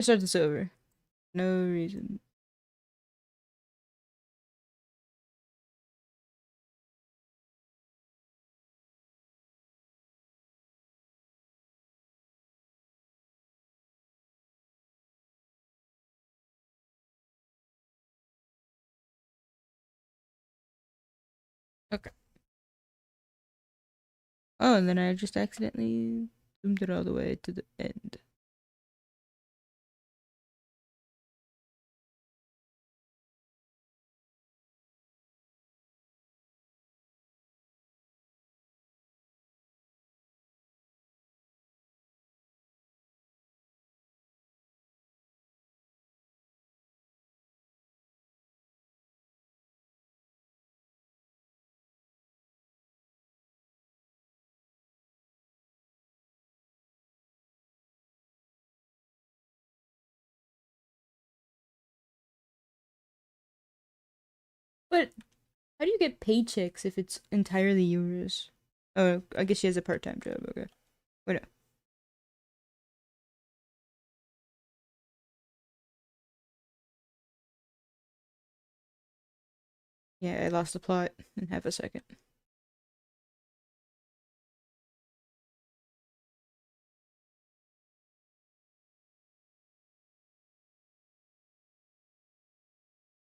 Start this over. No reason. Okay. Oh, and then I just accidentally zoomed it all the way to the end. But how do you get paychecks if it's entirely yours? Oh, I guess she has a part-time job. Okay. Wait, no. Yeah, I lost the plot in half a second.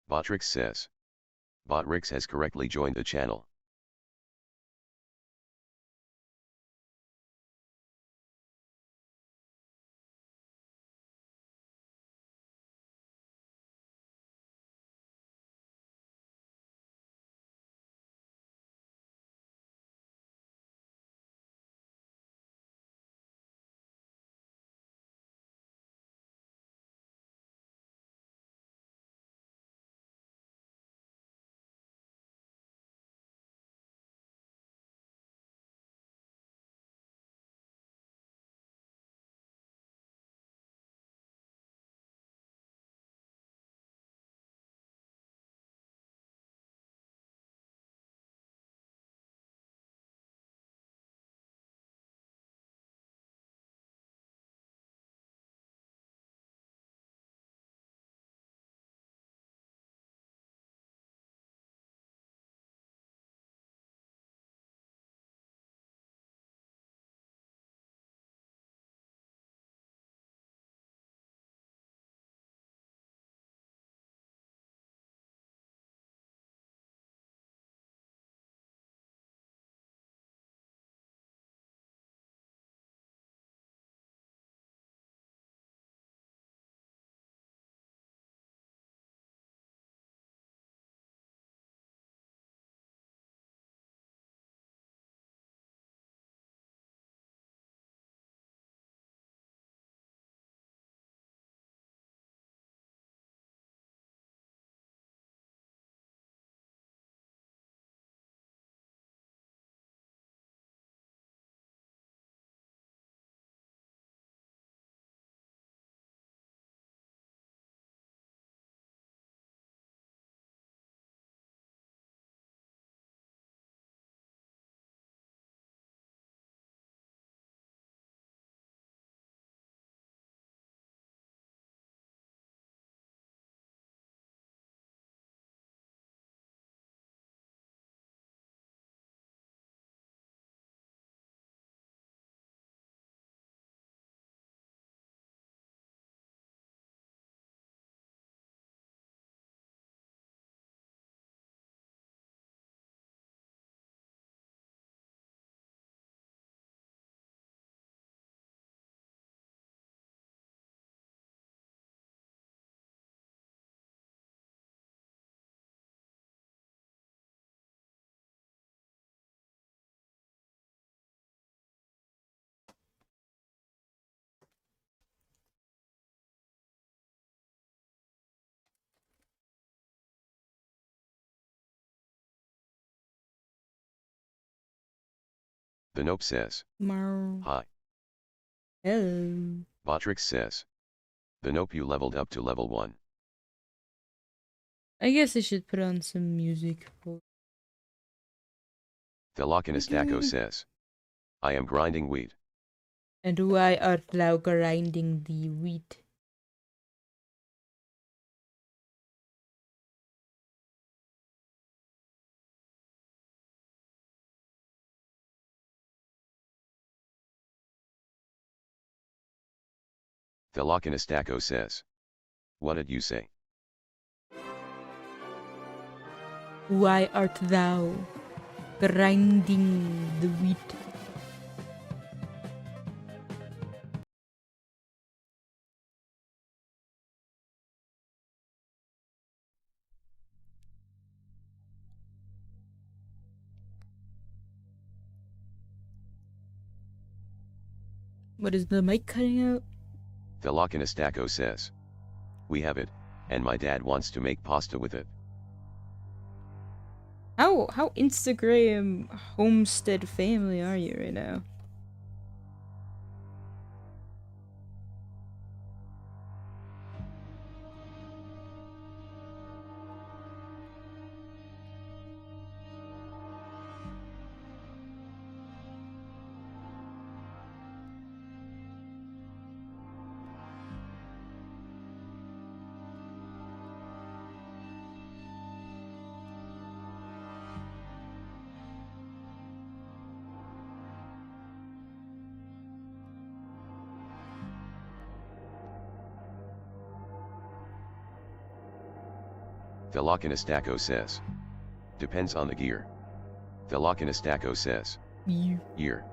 Botrix says. Botrix has correctly joined the channel. The Nope says. Mar. Hi. Hello. Botrix says. The Nope, you leveled up to level 1. I guess I should put on some music. Thelokinestaco says. I am grinding wheat. And why art thou grinding the wheat? Velocinistaco says. What did you say? Why art thou grinding the wheat? What is the mic cutting out? Velocinistaco says. We have it, and my dad wants to make pasta with it. How Instagram homestead family are you right now? Velocinistaco says. Depends on the gear. Velocinistaco says. Year.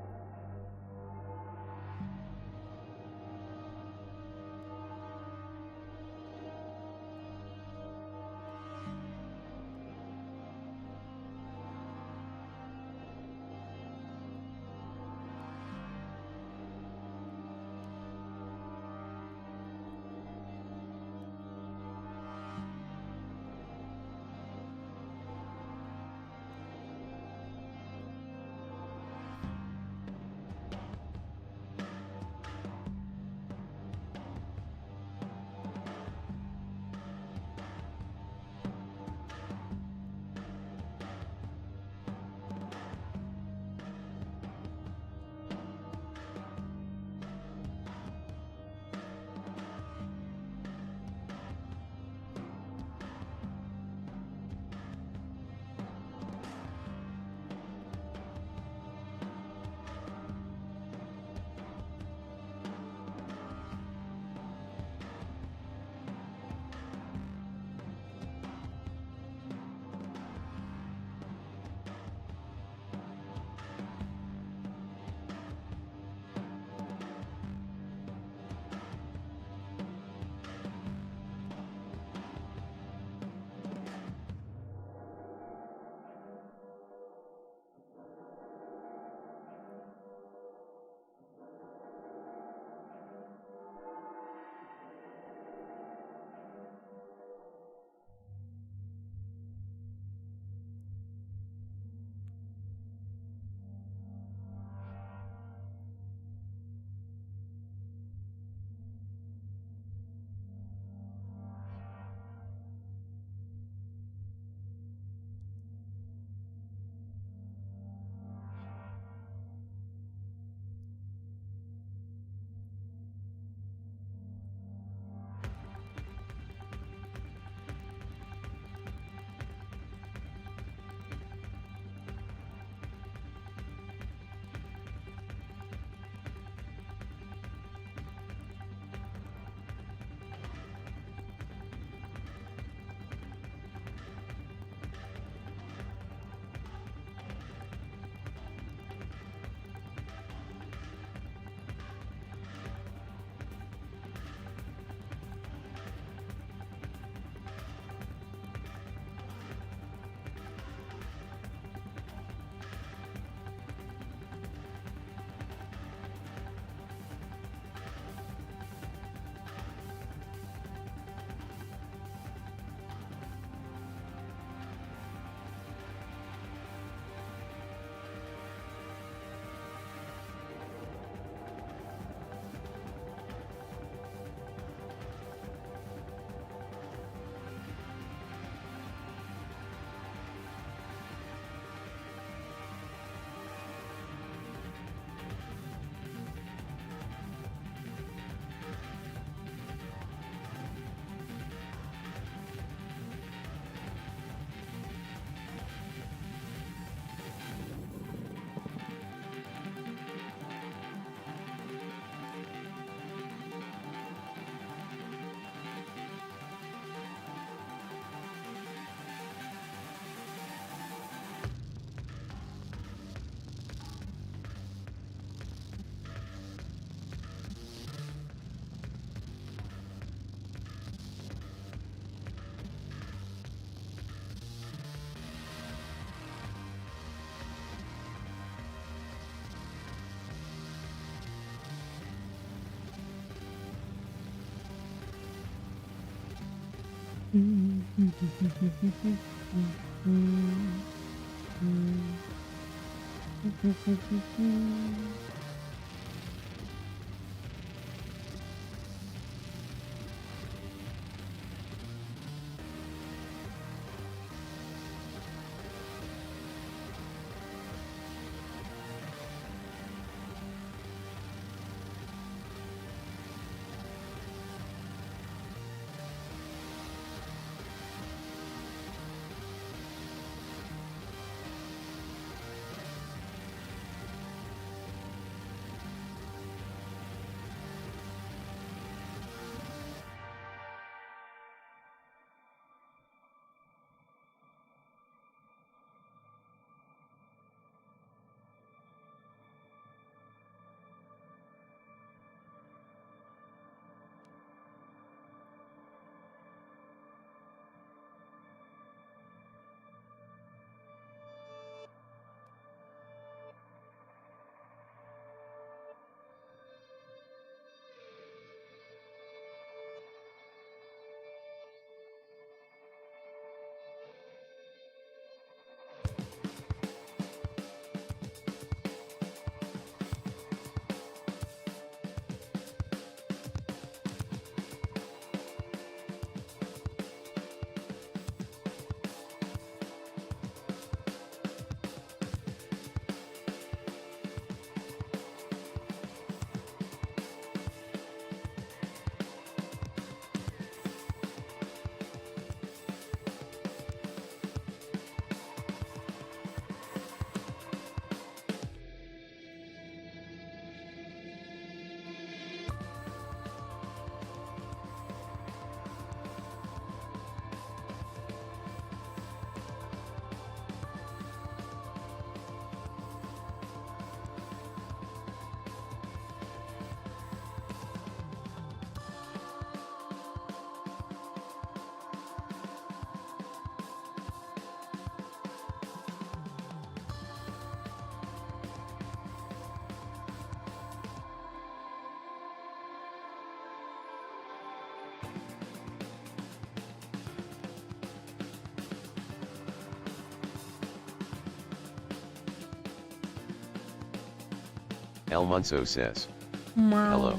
El Munso says, Wow. hello.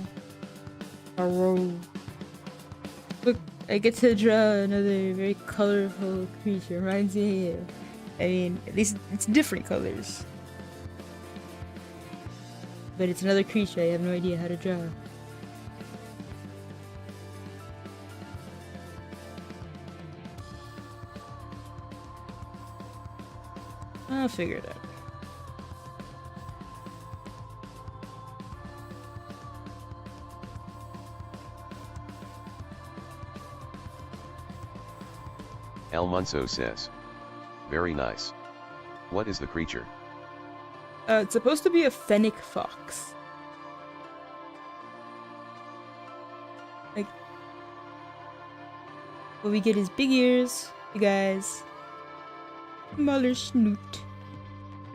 Hello. Look, I get to draw another very colorful creature. Reminds me of, I mean, at least it's different colors. But it's another creature I have no idea how to draw. I'll figure it out. El Munso says, very nice. What is the creature? It's supposed to be a fennec fox. Like, what we get is big ears, big eyes, smaller snoot.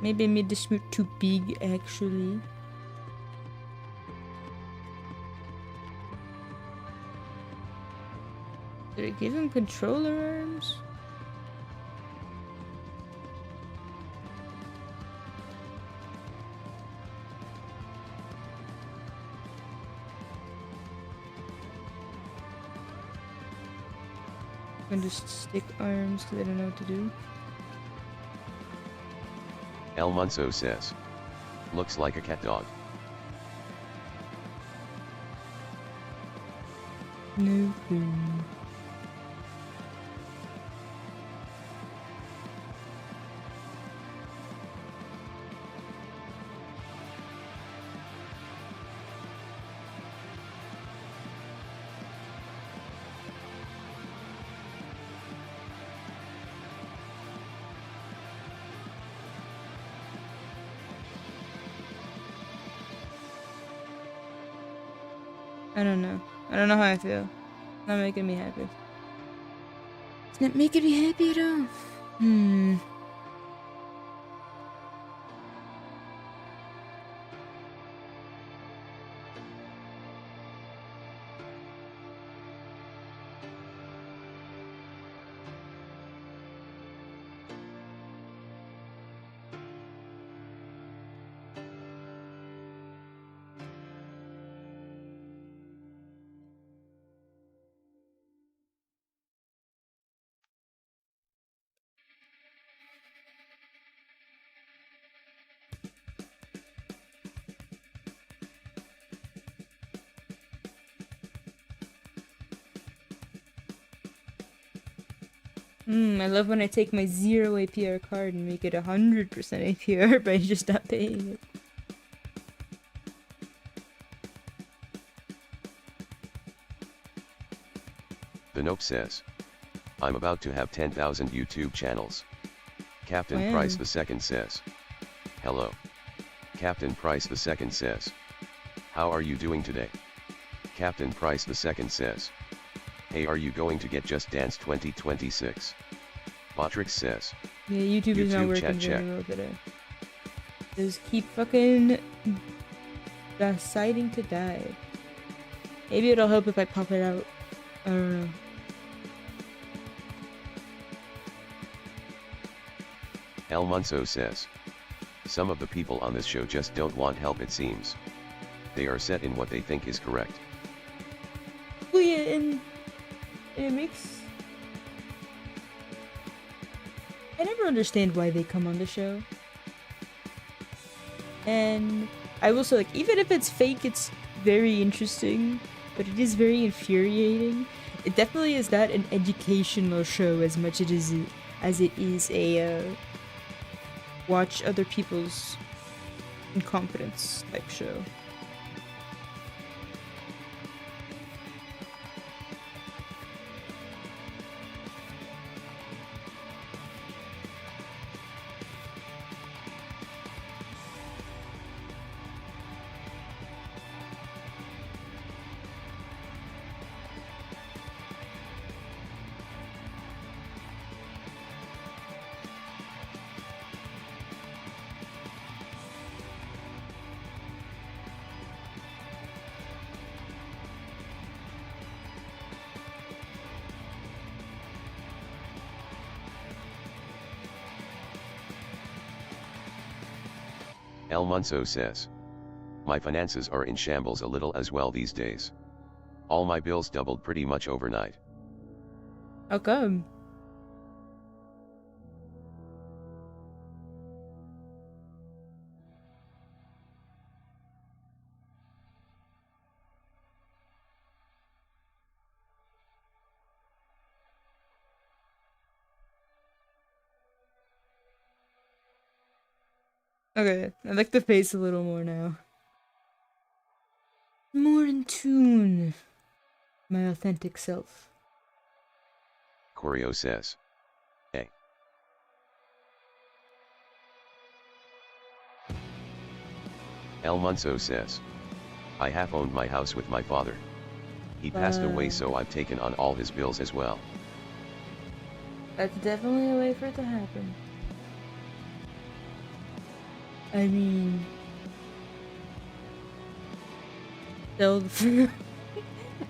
Maybe I made the snoot too big, actually. Did I give him controller arms? I'm gonna just stick arms because I don't know what to do. El Munso says, looks like a cat dog. No clue. I don't know. I don't know how I feel. It's not making me happy. It's not making me happy at all. I love when I take my 0 APR card and make it 100% APR by just not paying it. The Nope says, I'm about to have 10,000 YouTube channels. Captain Wow. Price II says, hello. Captain Price II says, how are you doing today? Captain Price II says, hey, are you going to get Just Dance 2026? Botrix says, Yeah, YouTube is not YouTube working chat very check. well today. Just keep fucking deciding to die. Maybe it'll help if I pop it out. I don't know. El Munso says, some of the people on this show just don't want help, it seems. They are set in what they think is correct. Well, yeah, and it makes... I never understand why they come on the show. And I will say, like, even if it's fake, it's very interesting, but it is very infuriating. It definitely is not an educational show as much as it is a watch other people's incompetence type show. El Munso says, my finances are in shambles a little as well these days. All my bills doubled pretty much overnight. How come? Okay, I like the face a little more now. More in tune. My authentic self. Querrieoh says, hey. El Munso says, I have owned my house with my father. He passed away, so I've taken on all his bills as well. That's definitely a way for it to happen. I mean... Sell the...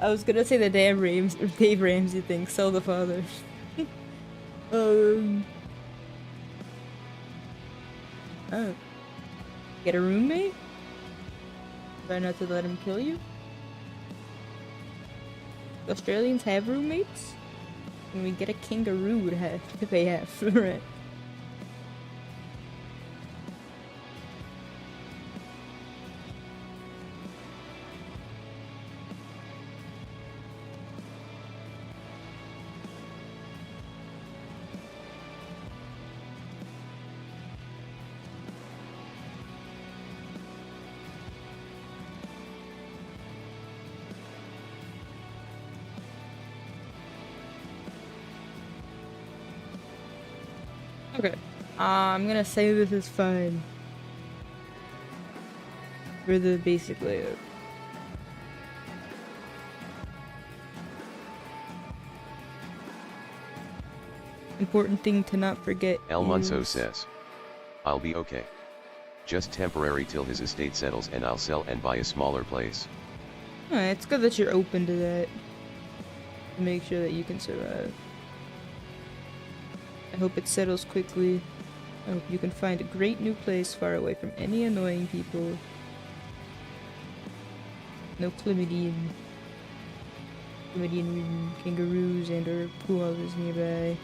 I was gonna say the Dave Ramsey thing, sell the father. Oh. Get a roommate? Try not to let him kill you? Australians have roommates? When we get a kangaroo would have to pay half for rent. Okay. I'm gonna say this is fine. For the basic layout. Important thing to not forget El Munso is... says, I'll be okay. Just temporary till his estate settles and I'll sell and buy a smaller place. It's good that you're open to that. To make sure that you can survive. I hope it settles quickly. I hope you can find a great new place far away from any annoying people. No chlamydian kangaroos and or koalas nearby.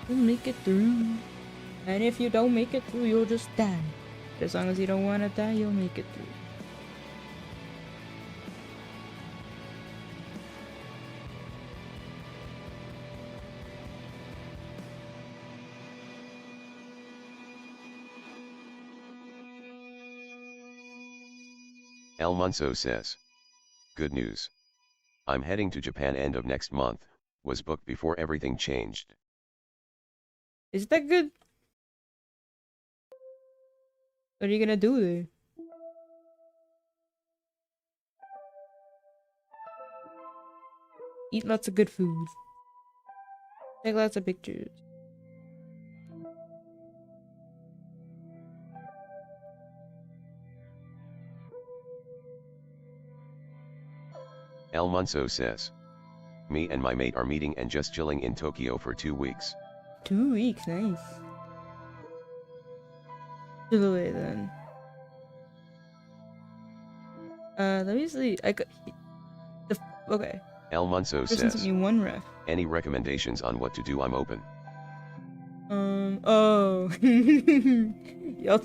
You'll make it through. And if you don't make it through, you'll just die. But as long as you don't want to die, you'll make it through. El Munso says. Good news. I'm heading to Japan end of next month, was booked before everything changed. Is that good? What are you gonna do there? Eat lots of good food. Take lots of pictures. El Munso says. Me and my mate are meeting and just chilling in Tokyo for 2 weeks. 2 weeks, nice. To the way then. Let me see. Okay. El Munso Person sent says. me one ref. Any recommendations on what to do? I'm open. Oh.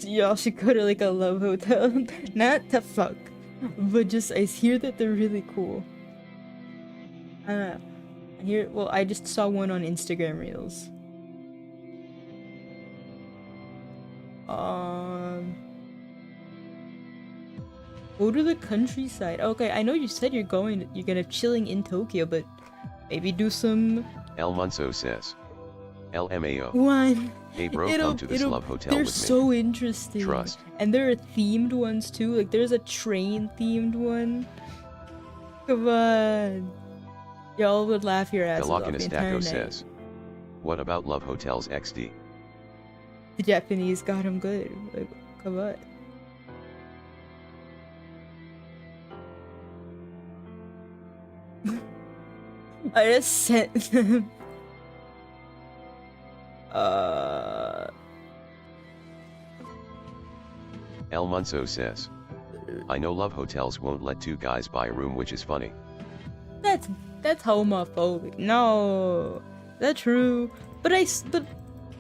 y'all should go to like a love hotel. Not to fuck, but just I hear that they're really cool. I don't know. Well, I just saw one on Instagram Reels. Go to the countryside. Okay, I know you said you're gonna chilling in Tokyo, but maybe do some. El Munso says. LMAO. One. Hey bro, come to this love hotel they're with me. so interesting. Trust. And there are themed ones too. Like there's a train themed one. Come on. Y'all would laugh your asses off the entire night. says. What about Love Hotels XD? The Japanese got him good. Like, come on. I just sent them. El Munso says. I know love hotels won't let 2 guys buy a room, which is funny. That's homophobic. No, that's true. But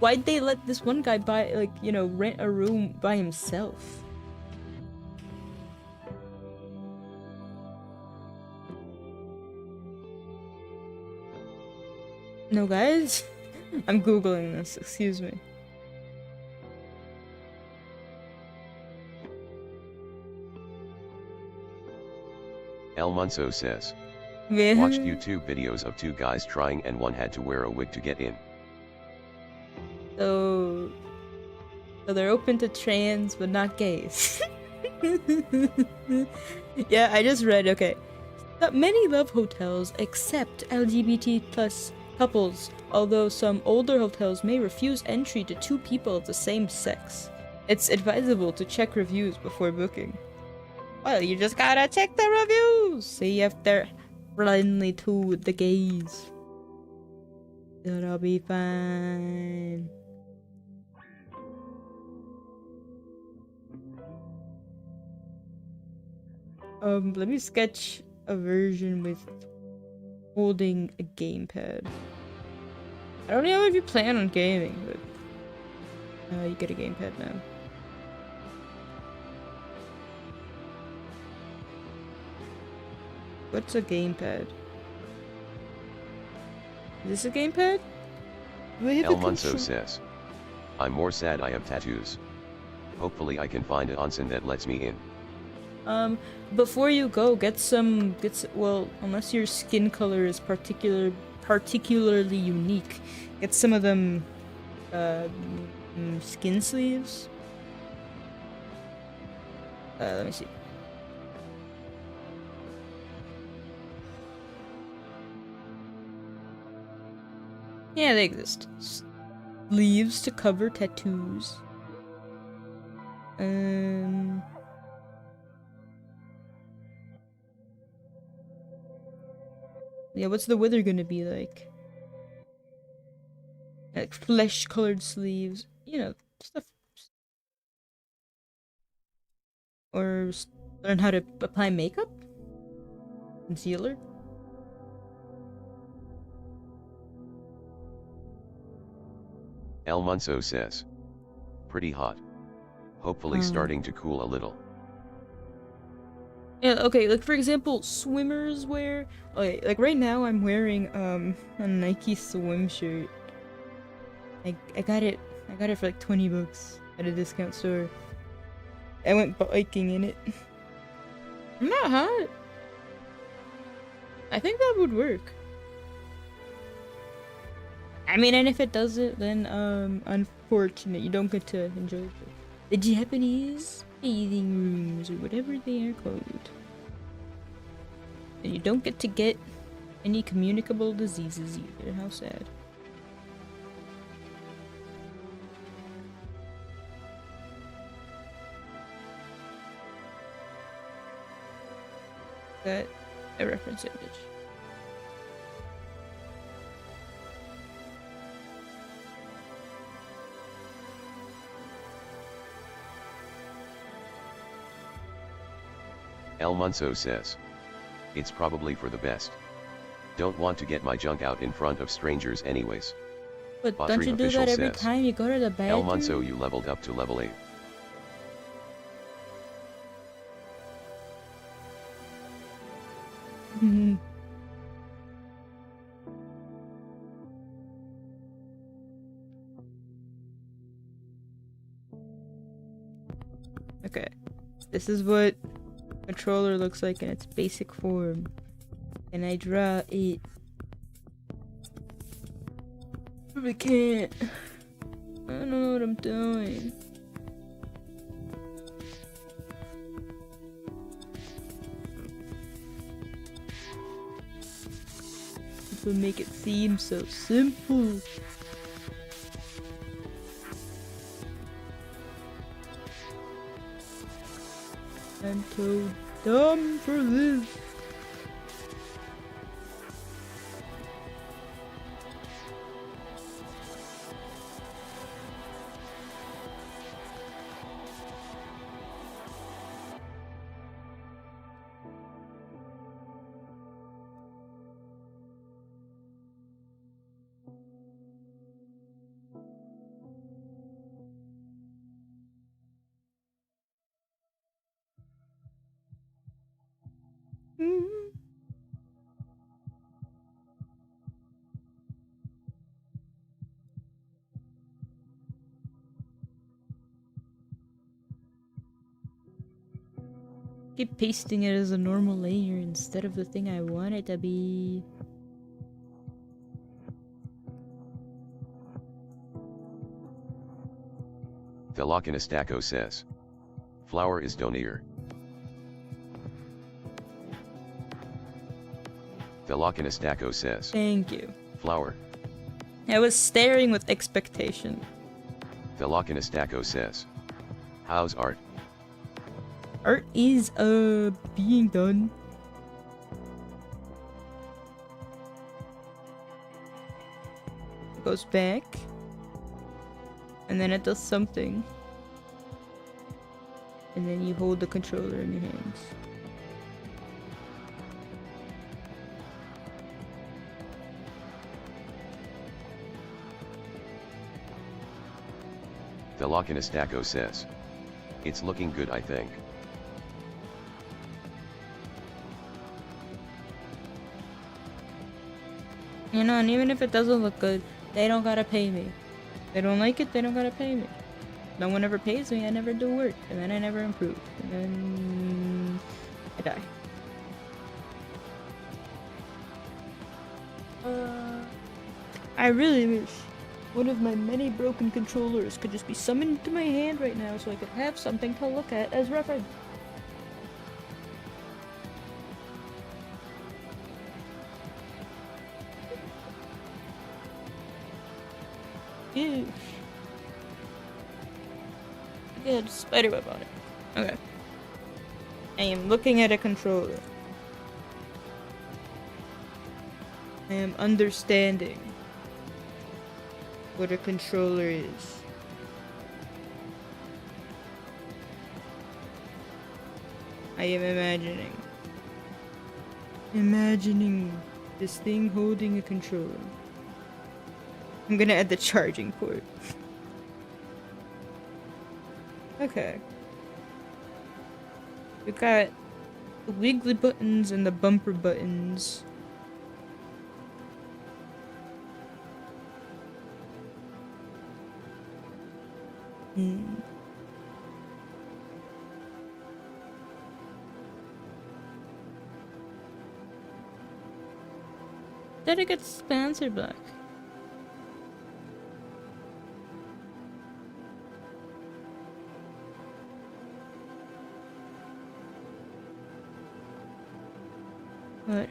why'd they let this one guy buy, like, you know, rent a room by himself? No, guys, I'm googling this. Excuse me. El Munso says. Man. Watched YouTube videos of 2 guys trying and one had to wear a wig to get in. So they're open to trans but not gays. Yeah, I just read, okay. That many love hotels accept LGBT plus couples, although some older hotels may refuse entry to 2 people of the same sex. It's advisable to check reviews before booking. Well, you just gotta check the reviews! See if they're friendly to the gays. It'll be fine. Let me sketch a version with holding a gamepad. I don't know if you plan on gaming, but you get a gamepad now. What's a gamepad? Is this a gamepad? El Munso says. I'm more sad I have tattoos. Hopefully I can find an onsen that lets me in. Before you go, well, unless your skin color is particularly unique, get some of them, skin sleeves. Let me see. Yeah, they exist. Sleeves to cover tattoos. Yeah, what's the weather gonna be like? Like flesh-colored sleeves, you know, stuff. Or learn how to apply makeup? Concealer? El Munso says. Pretty hot. Hopefully starting to cool a little. Yeah, okay, like for example, swimmers wear, okay, like right now I'm wearing a Nike swim shirt. I got it for like 20 bucks at a discount store. I went biking in it. I'm not hot. I think that would work. I mean, and if it doesn't, then unfortunate, you don't get to enjoy the Japanese bathing rooms or whatever they are called. And you don't get to get any communicable diseases either. How sad. Got a reference image. El Munso says. It's probably for the best. Don't want to get my junk out in front of strangers anyways. But Battery don't you do official that every says. time you go to the El bathroom? Munso, you leveled up to level 8. Okay. This is what controller looks like in its basic form. And I draw it. But I can't. I don't know what I'm doing. People make it seem so simple. I'm so dumb for this. Keep pasting it as a normal layer instead of the thing I want it to be. Velocinistaco says. Flower is donator. Velocinistaco says. Thank you. Flower. I was staring with expectation. Velocinistaco says. How's art? Art is being done. It goes back. And then it does something. And then you hold the controller in your hands. Velocinistaco says. It's looking good, I think. You know, and even if it doesn't look good, they don't gotta pay me. They don't like it, they don't gotta pay me. No one ever pays me, I never do work. And then I never improve. And then I die. I really wish one of my many broken controllers could just be summoned to my hand right now so I could have something to look at as reference. Ew. Yeah, spiderweb on it. Okay. I am looking at a controller. I am understanding what a controller is. I am imagining this thing holding a controller. I'm gonna add the charging port. Okay. We've got the wiggly buttons and the bumper buttons. Did it get Spencer back? What?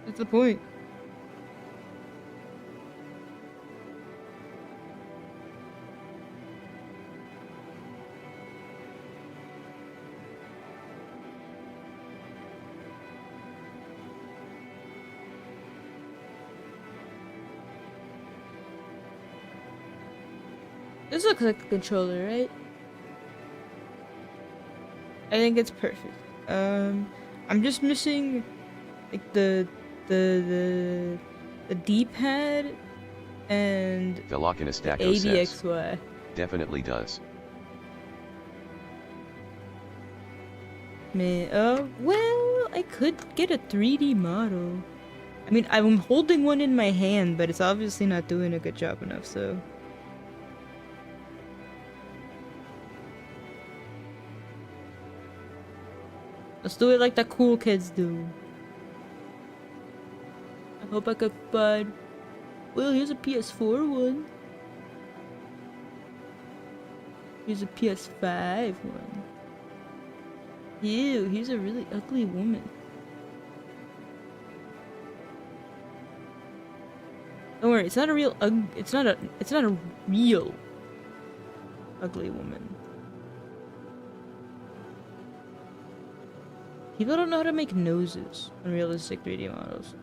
What's the point? This looks like a controller, right? I think it's perfect. I'm just missing like the D-pad and Velokinestaco says, ABXY. definitely does. Man, well, I could get a 3D model. I mean, I'm holding one in my hand, but it's obviously not doing a good job enough, so. Let's do it like the cool kids do. I hope I could find... Well, here's a PS4 one. Here's a PS5 one. Ew, here's a really ugly woman. Don't worry, it's not a real it's not a real ugly woman. People don't know how to make noses on realistic 3D models.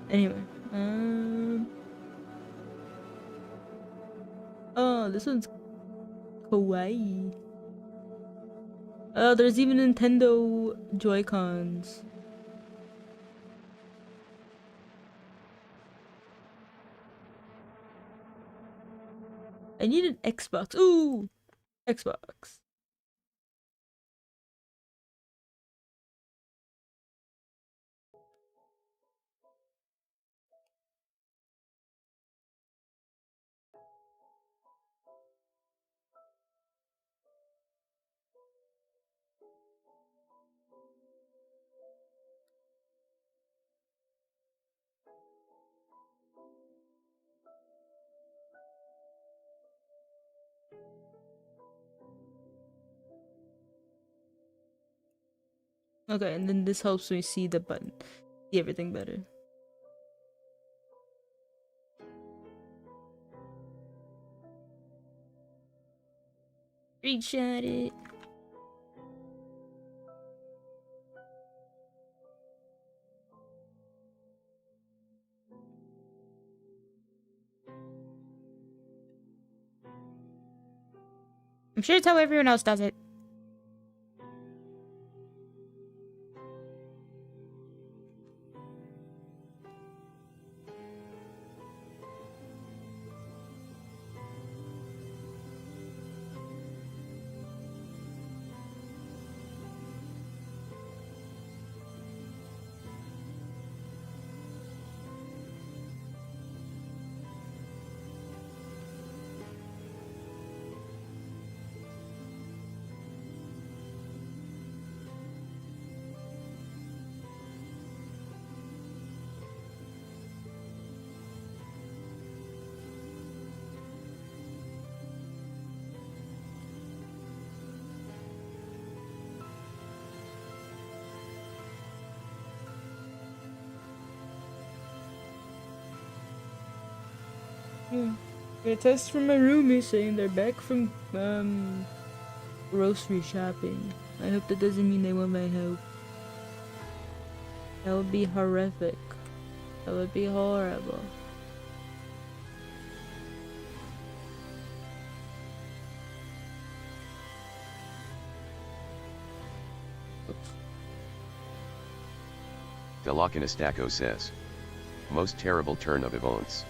Anyway, oh, this one's kawaii. Oh, there's even Nintendo Joy-Cons. I need an Xbox. Ooh! Xbox. Okay, and then this helps me see the button. See everything better. Screenshot it. I'm sure it's how everyone else does it. Yeah. Get a text from my roomie saying they're back from grocery shopping. I hope that doesn't mean they want my help. That would be horrific. That would be horrible. Oops. Delakinastaco says. Most terrible turn of events.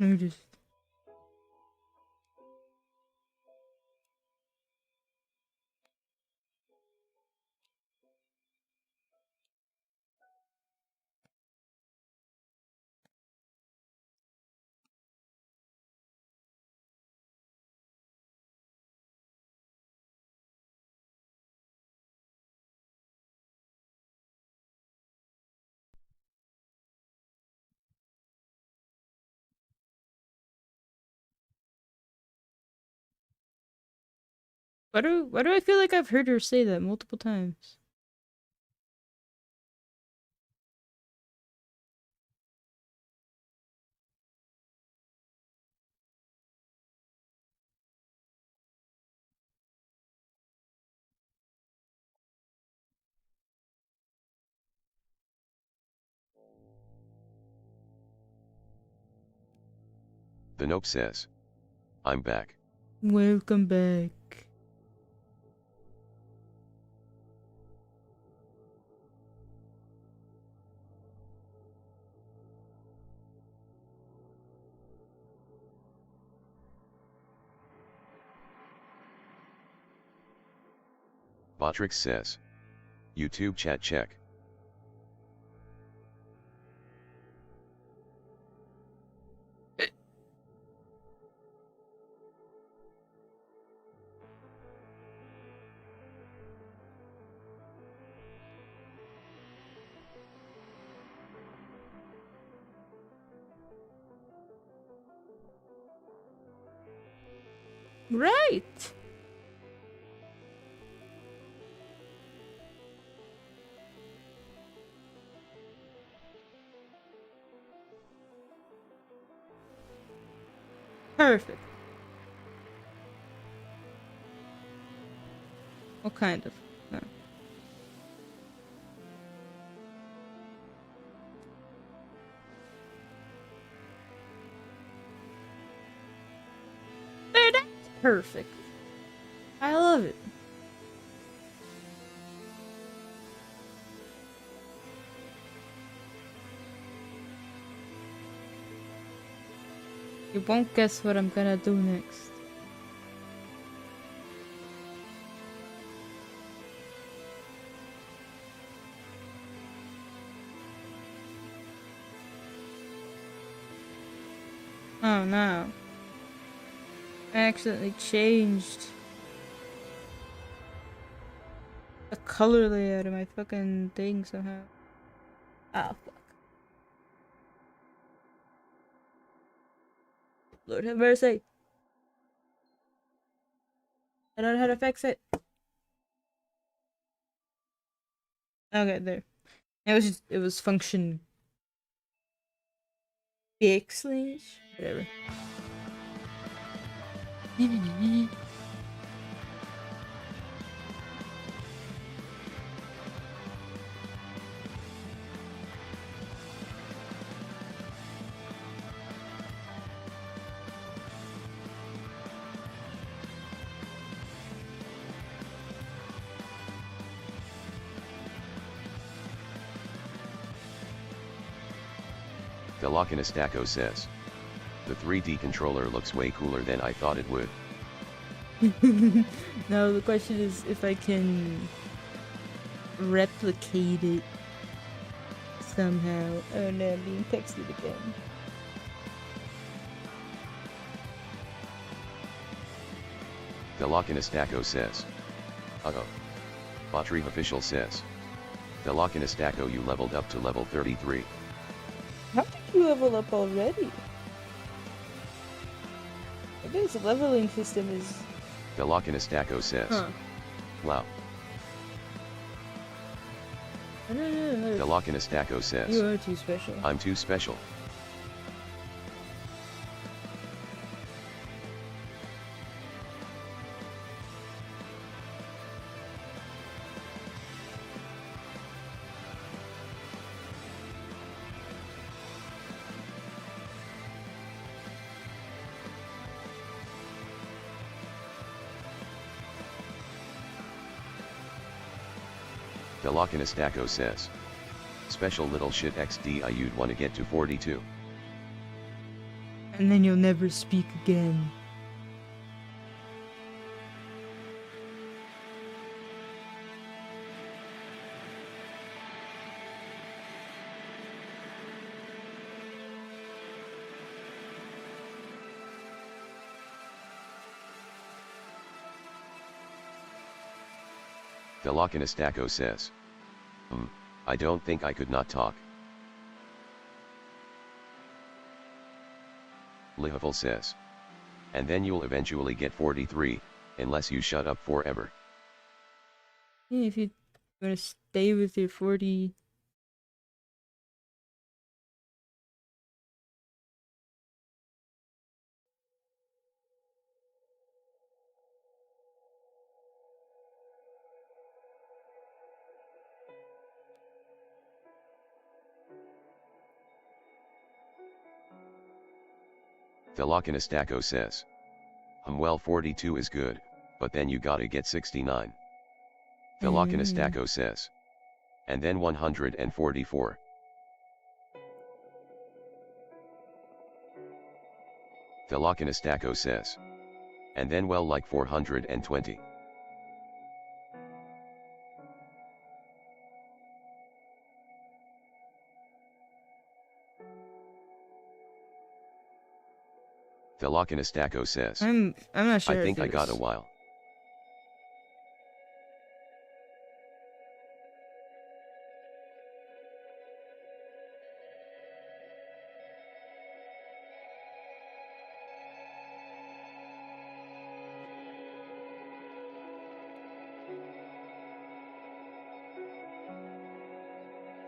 Let me just... Why do I feel like I've heard her say that multiple times? The Nope says. I'm back. Welcome back. Botrix says. YouTube chat check. Right! Perfect. What kind of? No. There, that's perfect. I love it. You won't guess what I'm gonna do next. Oh no. I accidentally changed the color layout of my fucking thing somehow. Ah, fuck. Lord have mercy. I don't know how to fix it. Okay, there. It was function backslash whatever. Delakinastaco says. The 3D controller looks way cooler than I thought it would. No, the question is if I can replicate it somehow. Oh no, I'm being texted again. Delakinastaco says. Uh-oh. Botry official says. Delakinastaco, you leveled up to level 33. How did you level up already? Maybe this leveling system is... Velokinestaco says. Huh. Wow. No. Velokinestaco says. You are too special. I'm too special. Velokinestaco says. Special little shit XD, you'd wanna get to 42. And then you'll never speak again. Velokinestaco says. I don't think I could not talk. Lihavil says. And then you'll eventually get 43, unless you shut up forever. Yeah, if you're gonna stay with your 40... Velokinestaco says. Well, 42 is good, but then you gotta get 69. Velokinestaco says. And then 144. Velokinestaco says. And then well like 420. Velokinestaco says. I'm not sure. I think I got a while.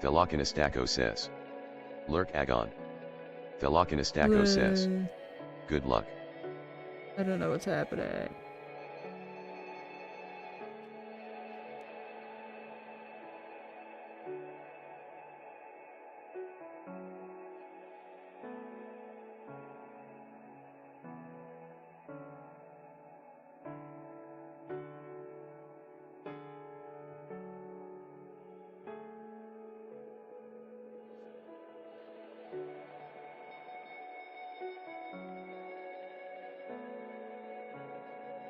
Velokinestaco says. Lurk Agon. Velokinestaco says. Good luck. I don't know what's happening.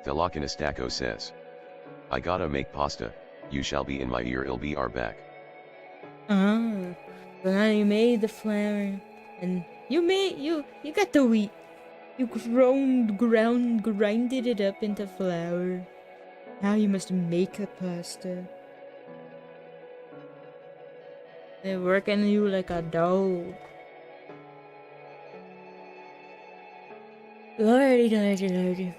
Velokinestaco says. I gotta make pasta, you shall be in my ear, I'll be our back. So now you made the flour, and you got the wheat. You grinded it up into flour. Now you must make a pasta. They're working you like a dog. Lordy.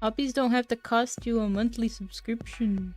Hobbies don't have to cost you a monthly subscription.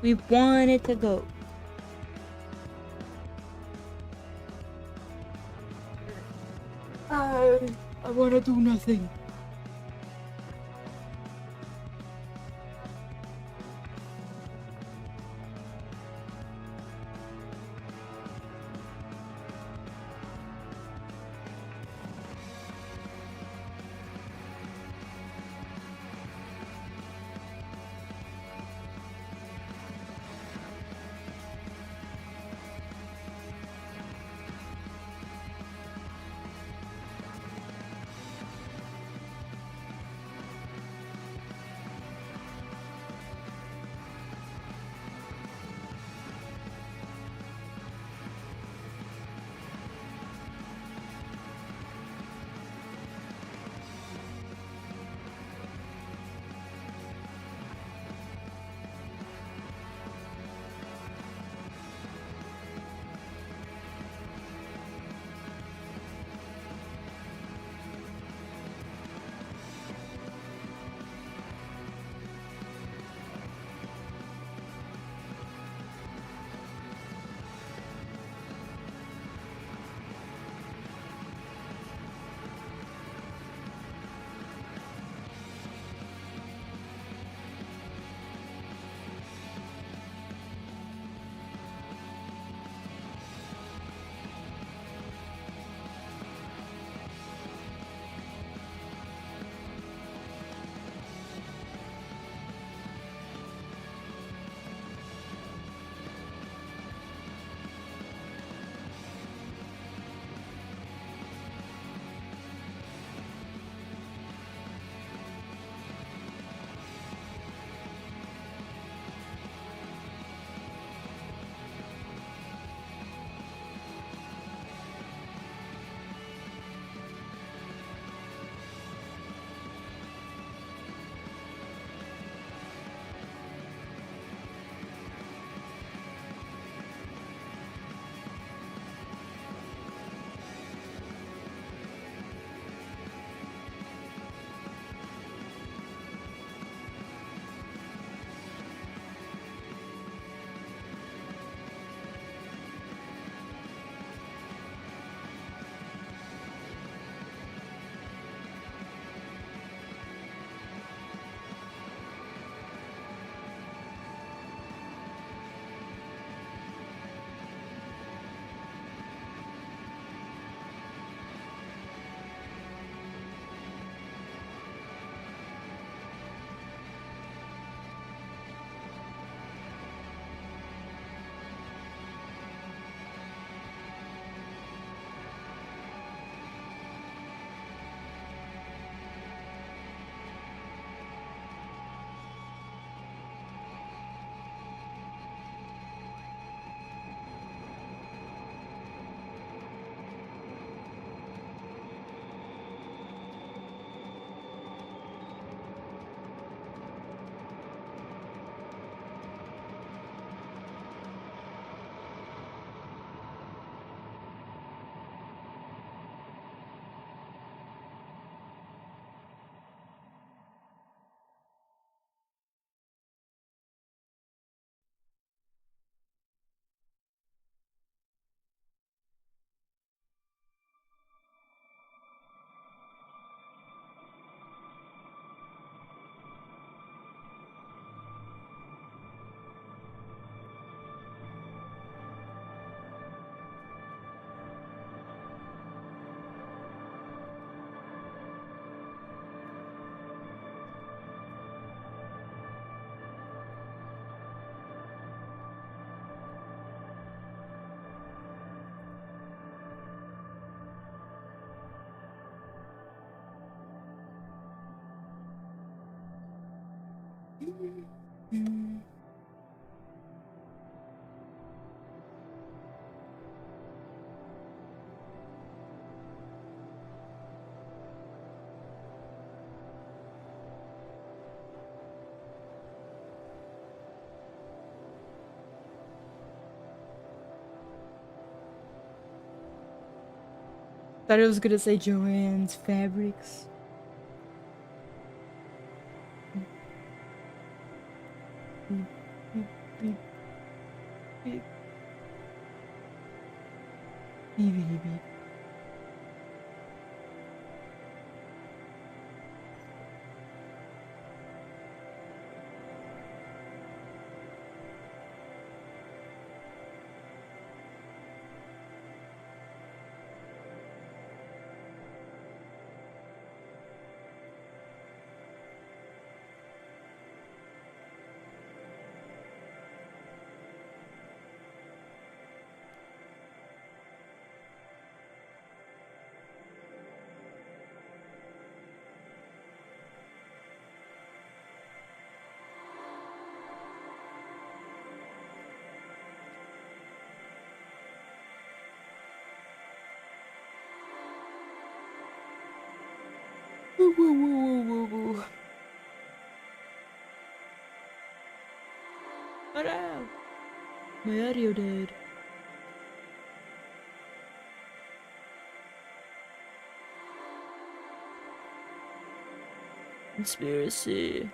We want it to go. I wanna do nothing. Thought I was gonna say Joanne's Fabrics. Woo woo woo woo woo woo. Oh no! My audio died. Conspiracy.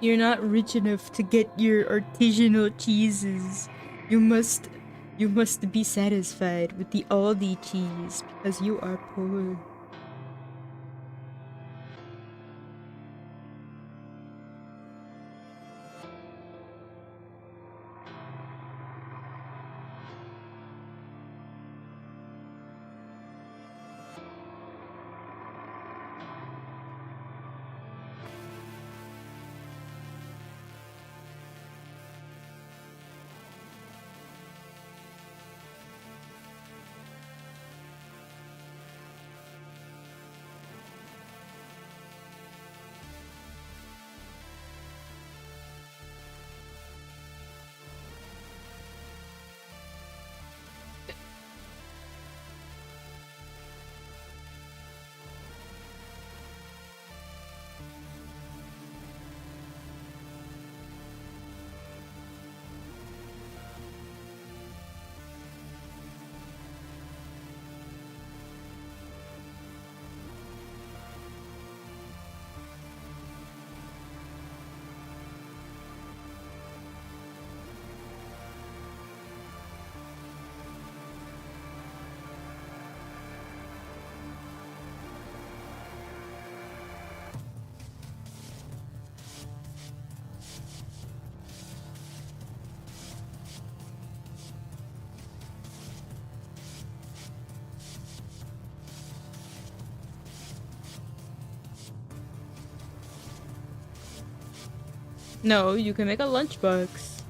You're not rich enough to get your artisanal cheeses. You must be satisfied with the Aldi cheese because you are poor. No, you can make a lunchbox.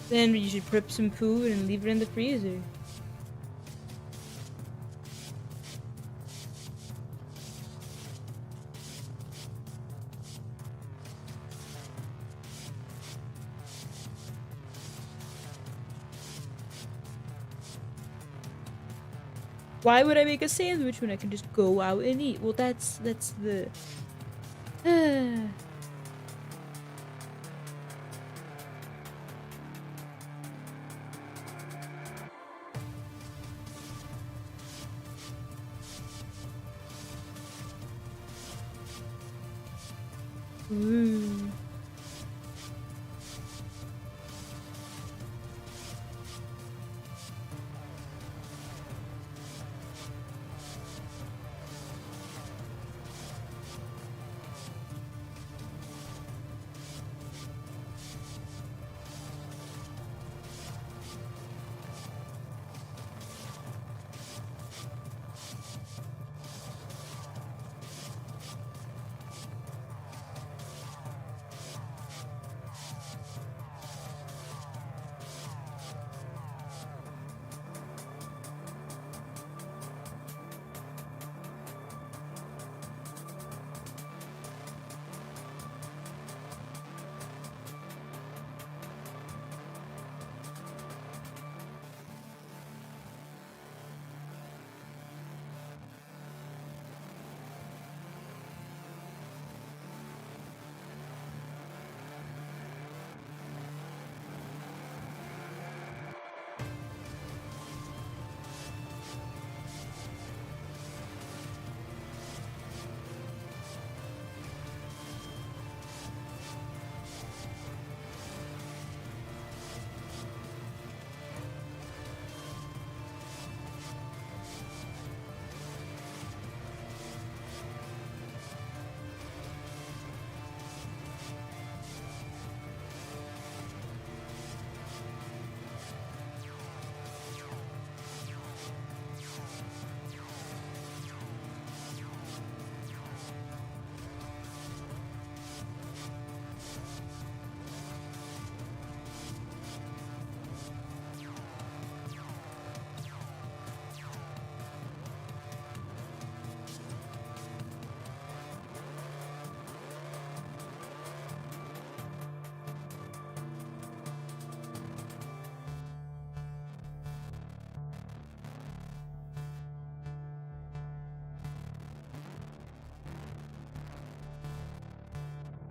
Then you should prep some food and leave it in the freezer. Why would I make a sandwich when I can just go out and eat? Well, that's the... Ooh.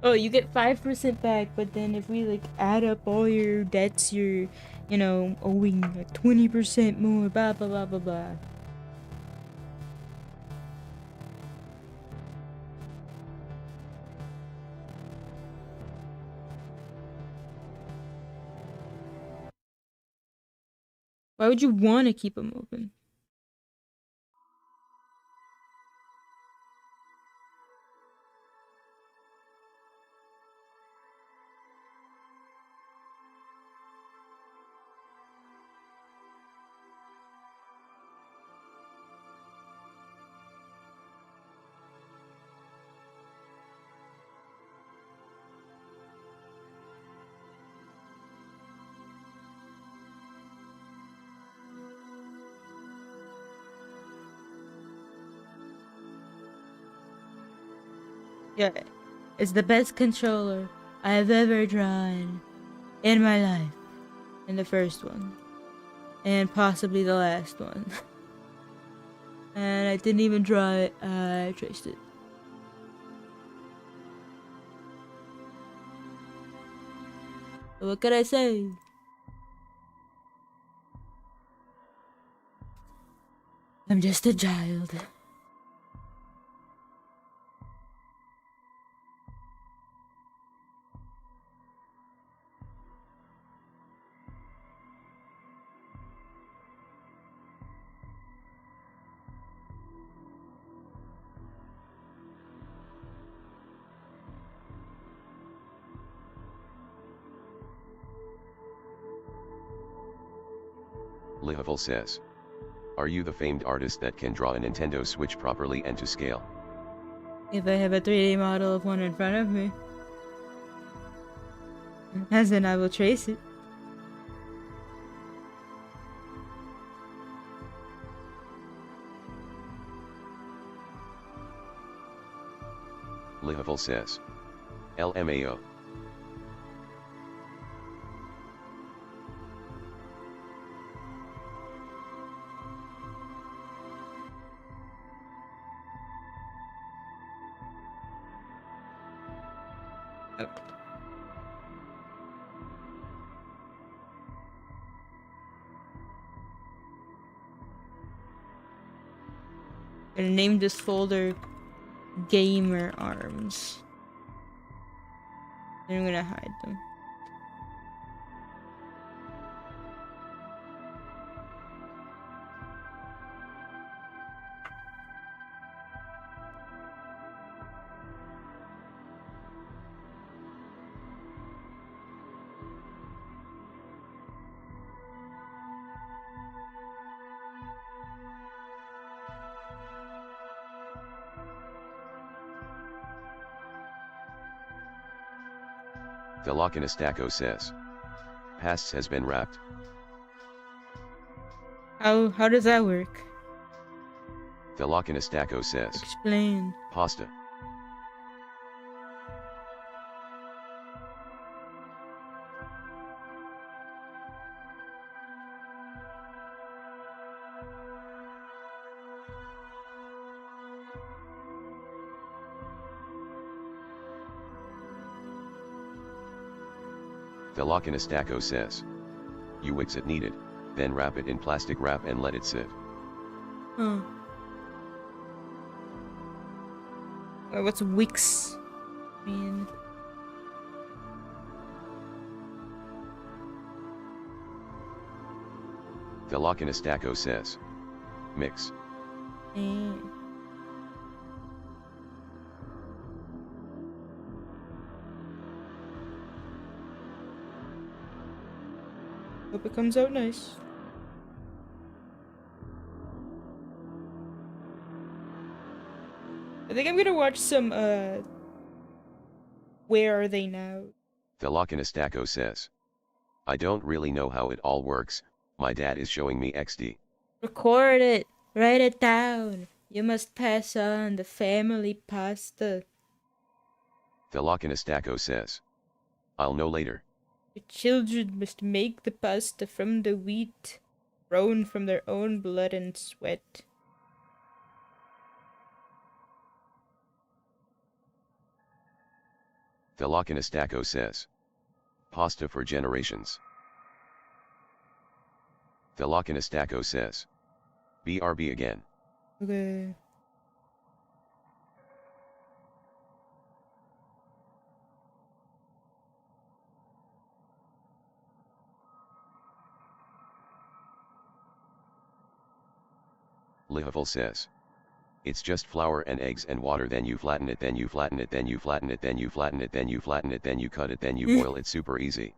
Oh, you get 5% back, but then if we like add up all your debts, you're, owing like 20% more, blah blah blah blah blah. Why would you want to keep them open? Yeah, it's the best controller I've ever drawn in my life. And the first one. And possibly the last one. And I didn't even draw it, I traced it. So what could I say? I'm just a child. Lehavel says. Are you the famed artist that can draw a Nintendo Switch properly and to scale? If I have a 3D model of one in front of me, as in I will trace it. Lihavel says. LMAO. I'm gonna name this folder Gamer Arms. And I'm gonna hide them. Velocinastaco says. Pasts has been wrapped. How does that work? Velocinastaco says. Explain. Pasta. Velocinastaco says. You wix it needed, then wrap it in plastic wrap and let it sit. Huh. What's Wix mean? Velocinastaco says. Mix. Hope it comes out nice. I think I'm gonna watch some, Where Are They Now? Velocinastaco says. I don't really know how it all works, my dad is showing me XD. Record it! Write it down! You must pass on the family pasta. Velocinastaco says. I'll know later. Your children must make the pasta from the wheat, grown from their own blood and sweat. Velocinastaco says. Pasta for generations. Velocinastaco says. BRB again. Okay. Lihavel says. It's just flour and eggs and water, then you flatten it, then you flatten it, then you flatten it, then you flatten it, then you flatten it, then you cut it, then you boil it, super easy.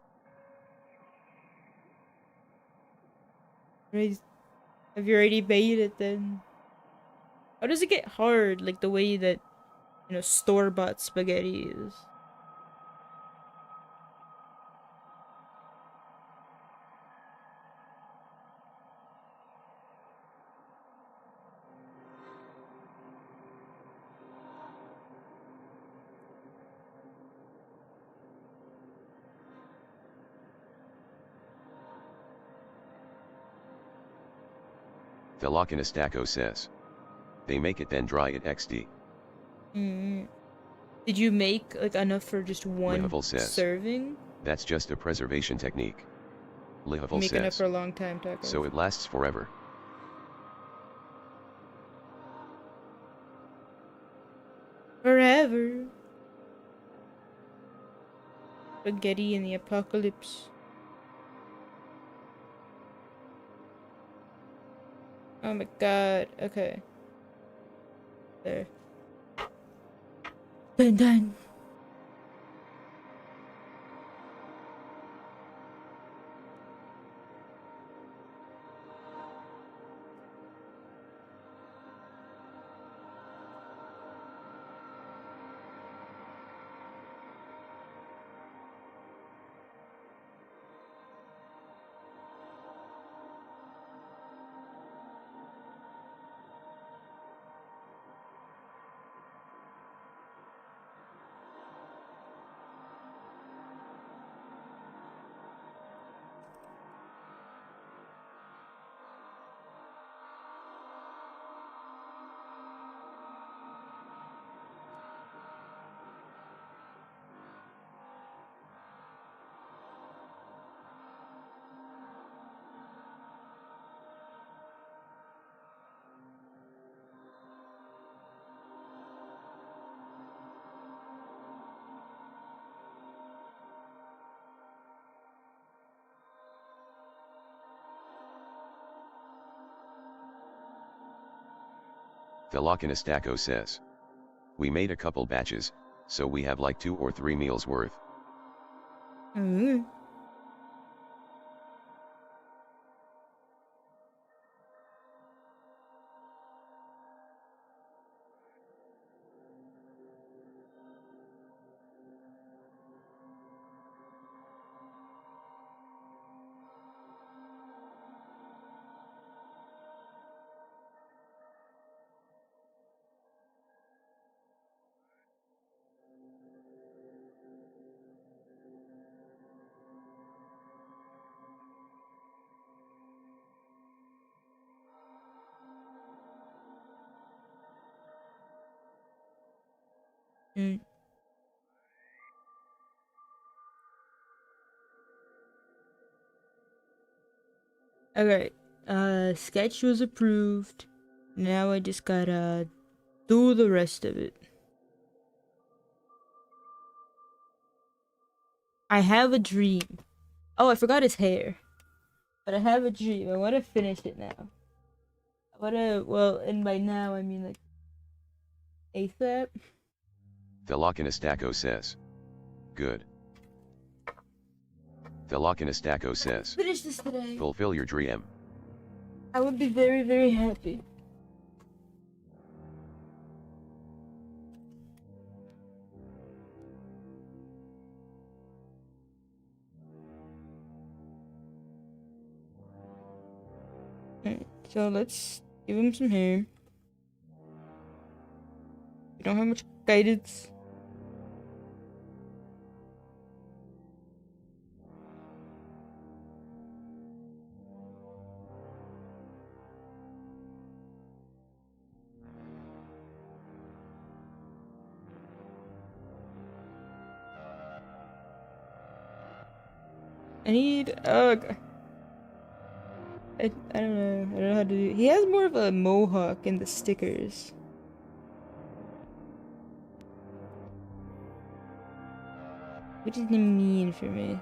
Right. Have you already made it then? How does it get hard, like the way that, store-bought spaghetti is? Velocinastaco says. They make it then dry it XD. Did you make like enough for just one Lihavel says. serving? That's just a preservation technique. Lihavel Make enough says. for a long time, Taco. So it lasts forever. Forever. Spaghetti in the apocalypse. Oh my god. Okay. There. Been done. Velocinastaco says. We made a couple batches, so we have like 2 or 3 meals worth. Mm. Mm. Okay. Sketch was approved. Now I just gotta do the rest of it. I have a dream. Oh, I forgot his hair. But I have a dream. I want to finish it now. I want to, well, and by now I mean like ASAP. Velocinastaco says. Good. Velocinastaco says. Finish this today. Fulfill your dream. I would be very, very happy. Alright, so let's give him some hair. We don't have much guidance. I need, I don't know. I don't know how to do. He has more of a mohawk in the stickers. What does it mean for me?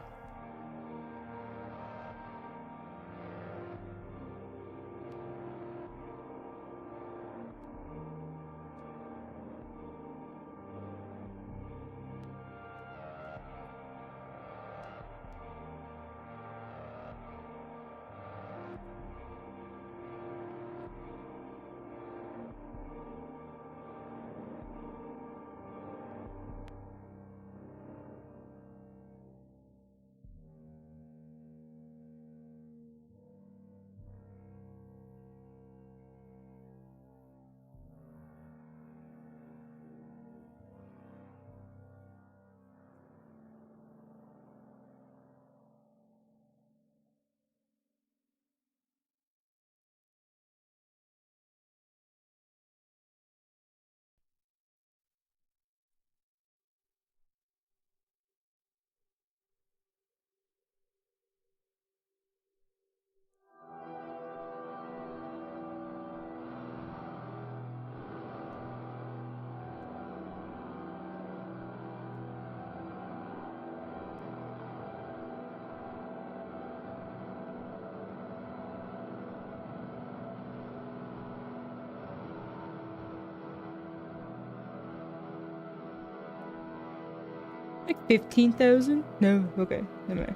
Like 15,000? No, okay, never mind.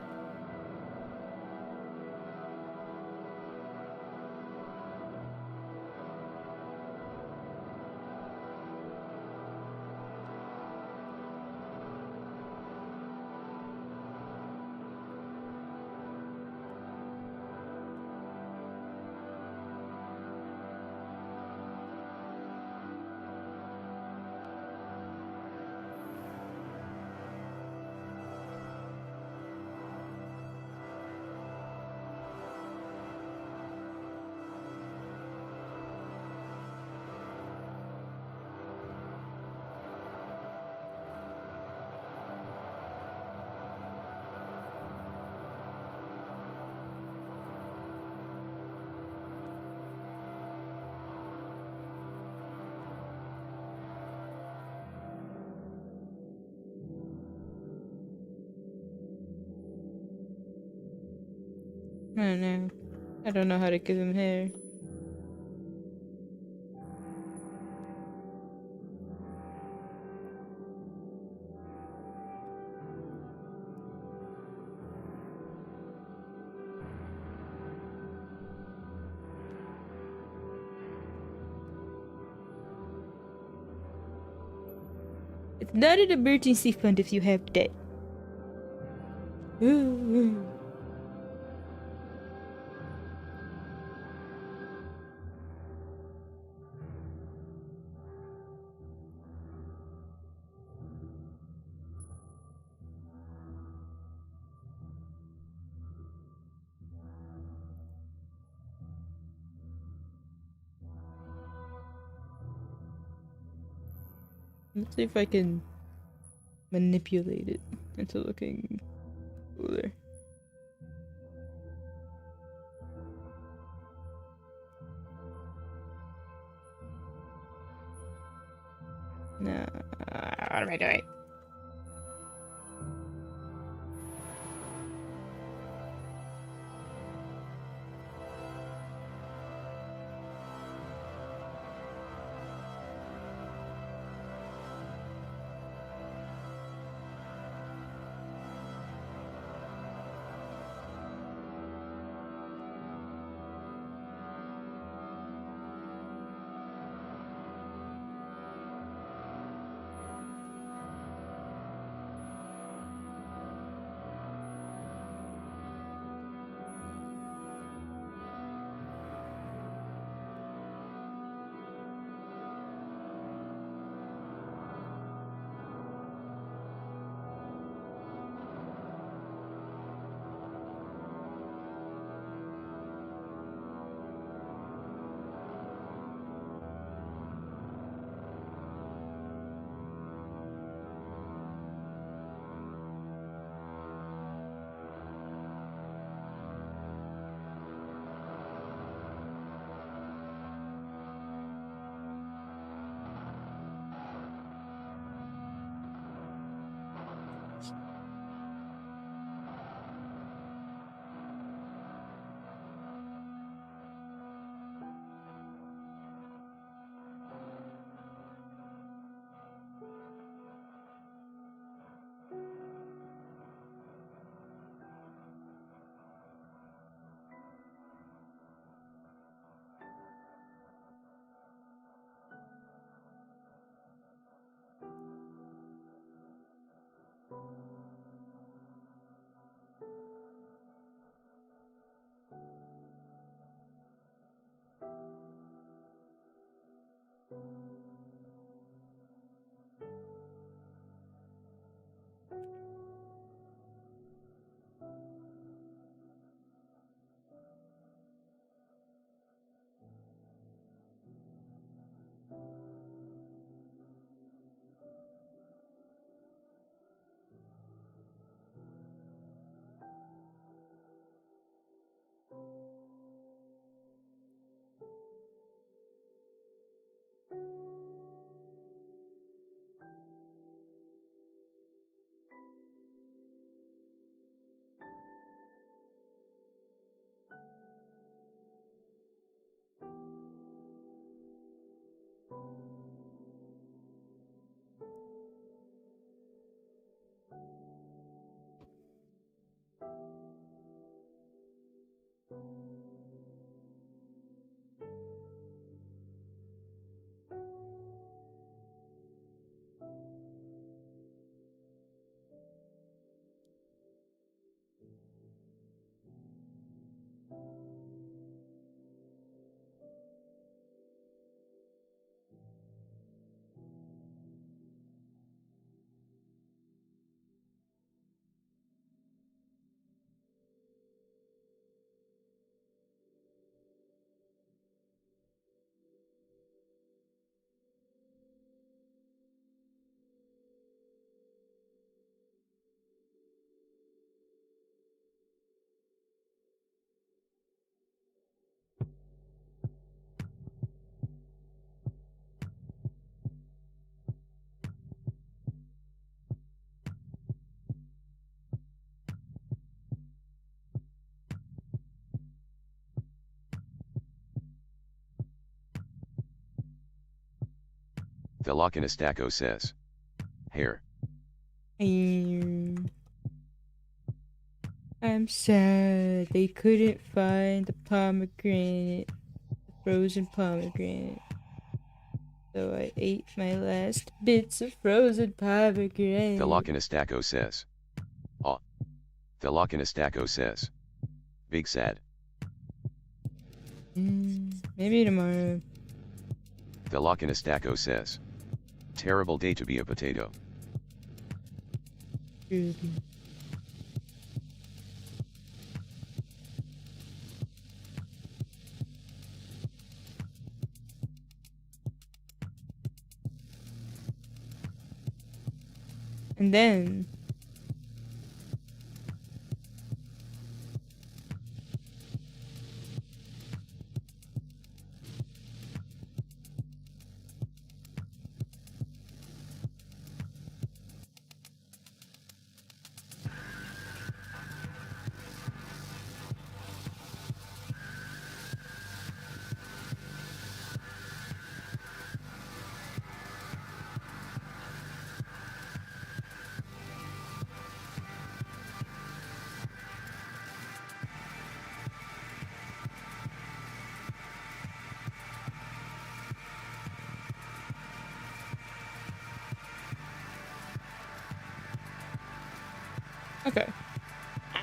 I don't know. I don't know how to give him hair. It's not an emergency fund if you have debt. Let's see if I can manipulate it into looking cooler. Nah, what am I doing? Velocinistaco says. Hair. I'm sad they couldn't find the pomegranate, the frozen pomegranate. So I ate my last bits of frozen pomegranate. Thelochinostachyo says. Aw. Thelochinostachyo says. Big sad. Maybe tomorrow. Thelochinostachyo says. Terrible day to be a potato. Really. And then okay.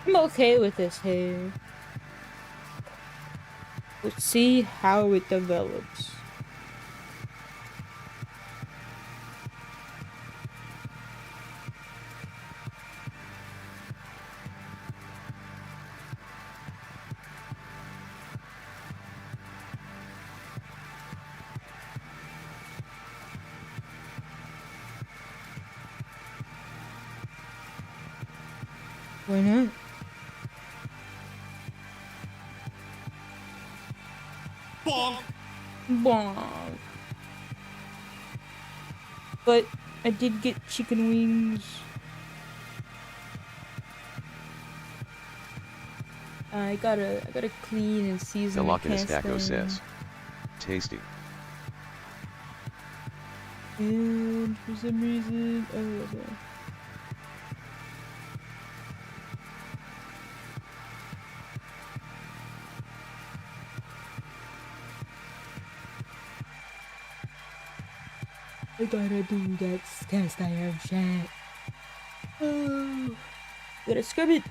I'm okay with this hair. Let's see how it develops. Why not? Bonk. Bonk. But I did get chicken wings. I gotta clean and season the cast Thelochinostachyo iron. says. Tasty. And for some reason, oh, okay. I gotta do that cast iron shit. Oh, gotta scrub it.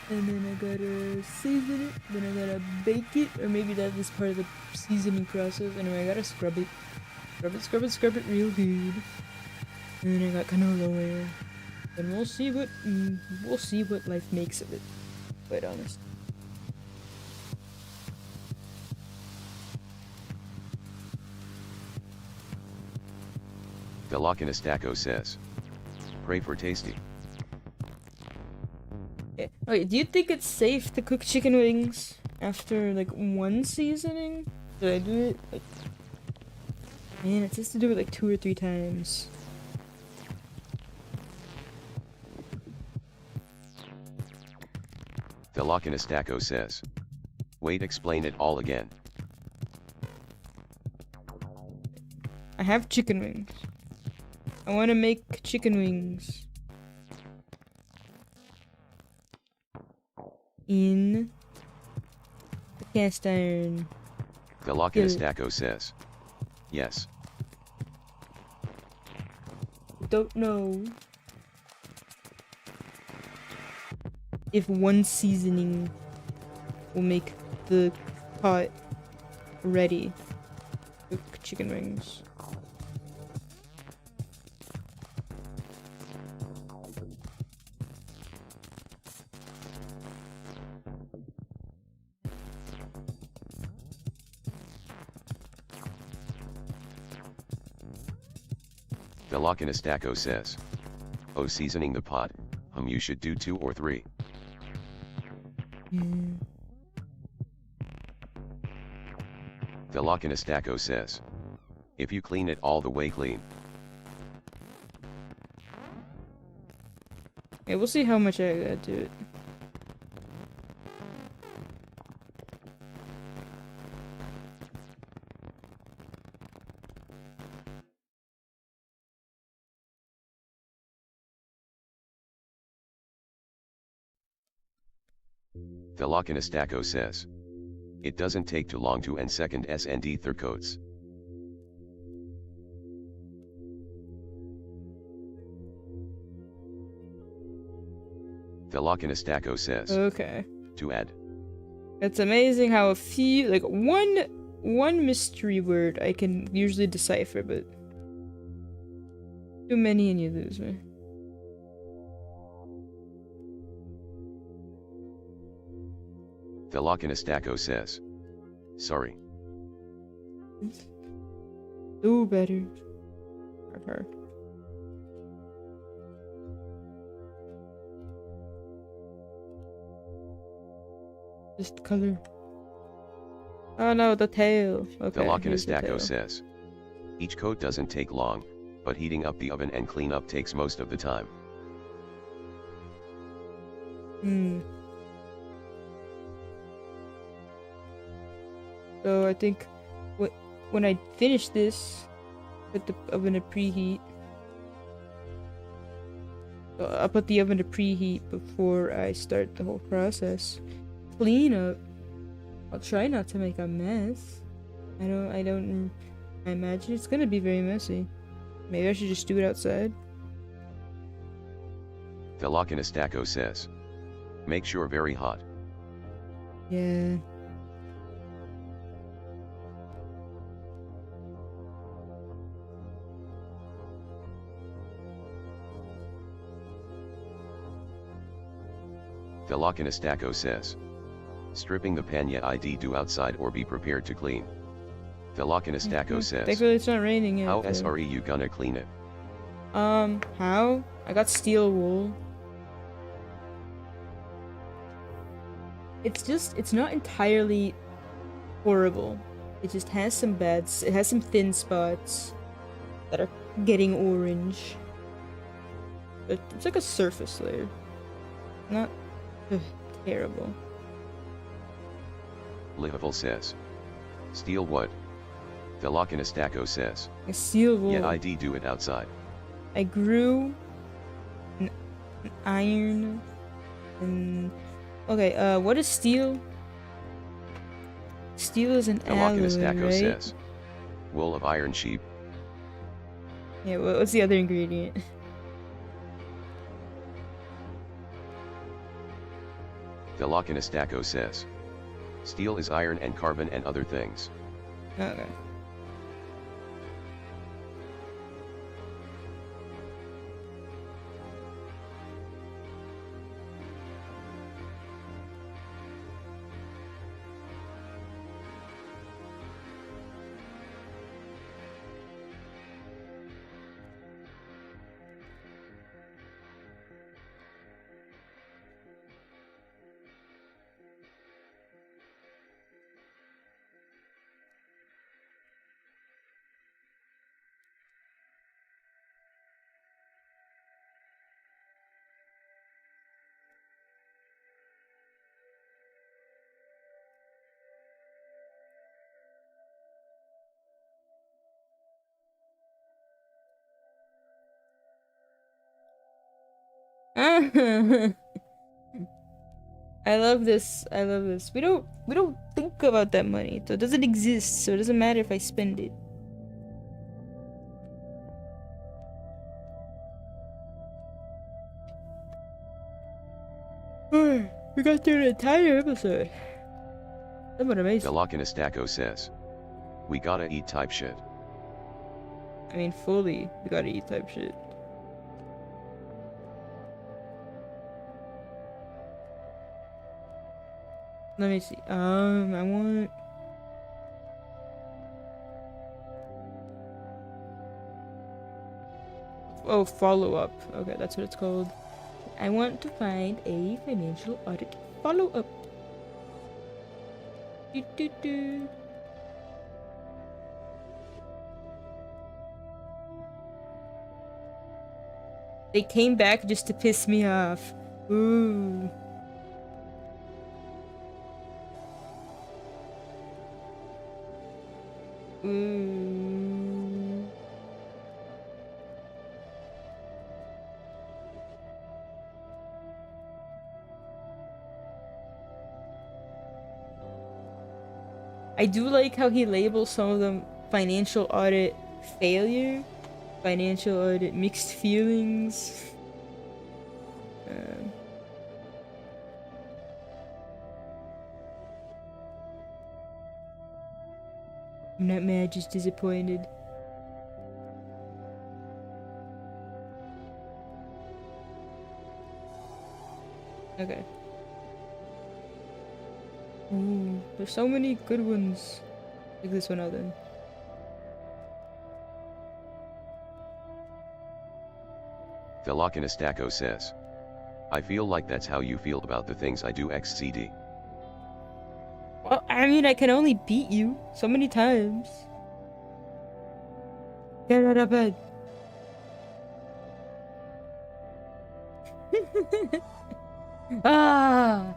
And then I gotta season it. Then I gotta bake it. Or maybe that is part of the seasoning process. Anyway, I gotta scrub it. Scrub it real good. And then I got canola oil. And we'll see what life makes of it. Quite honest. Thelochinostachyo says. Pray for tasty. Okay. Okay, do you think it's safe to cook chicken wings after like one seasoning? Did I do it like... Man, it says to do it like 2 or 3 times. Thelochinostachyo says. Wait, explain it all again. I have chicken wings. I want to make chicken wings in the cast iron. Thelochinostachyo says. Yes. Don't know if one seasoning will make the pot ready to cook chicken wings. Thelochinostachyo says. Oh, seasoning the pot, you should do 2 or 3. Thelochinostachyo says. If you clean it all the way clean. Yeah, we'll see how much I gotta do it. Thelochinostachyo says. It doesn't take too long to end second SND third coats. Velocinistaco says. Okay. To add. It's amazing how a few, like one mystery word I can usually decipher, but too many and you lose me. Velocinistaco says. Sorry. Do better. Okay. Just color. Oh no, the tail. Okay. Here's the Velocinistaco tail. says. Each coat doesn't take long, but heating up the oven and cleanup takes most of the time. So I think when I finish this, put the oven to preheat. So I'll put the oven to preheat before I start the whole process. Clean up. I'll try not to make a mess. I imagine it's gonna be very messy. Maybe I should just do it outside. Velocinistaco says. Make sure very hot. Yeah. Velocinistaco says. Stripping the panya ID do outside or be prepared to clean. Velocinistaco says. Thankfully it's not raining yet. How but- SRE you gonna clean it? How? I got steel wool. It's not entirely horrible. It just has some it has some thin spots that are getting orange. But it's like a surface layer. Not terrible. Lihavel says. Steel wood. Velocinistaco says. A steel wool. Yeah, ID do it outside. I grew an iron and okay, what is steel? Steel is an alloy, Velocinistaco right? says. Wool of iron sheep. Yeah, what's the other ingredient? Velocinistaco says. Steel is iron and carbon and other things. Okay. I love this. I love this. We don't think about that money. So it doesn't exist. So it doesn't matter if I spend it. We got through an entire episode. Somewhat amazing. Velocinistaco says. We gotta eat type shit. I mean, fully. We gotta eat type shit. Let me see. I want. Oh, follow up. Okay, that's what it's called. I want to find a financial audit follow up. Do, do, do. They came back just to piss me off. Ooh. Ooh. I do like how he labels some of them financial audit failure, financial audit mixed feelings. I'm not mad, just disappointed. Okay. Ooh, there's so many good ones. Take this one out then. Thelokinostako says. I feel like that's how you feel about the things I do XCD. Well, I mean, I can only beat you so many times. Get out of bed. Ah!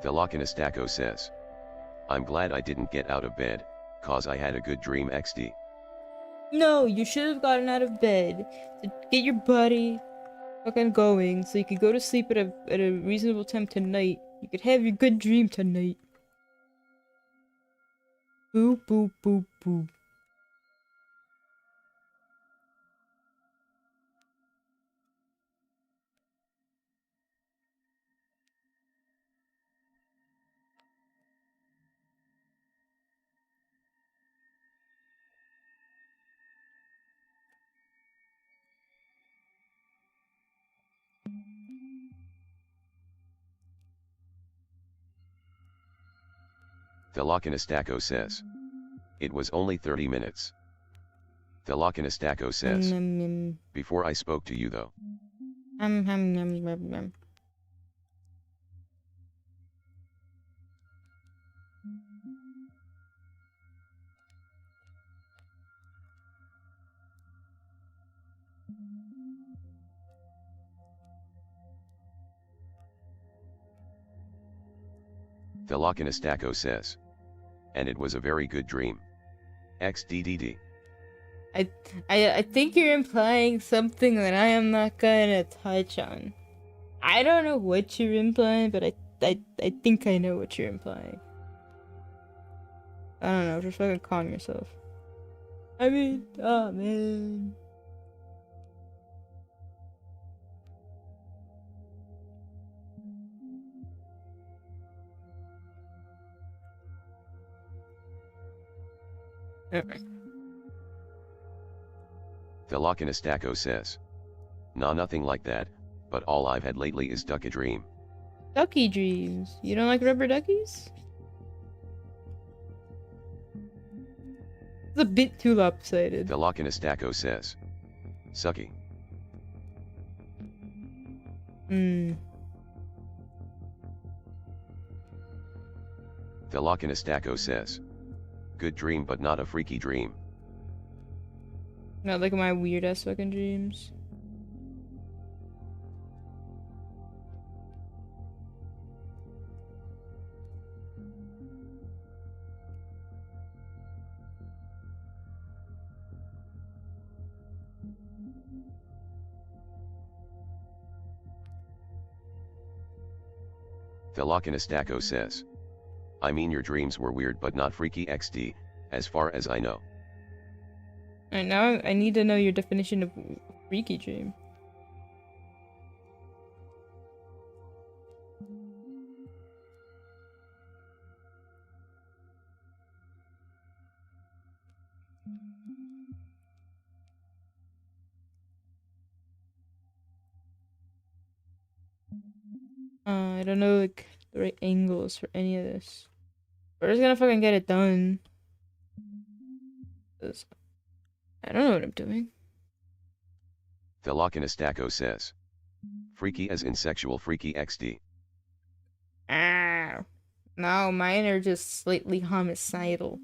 Thelokinostako says. I'm glad I didn't get out of bed, cause I had a good dream XD. No, you should have gotten out of bed to get your body fucking going so you could go to sleep at a reasonable time tonight. You could have your good dream tonight. Boop, boop, boop, boop. Thelokinostako says. It was only 30 minutes. Thelokinostako says. Before I spoke to you though. Thelokinostako says. And it was a very good dream. XDDD. I think you're implying something that I am not gonna touch on. I don't know what you're implying, but I think I know what you're implying. I don't know, just fucking calm yourself. I mean, oh man. Thelokinostako says. Nah, nothing like that, but all I've had lately is duck a dream. Ducky dreams. You don't like rubber duckies? It's a bit too lopsided. Thelokinostako says. Sucky. Thelokinostako says. Good dream but not a freaky dream. Not like my weird ass fucking dreams. Thelokinostako says. I mean your dreams were weird but not freaky XD, as far as I know. Alright, now I need to know your definition of freaky dream. I don't know like the right angles for any of this. We're just gonna fucking get it done. 'Cause I don't know what I'm doing. Thelokinostako says. Freaky as in sexual freaky XD. Ah, no, mine are just slightly homicidal.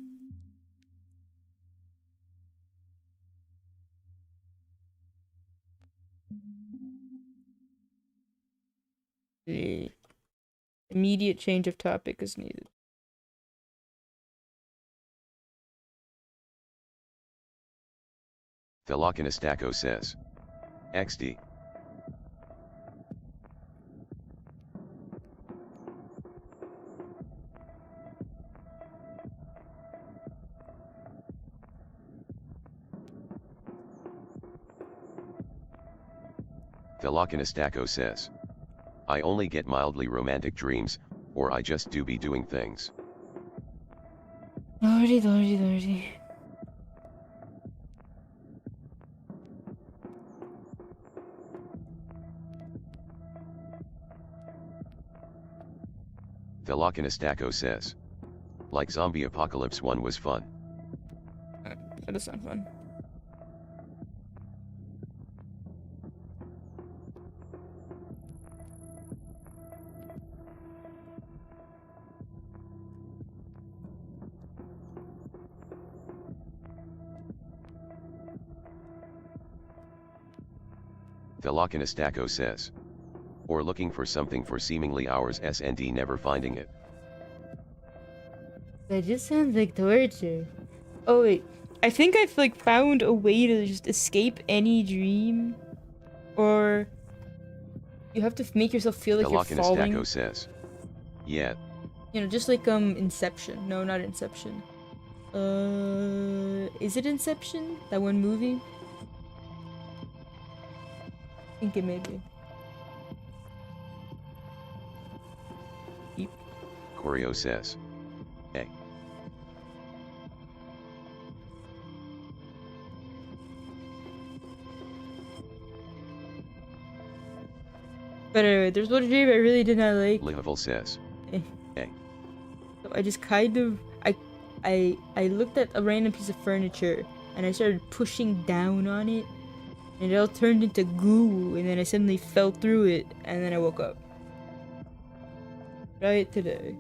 The immediate change of topic is needed. Thelokinostako says. XD. Velocinistaco says. I only get mildly romantic dreams, or I just do be doing things. Lordy, lordy, lordy. Velocinistaco says. Like Zombie Apocalypse 1 was fun. That does sound fun. Velocinistaco says. Or looking for something for seemingly hours and never finding it. That just sounds like torture. Oh wait, I think I've like found a way to just escape any dream, or you have to make yourself feel like you're falling. Velocinistaco says. Yeah. You know, just like Inception. No, not Inception. Is it Inception? That one movie? I think it may be. Querrieoh says. Hey. But anyway, there's one dream I really did not like. Lihavel says. Hey. So I just kind of I looked at a random piece of furniture and I started pushing down on it and it all turned into goo and then I suddenly fell through it and then I woke up. Right today.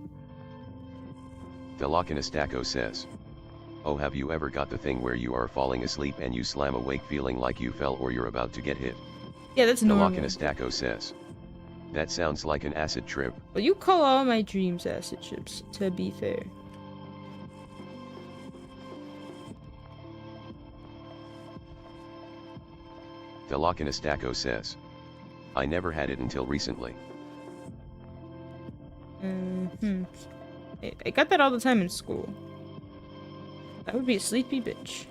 Velocinistaco says. Oh, have you ever got the thing where you are falling asleep and you slam awake feeling like you fell or you're about to get hit? Yeah, that's normal. Velocinistaco says. That sounds like an acid trip. Well, you call all my dreams acid trips, to be fair. Velocinistaco says. I never had it until recently. I got that all the time in school. That would be a sleepy bitch.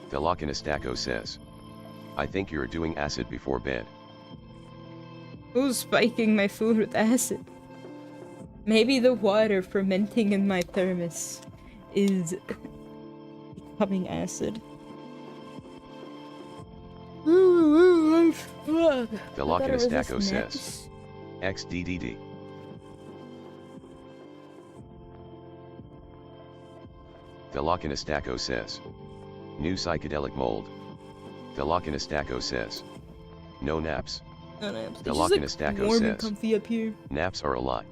Velocinistaco says. I think you're doing acid before bed. Who's spiking my food with acid? Maybe the water fermenting in my thermos is becoming acid. Velocinistaco says. XDDD. Velocinistaco says. New psychedelic mold. Velocinistaco says. No naps. No naps. It's Velocinistaco just, like, warm says. and comfy up here. Naps are a lie.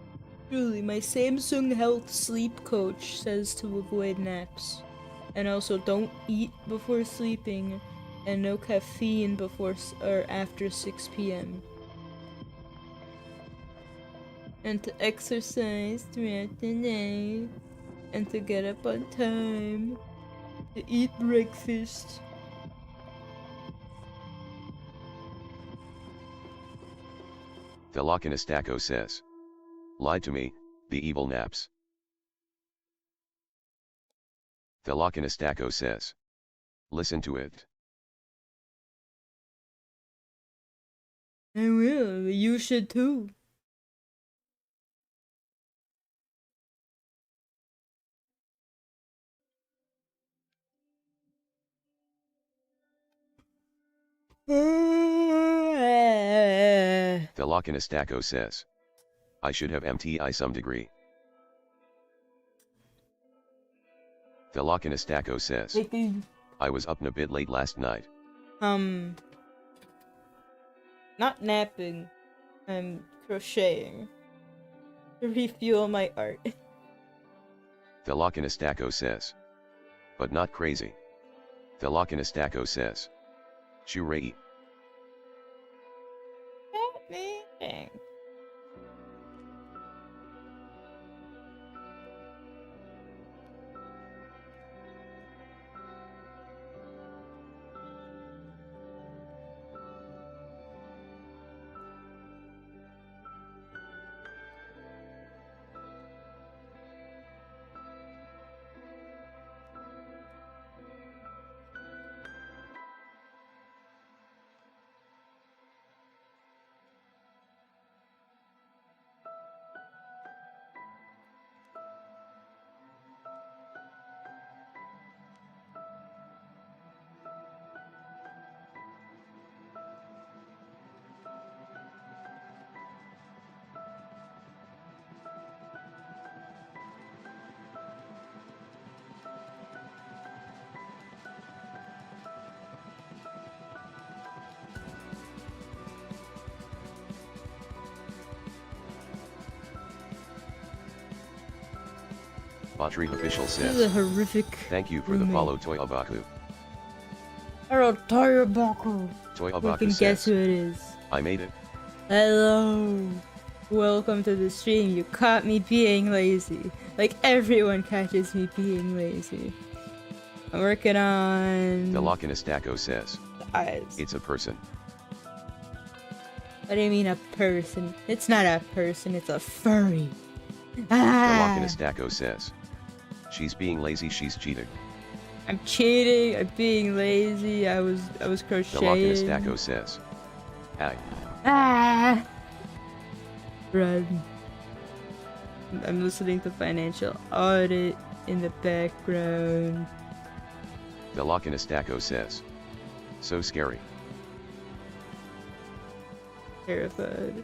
Truly, my Samsung Health sleep coach says to avoid naps. And also don't eat before sleeping and no caffeine before or after 6 p.m. And to exercise throughout the day. And to get up on time. To eat breakfast. Velocinistaco says. Lied to me, the evil naps. Velocinistaco says. Listen to it. I will, you should too. Velocinistaco says. I should have MTI some degree. Velocinistaco says. I was up a bit late last night. Not napping. I'm crocheting. To refuel my art. Velocinistaco says. But not crazy. Velocinistaco says. Shurei. Audrey Official This is a says, horrific. thank you for the roommate. follow Toy Abaku. Hello, Toyabaku. Toy We can Abaku guess who says, it is. I made it. Hello. Welcome to the stream. You caught me being lazy. Like everyone catches me being lazy. I'm working on The Lokinestaco says, the eyes. it's a person. What do you mean a person? It's not a person, it's a furry. The Ah! Lokinestaco says, she's being lazy, she's cheating. I'm cheating, I'm being lazy, I was The crocheting. Lokinestaco says, hi. Ah! Run. I'm listening to Financial Audit in the background. The Lokinestaco says, so scary. Terrified.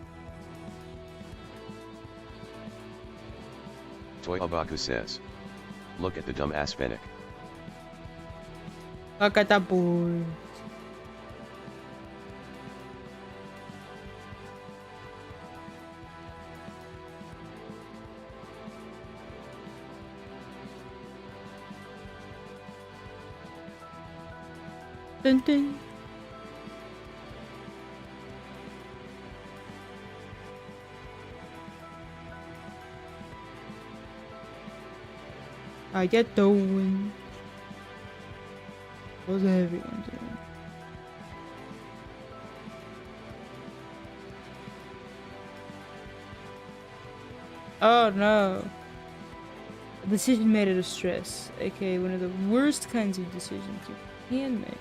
Toy Abaku says, look at the dumb ass fennec. Look at that boy. Dun dun. I get doing. How's everyone doing? Oh no. A decision made out of stress, aka one of the worst kinds of decisions you can make.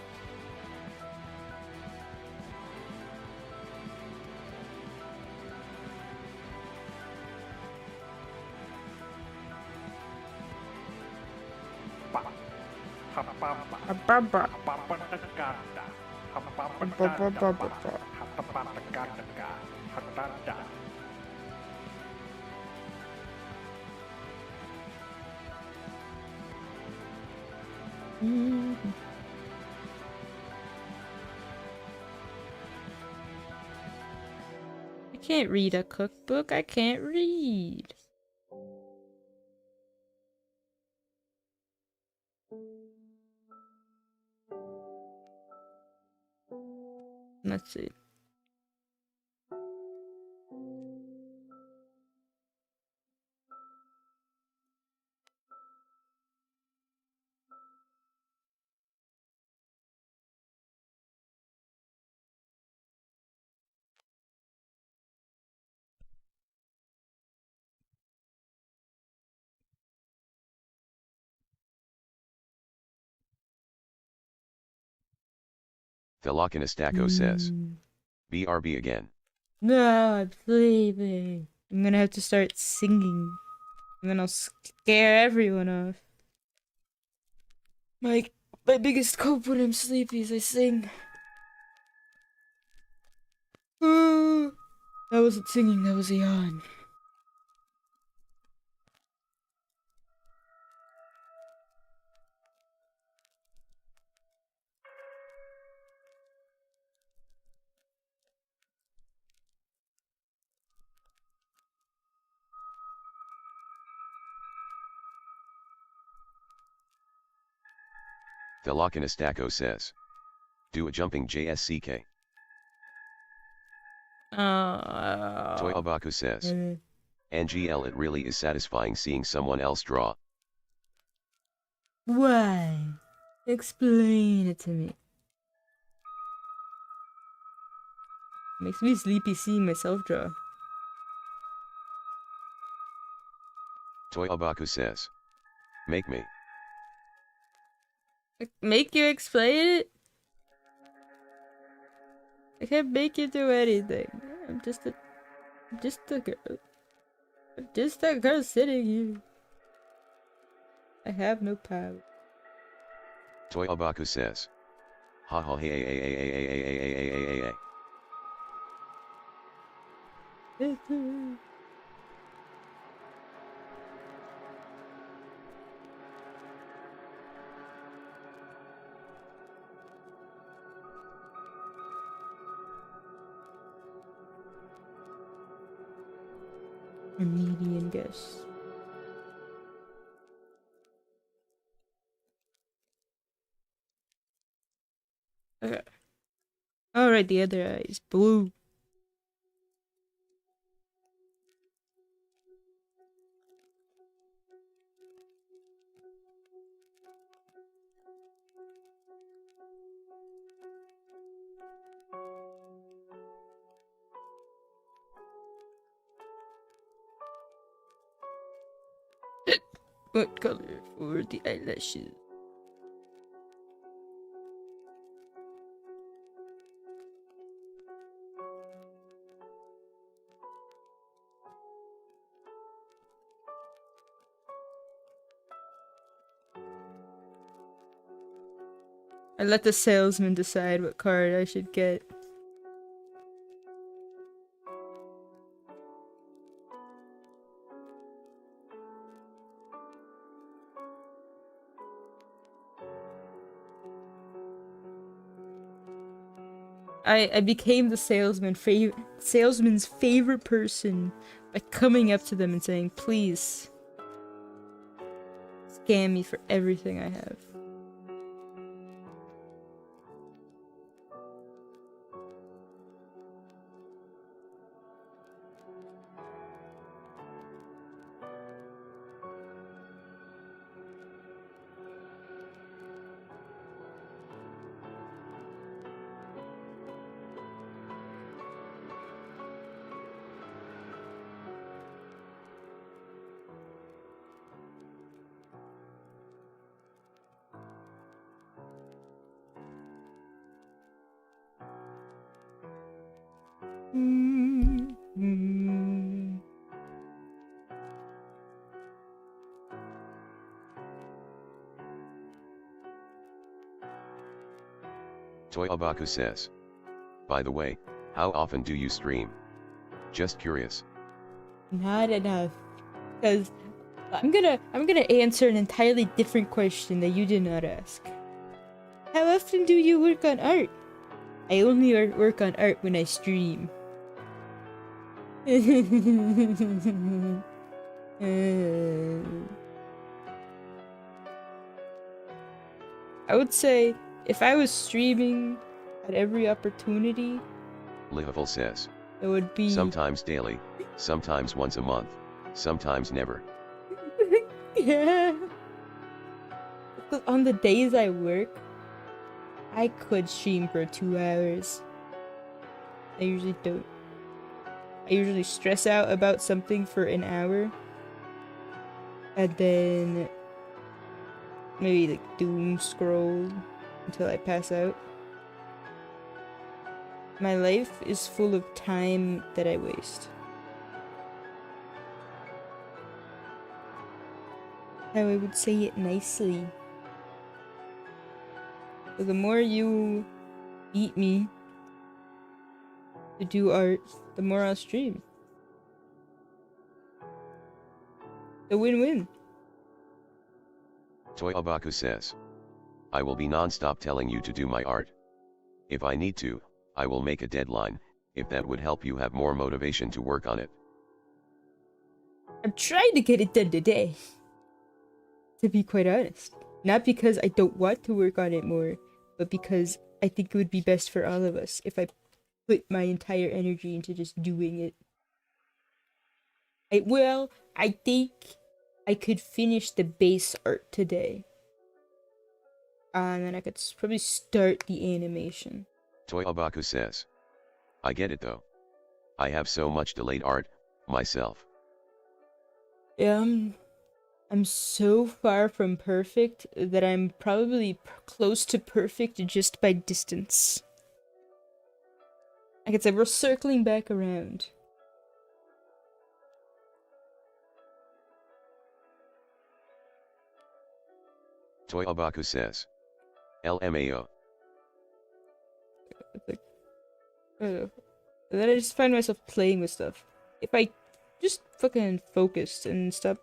I can't read a cookbook. I can't read. Let's see. The Lokinestaco says, BRB again. No, I'm sleeping. I'm gonna have to start singing. And then I'll scare everyone off. My biggest cope when I'm sleepy is I sing. That wasn't singing, that was a yawn. The Lokinestaco says, do a jumping JSCK. Toy Abaku says, NGL, it really is satisfying seeing someone else draw. Why? Explain it to me. Makes me sleepy seeing myself draw. Toy Abaku says, make me. Make you explain it? I can't make you do anything. I'm just a girl. I'm just a girl sitting here. I have no power. Toy Abaku says, ha ha hey hey hey hey hey hey hey hey hey hey hey. A median guess. Okay. Alright, the other eye is blue. What color for the eyelashes? I let the salesman decide what card I should get. I became the salesman's favorite person by coming up to them and saying, please, scam me for everything I have. Toy Abaku says. By the way, how often do you stream? Just curious. Not enough. Because I'm gonna answer an entirely different question that you did not ask. How often do you work on art? I only work on art when I stream. I would say if I was streaming at every opportunity, Lihavul says. it would be Sometimes daily, sometimes once a month, sometimes never. yeah. Because on the days I work, I could stream for 2 hours. I usually don't. I usually stress out about something for an hour. And then maybe like doom scroll until I pass out. My life is full of time that I waste. How I would say it nicely. So the more you beat me to do art, the more I'll stream. The win-win. Toy Abaku says. I will be non-stop telling you to do my art. If I need to, I will make a deadline, if that would help you have more motivation to work on it. I'm trying to get it done today. To be quite honest. Not because I don't want to work on it more, but because I think it would be best for all of us if I put my entire energy into just doing it. I think I could finish the base art today. And then I could probably start the animation. Toy Abaku says. I get it though. I have so much delayed art, myself. Yeah, I'm so far from perfect that I'm probably close to perfect just by distance. I could say we're circling back around. Toy Abaku says. LMAO. It's like, I don't know. And then I just find myself playing with stuff. If I just fucking focused and stop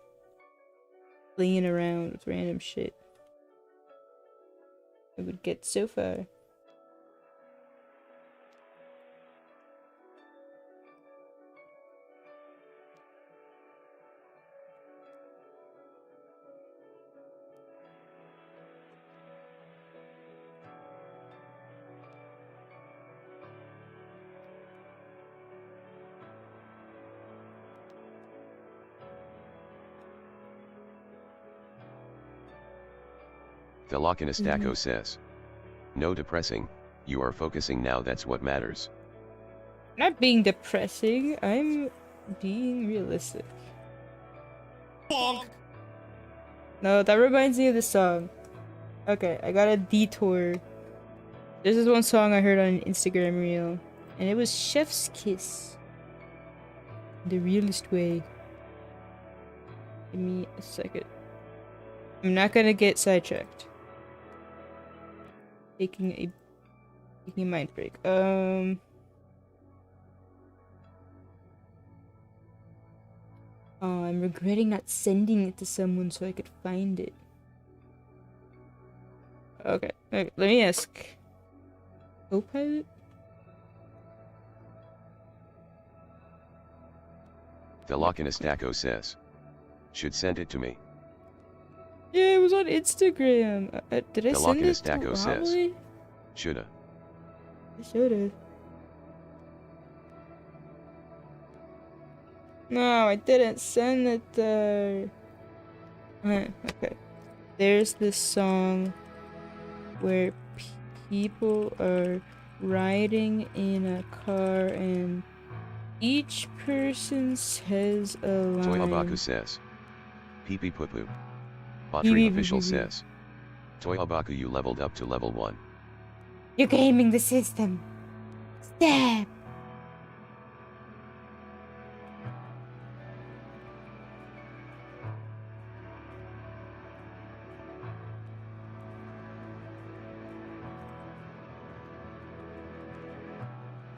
playing around with random shit, I would get so far. Velocinistaco says. No depressing, you are focusing now, that's what matters. Not being depressing, I'm being realistic. Bonk. No, that reminds me of the song. Okay, I got a detour. This is one song I heard on an Instagram reel, and it was Chef's Kiss. The realest way. Give me a second. I'm not gonna get sidetracked. Taking a mind break. Oh, I'm regretting not sending it to someone so I could find it. Okay, let me ask. Copilot? Velocinistaco says. Should send it to me. Yeah, it was on Instagram. Did I send it to Velocinistaco says. Wally? Shoulda. I should've. No, I didn't send it there. Okay. There's this song where people are riding in a car and each person says a line. Toyabaku says. Pee putlu. Botry official says. Toyabaku, you leveled up to level 1. You're gaming the system. Stab.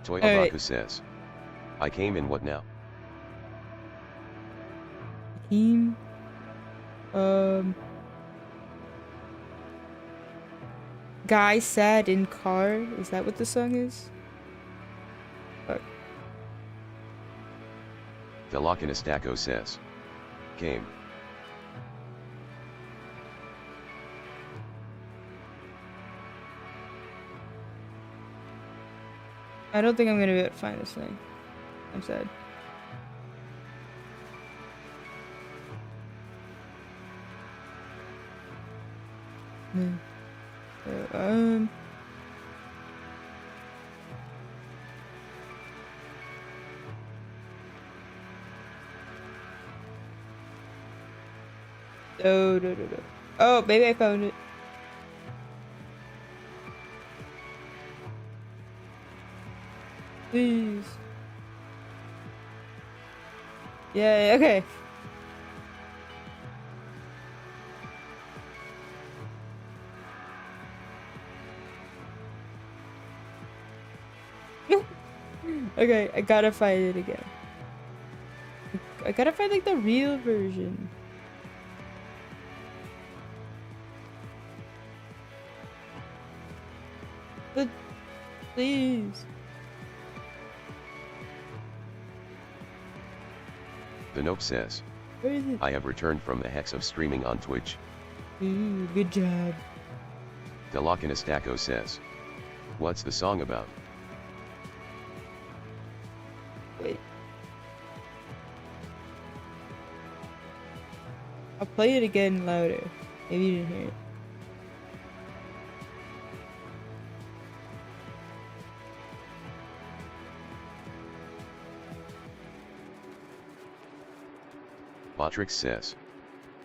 Toyabaku says. I came in, what now? Team. Guy sad in car. Is that what the song is? Fuck. Velocinistaco says. Came. I don't think I'm gonna be able to find this thing. I'm sad. No. So, no. Oh, maybe I found it. Please. Yeah, okay. Okay, I gotta find it again. I gotta find like the real version. But please. The Nope says. Where is it? I have returned from the hex of streaming on Twitch. Ooh, good job. Velocinistaco says. What's the song about? Wait. I'll play it again louder. Maybe you didn't hear it. Botrix says.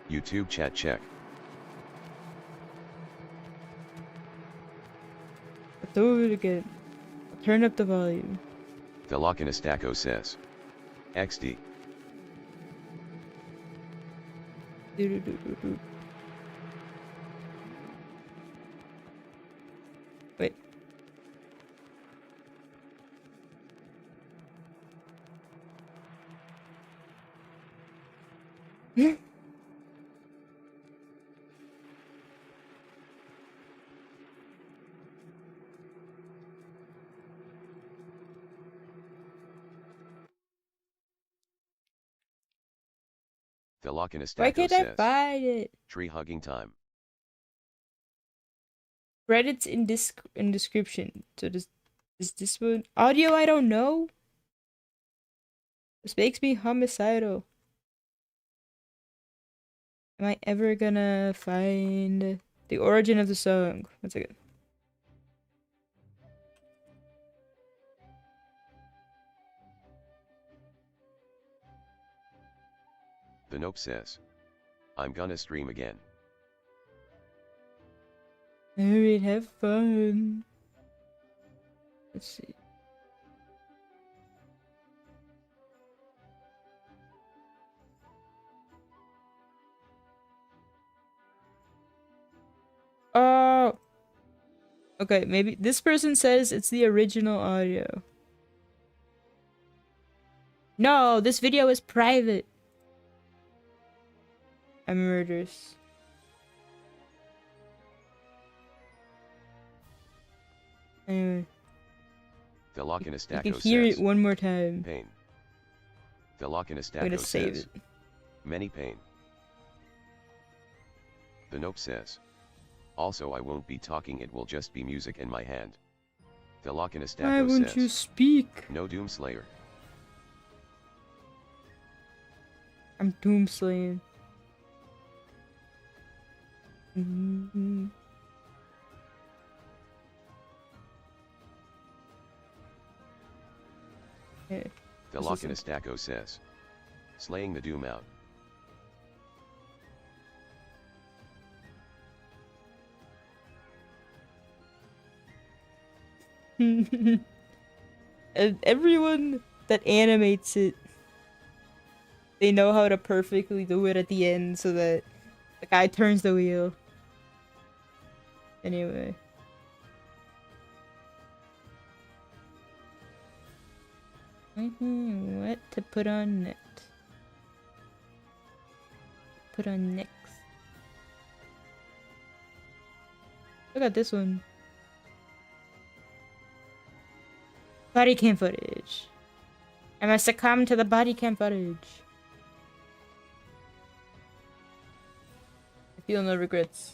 YouTube chat check. I'll do it again. I'll turn up the volume. Velocinistaco says. XD. Do. Wait. Velocinistaco Why can't I says. find it? Tree hugging time. Credits in description. So does this one audio? I don't know. This makes me homicidal. Am I ever gonna find The origin of the song. One second. The Nope says, I'm gonna stream again. Alright, have fun. Let's see. Oh! Okay, maybe this person says it's the original audio. No, this video is private. I'm murderous. Anyway, The you Lochinastaco can hear it says, one more time. pain. The I'm Lochinastaco gonna save says, it. many pain. The Nope says, also I won't be talking, it will just be music in my hand. The Why Lochinastaco won't you says, speak? no Doomslayer. I'm doomslaying. Mm-hmm. Yeah. The Let's listen. Lochinastaco says, slaying the Doom out. And everyone that animates it, they know how to perfectly do it at the end so that the guy turns the wheel. Anyway. What to put on next? Put on next. Look at this one. Body cam footage. I must succumb to the body cam footage. I feel no regrets.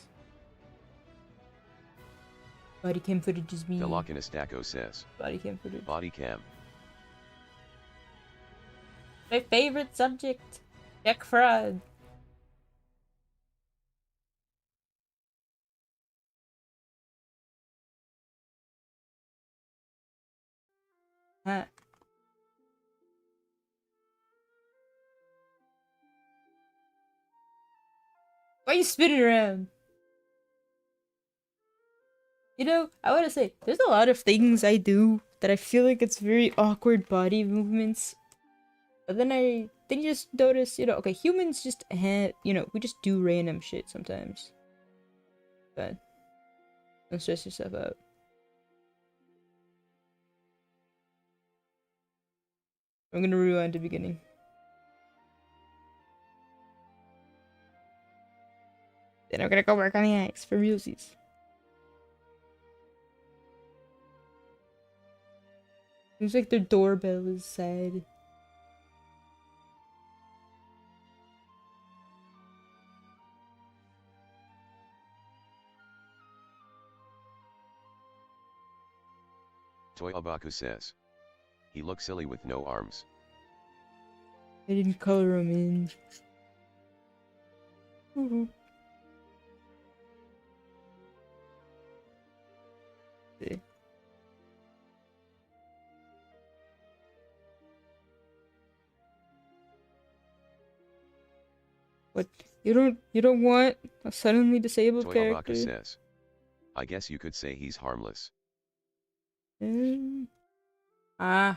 Body cam footage is me. The Lochinastaco says, Body cam footage. body cam. My favorite subject. Check fraud. Huh. Why are you spinning around? You know, I want to say, there's a lot of things I do that I feel like it's very awkward body movements. But then you just notice, okay, humans just have, we just do random shit sometimes. But don't stress yourself out. I'm gonna rewind to the beginning. Then I'm gonna go work on the axe for realsies. Seems like their doorbell is sad. Toy Abaku says, he looks silly with no arms. I didn't color him in. See. What? You don't want a suddenly disabled Toy character? Abaku says, I guess you could say he's harmless. See, I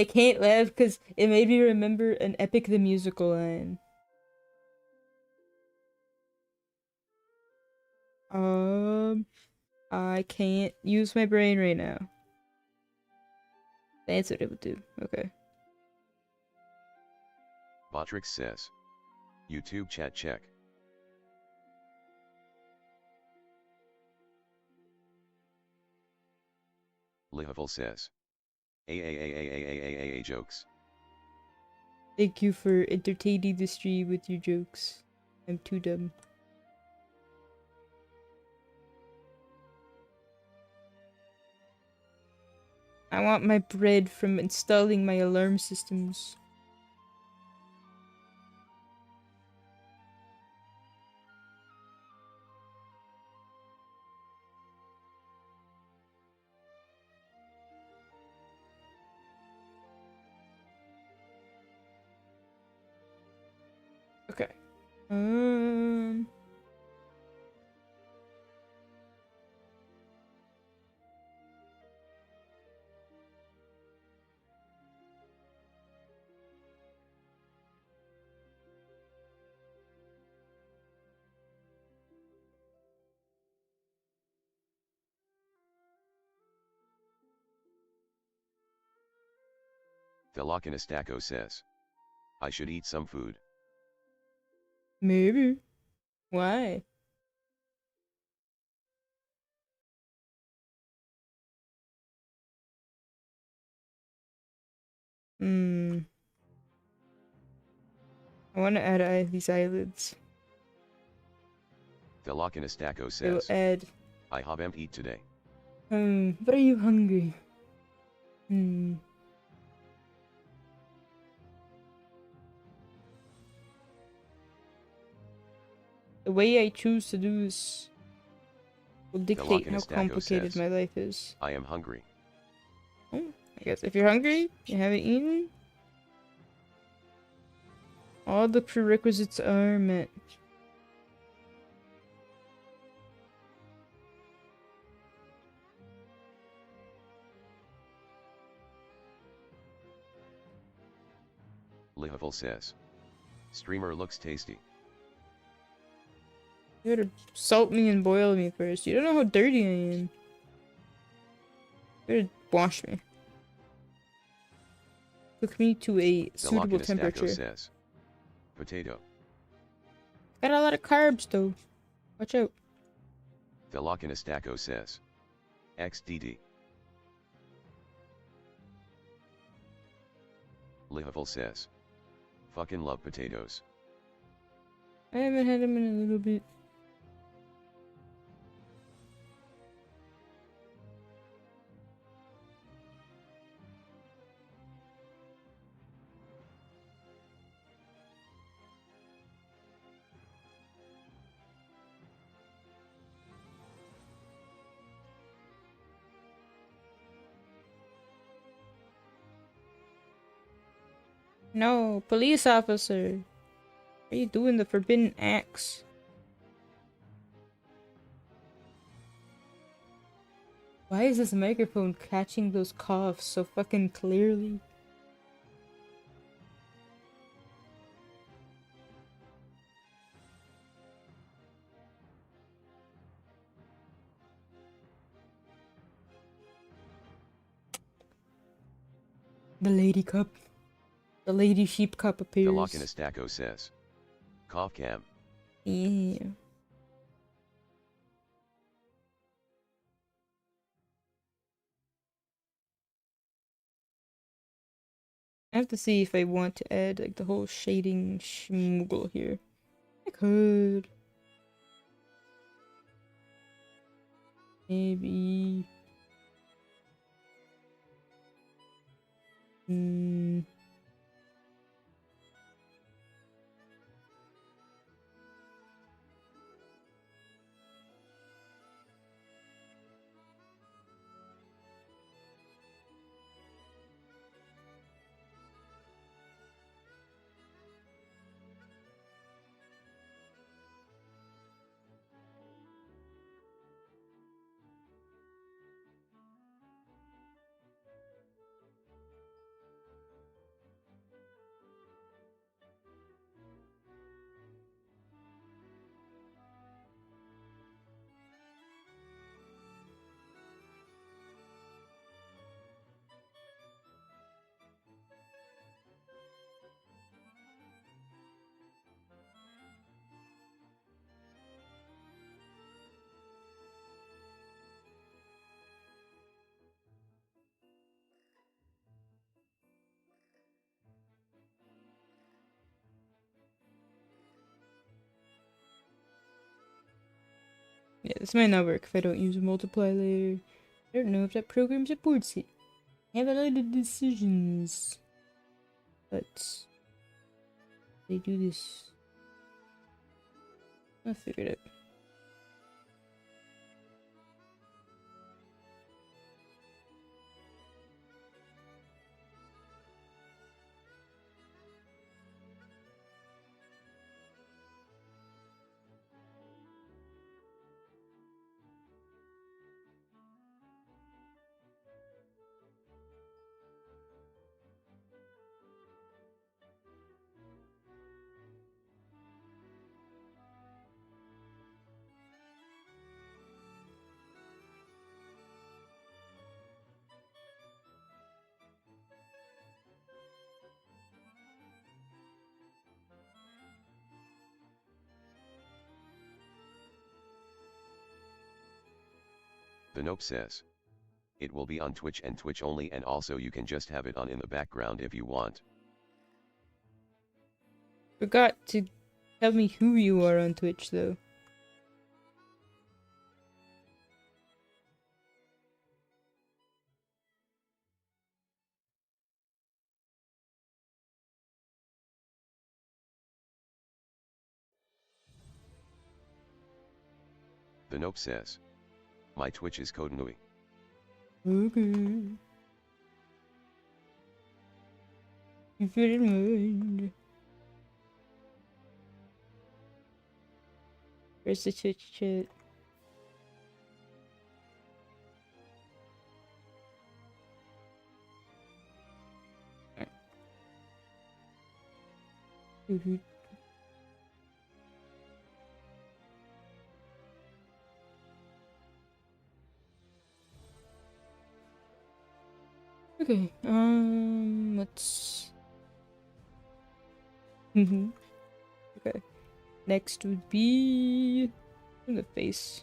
can't laugh because it made me remember an Epic the Musical line. I can't use my brain right now. That's what it would do. Okay. Botrix says, YouTube chat check. Lihavul says, a jokes. Thank you for entertaining the stream with your jokes. I'm too dumb. I want my bread from installing my alarm systems. Okay. Thelokinostako says. I should eat some food. Maybe. Why? I want to add these eyelids. Thelokinostako They will says. add. I haven't eat today. But are you hungry? The way I choose to do this will dictate how Thelokinostako complicated says. my life is. I am hungry. I guess if you're hungry, you haven't eaten, all the prerequisites are met. Lihavel says. Streamer looks tasty. You gotta salt me and boil me first. You don't know how dirty I am. You gotta wash me. Cook me to a suitable Thelokinostako temperature. says. Potato. Got a lot of carbs though. Watch out. Thelokinostako says. XDD. Lihavel says. Fucking love potatoes. I haven't had them in a little bit. No, police officer. What are you doing the forbidden acts? Why is this microphone catching those coughs so fucking clearly? The lady cup. The lady sheep cup appears. Thelokinostako says. Cough cam. Yeah. I have to see if I want to add like the whole shading schmoogle here. I could. Maybe. Yeah, this might not work if I don't use a multiply layer. I don't know if that program supports it. I have a lot of decisions. But they do this. I'll figure it out. The Nope says. It will be on Twitch and Twitch only, and also you can just have it on in the background if you want. Forgot to tell me who you are on Twitch though. The Nope says. My Twitch is Codenui. Okay. Keep it in mind. Where's the Twitch chat? Okay, let's... Okay. Next would be... in the face.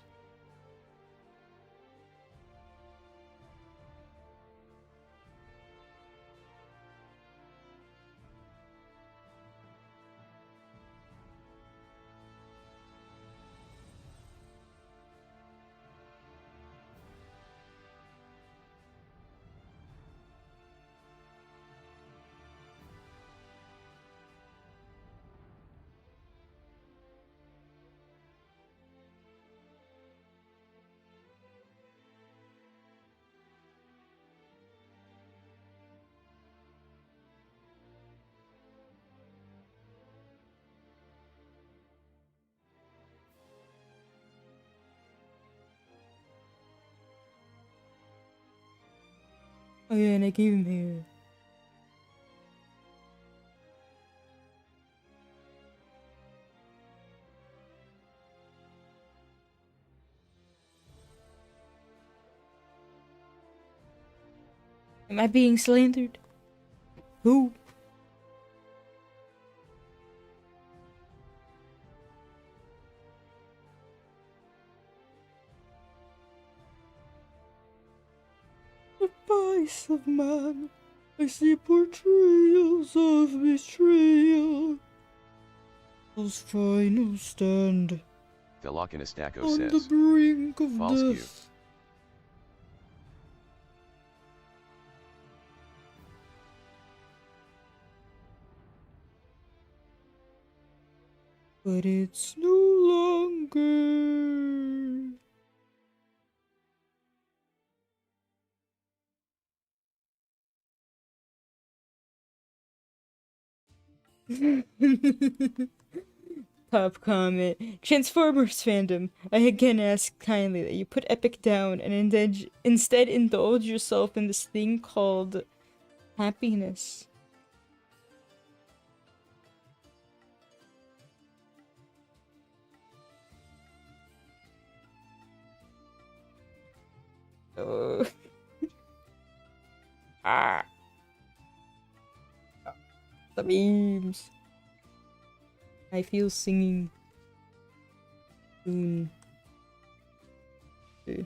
Oh yeah, and I gave him hair. Am I being slandered? Who? The vice of man, I see portrayals of betrayal. Those final stand Philokinostako on the says. brink of False cue. death. But it's no longer. Top comment. Transformers fandom, I again ask kindly that you put Epic down and instead indulge yourself in this thing called happiness. Oh. Ah. The memes. I feel singing soon. Okay.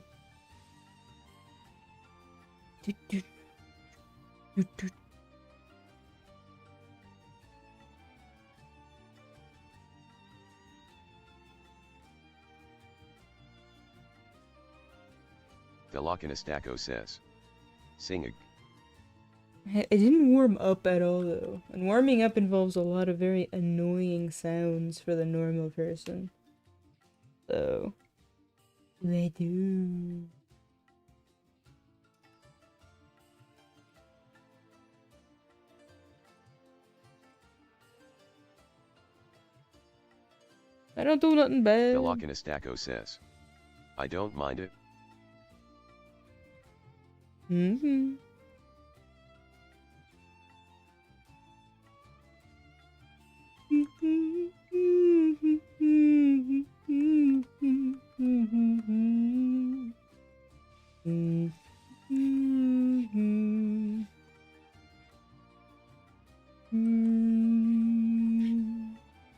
Philokinostako says. Singing. I didn't warm up at all though, and warming up involves a lot of very annoying sounds for the normal person. So, what do I do? I don't do nothing bad. Philokinostako says. I don't mind it. Mm-hmm.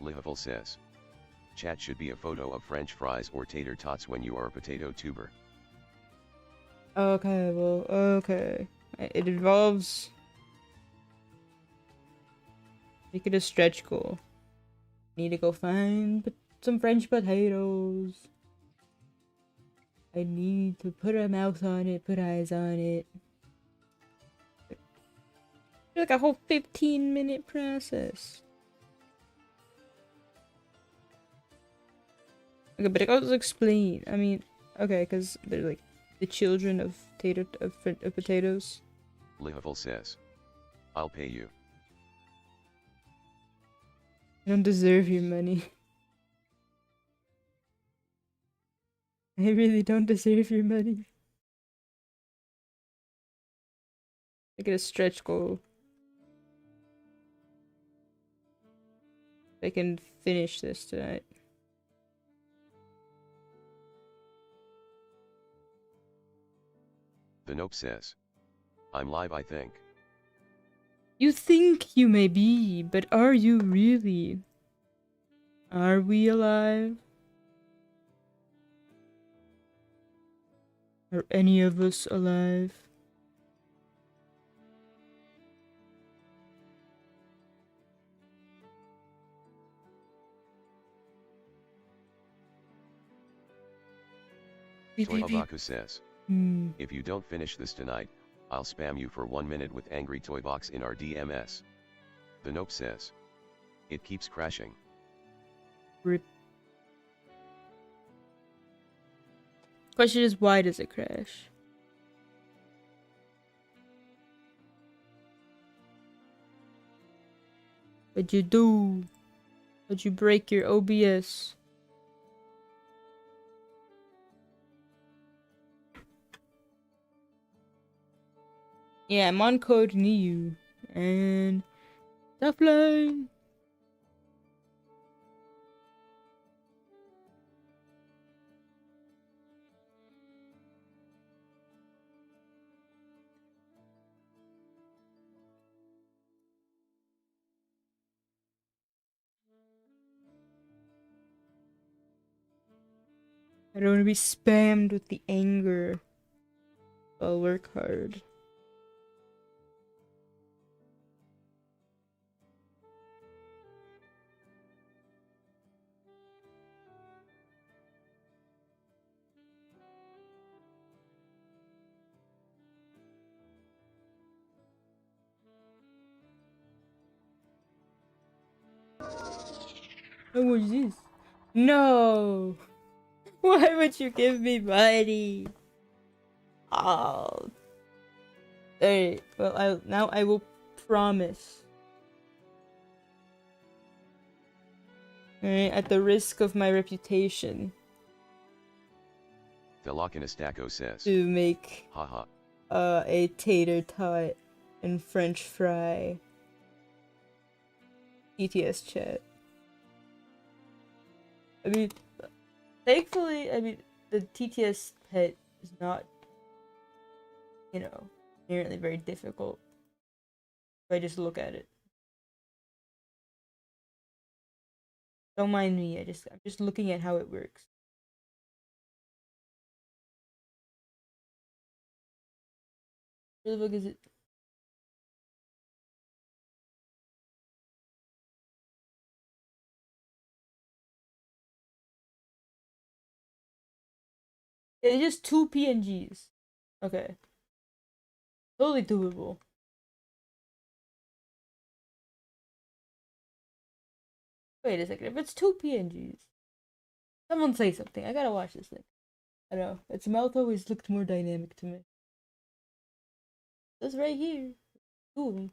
Lihavil says. Chat should be a photo of French fries or tater tots when you are a potato tuber. Okay, well, okay. It involves... Make it a stretch goal. Need to go find some French potatoes. I need to put a mouth on it, put eyes on it. Like a whole 15-minute process. Okay, but it goes explain. I mean, okay, because they're like the children of potatoes. Level says. I'll pay you. I don't deserve your money. I really don't deserve your money. I get a stretch goal. I can finish this tonight. The nope says. I'm live, I think. You think you may be, but are you really? Are we alive? Are any of us alive? Beep, beep, beep. Toybaku says. Hmm. If you don't finish this tonight, I'll spam you for 1 minute with angry toybox in our DMS. The nope says. It keeps crashing. Rip. Question is, why does it crash? What'd you do? What'd you break your OBS? Yeah, I'm on code NEU. And... offline! I don't want to be spammed with the anger. I'll work hard. Oh, what is this? No! Why would you give me money? Oh. Alright, well, now I will promise. Alright, at the risk of my reputation. Thelockinestaco says. To make Haha. a tater tot and French fry TTS chat. I mean, thankfully, the TTS pet is not, you know, inherently very difficult. If I just look at it. Don't mind me, I'm just looking at how it works. Where the fuck is it? It's just 2 PNGs. Okay. Totally doable. Wait a second, if it's 2 PNGs. Someone say something, I gotta watch this thing. I don't know, its mouth always looked more dynamic to me. This right here. 2 of them.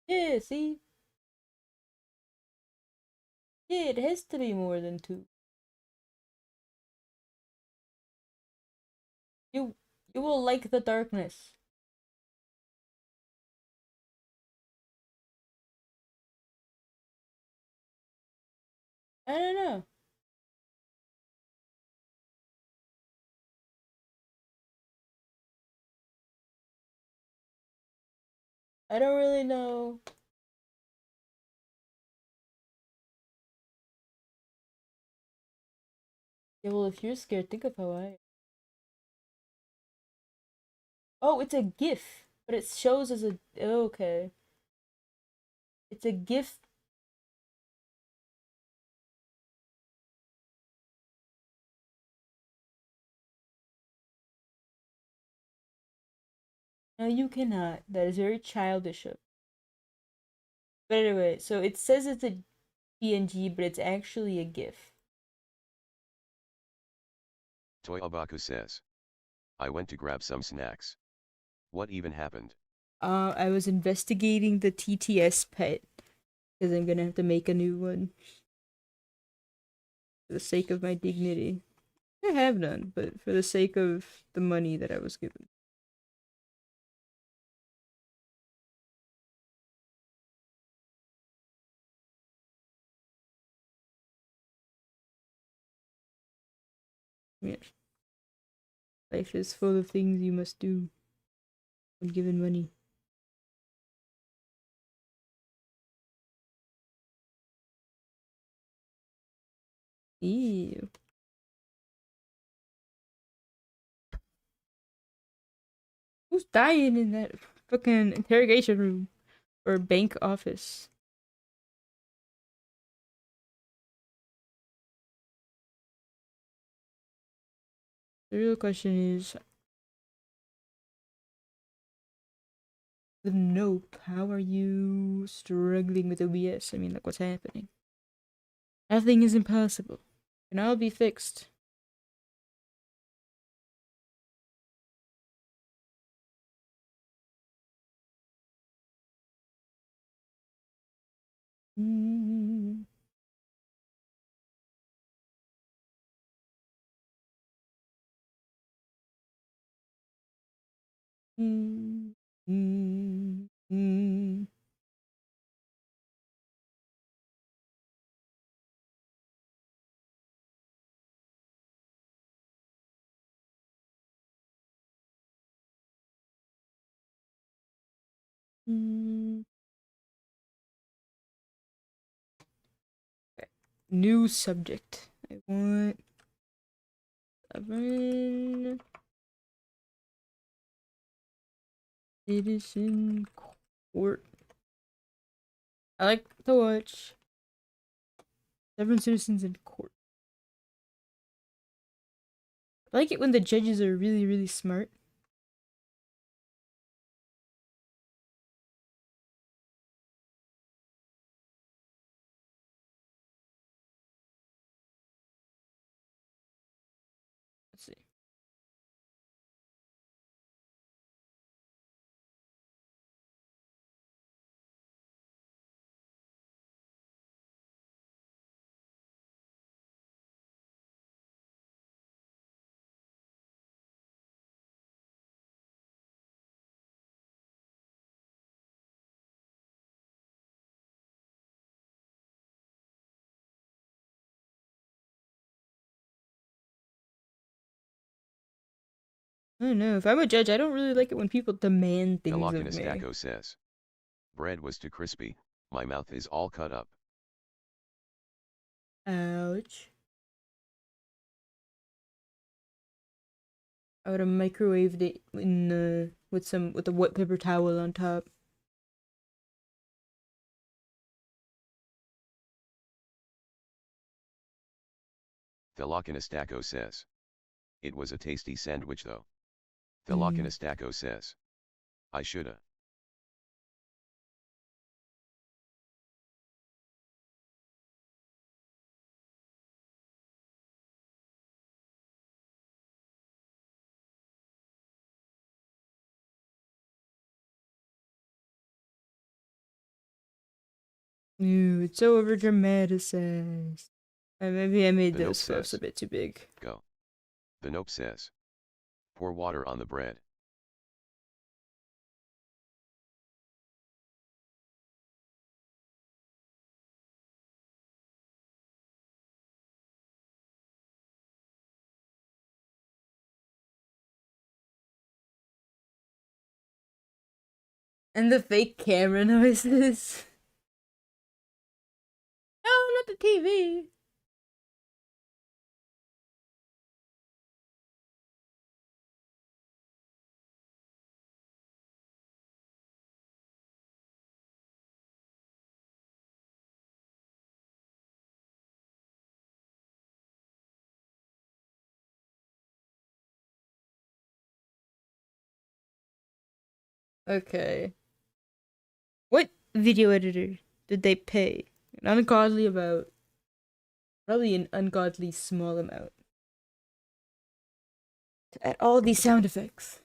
Yeah, see? Yeah, it has to be more than 2. You you will like the darkness. I don't know. I don't really know. Yeah, well, if you're scared, think of how I am. Oh, it's a GIF, but it shows as a. Oh, okay. It's a GIF. No, you cannot. That is very childish of. But anyway, so it says it's a PNG, but it's actually a GIF. Toyabaku says. I went to grab some snacks. What even happened? I was investigating the TTS pet because I'm gonna have to make a new one for the sake of my dignity. I have none, but for the sake of the money that I was given. Yeah. Life is full of things you must do when given money. Ew. Who's dying in that fucking interrogation room or bank office? The real question is the nope. How are you struggling with OBS? I mean, like, what's happening? Nothing is impossible. Can all be fixed. Mm. Mm. Mm. Mm. Mm. Okay. New subject. I want 7 citizen court. I like to watch 7 citizens in court. I like it when the judges are really, really smart. Let's see. I don't know. If I'm a judge, I don't really like it when people demand things of me. Velocinastaco says. Bread was too crispy. My mouth is all cut up. Ouch. I would have microwaved it in with a wet paper towel on top. Velocinastaco says. It was a tasty sandwich though. Mm. Velocinastaco says. I shoulda. Ew, it's so over dramatized. Maybe I made The nope those fluffs says. a bit too big. Go. The nope says. Pour water on the bread. And the fake camera noises. No, not the TV. Okay. What video editor did they pay an ungodly about? Probably an ungodly small amount to add all these sound effects.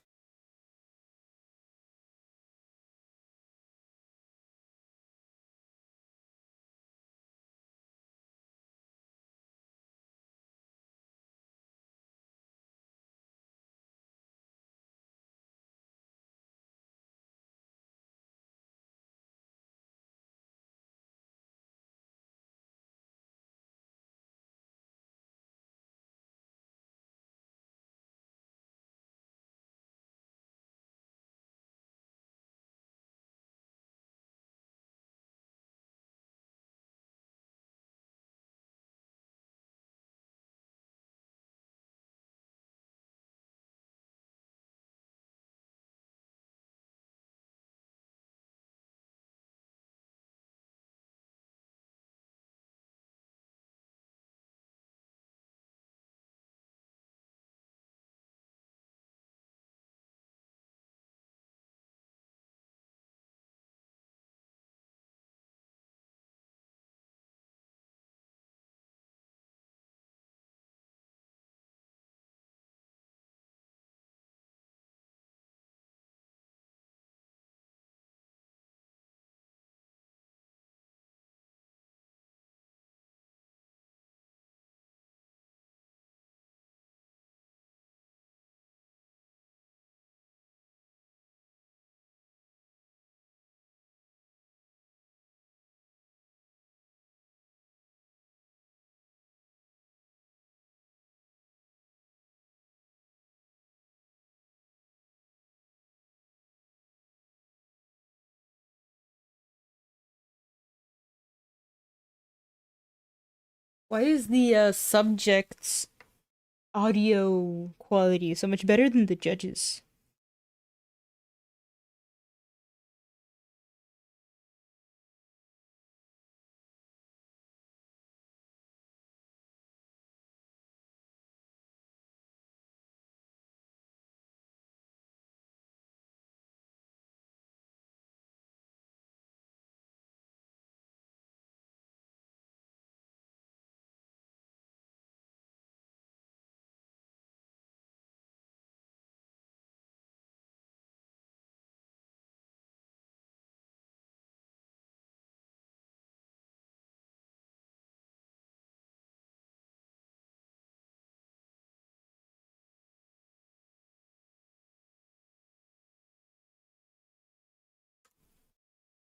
Why is the subject's audio quality so much better than the judges?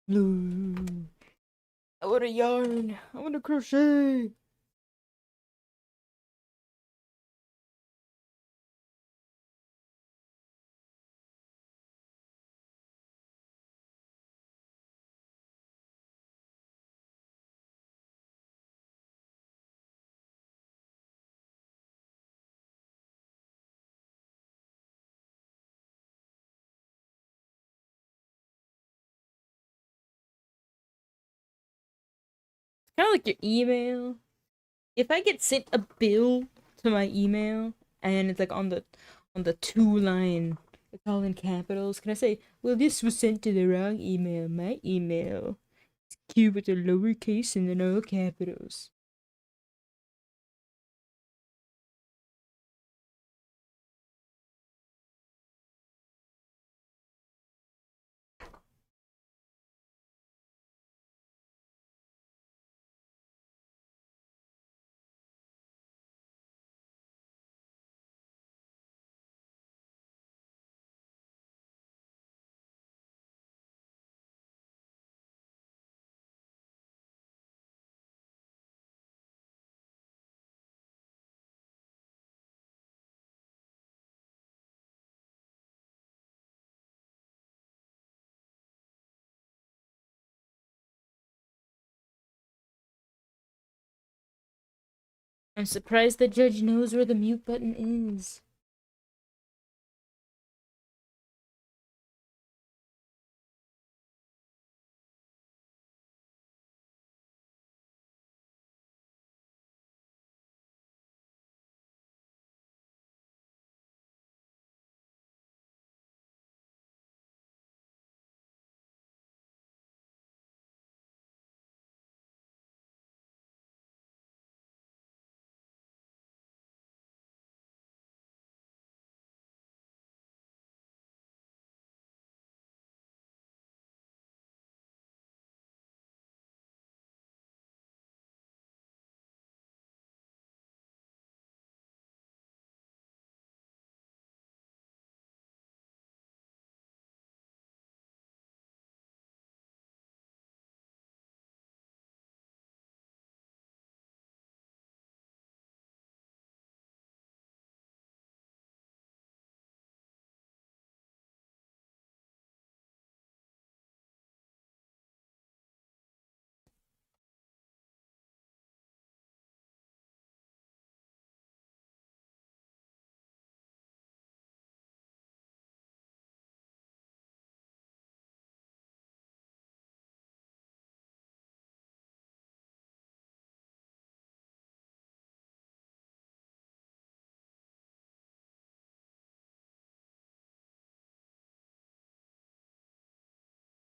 No. I want to yarn. I want to crochet. Kind of like your email. If I get sent a bill to my email and it's like on the two line, it's all in capitals. Can I say, well, this was sent to the wrong email. My email is Q with the lowercase and then all capitals. I'm surprised the judge knows where the mute button is.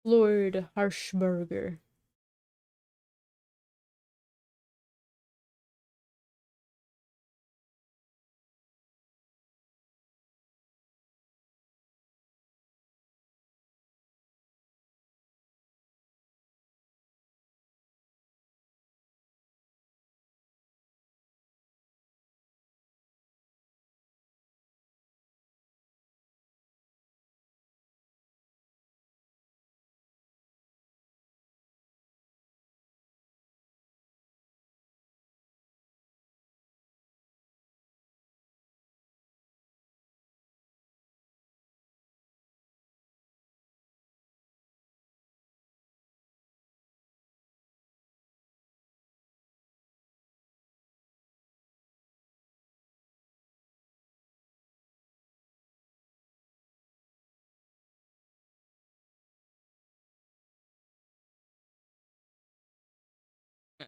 Lord Harshburger.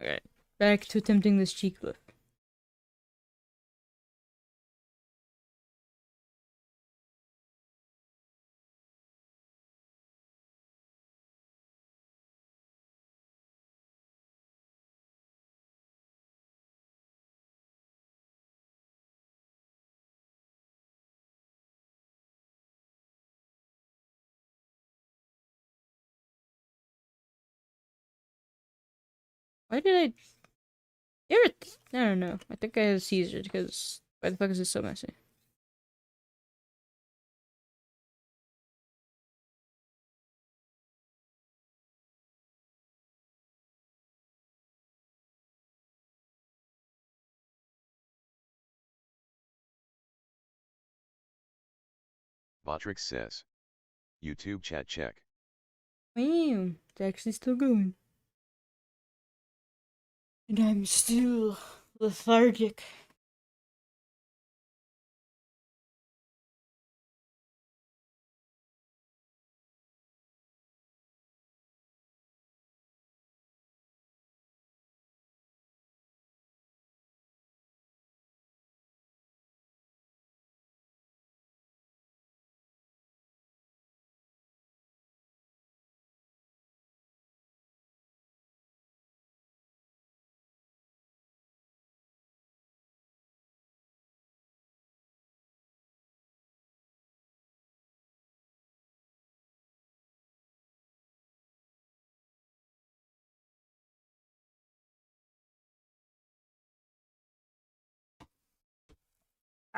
Alright. Back to attempting this cheek lift. Why did I... I don't know. I think I had a seizure because... Why the fuck is this so messy? Botrix says. YouTube chat check. Damn. It's actually still going. And I'm still lethargic.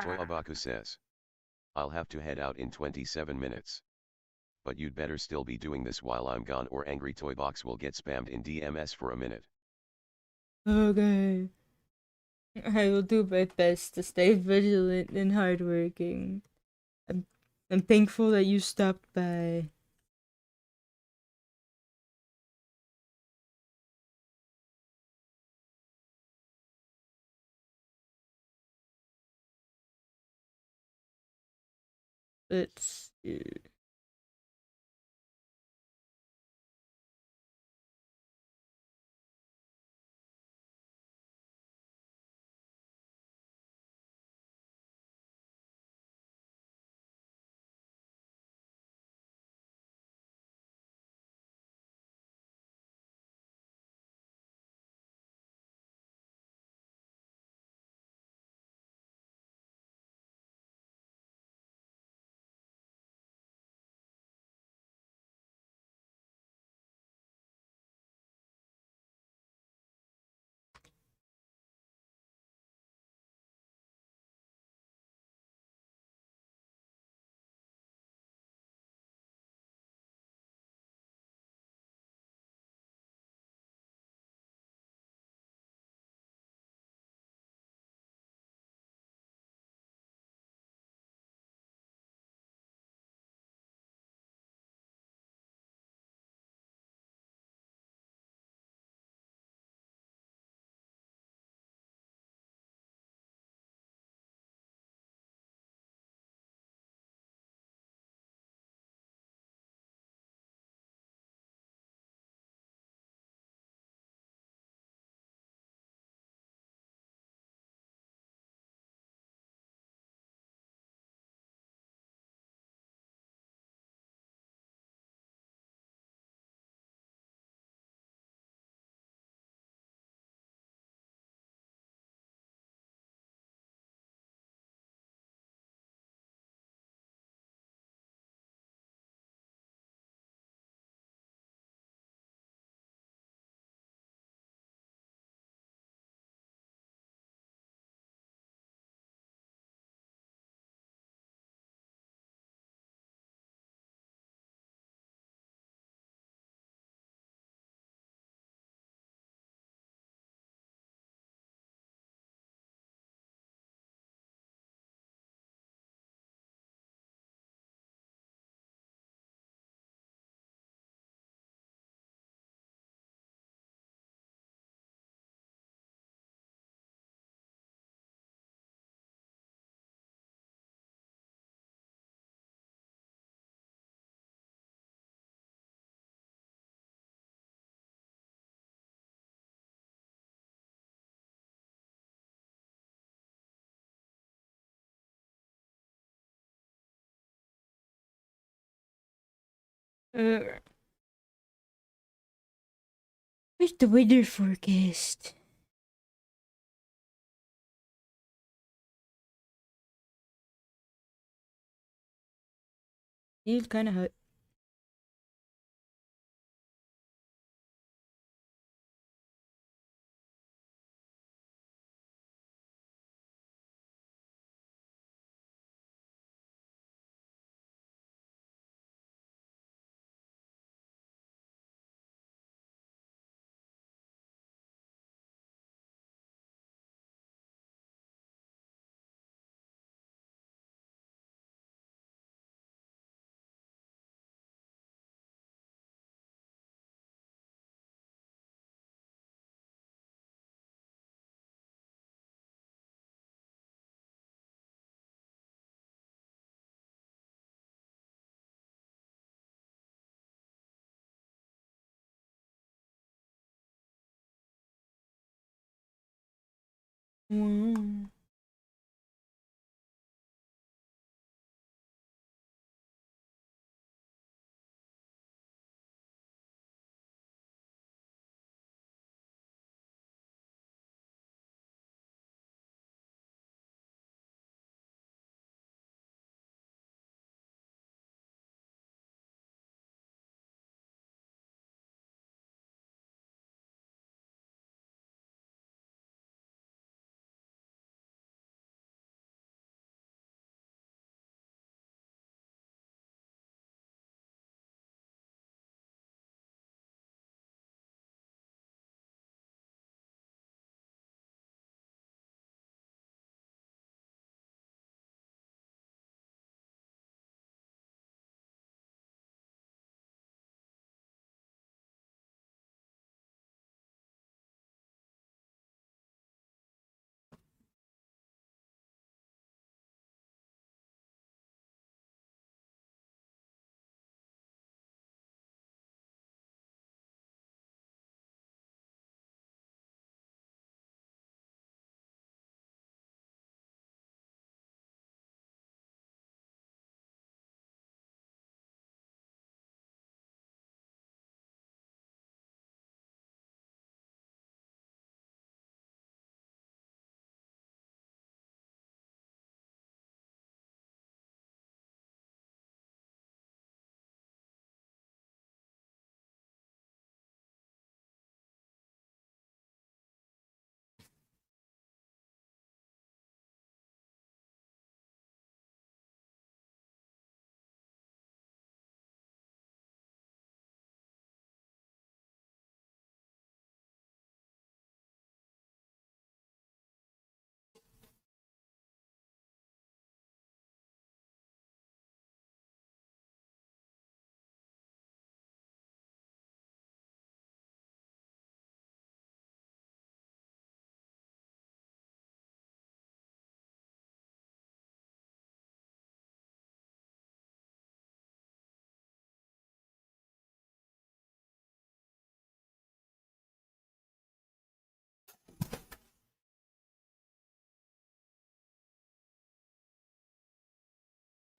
Toyabaku says. I'll have to head out in 27 minutes. But you'd better still be doing this while I'm gone or Angry Toybox will get spammed in DMS for a minute. Okay. I will do my best to stay vigilant and hardworking. I'm thankful that you stopped by. Let's... Where's the weather forecast? It's kind of hot. Wow.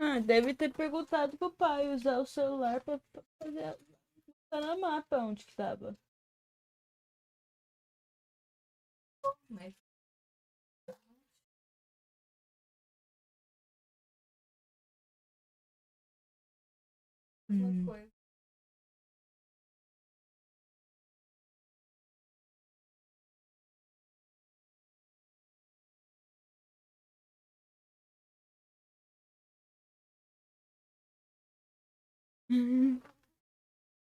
Ah, deve ter perguntado pro pai usar o celular pra fazer. Tá no mapa onde que tava. Hum.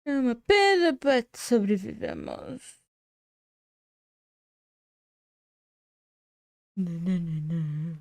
É uma pedra para sobrevivemos. Nananana.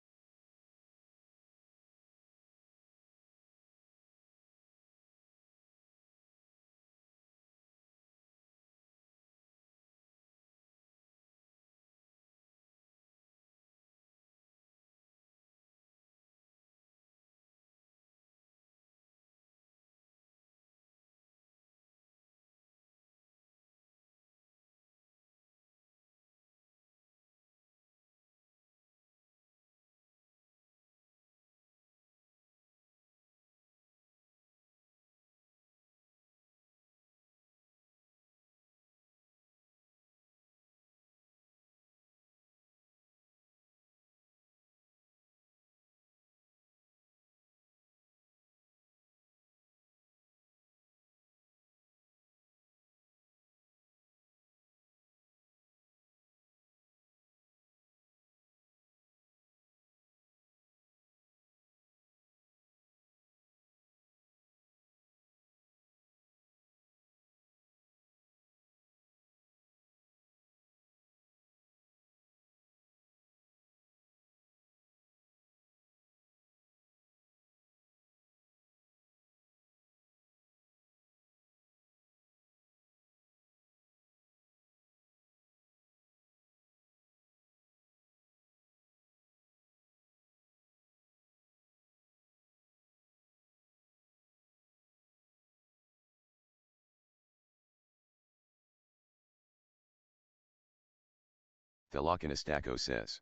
Thelocanastaco says.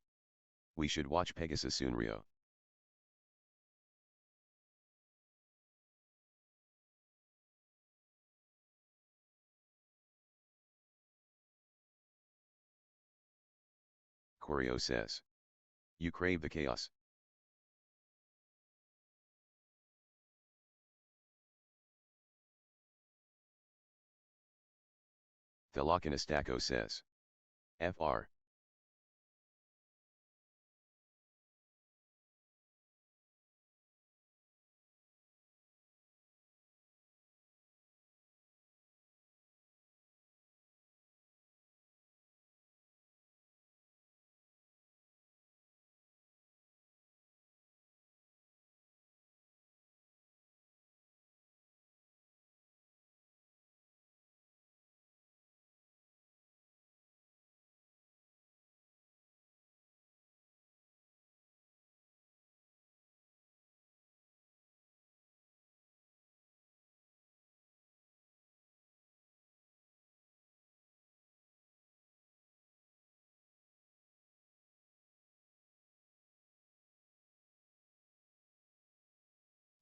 We should watch Pegasus Sunryo. Querrieoh says. You crave the chaos. Thelocanastaco says. Fr.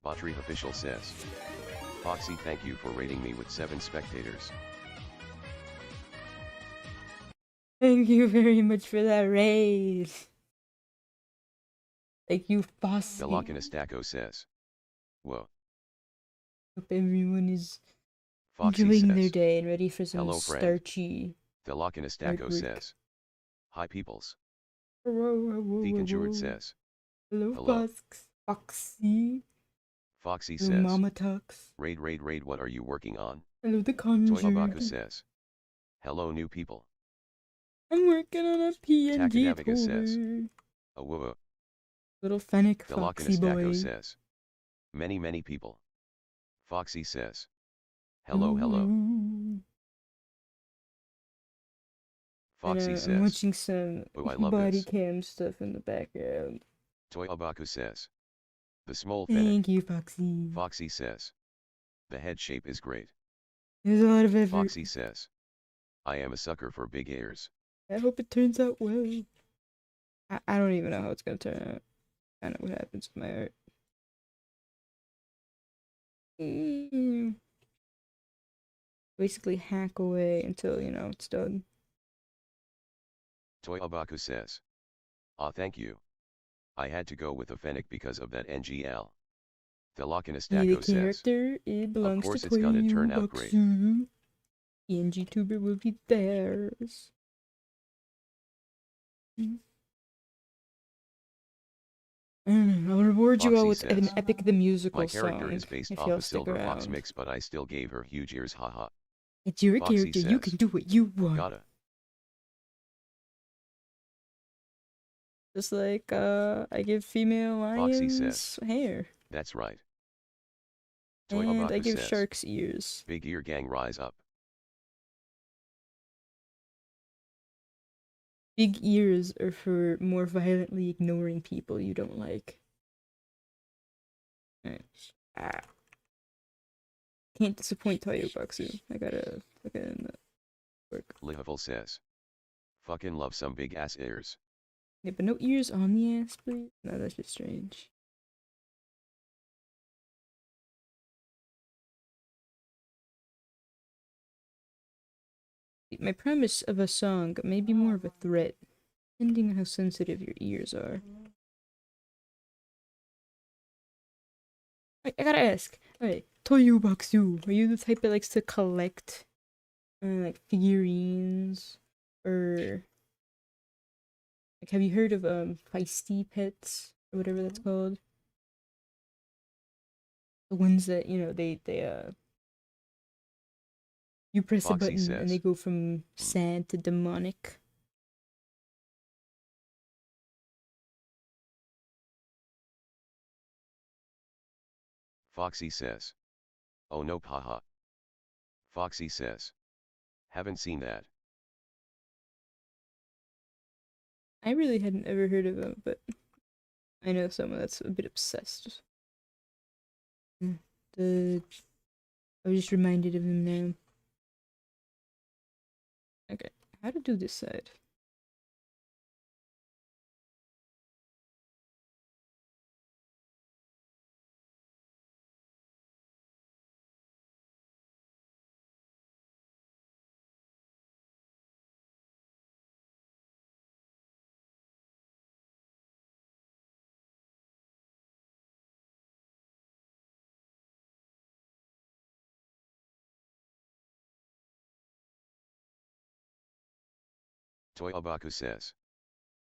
Botry official says. Foxy, thank you for rating me with 7 spectators. Thank you very much for that raid. Thank you, Foxy. Thelocanastaco says. Whoa. Hope everyone is Foxy enjoying says. their day and ready for some Hello, friend. starchy. Thelocanastaco artwork. says. Hi peoples. Whoa. pngtuber says. Hello, Hello. Foxy. Foxy Hello, says. Mama Tux. Raid, what are you working on? Hello, the Toyabaku Conjured. says. Hello new people. I'm working on a Takadaviga says. pngtuber. Awoo. Little fennec foxy Thelocanastaco boy. says. Many people. Foxy says. Hello. Foxy And, says. I'm watching some Oh, I love body this. cam stuff in the background. Toyabaku says. The small fennec. Thank you, Foxy. Foxy says. The head shape is great. There's a lot of effort. Foxy says. I am a sucker for big ears. I hope it turns out well. I don't even know how it's gonna turn out. I know what happens with my art. Basically hack away until, you know, it's done. Toyabaku says. Thank you. I had to go with a fennec because of that NGL. Thelocanastaco The says. character, it belongs course to it's gonna turn out great. pngtuber will be theirs. I'll reward you Foxy all with says. an Epic the Musical My character song, is based if off y'all a stick silver fox around. mix, but I still gave her huge ears, haha. It's your Foxy character, you says. can do what you want. Gotta. Just like, I give female Foxy lions says. hair. That's right. And I Toyabaku give says. sharks ears. Big ear gang rise up. Big ears are for more violently ignoring people you don't like. Alright. Can't disappoint Toyobaku. I gotta fucking work. Lihavil says. Fucking love some big ass ears. Yeah, but no ears on the ass, please. No, that's just strange. My premise of a song may be more of a threat, depending on how sensitive your ears are. I gotta ask. Alright, Toyobaku, are you the type that likes to collect like figurines? Or like, have you heard of feisty pets or whatever that's called? The ones that, you know, they you press a Foxy button says. and they go from sad to demonic. Foxy says. Oh no, haha. Foxy says. Haven't seen that. I really hadn't ever heard of them, but I know someone that's a bit obsessed. I was just reminded of him now. Okay, how to do this side? Toyabaku says.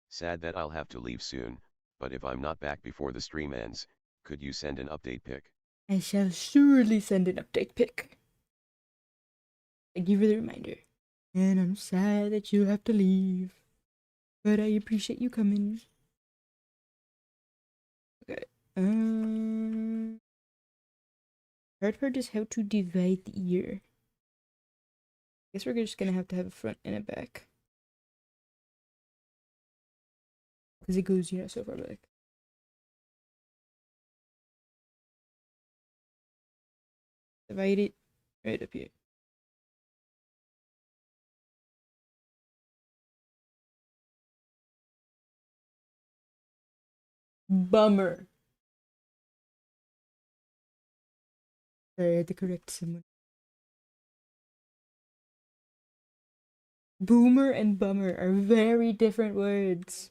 Sad that I'll have to leave soon, but if I'm not back before the stream ends, could you send an update pic? I shall surely send an update pic. Thank you for the reminder. And I'm sad that you have to leave, but I appreciate you coming. Okay. Hard part is how to divide the ear. I guess we're just gonna have to have a front and a back. Because it goes, you know, so far back. Divide it right up here. Bummer. Sorry, I had to correct someone. Boomer and bummer are very different words.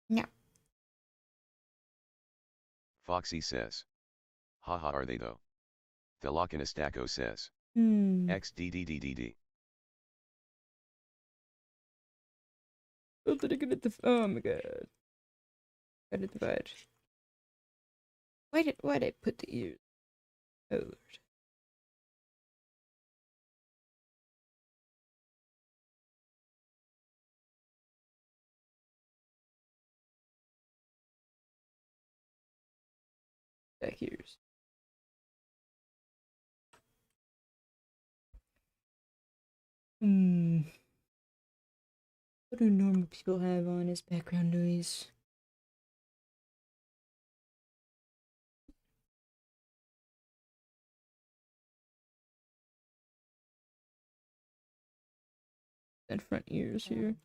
Yeah. Foxy says. Haha, are they though? Thelochinistako says. XDDDDD. Oh, did I get it? Oh my god. I did divide. Why did I put the ears? Oh lord. Back ears. What do normal people have on as background noise? And front ears here.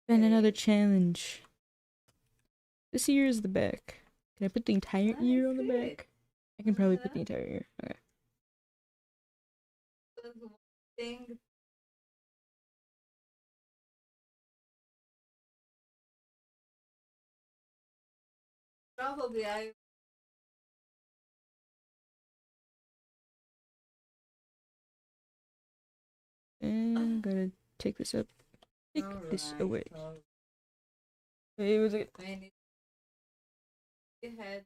And another challenge. This ear is the back. Can I put the entire ear on the back? I can probably put the entire ear. Okay. Probably I. And gotta take this up. Take this away. Hey, was it? Head.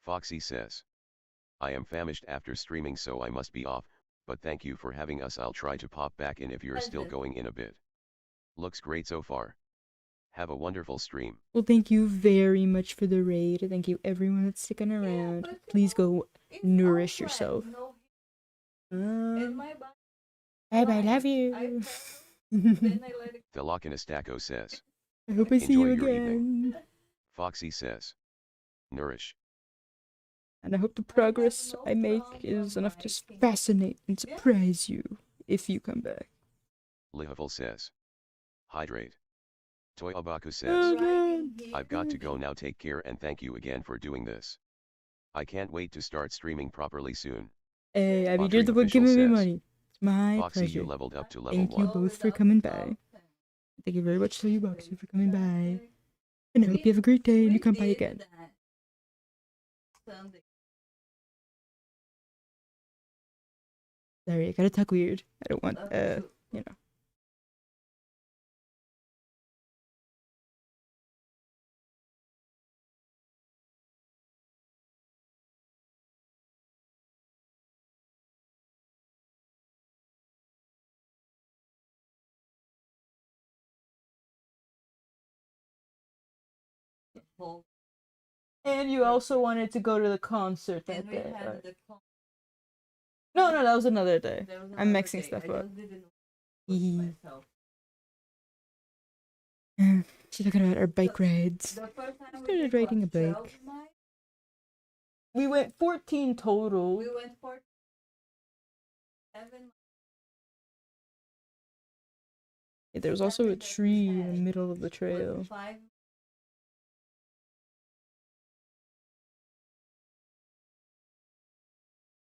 Foxy says. I am famished after streaming, so I must be off, but thank you for having us. I'll try to pop back in if you're still going in a bit. Looks great so far. Have a wonderful stream. Well, thank you very much for the raid. Thank you everyone that's sticking around. Please go nourish yourself. Bye bye, love you. Thelochinistako says. I hope I see you Enjoy your again. evening. Foxy says. Nourish. And I hope the progress I make is enough to fascinate and surprise you if you come back. Lihaful says. Hydrate. Toyabaku says. Oh, I've got to go now. Take care and thank you again for doing this. I can't wait to start streaming properly soon. hey, I mean, Audrey you're the one Official giving me says. money. It's my Foxy, pleasure. you leveled up to level Thank you 1. both for coming by. Thank you very much, Boxy, for coming by. And I hope you have a great day and you come by again. Sorry, I gotta talk weird. I don't want, you know. And you also wanted to go to the concert that day. Right? No, that was another day. I'm mixing stuff up. She's talking about our bike rides. The first time we Started did riding what, a 12 bike. miles? We went 14 total. We went for 7 Yeah, there was also a tree in the middle of the was trail. 5.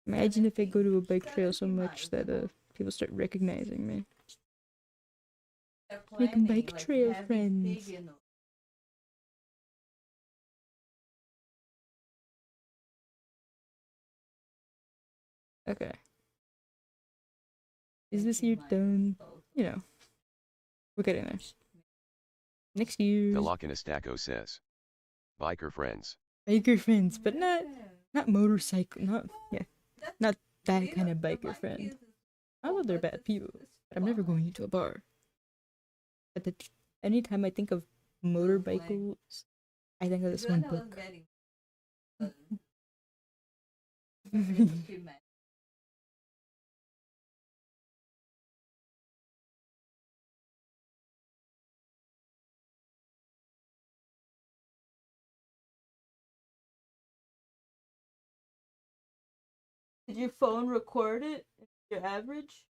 Imagine if I go to a bike trail so much that people start recognizing me. They're Making planning, bike like, trail having friends. pig, you know. Okay. Is this year done? You know, we're getting there. Next year. Galakinastaco says. Biker friends. Biker friends, but not Yeah. motorcycle, not That's not that weird. kind of The biker bike friend. is I know they're but bad people, it's but I'm never fun. going into a bar. But anytime I think of motorbikes, I think of this one When I was book. getting she met. Did your phone record it? Your average?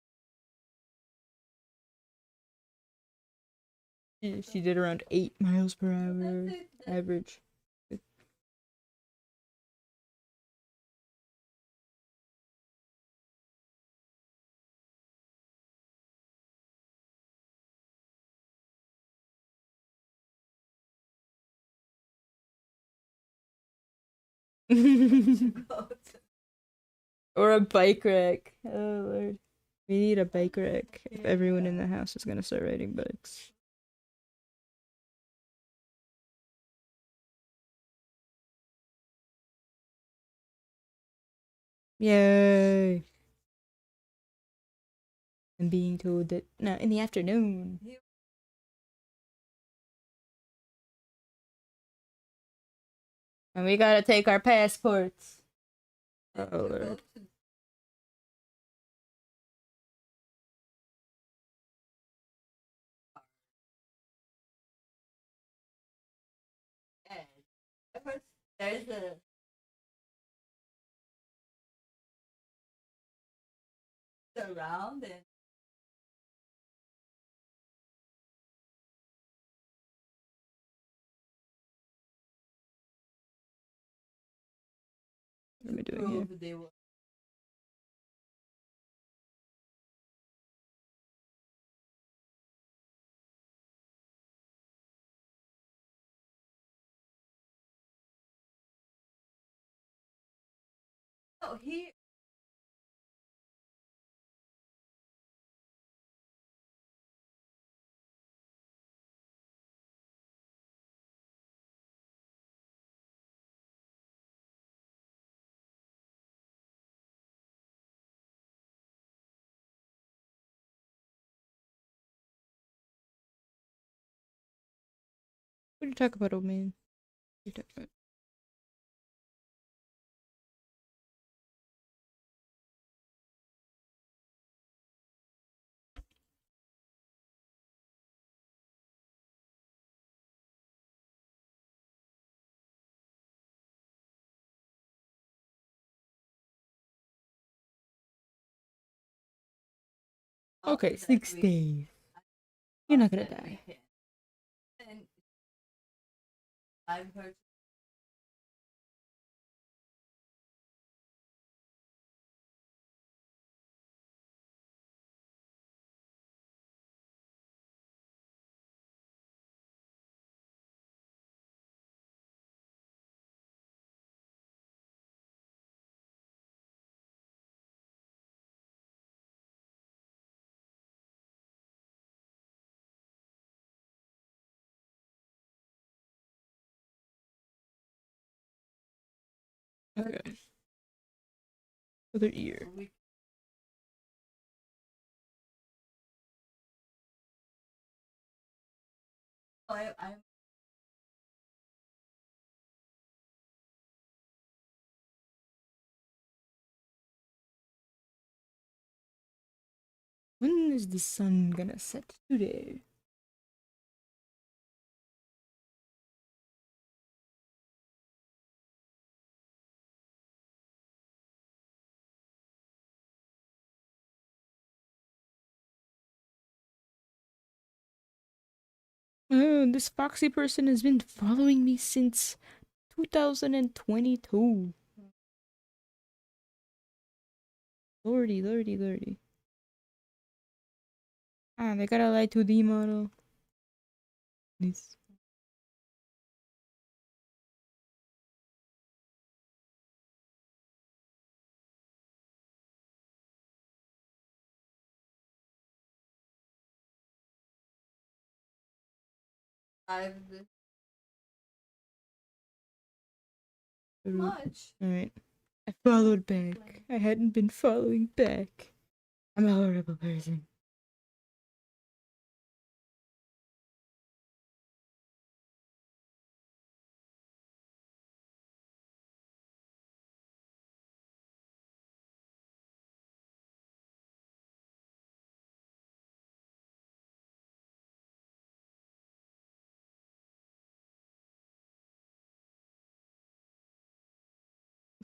She did around 8 miles per hour That's it. average. Or a bike rack. Oh lord. We need a bike rack if everyone in the house is gonna start riding bikes. Yay! I'm being told that no, in the afternoon. And we gotta take our passports. Oh lord. There's a around and What am I doing here? prove they were. Oh, he What are you talking about, old man? What are you talking about? Okay, 6 days. You're not gonna die. And I've heard Okay. Other ear. I'm When is the sun gonna set today? Oh, this foxy person has been following me since 2022. Lordy, lordy, lordy. Ah, they got a light 2D model. Nice. I've been much. Alright. I followed back. I hadn't been following back. I'm a horrible person.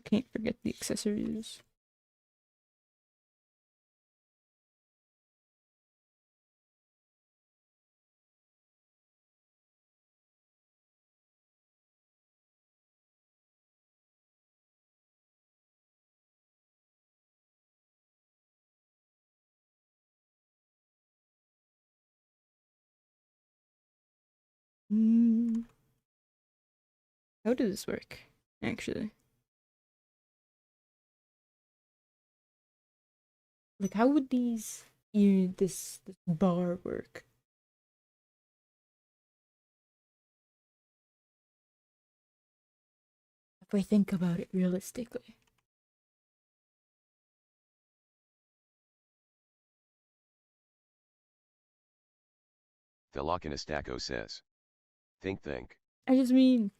Can't forget the accessories. How does this work, actually? Like, how would this bar work? If I think about it realistically. Thelochinistako says. Think. I just mean,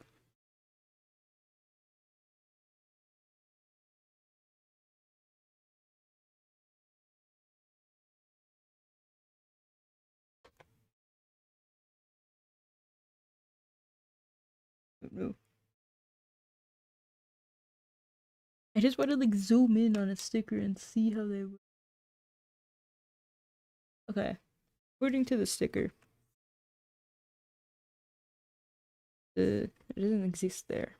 no. I just want to like zoom in on a sticker and see how they work. Okay. According to the sticker, it doesn't exist there.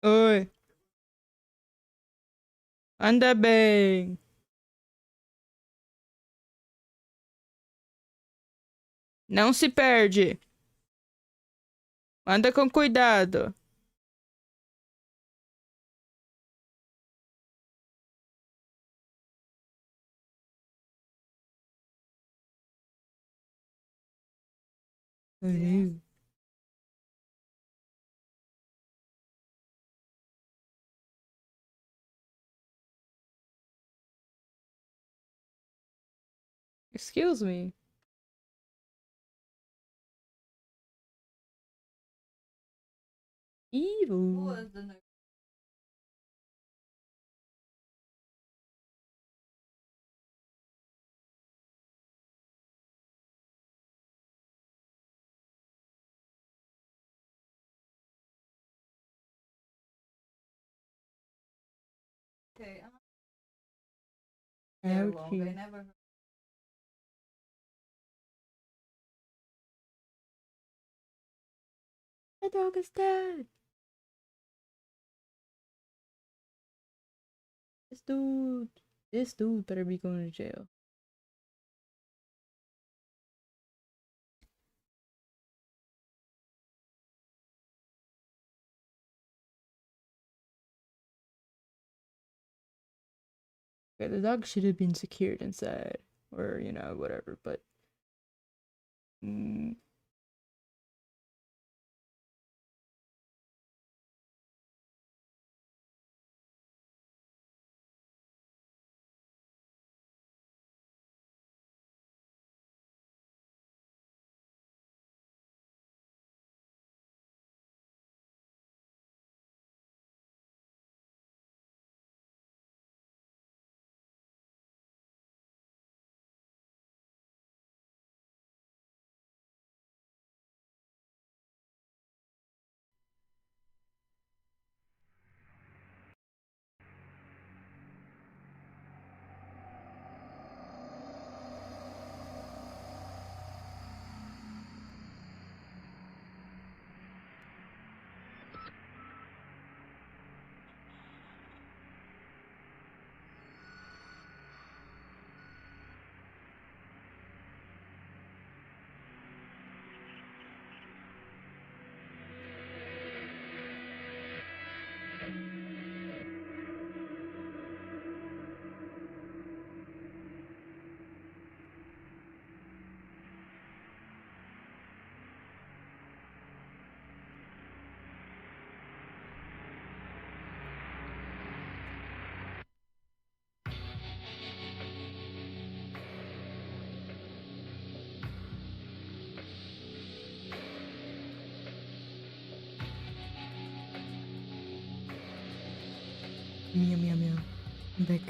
Oi, anda bem. Não se perde. Anda com cuidado. Excuse me. Who Evil. was the nurse? Okay, they're long. I Ouchie. never heard. The dog is dead. This dude better be going to jail. Okay, the dog should have been secured inside, or whatever. But meow meow meow. I'm back.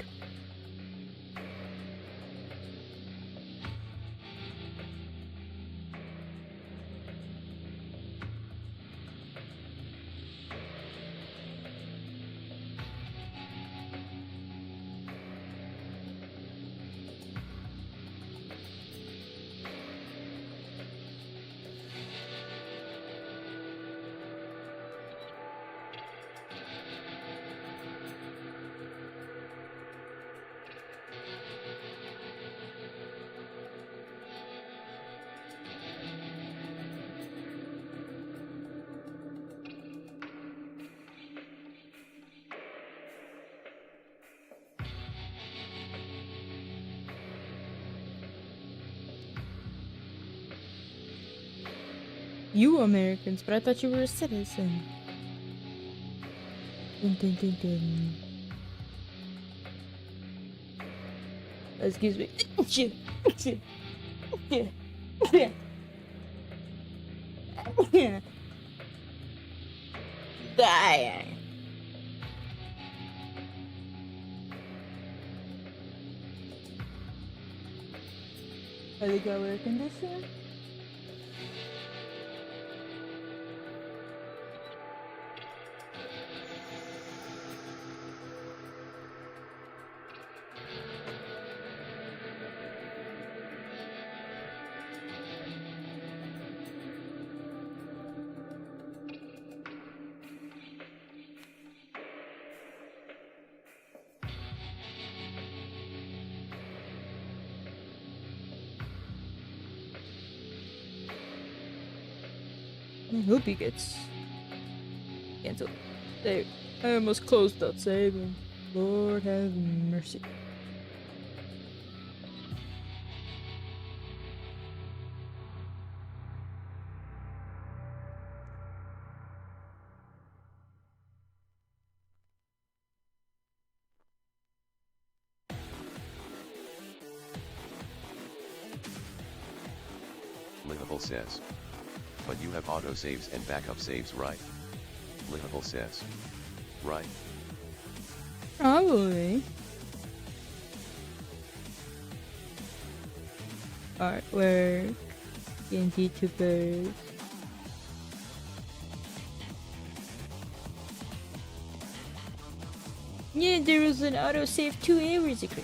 You Americans, but I thought you were a citizen. Dun, dun, dun, dun. Excuse me. Dying. Have they got air conditioning? I hope he gets canceled. There. I almost closed that save and Lord have mercy. Livable says. But you have autosaves and backup saves, right? Livable says. Right? Probably. Artwork. pngtuber. Yeah, there was an autosave 2 hours ago.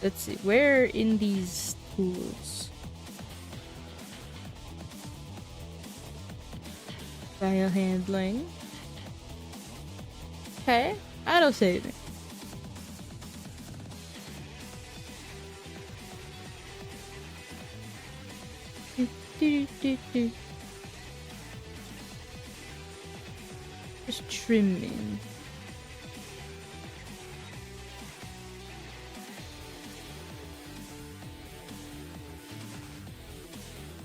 Let's see, where in these tools? File handling. Okay, autosaving. trimming.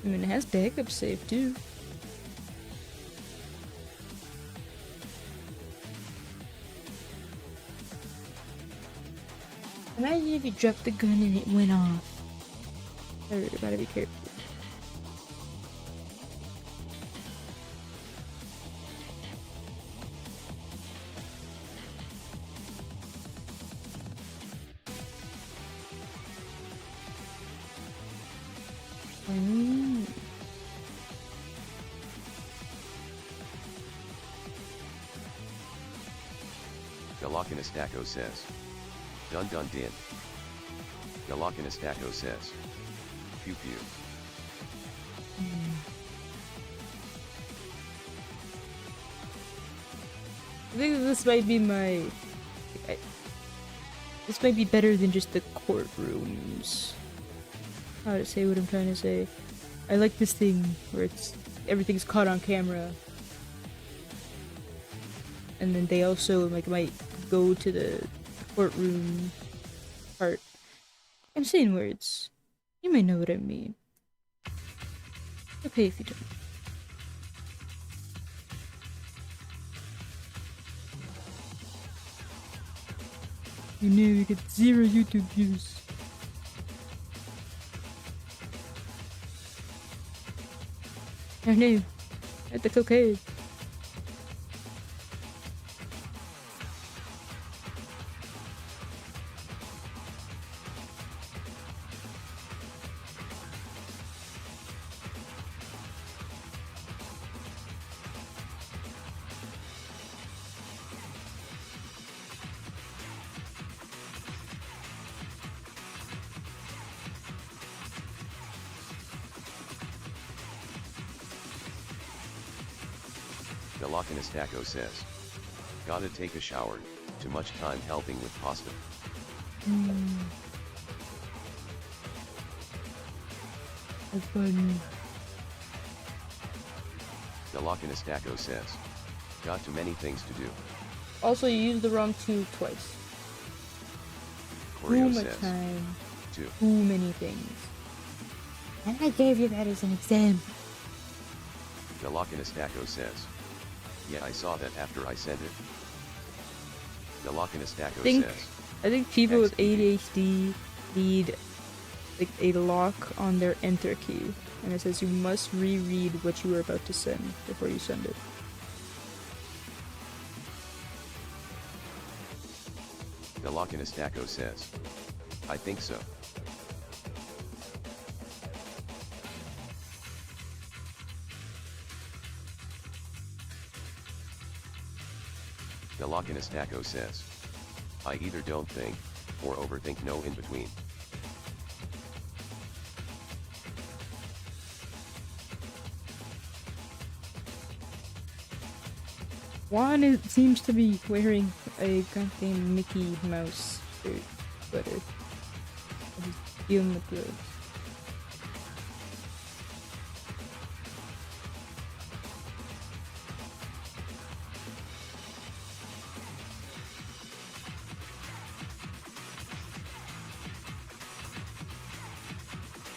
I mean, it has backup save too. Imagine if you dropped the gun and it went off. You gotta be careful. Galakinastaco says. Dun dun din. Galakinastaco says. Pew pew. I think this might be my... This might be better than just the courtrooms. How to say what I'm trying to say. I like this thing where it's everything's caught on camera. And then they also like might go to the courtroom part. I'm saying words. You may know what I mean. Okay if you don't. You know you get 0 YouTube views. I know. That's okay. Galakinastaco says. Gotta take a shower, too much time helping with pasta. That's funny. Galakinastaco says. Got too many things to do. Also, you used the wrong two twice. Querrieoh Too much says. time. Two. Too many things. And I gave you that as an example. Galakinastaco says. Yeah, I saw that after I sent it. Galakinastaco says. I think people with XD. ADHD need like a lock on their enter key. And it says you must reread what you were about to send before you send it. Galakinastaco says. I think so. Galakinastaco says. I either don't think, or overthink, no in between. Juan seems to be wearing a goddamn Mickey Mouse shirt, sweater. He's feeling the gloves.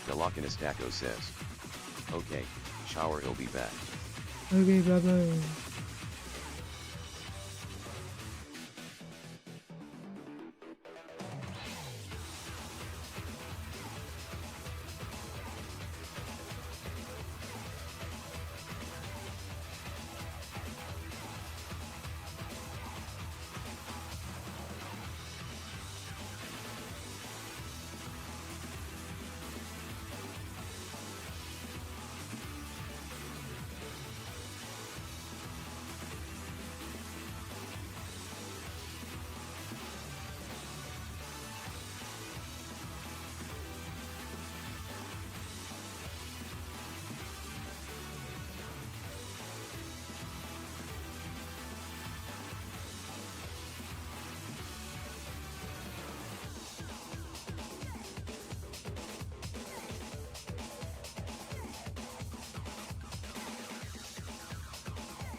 Galakinastaco says. Okay, shower, he'll be back. Okay, bye bye.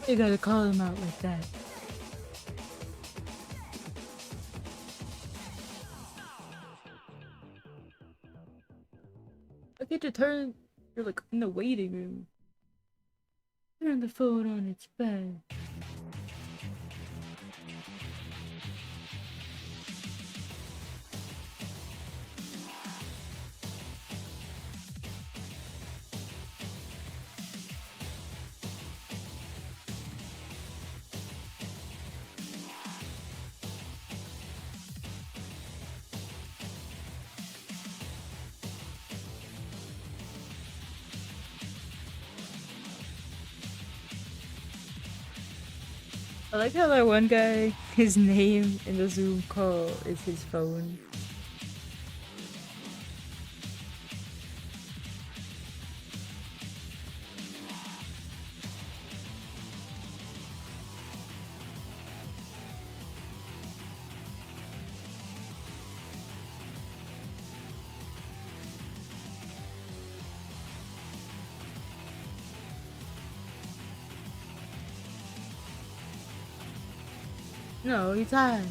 You gotta call him out like that. We're like in the waiting room. Turn the phone on its bed. I like how that one guy, his name in the Zoom call is his phone. No, he's high.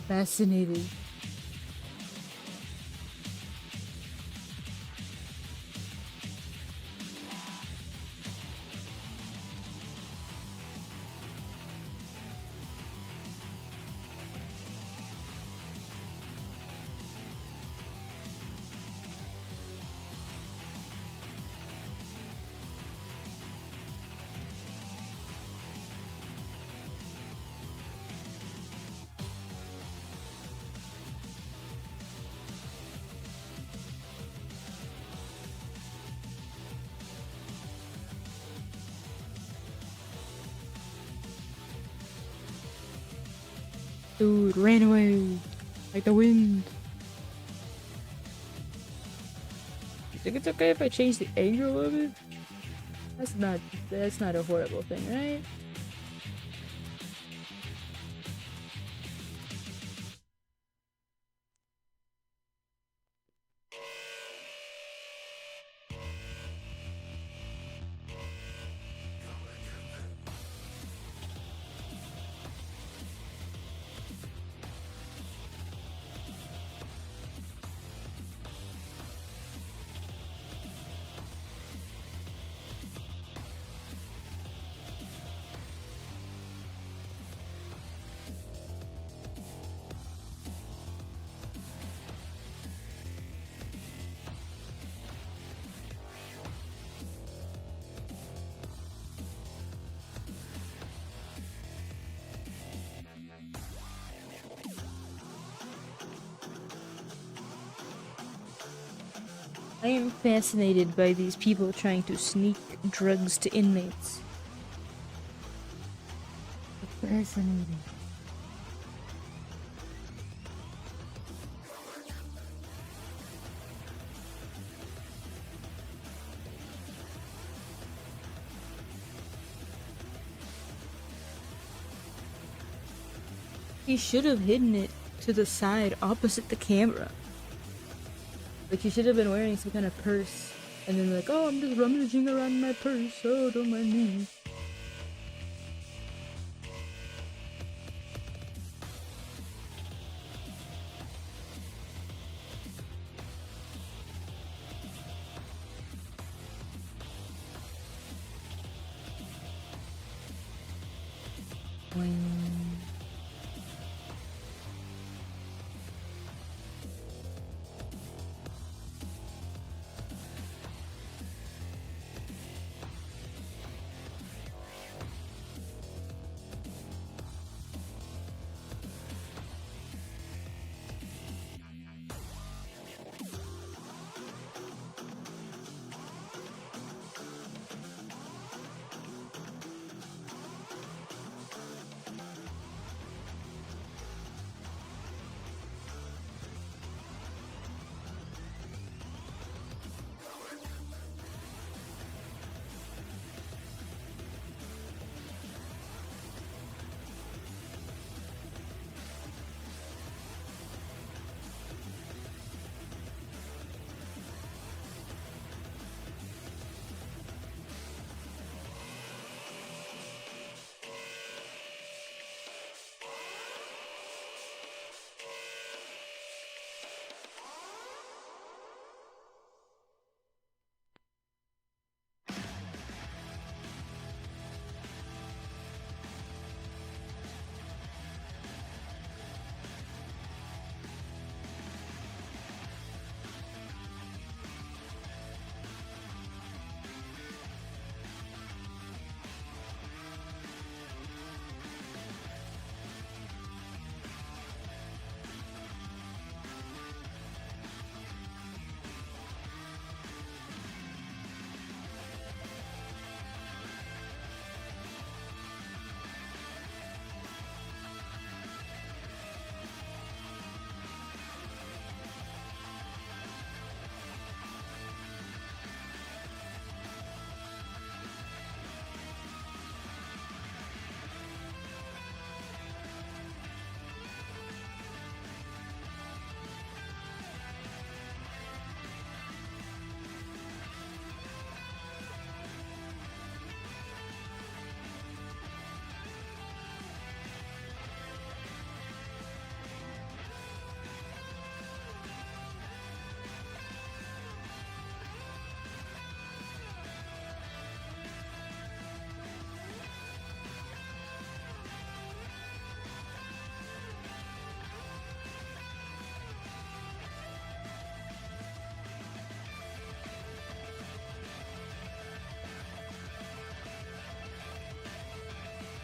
Fascinated. Dude ran away like the wind. You think it's okay if I change the angle of it? That's not a horrible thing, right? I am fascinated by these people trying to sneak drugs to inmates. Fascinating. He should have hidden it to the side opposite the camera. Like, he should have been wearing some kind of purse. And then like, oh, I'm just rummaging around my purse, oh, don't mind me.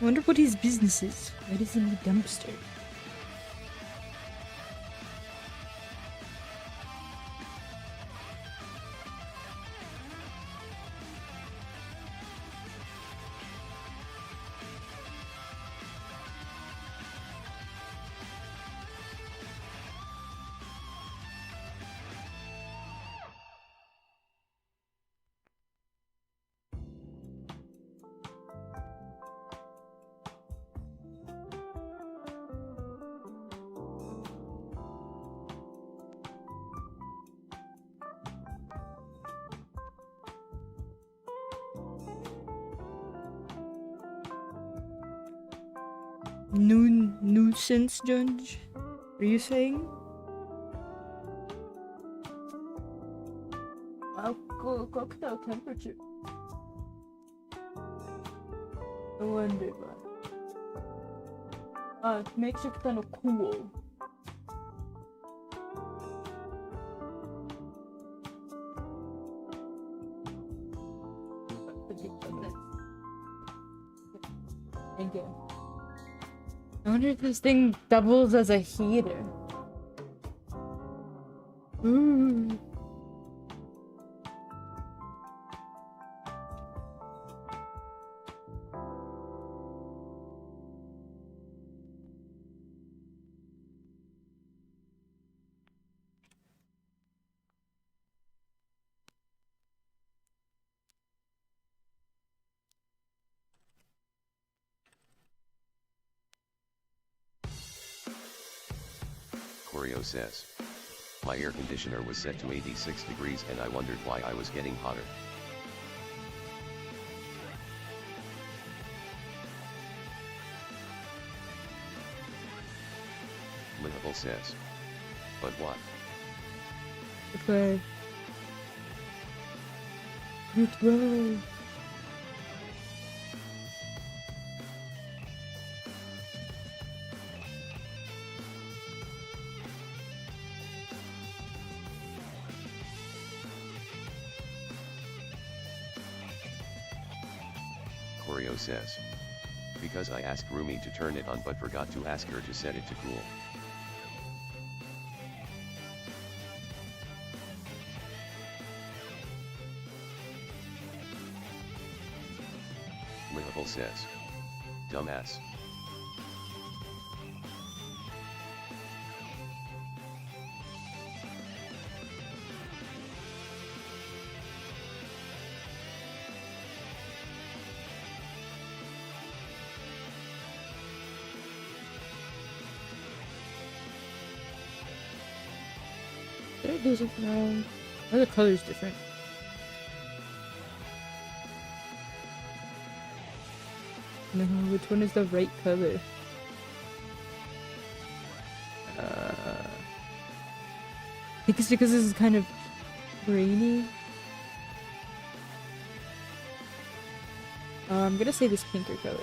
I wonder what his business is. What is in the dumpster? Nuisance judge? Are you saying? Cocktail temperature. No wonder why. It makes it kind of cool. Thank you. I wonder if this thing doubles as a heater. Ooh. Querrieoh says. My air conditioner was set to 86 degrees and I wondered why I was getting hotter. Livable says. But what? Okay. Goodbye. Querrieoh says. Because I asked Rumi to turn it on but forgot to ask her to set it to cool. Livable says. Dumbass. It doesn't know. Oh, the color's different. No, which one is the right color? I think it's because this is kind of grainy. I'm gonna say this pinker color.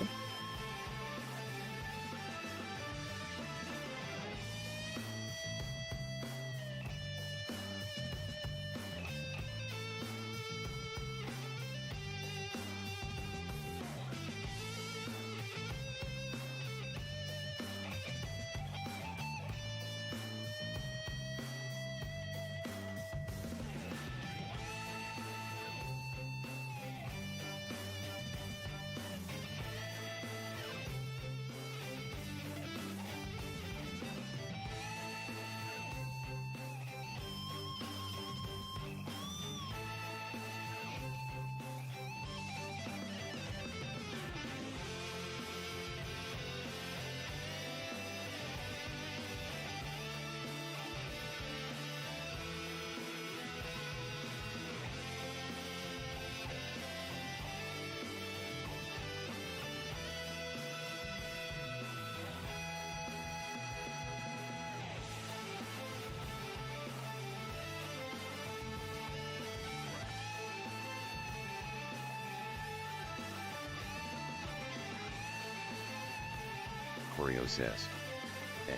Querrieoh says. Eh.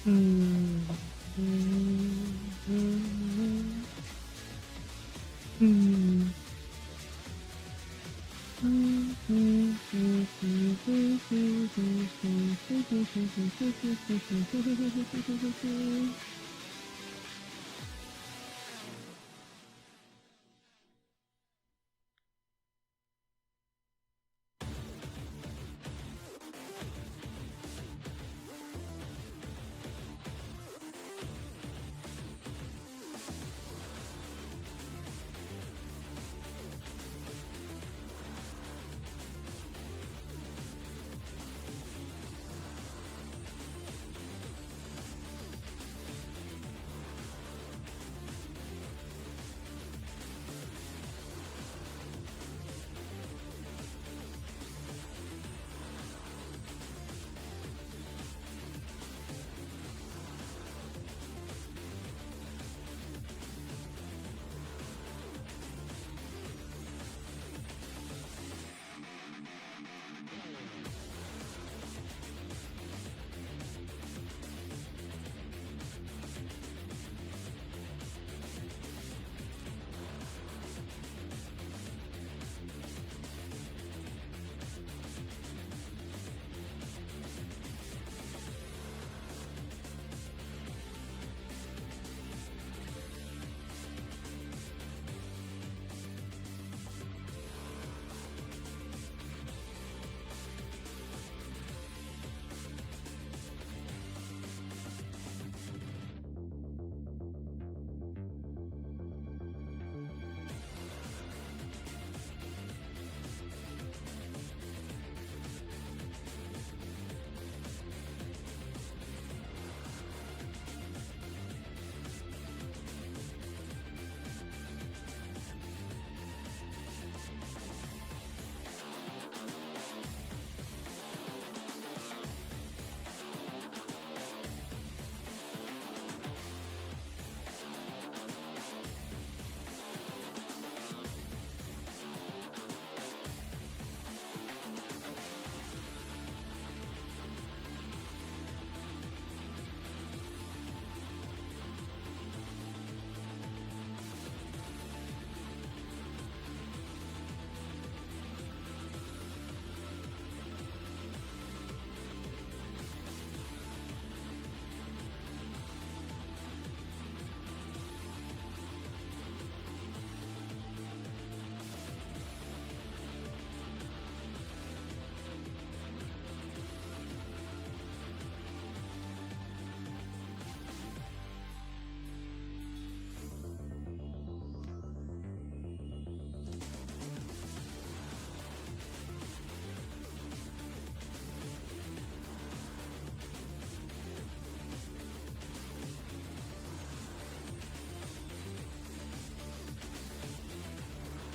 Hmm. Hmm. Hmm. Hmm.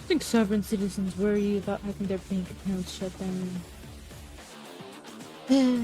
I think sovereign citizens worry about having their bank accounts shut down. Yeah.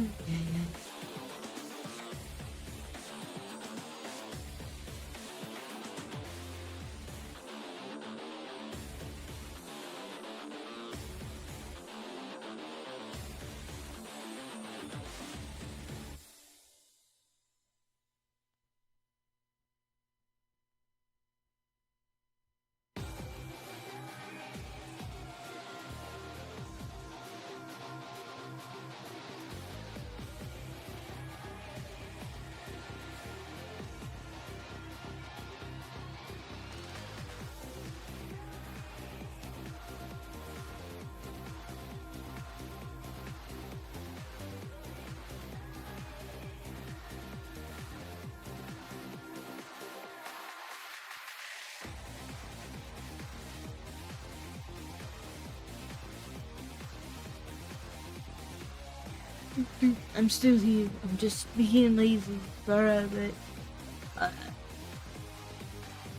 I'm still here. I'm just being lazy. Sorry, but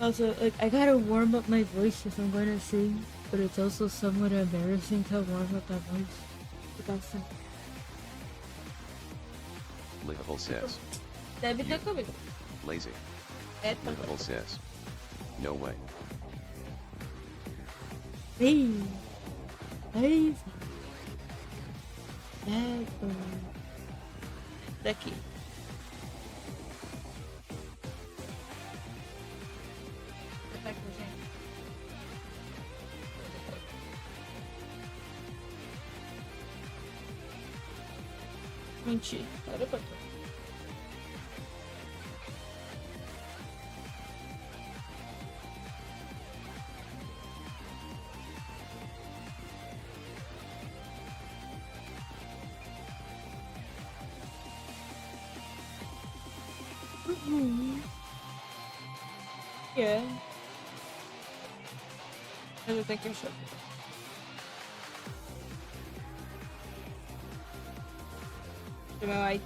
also, like, I gotta warm up my voice if I'm gonna sing, but it's also somewhat embarrassing to warm up my voice. But that's not. Livable says. Deve You. ter comigo. Lazy. É, tá. Livable says. No way. Hey, lazy. Daqui. Mentira, era pra tu. É. Mas eu tenho que achar. Meu IT.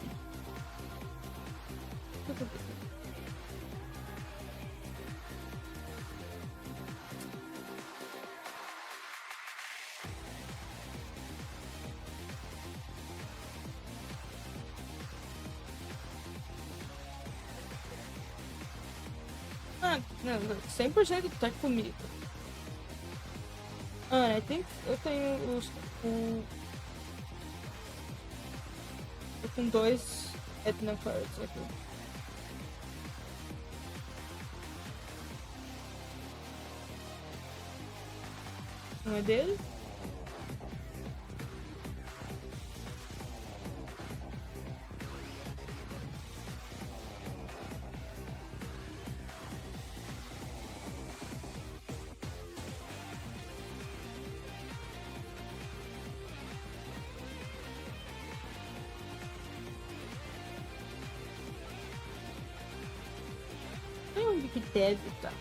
Ah, não, 100% tá comigo. Ah, eu tenho eu tenho 2 Ethnocards aqui. Um é dele. Tem onde que deve estar.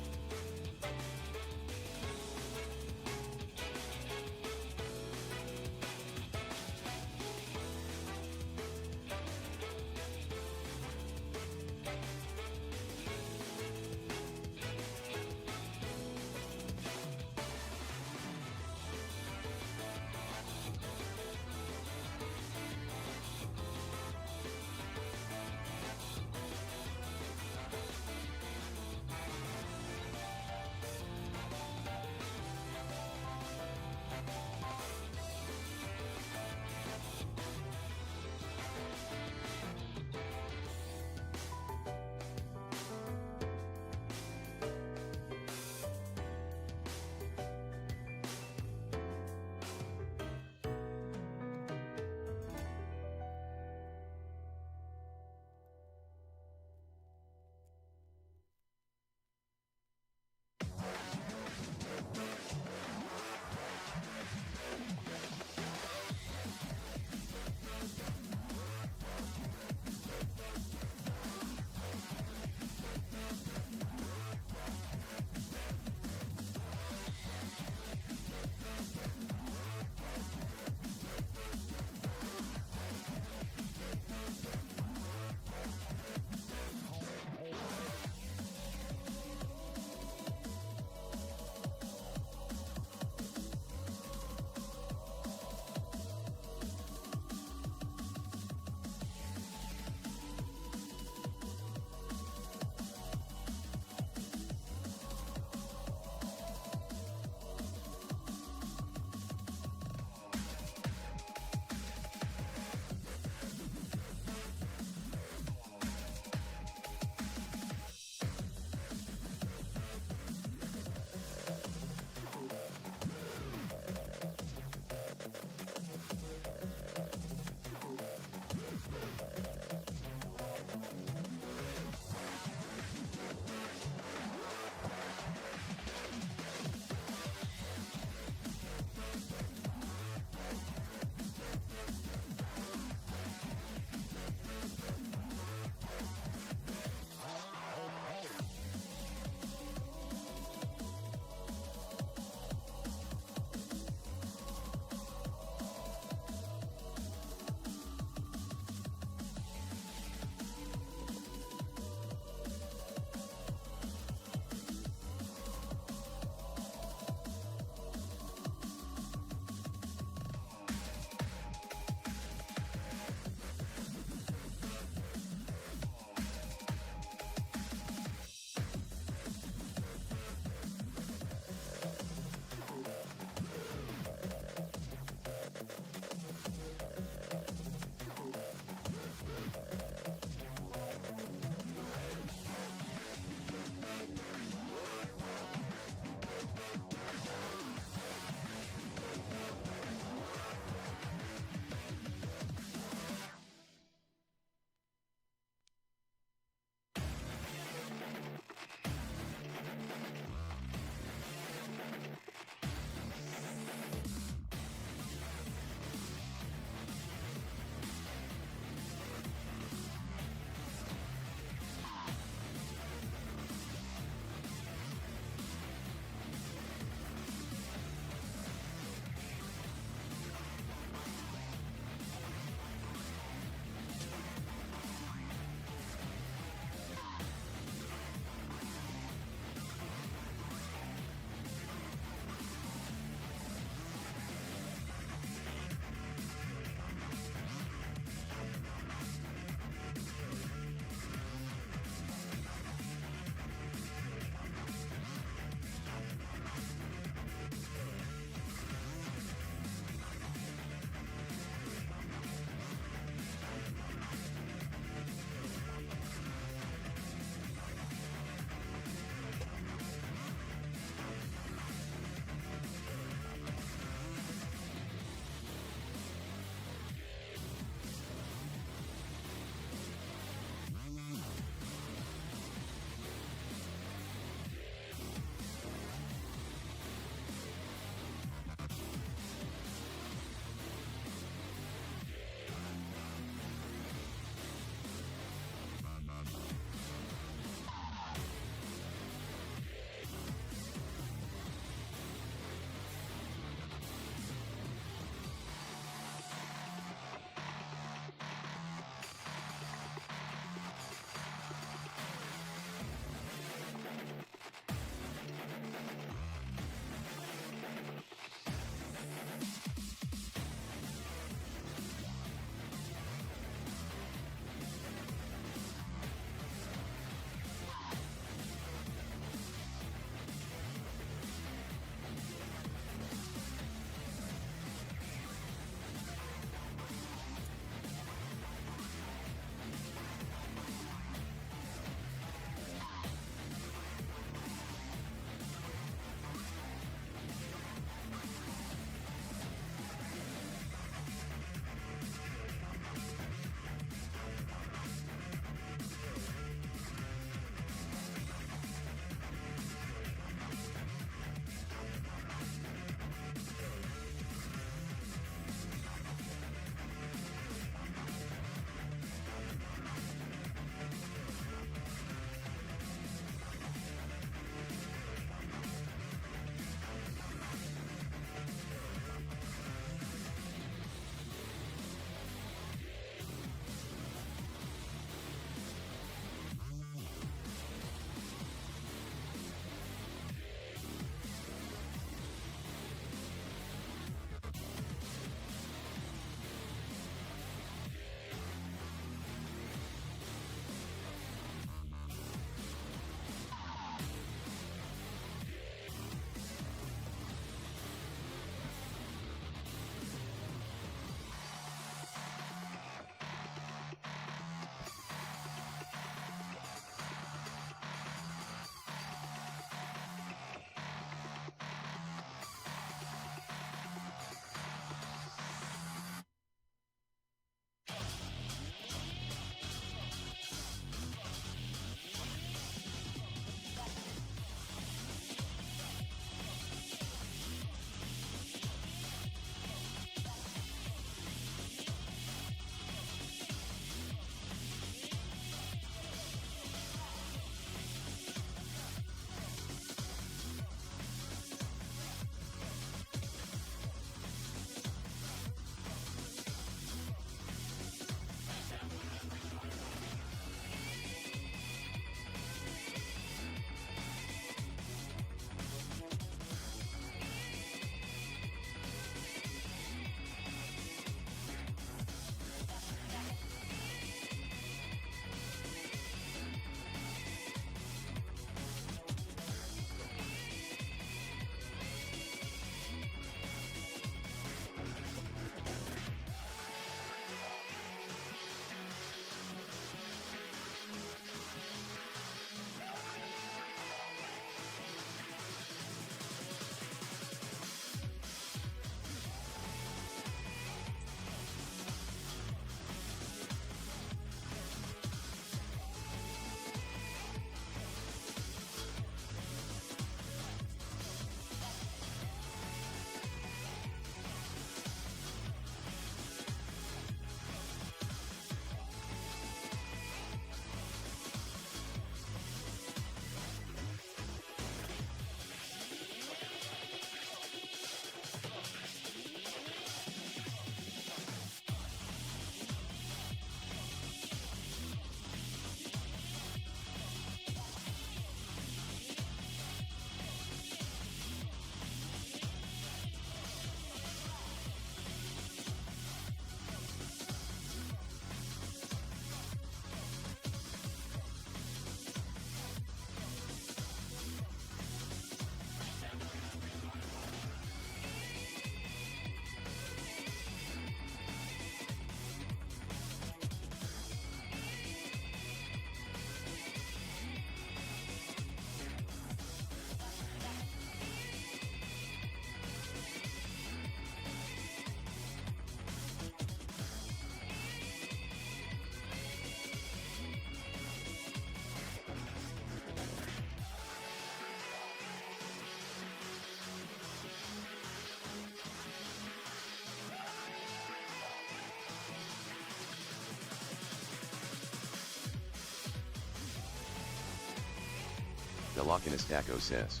Velocinistako says.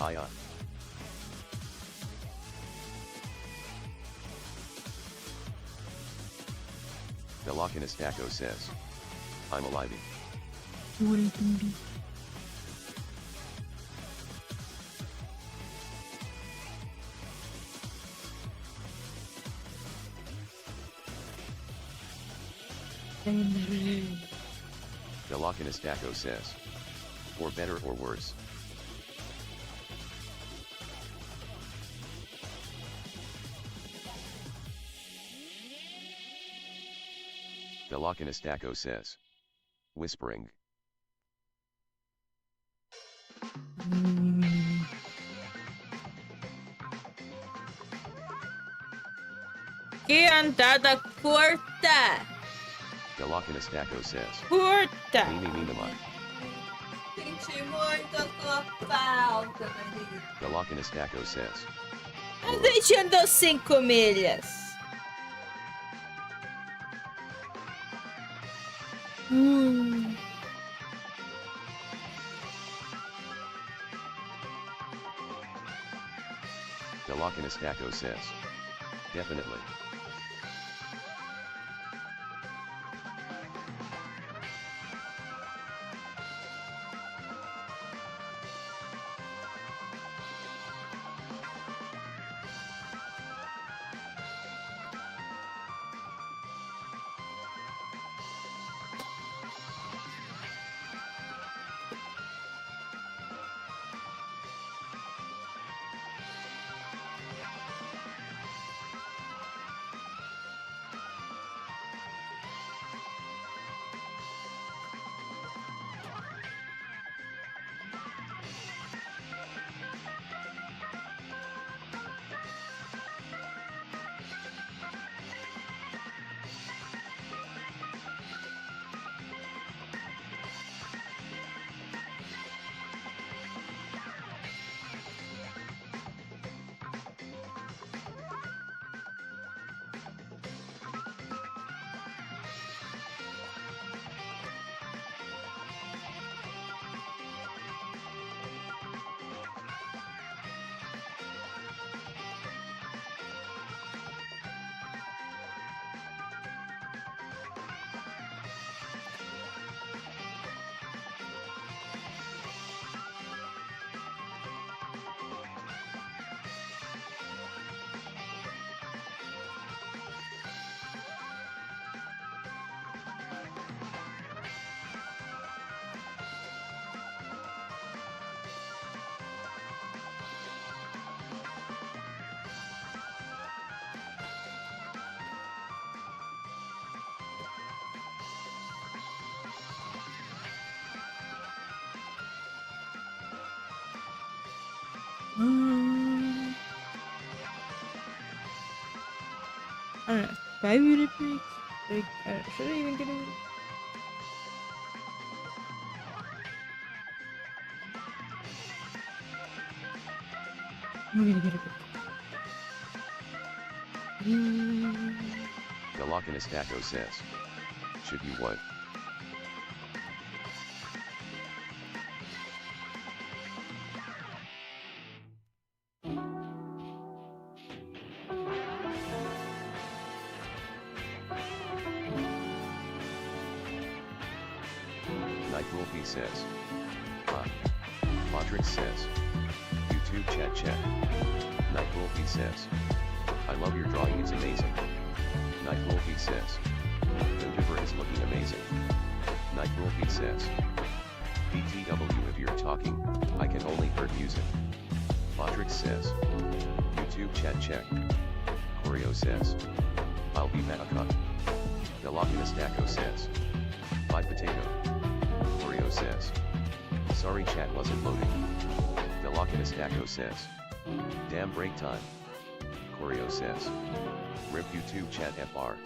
Aya. Velocinistako says. I'm alive. Velocinistako says. For better or worse. Velocinistako says. Whispering. Que andada curta! Velocinistako says. Curta! Mimi Minamai. Senti muito tua falta, Maria. Velocinistako says. A gente andou 5 milhas. Velocinistako says. Definitely. I don't know. 5-minute break? Like, should I even get a... I'm gonna get a break. Velocinistako says. Should you what? Night Wolfie says. Matrix says. YouTube chat. Night Wolfie says. I love your drawing, it's amazing. Night Wolfie says. Vtuber is looking amazing. Night Wolfie says. BTW if you're talking, I can only heard music. Matrix says. YouTube chat check. querrieoh says. I'll be Mataka. Velocinistako says. Bye potato. querrieoh says. Sorry chat wasn't loading. Velocinistako says. Damn break time. querrieoh says. Rip YouTube chat FR.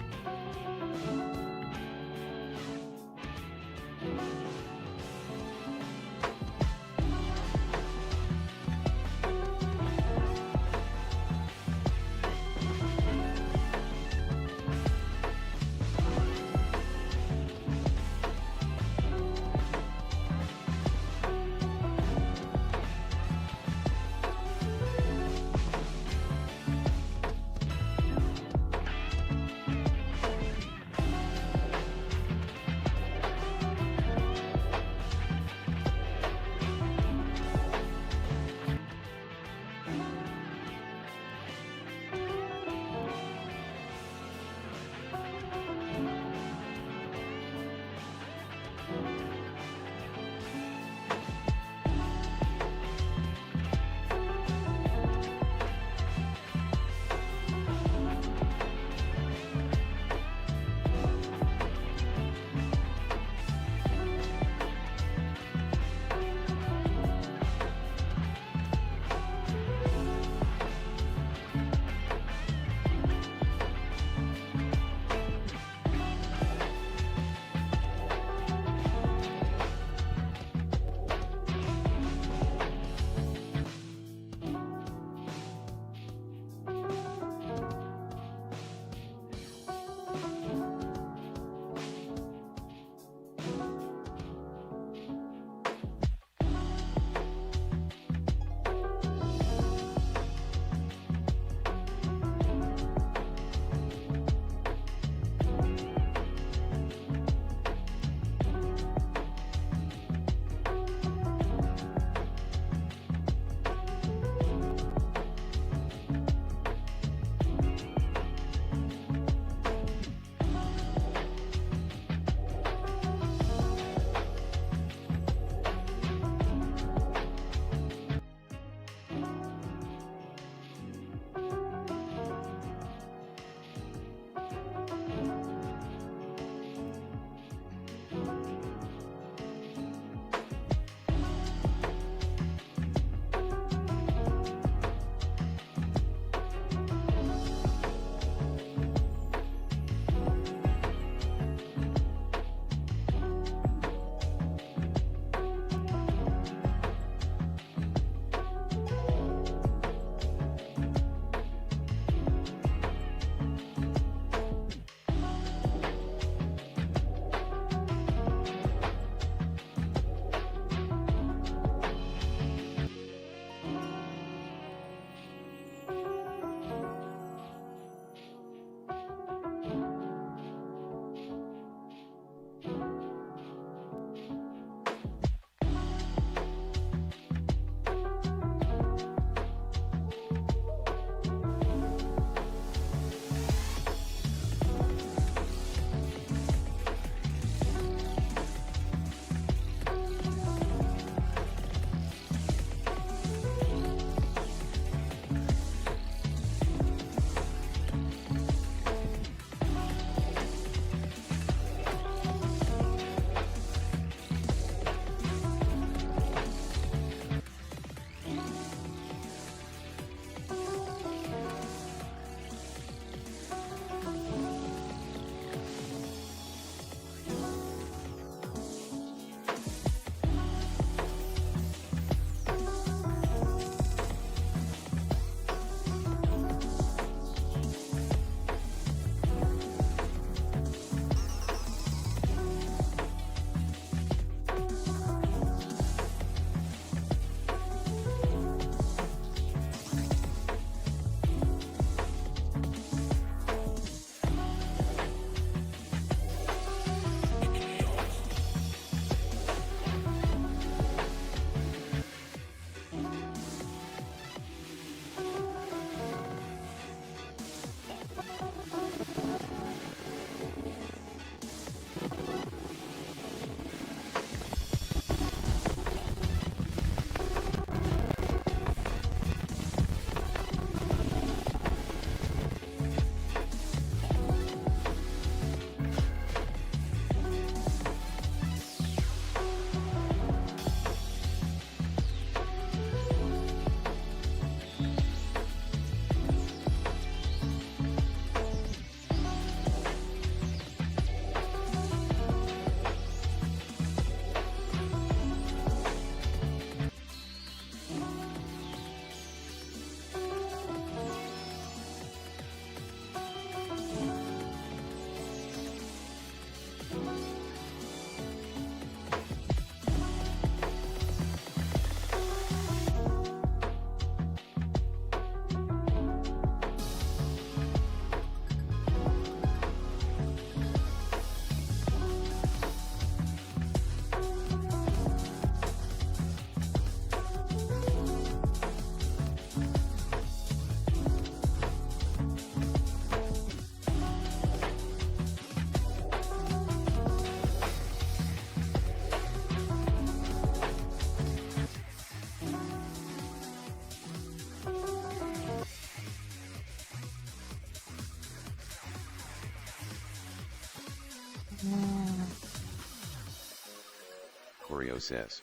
querrieoh says.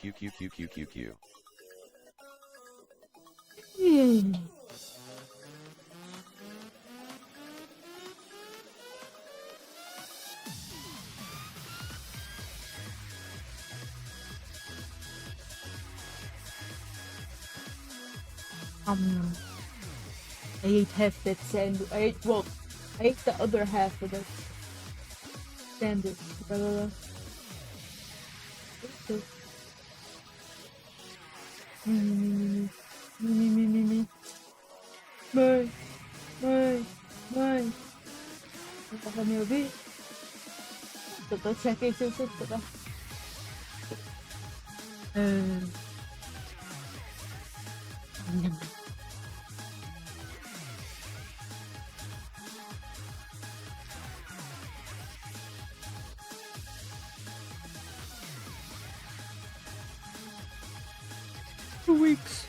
QQQQQQ. I ate half that sandwich. I ate the other half of that sandwich. Blah, blah, blah. Me. Mãe. Tá me ouvir? Tô chequei se você tá. 2 weeks.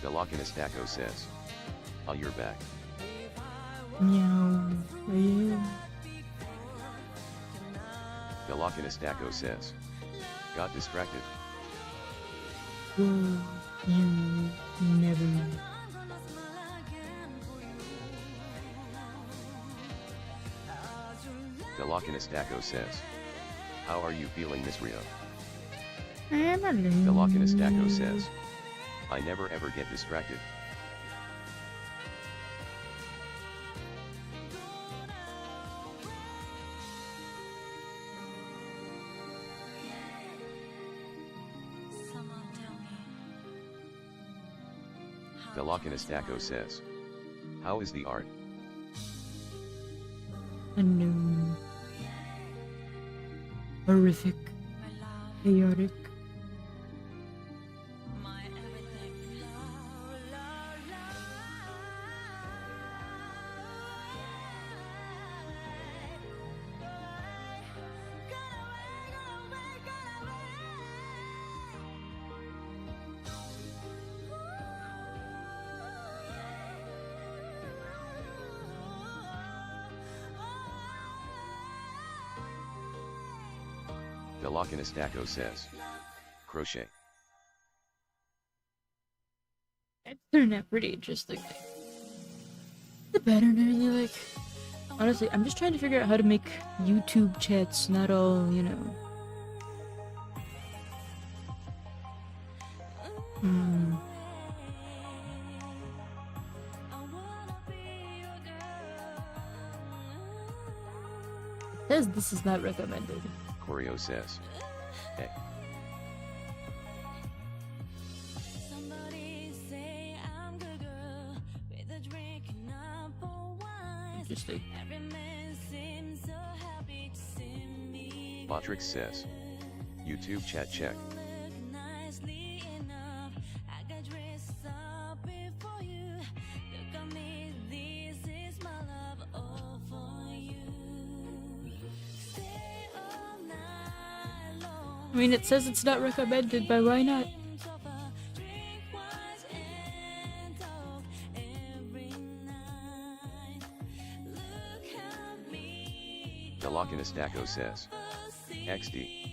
Delakinastaco says. Ah, you're back. Meow. Yeah. Delakinastaco says. Got distracted. You never know. Delakinastaco says. How are you feeling, Miss Rio? I'm alone. Delakinastaco says. I never ever get distracted. Delakinastaco says. How is the art? Unknown. Horrific. Chaotic. Delakinastaco says. Crochet. It turned out pretty interesting. The pattern I really like. Honestly, I'm just trying to figure out how to make YouTube chats not all, you know. It says this is not recommended. Querrieoh says. Hey. just like Botrix says. YouTube chat check. I mean, it says it's not recommended, but why not? Delakinestaco says. XD.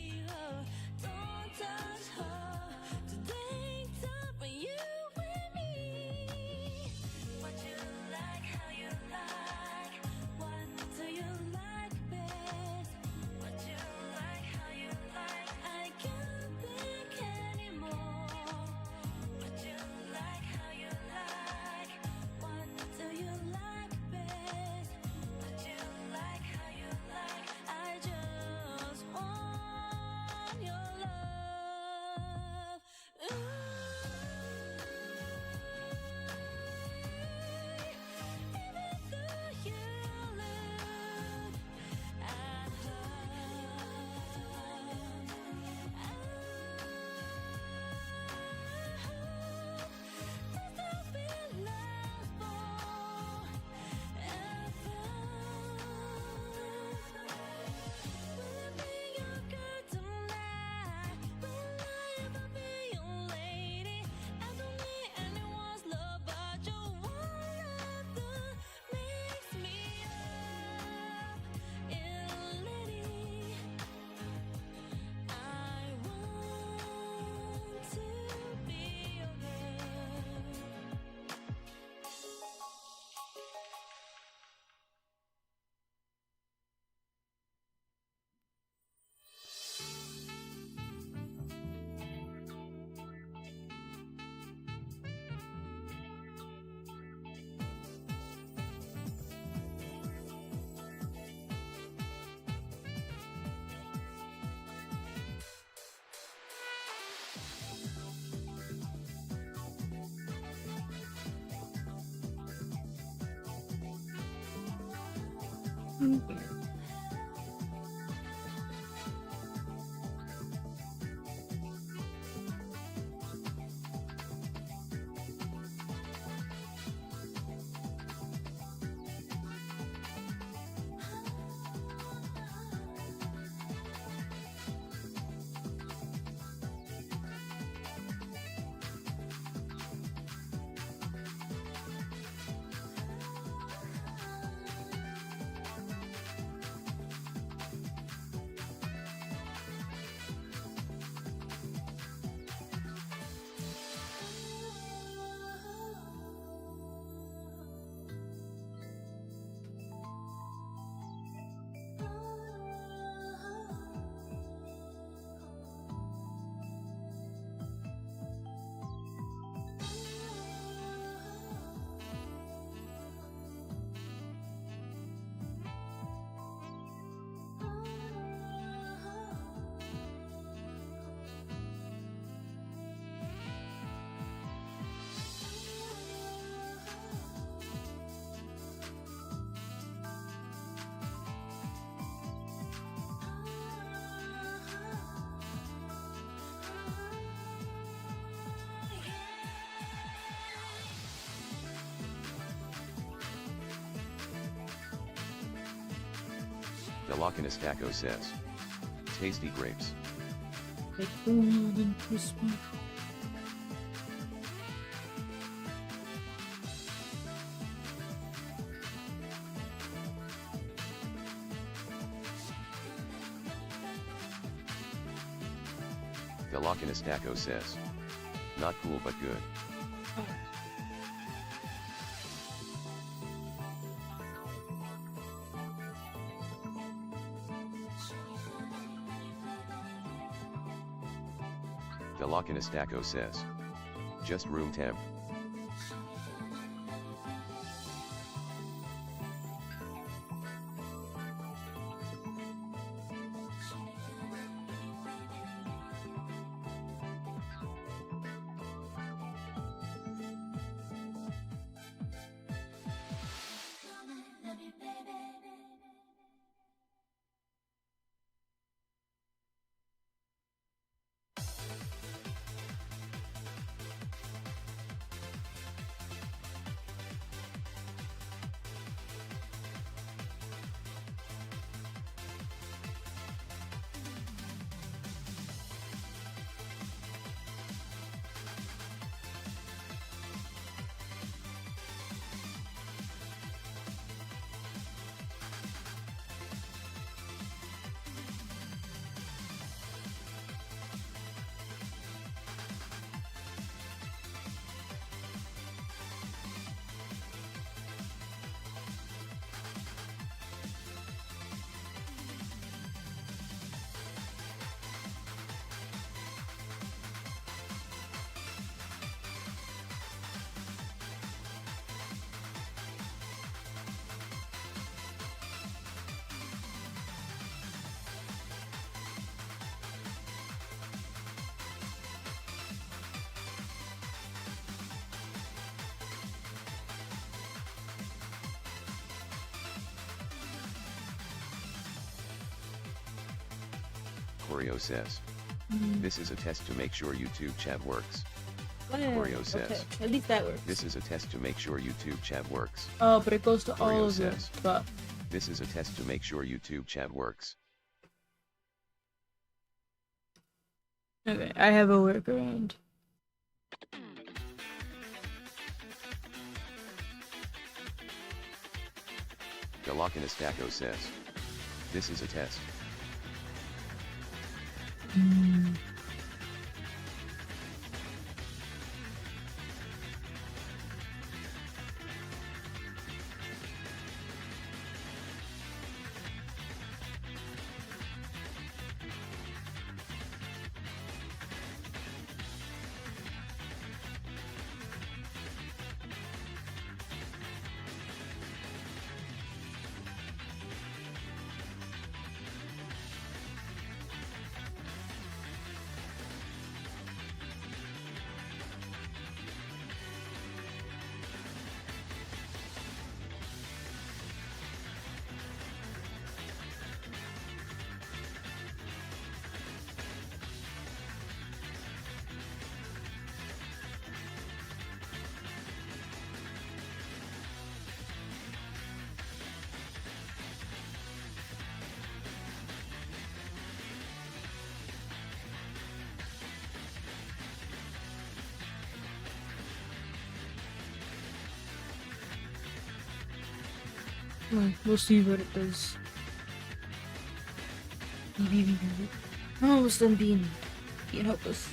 Delakinestaco says. Tasty grapes. Like old and crispy. Delakinestaco says. Not cool but good. Delakinestaco says. Just room temp. Love you, baby. querrieoh says. This is a test to make sure YouTube chat works. Querrieoh says. Okay, at least that works. This is a test to make sure YouTube chat works. Oh, but it goes to all Querrieoh of them. says. But This is a test to make sure YouTube chat works. okay, I have a workaround. Galakinastaco says. This is a test. Well, we'll see what it does. Almost done being helpless.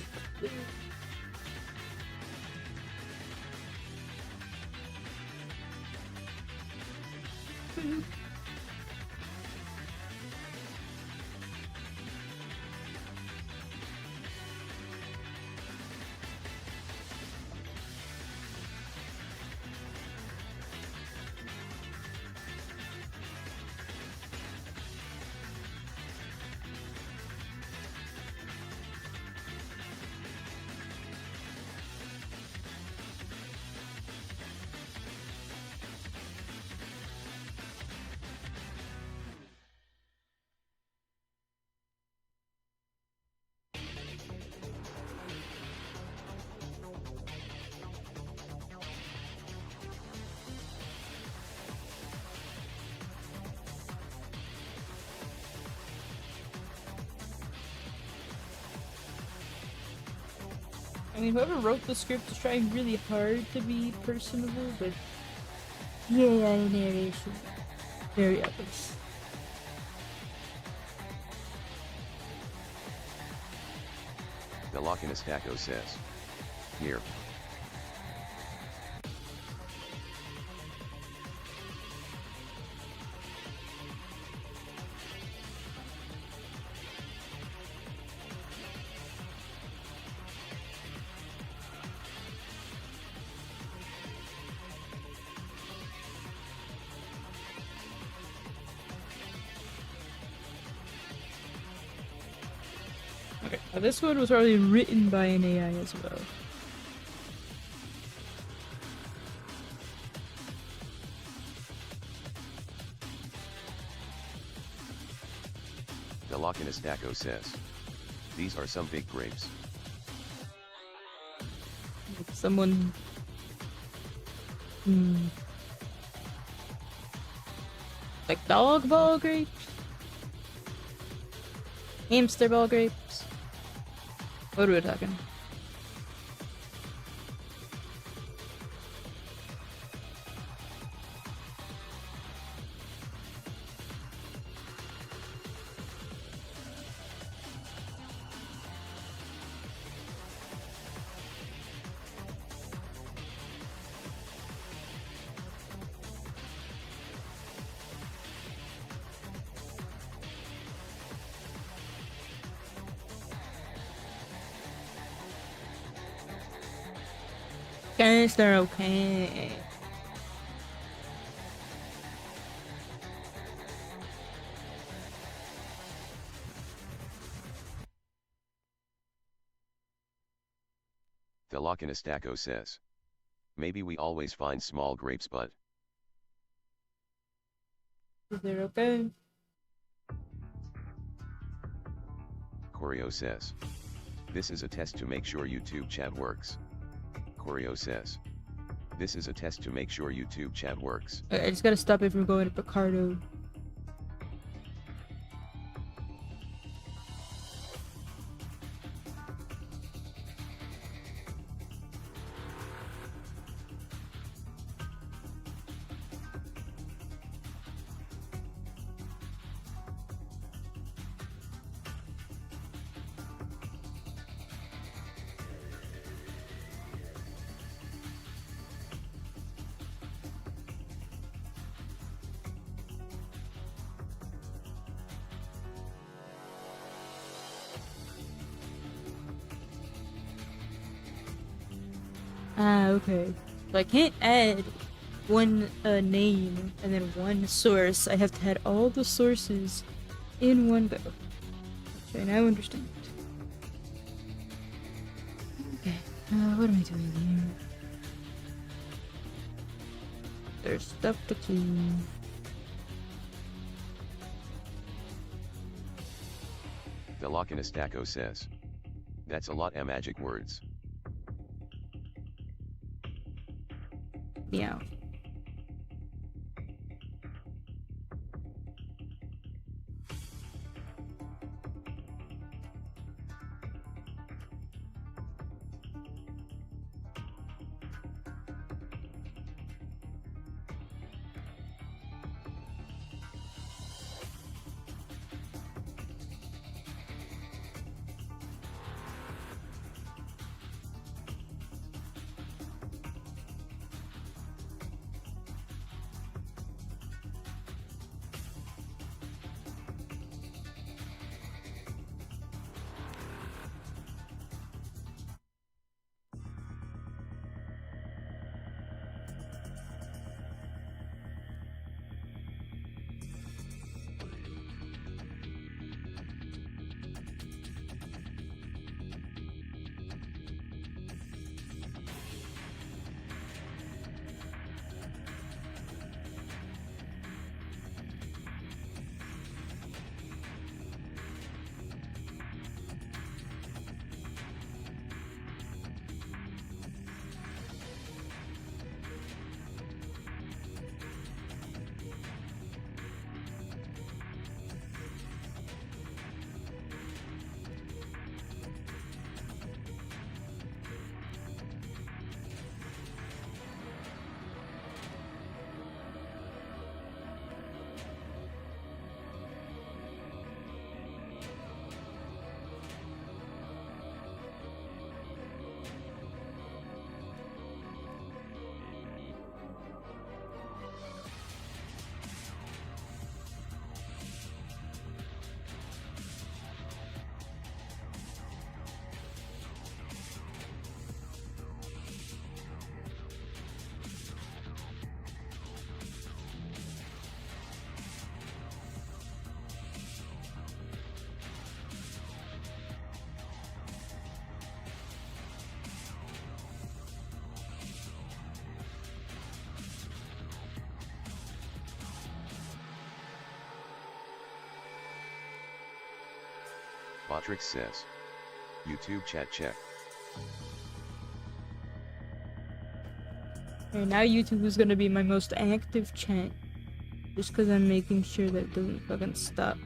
I mean, whoever wrote the script is trying really hard to be personable, but yeah, narration very obvious. Galakinastaco says. Here. Okay, now this one was already written by an AI as well. Galakinastaco says. These are some big grapes. Someone... Like dog ball grapes? Hamster ball grapes? What are we talking? Guys, they're okay. Galakinastaco says. Maybe we always find small grapes, but They're okay. querrieoh says. This is a test to make sure YouTube chat works. Querrieoh says. This is a test to make sure YouTube chat works. I just gotta stop it from going to Picardo. Ah, okay. So I can't add one name and then one source. I have to add all the sources in one go. So I now understand. Okay. What am I doing here? There's stuff to clean. The Lochinestaco says. That's a lot of magic words. Meow. Botrix says. YouTube chat check. Okay, now YouTube is gonna be my most active chat. Just because I'm making sure that it doesn't fucking stop.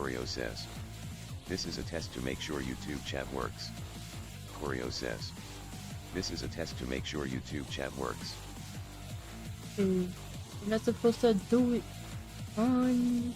querrieoh says. This is a test to make sure YouTube chat works. Querrieoh says. This is a test to make sure YouTube chat works. You're not supposed to do it on.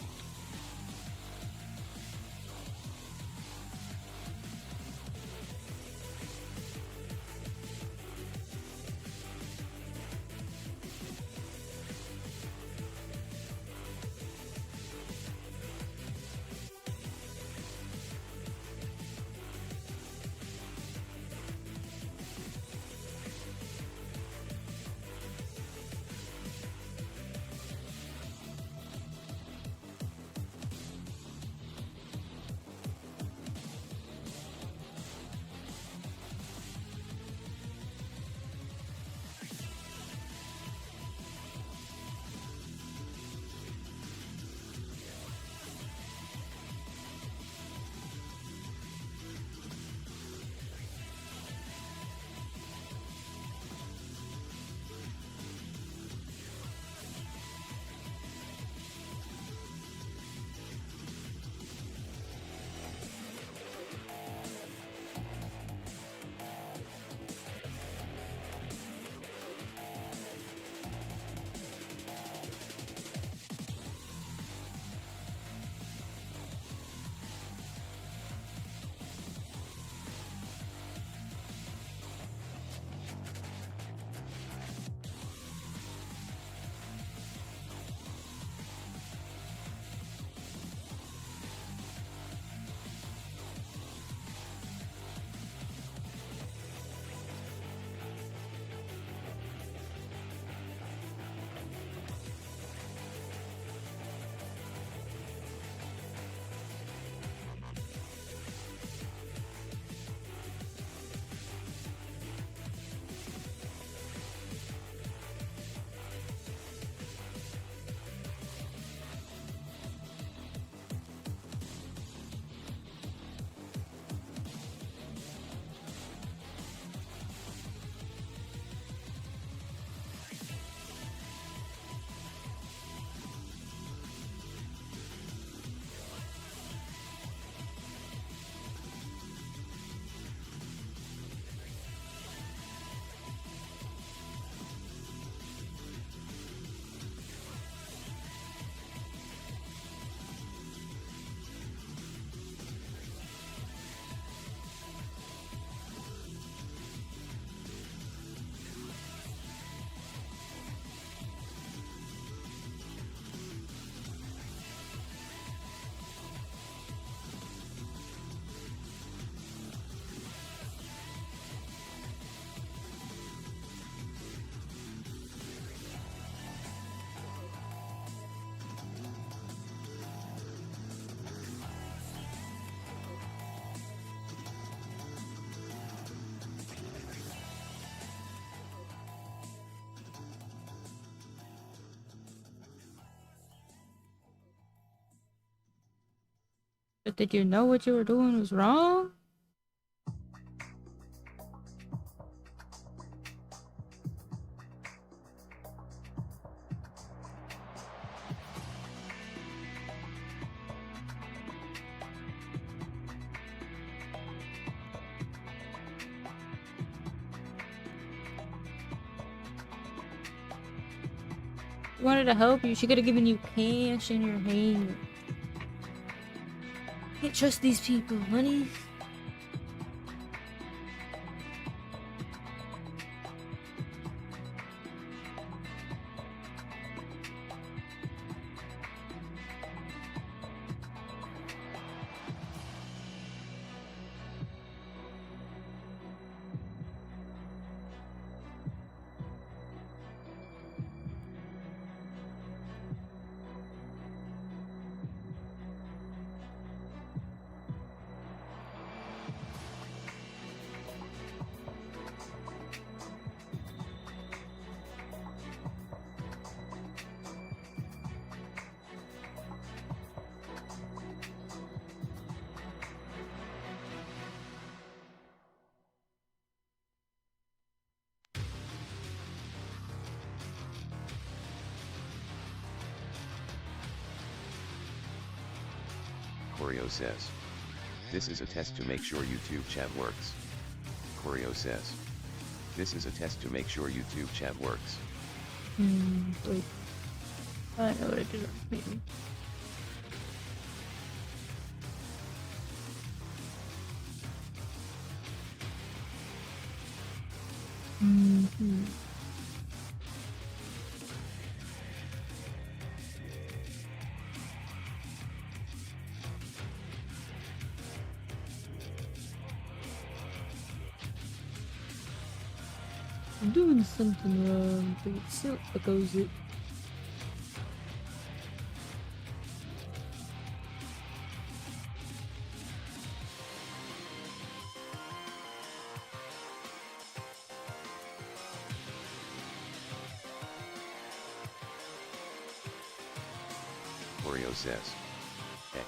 But did you know what you were doing was wrong? She wanted to help you. She could have given you cash in your hand. Can't trust these people, honey. Querrieoh says. This is a test to make sure YouTube chat works. Querrieoh says. This is a test to make sure YouTube chat works. Wait. I know what I did. Maybe. I'm doing something wrong, but it still echoes it. Querrieoh says. Hey.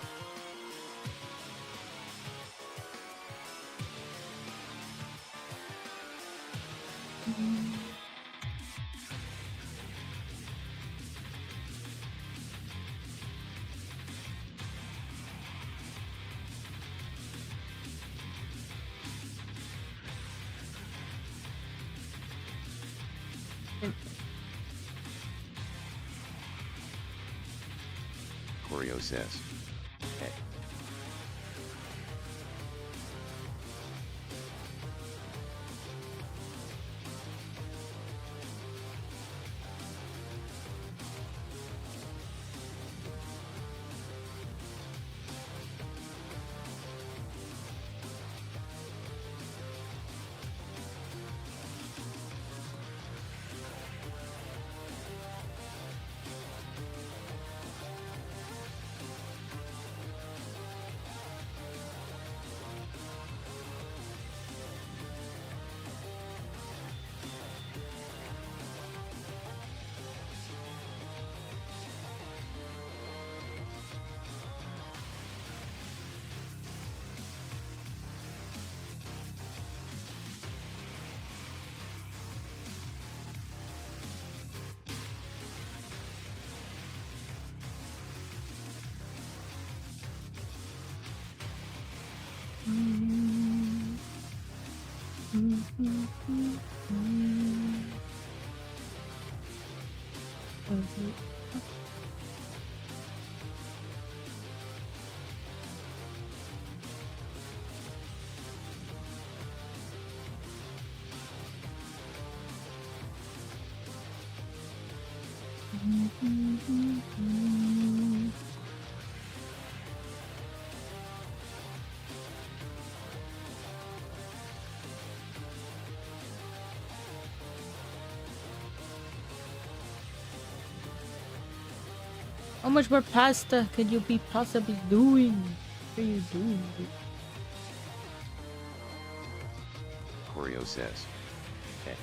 Querrieoh says. Hey. How much more pasta can you be possibly doing? What are you doing? Querrieoh says. Hey.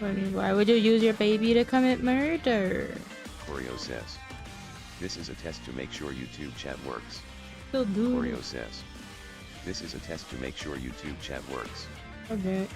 I mean, why would you use your baby to commit murder? Querrieoh says. This is a test to make sure YouTube chat works. Still do. Querrieoh says. This is a test to make sure YouTube chat works. Okay.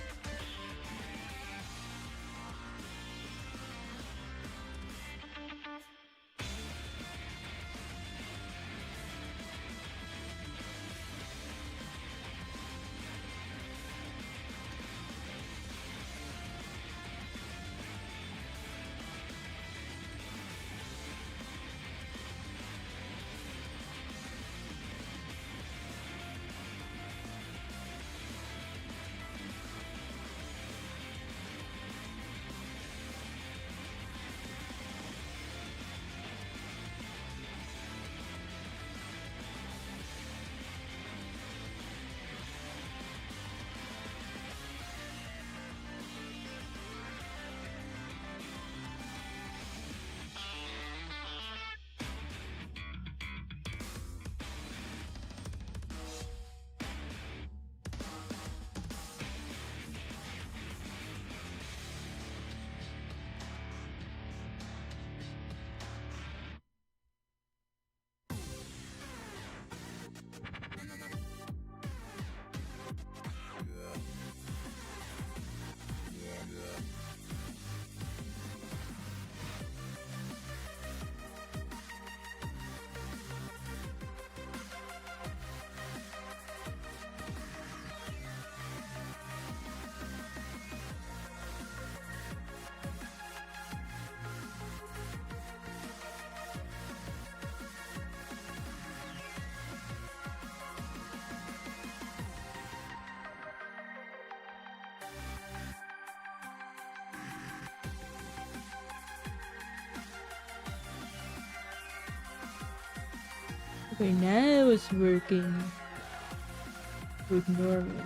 Okay, now it's working. With normal.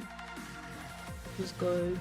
Just go.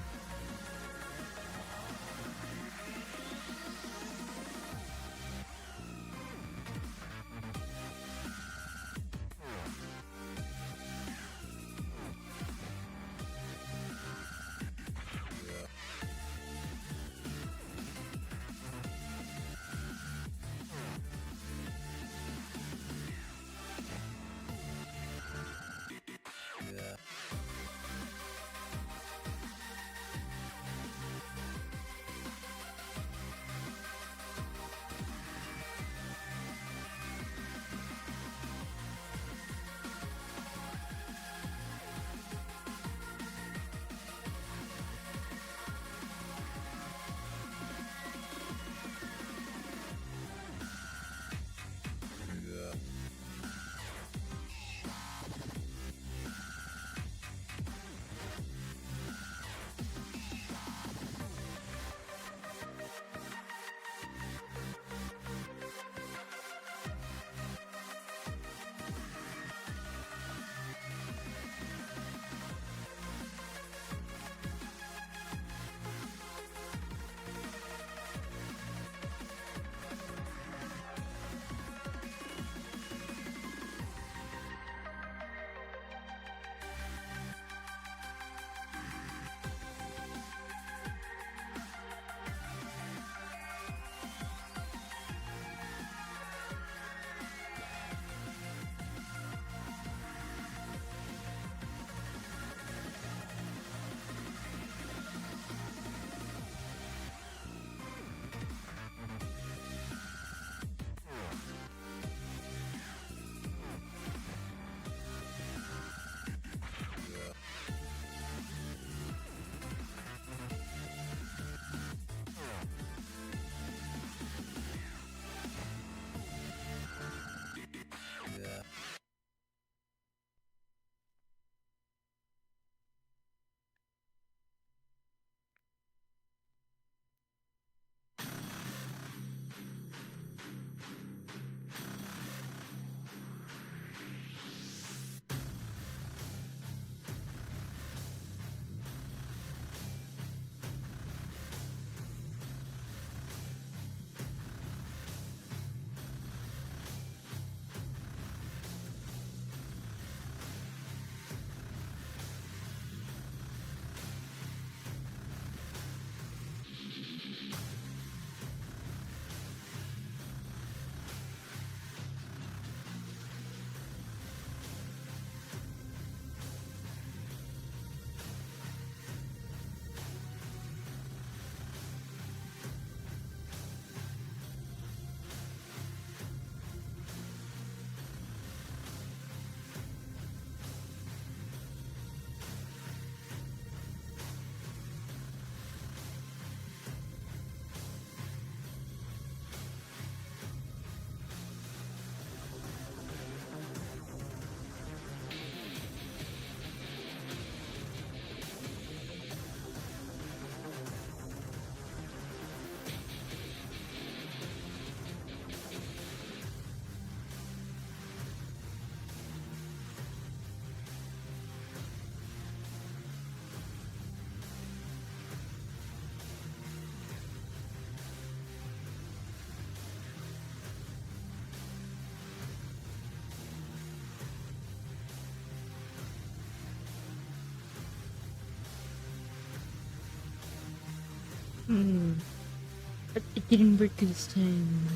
But it didn't work this time.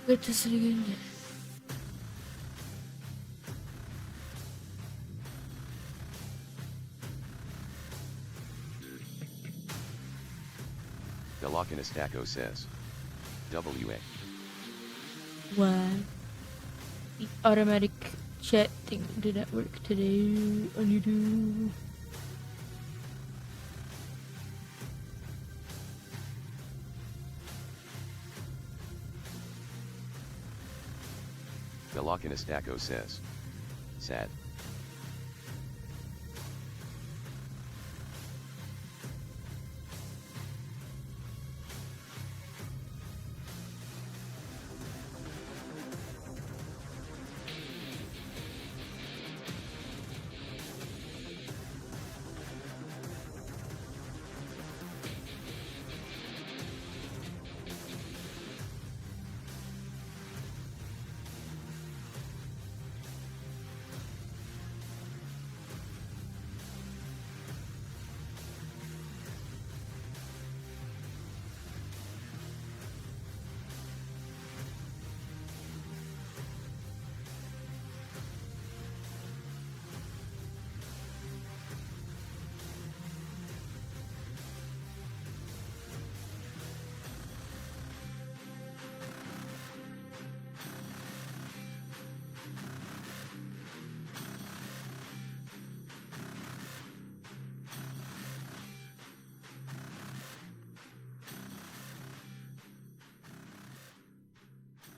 Let's test it again. Delocanistaco says. WA. Why? The automatic chat thing did not work today on YouTube. Delocanistaco says. Sad.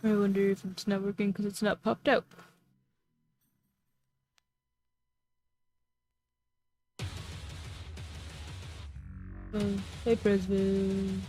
I wonder if it's not working because it's not popped out. Oh, hey, Presby.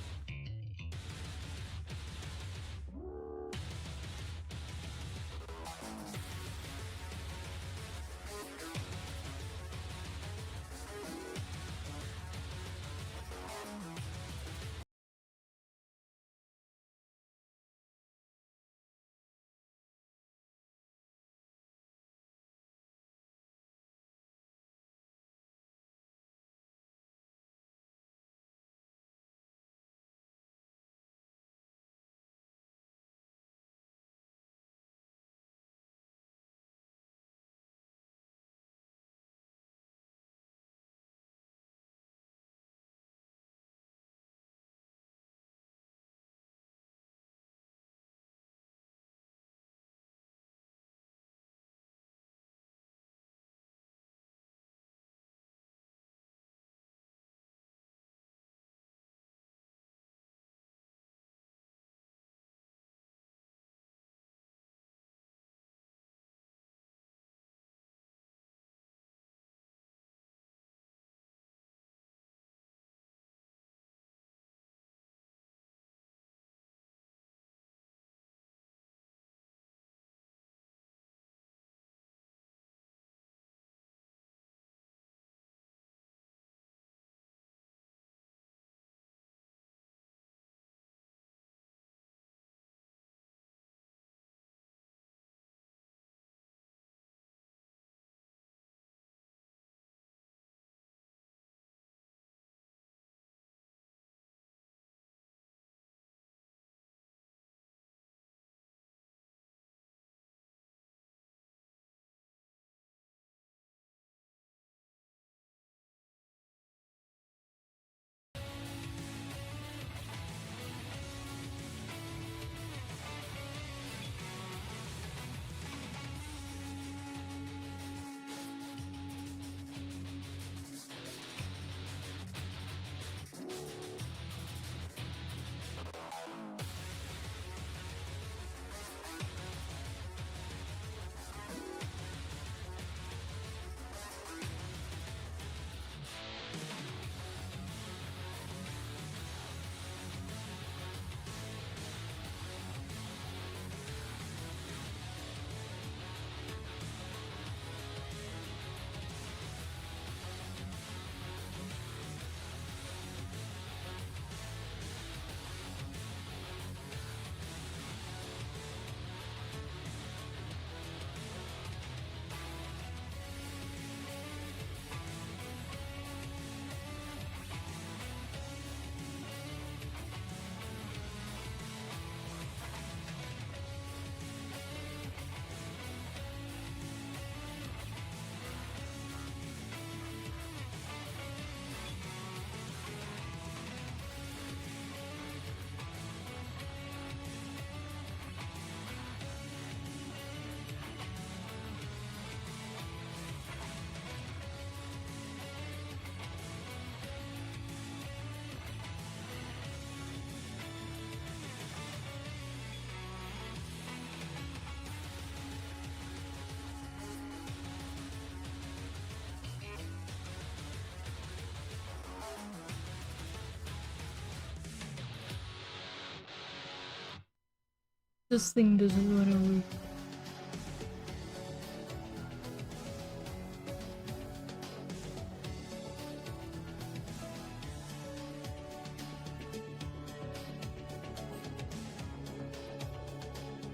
This thing doesn't want to work.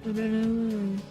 I don't know.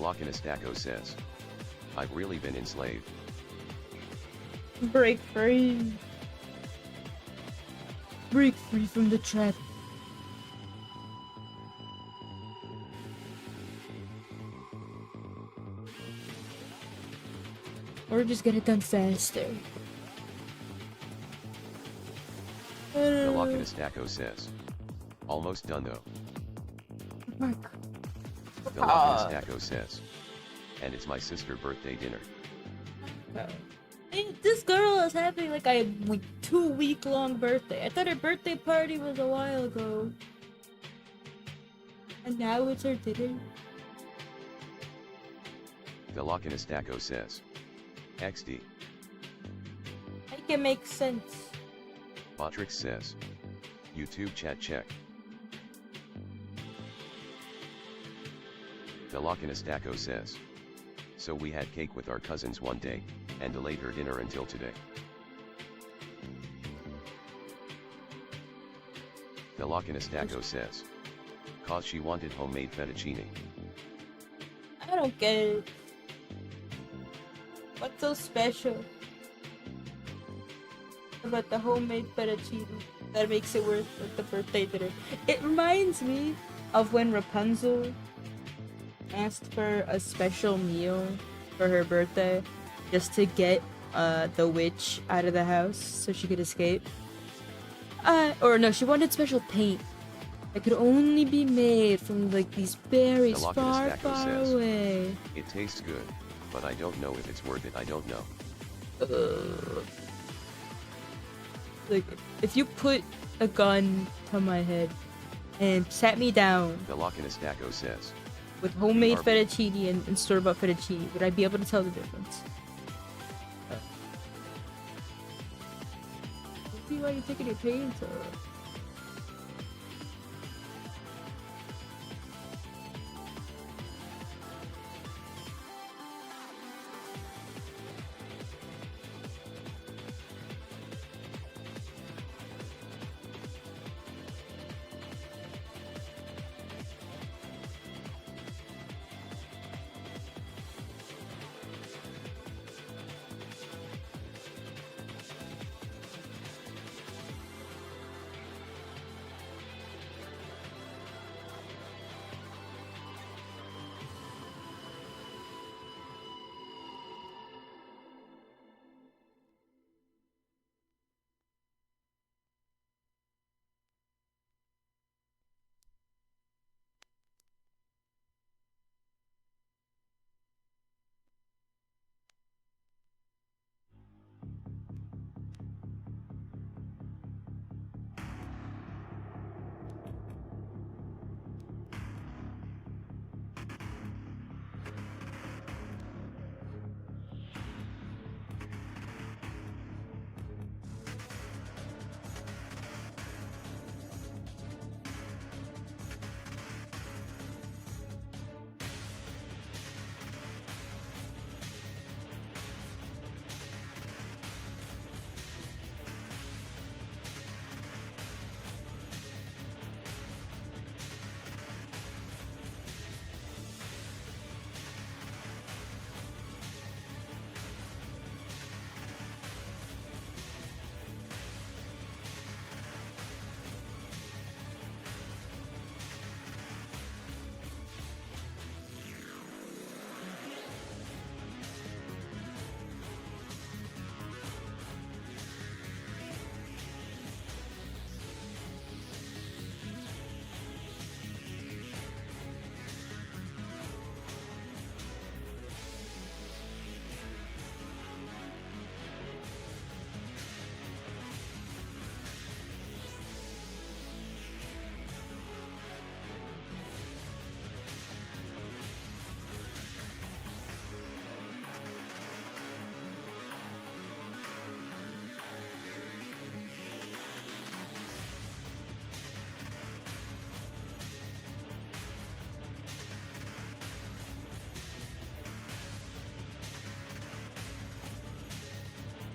Velocinastaco says. I've really been enslaved. Break free. Break free from the trap. Or just get it done faster. Velocinastaco says. Almost done though. Mark. Velocinastaco says. And it's my sister's birthday dinner. Hey, this girl is having like a 2-week-long birthday. I thought her birthday party was a while ago. And now it's her dinner. Velocinastaco says. XD. Make it make sense. Botrix says. YouTube chat check. Velocinastaco says. So we had cake with our cousins one day, and delayed her dinner until today. Velocinastaco says. Cause she wanted homemade fettuccine. I don't get it. What's so special about the homemade fettuccine that makes it worth like, the birthday dinner? It reminds me of when Rapunzel asked for a special meal for her birthday just to get the witch out of the house so she could escape. Or no, she wanted special paint that could only be made from like these berries far, far away. It tastes good, but I don't know if it's worth it. I don't know. Like, if you put a gun to my head and sat me down Velocinastaco says. with homemade fettuccine and store-bought fettuccine, would I be able to tell the difference? See why you're taking your paint off.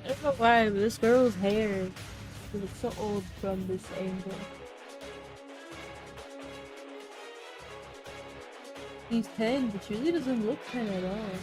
I don't know why, but this girl's hair looks so old from this angle. He's 10, but she really doesn't look 10 at all.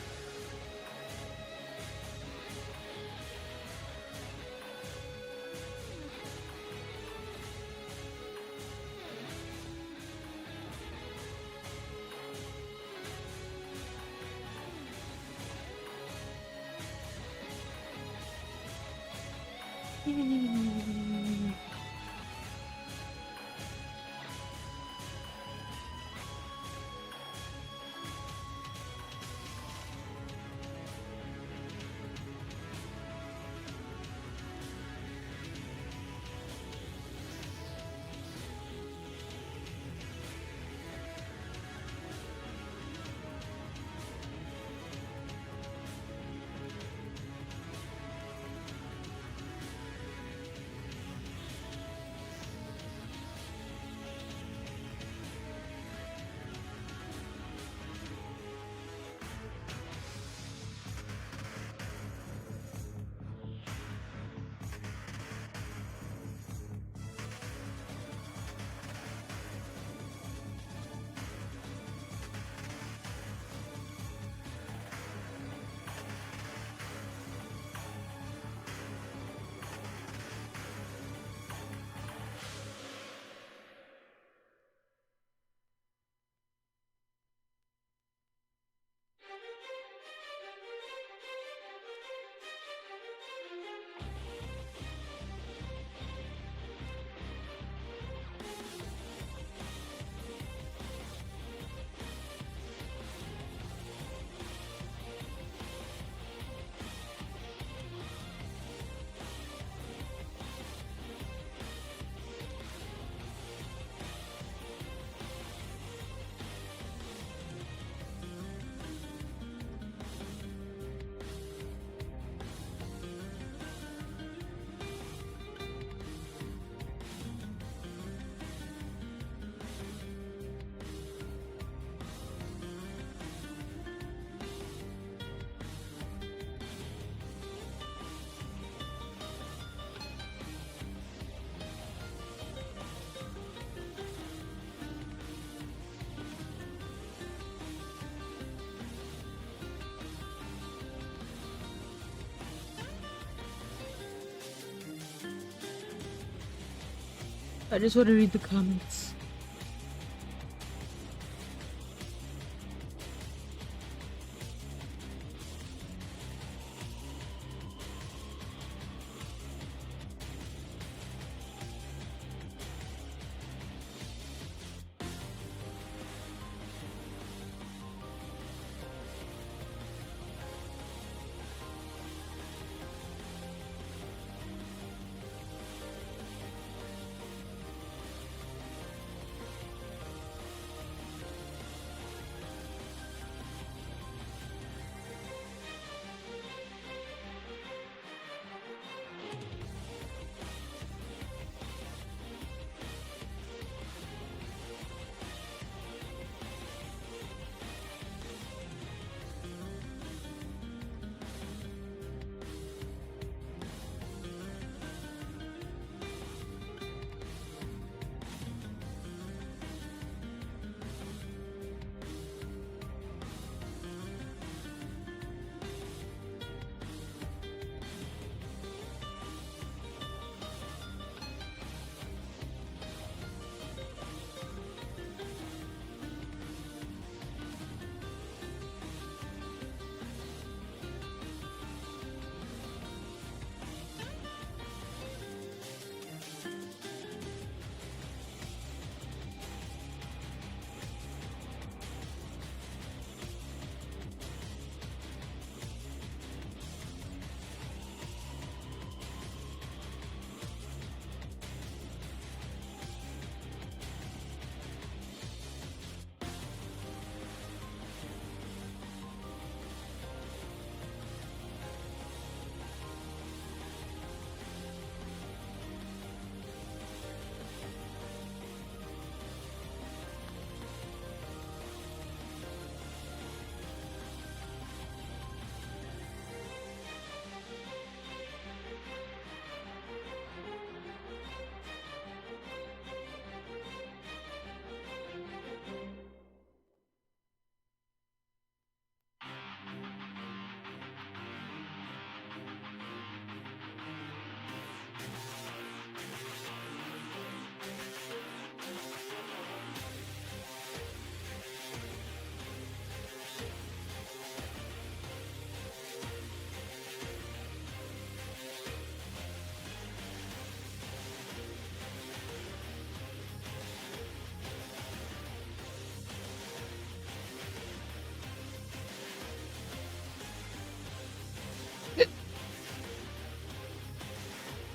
I just want to read the comments.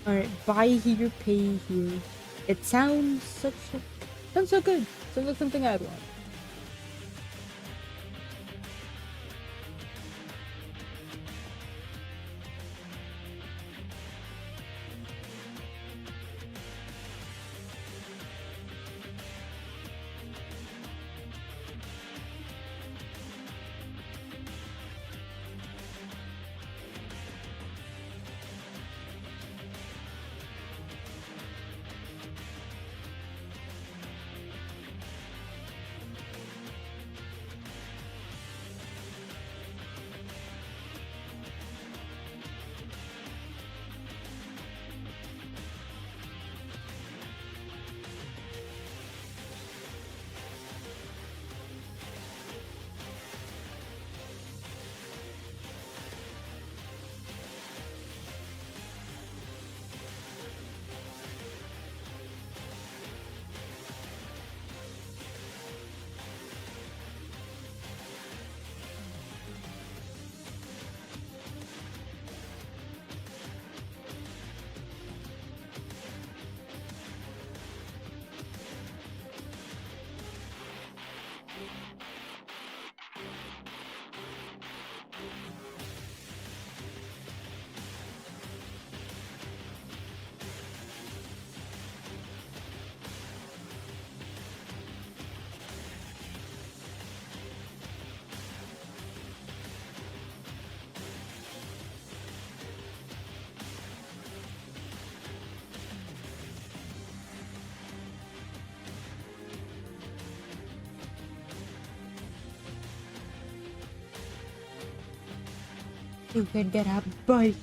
Alright, buy here, pay here. It sounds sounds so good. Sounds like something I'd want. You can get a bike.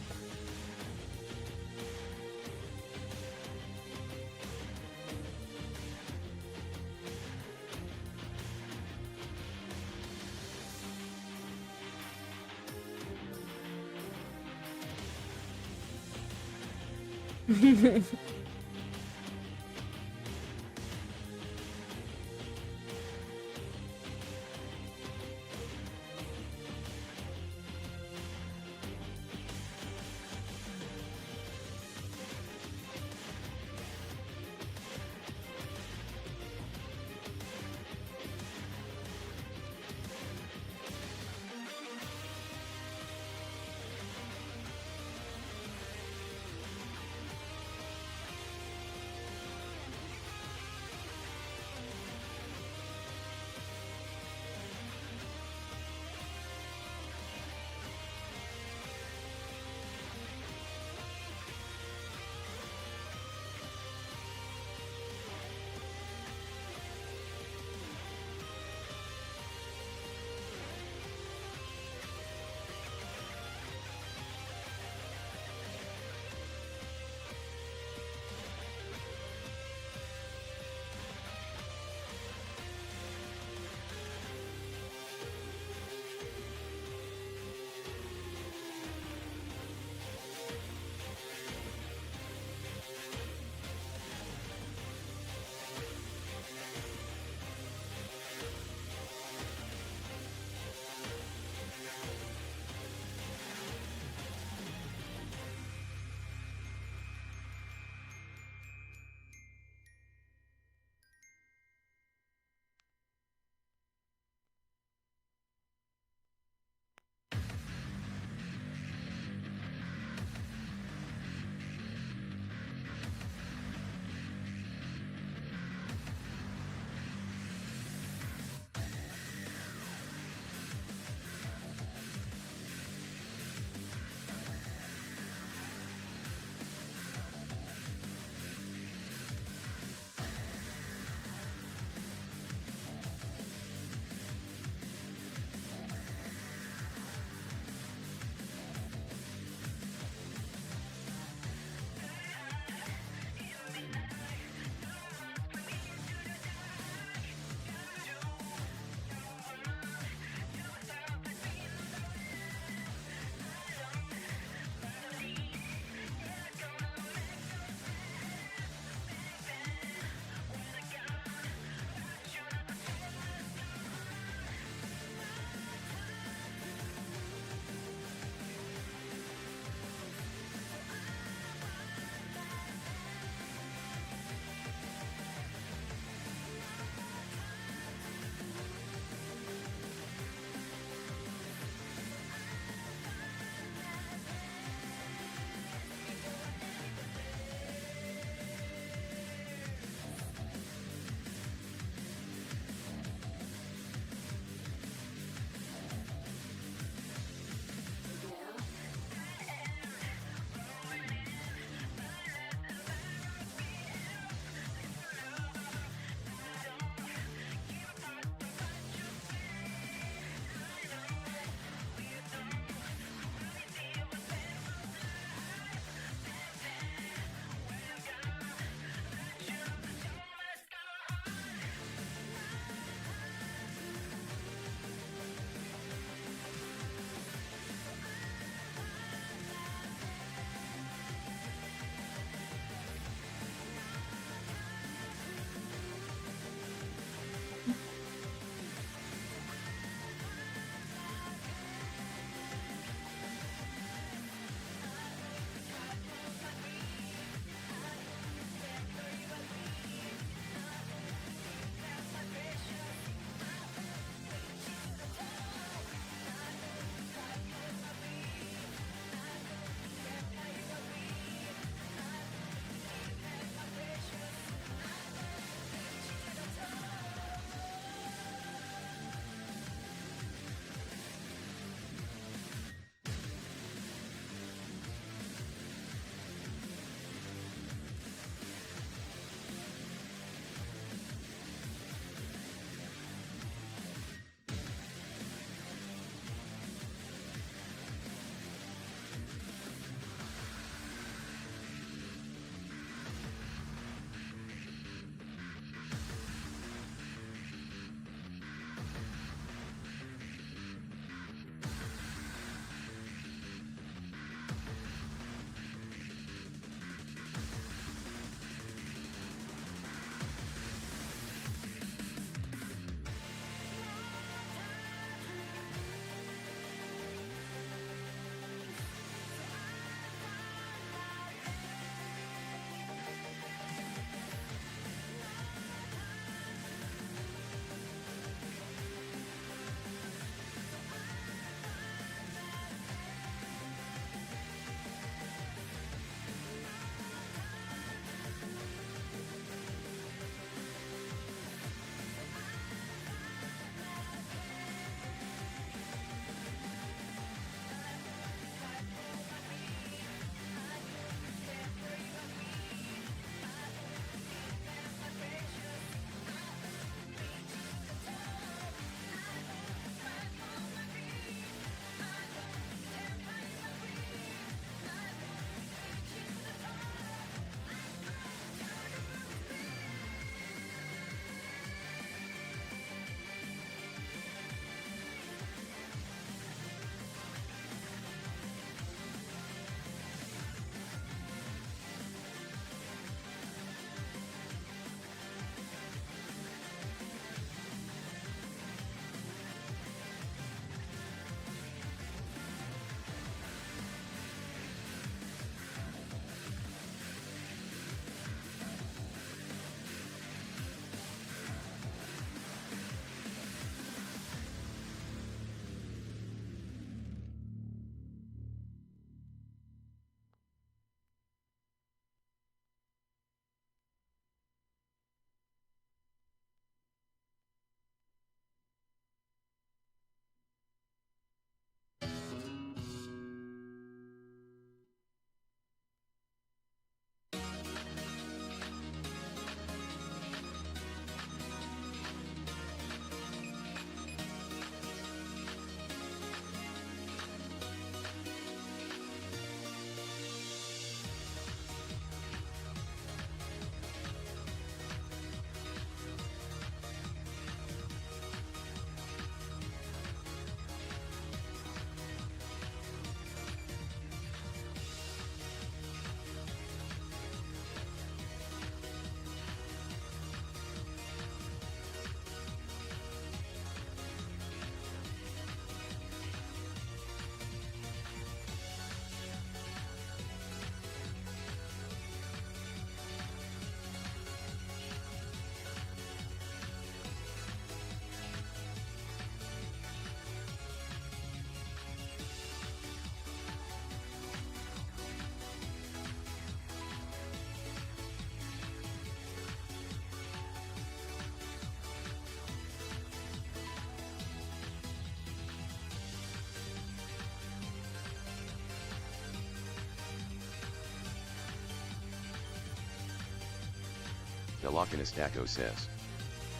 Velocinistaco says.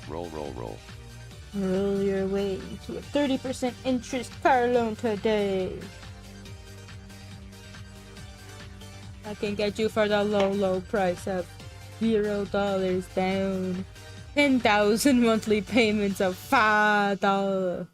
Roll, roll, roll. Roll your way to a 30% interest car loan today. I can get you for the low, low price of $0 down. 10,000 monthly payments of $5.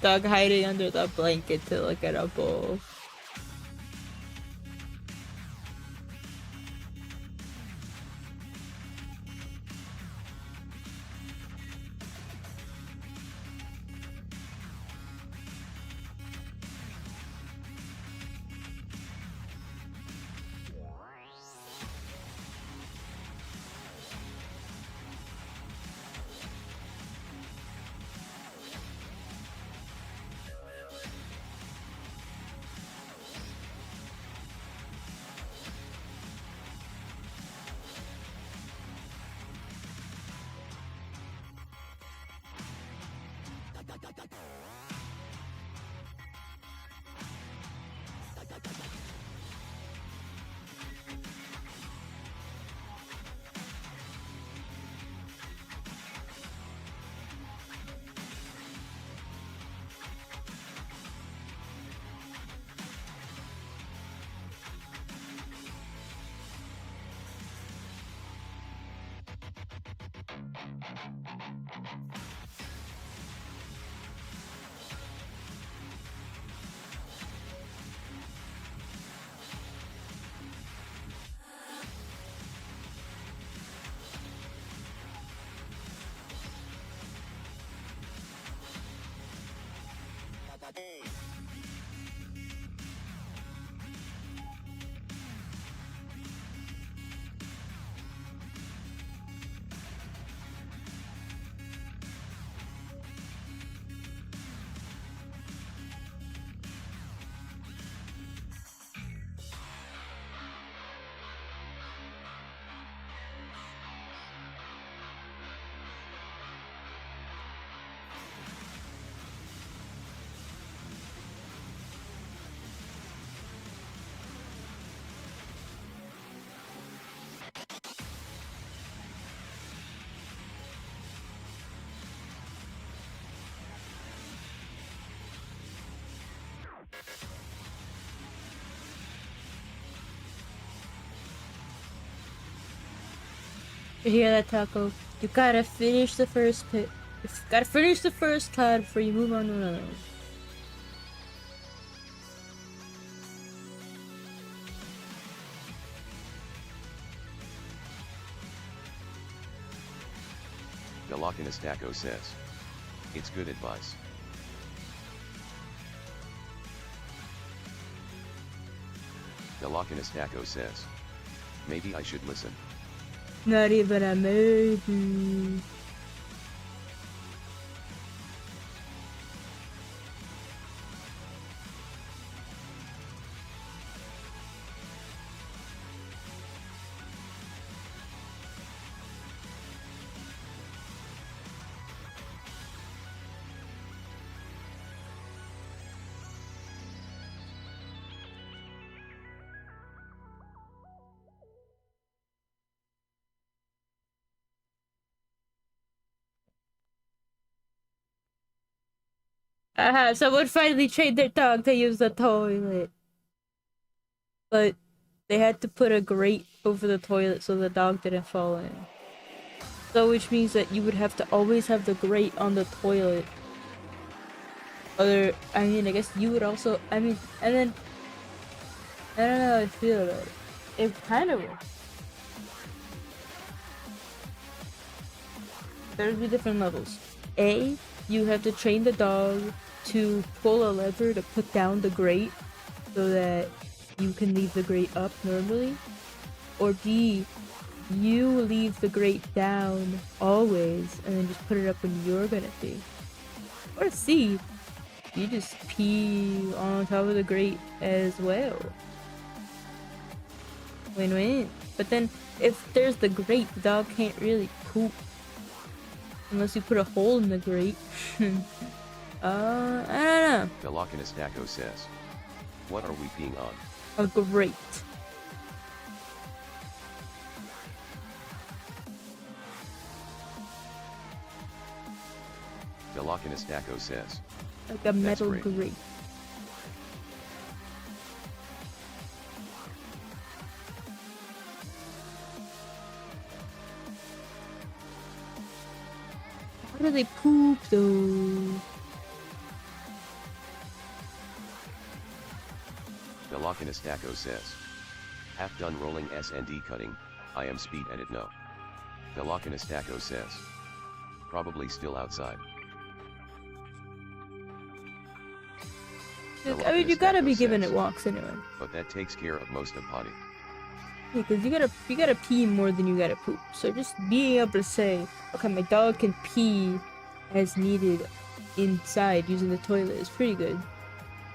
Dog hiding under the blanket to look at a bowl. You hear that, Taco? You gotta finish the first pit. You gotta finish the first cloud before you move on to another one. The Lochinestaco says. It's good advice. The Lochinestaco says. Maybe I should listen. Not even a maybe. Someone finally trained their dog to use the toilet. But they had to put a grate over the toilet so the dog didn't fall in. So which means that you would have to always have the grate on the toilet. I guess you would also, and then, I don't know how I feel about it. It kind of works. There'd be different levels. A, you have to train the dog to pull a lever to put down the grate so that you can leave the grate up normally. Or B, You leave the grate down always, and then just put it up when you're gonna pee. Or C, you just pee on top of the grate as well. Win-win. But then, if there's the grate, the dog can't really poop. Unless you put a hole in the grate. I don't know. Velocinastaco says. What are we peeing on? A grate. Velocinastaco says. Like a metal grate. How do they poop though? Velocinastaco says. Half done rolling S&D cutting, I am speed edit no. Velocinastaco says. Probably still outside. I mean, you gotta be giving it walks anyway. But that takes care of most of potty. Yeah, because you gotta pee more than you gotta poop. So just being able to say, okay, my dog can pee as needed inside using the toilet is pretty good.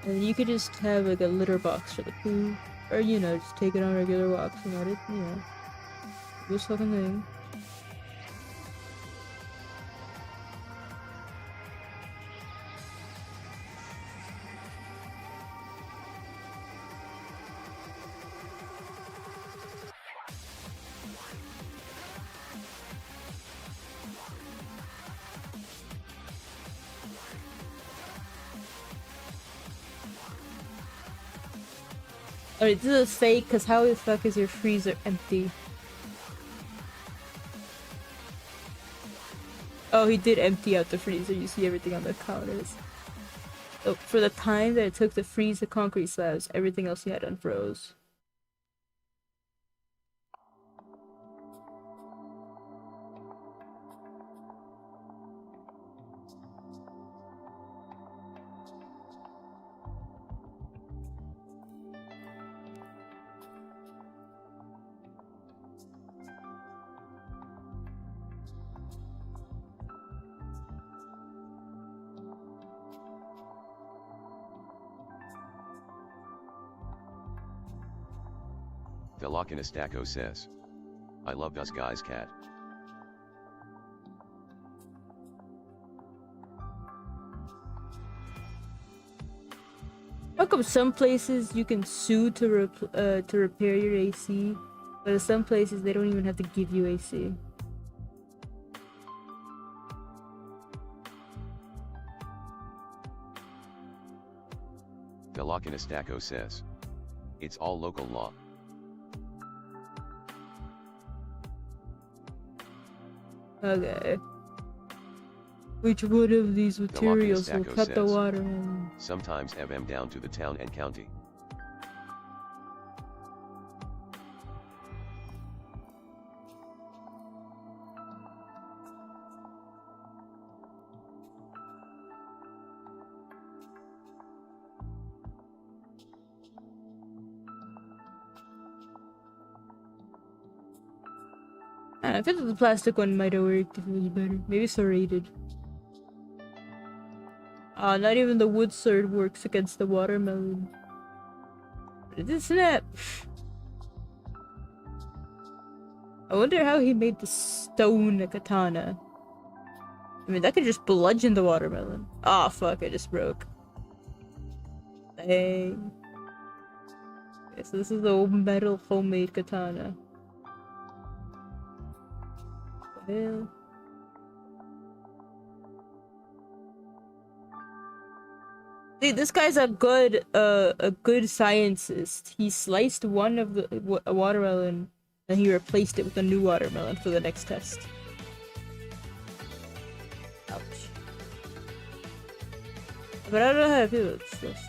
And you could just have like a litter box for the poo, or you know, just take it on regular walks and let it, you know, do this fucking thing. Alright, this is fake, because how the fuck is your freezer empty? Oh, he did empty out the freezer. You see everything on the counters. So, for the time that it took to freeze the concrete slabs, everything else he had unfroze. Velocinastaco says. I love this guy's cat. How come some places you can sue to repair your AC, but in some places they don't even have to give you AC? Velocinastaco says. It's all local law. Okay. Which one of these materials will cut the water? Sometimes have them down to the town and county. I feel like the plastic one might have worked if it was better. Maybe it's serrated. Not even the wood sword works against the watermelon. But it did snap! I wonder how he made the stone katana. I mean, that could just bludgeon the watermelon. Ah, fuck, it just broke. Dang. Okay, so this is the metal homemade katana. Well... See, this guy's a good scientist. He sliced one of the a watermelon, and he replaced it with a new watermelon for the next test. Ouch. But I don't know how to feel about this test.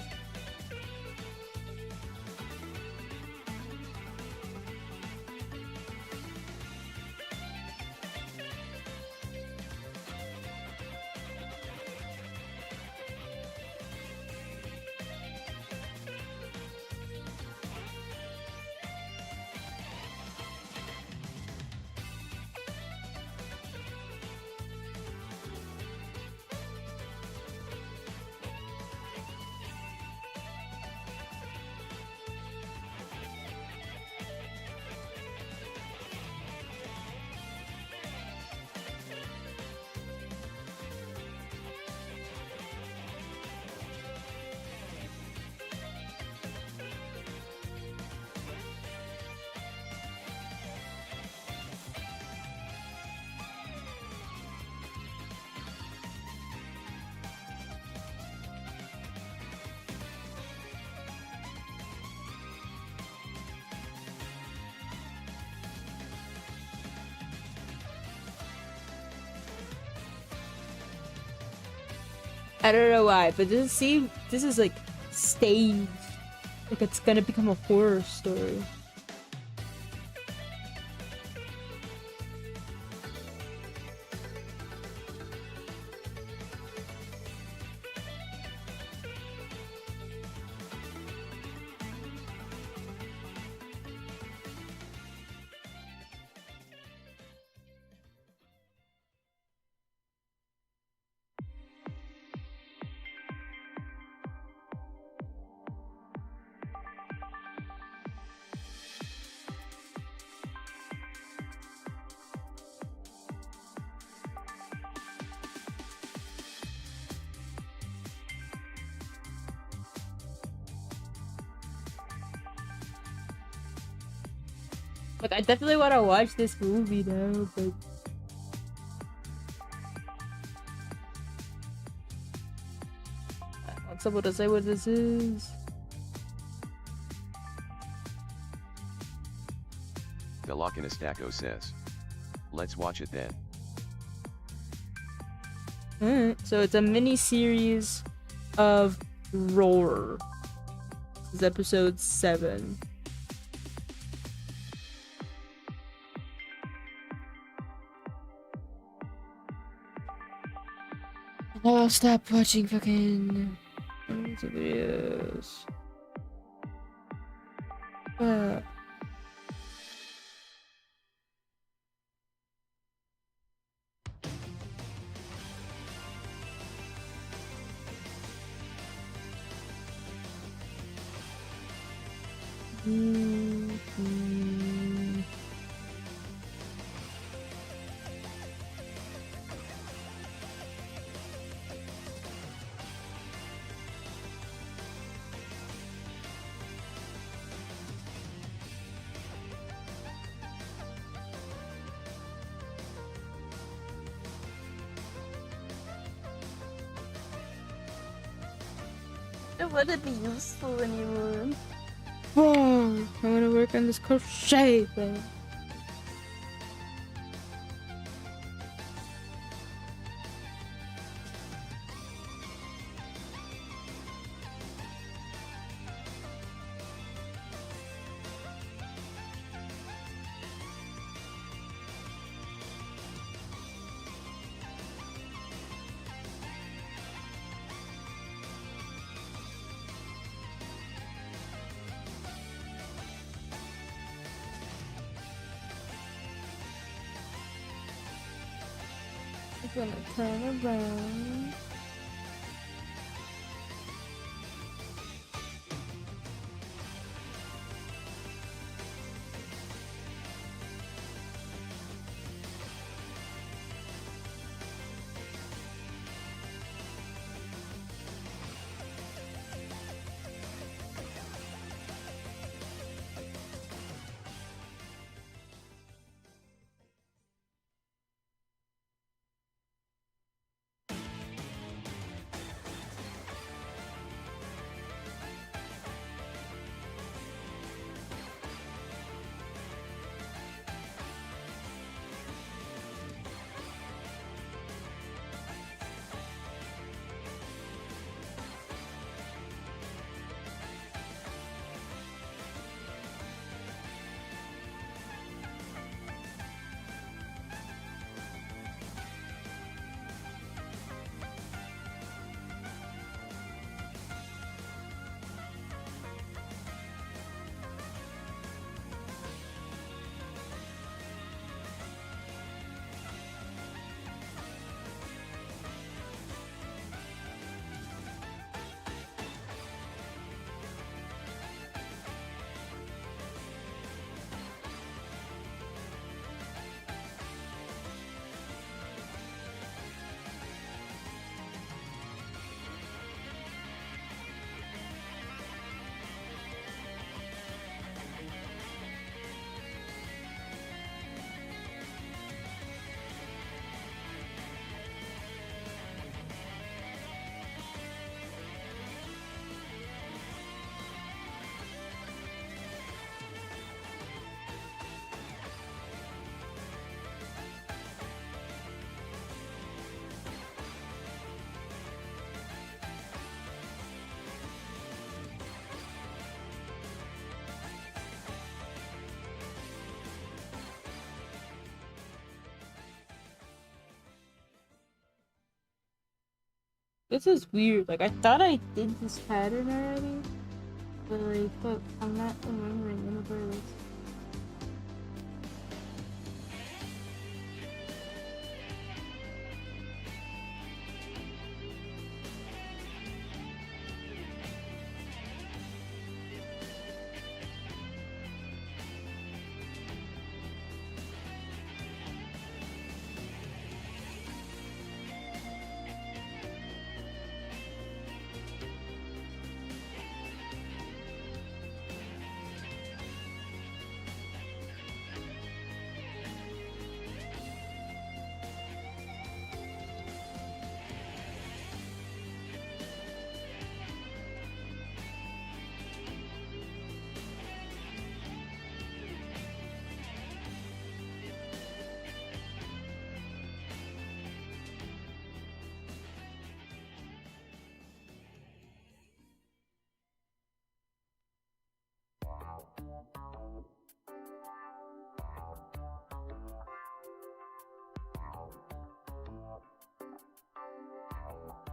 I don't know why, but this is like staged. Like it's gonna become a horror story. Like, I definitely want to watch this movie now, but... I want someone to say what this is. Velocinistaco says. Let's watch it then. Alright, so it's a mini-series of Roar. This is episode 7. I'll stop watching fucking videos. I don't want to be useful anymore. Whoa! I want to work on this crochet thing. I'm gonna turn around. This is weird. Like, I thought I did this pattern already. But, like, fuck, I'm not remembering any of this.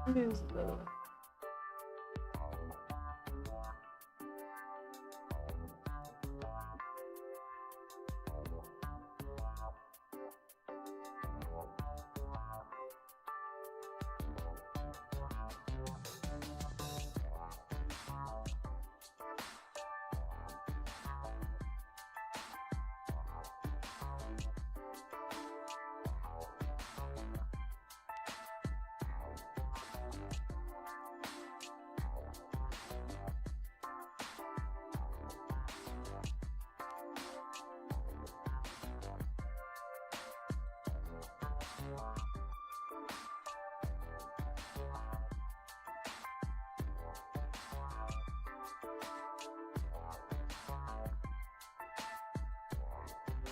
What is that?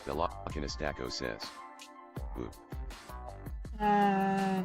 Velocinistaco says. Ooh. Uh...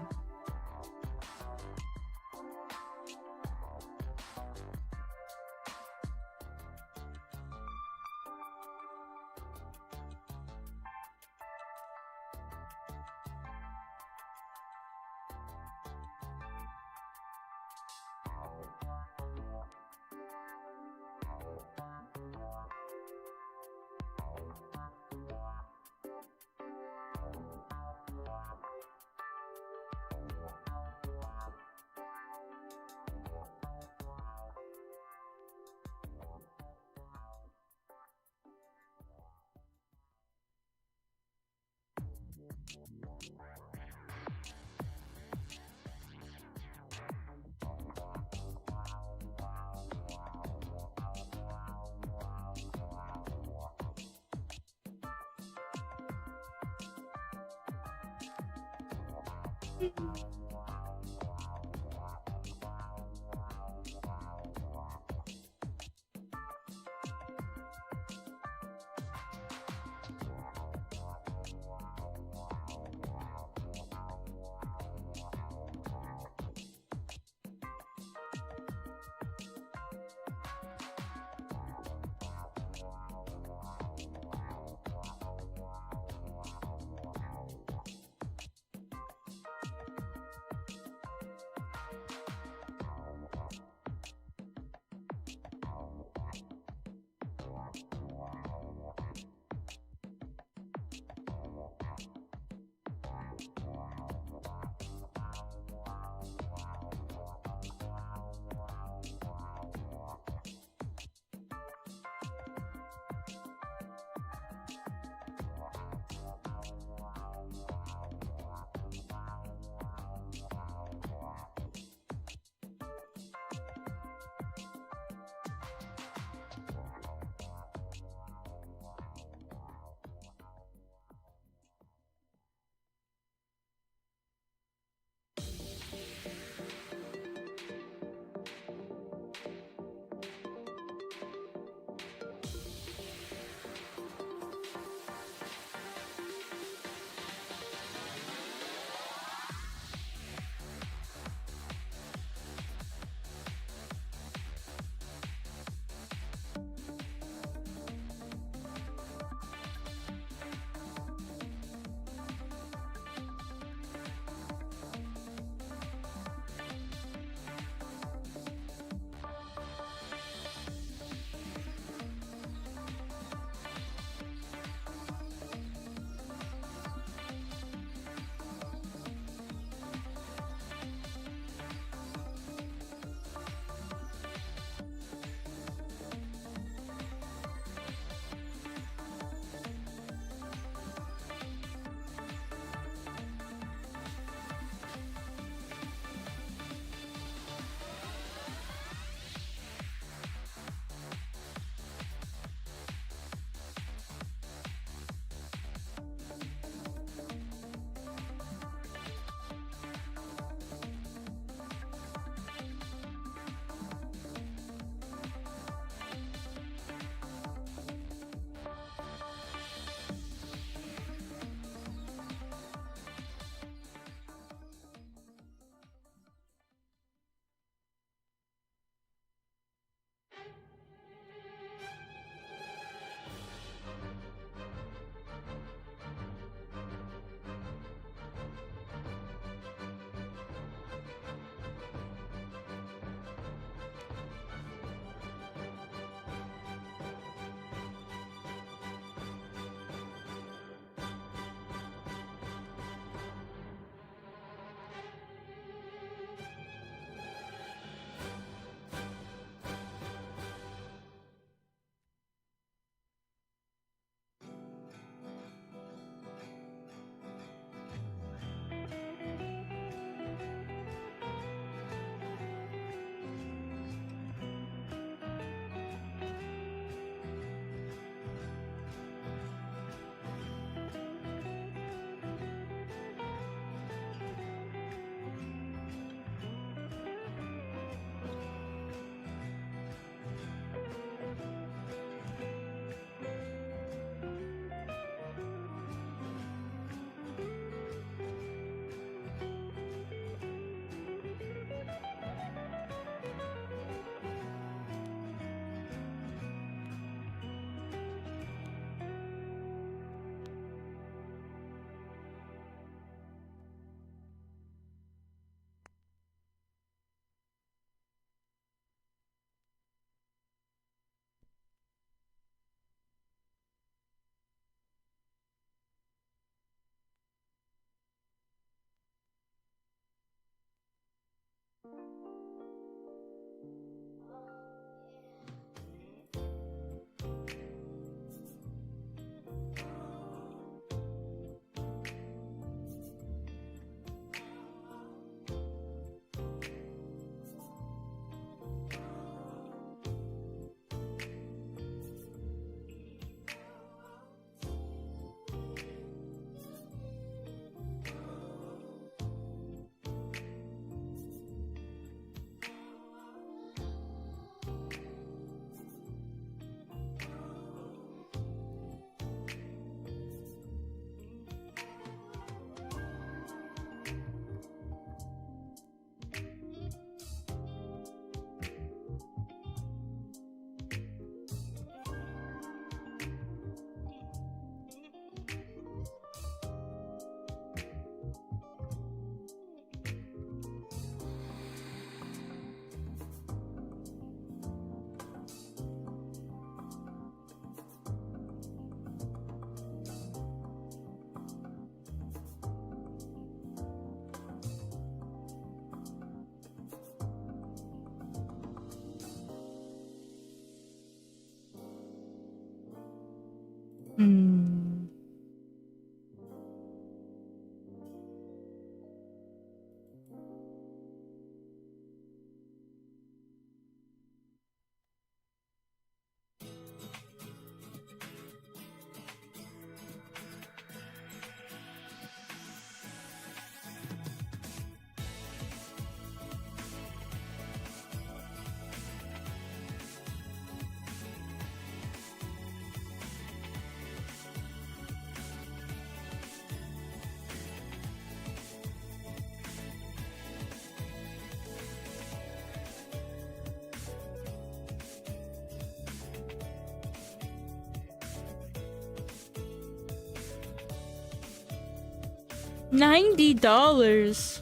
$90.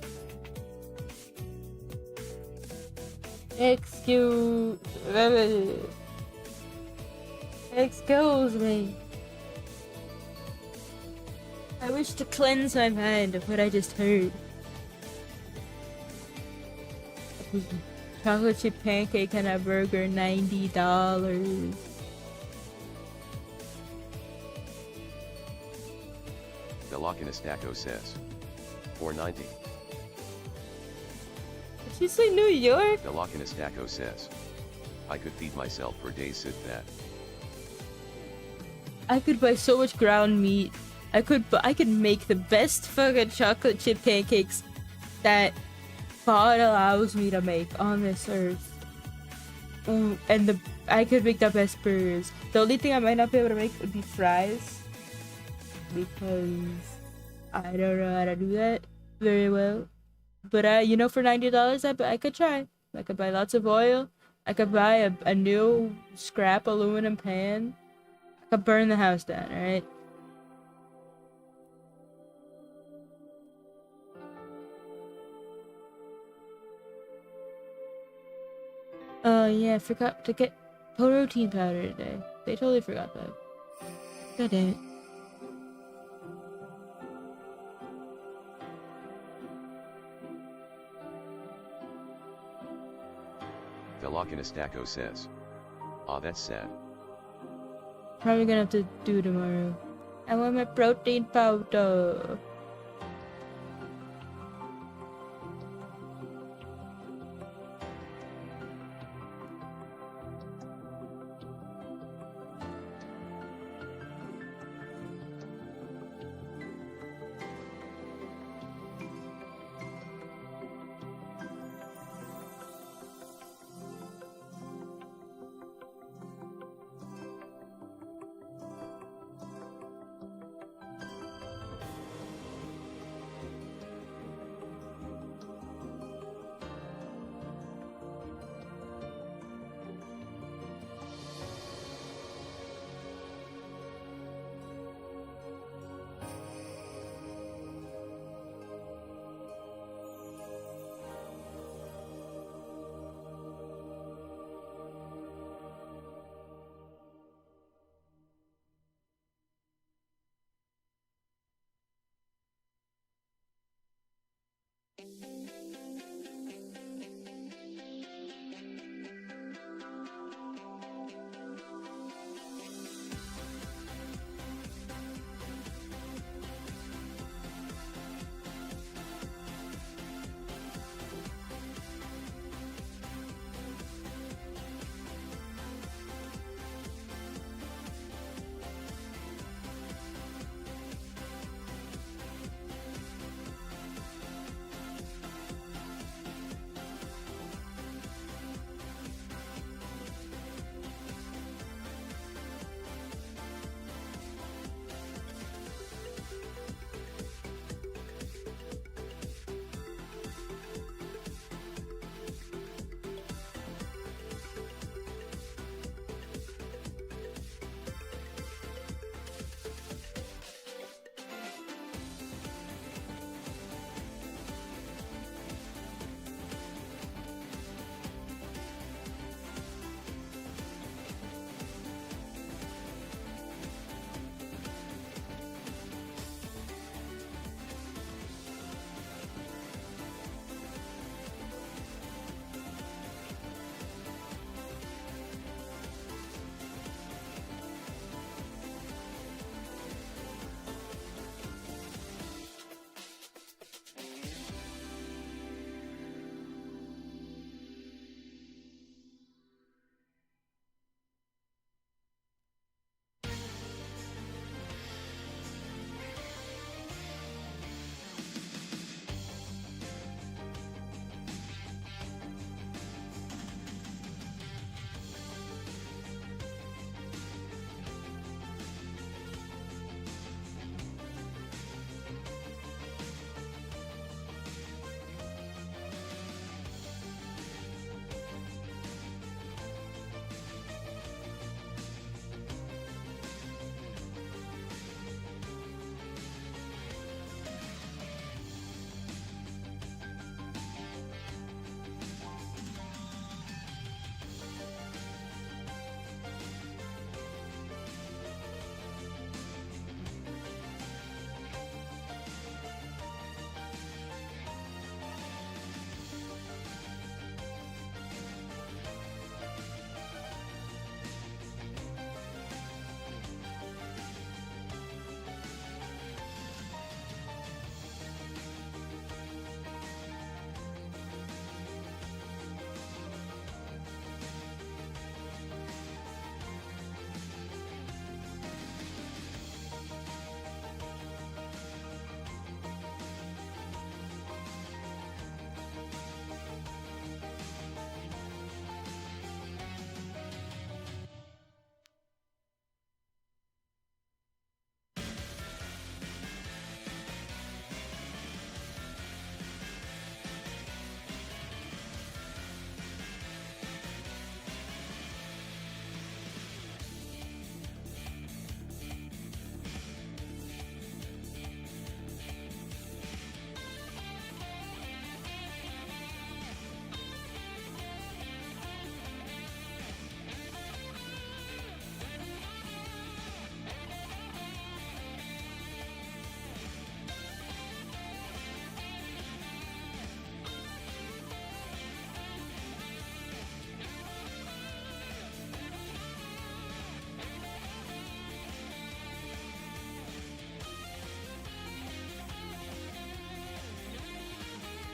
Excuse me. I wish to cleanse my mind of what I just heard. Chocolate chip pancake and a burger, $90. Velocinastaco says. $4.90. Did you say New York? Velocinastaco says. I could feed myself for days with that. I could buy so much ground meat. I could make the best fucking chocolate chip pancakes that God allows me to make on this earth. Ooh, and I could make the best burgers. The only thing I might not be able to make would be fries, because I don't know how to do that very well. But you know, for $90, I could try. I could buy lots of oil. I could buy a new scrap aluminum pan. I could burn the house down, alright? Oh yeah, I forgot to get protein powder today. They totally forgot that. God damn it. Velocinastaco says. Aw, that's sad. Probably gonna have to do tomorrow. I want my protein powder.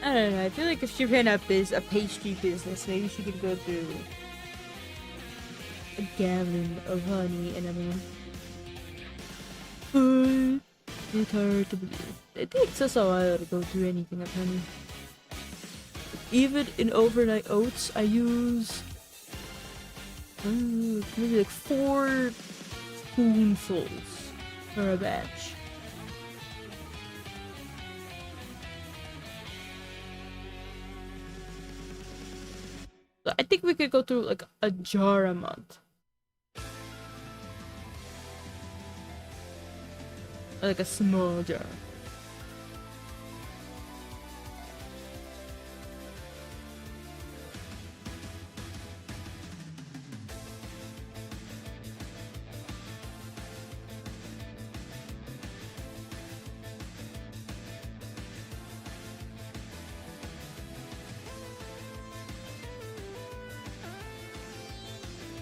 I don't know. I feel like if she ran a pastry business, maybe she could go through a gallon of honey in a month. It's hard to believe. It takes us a while to go through anything of honey. Even in overnight oats, I use maybe like 4 spoonfuls for a batch. So I think we could go through like a jar a month. Like a small jar.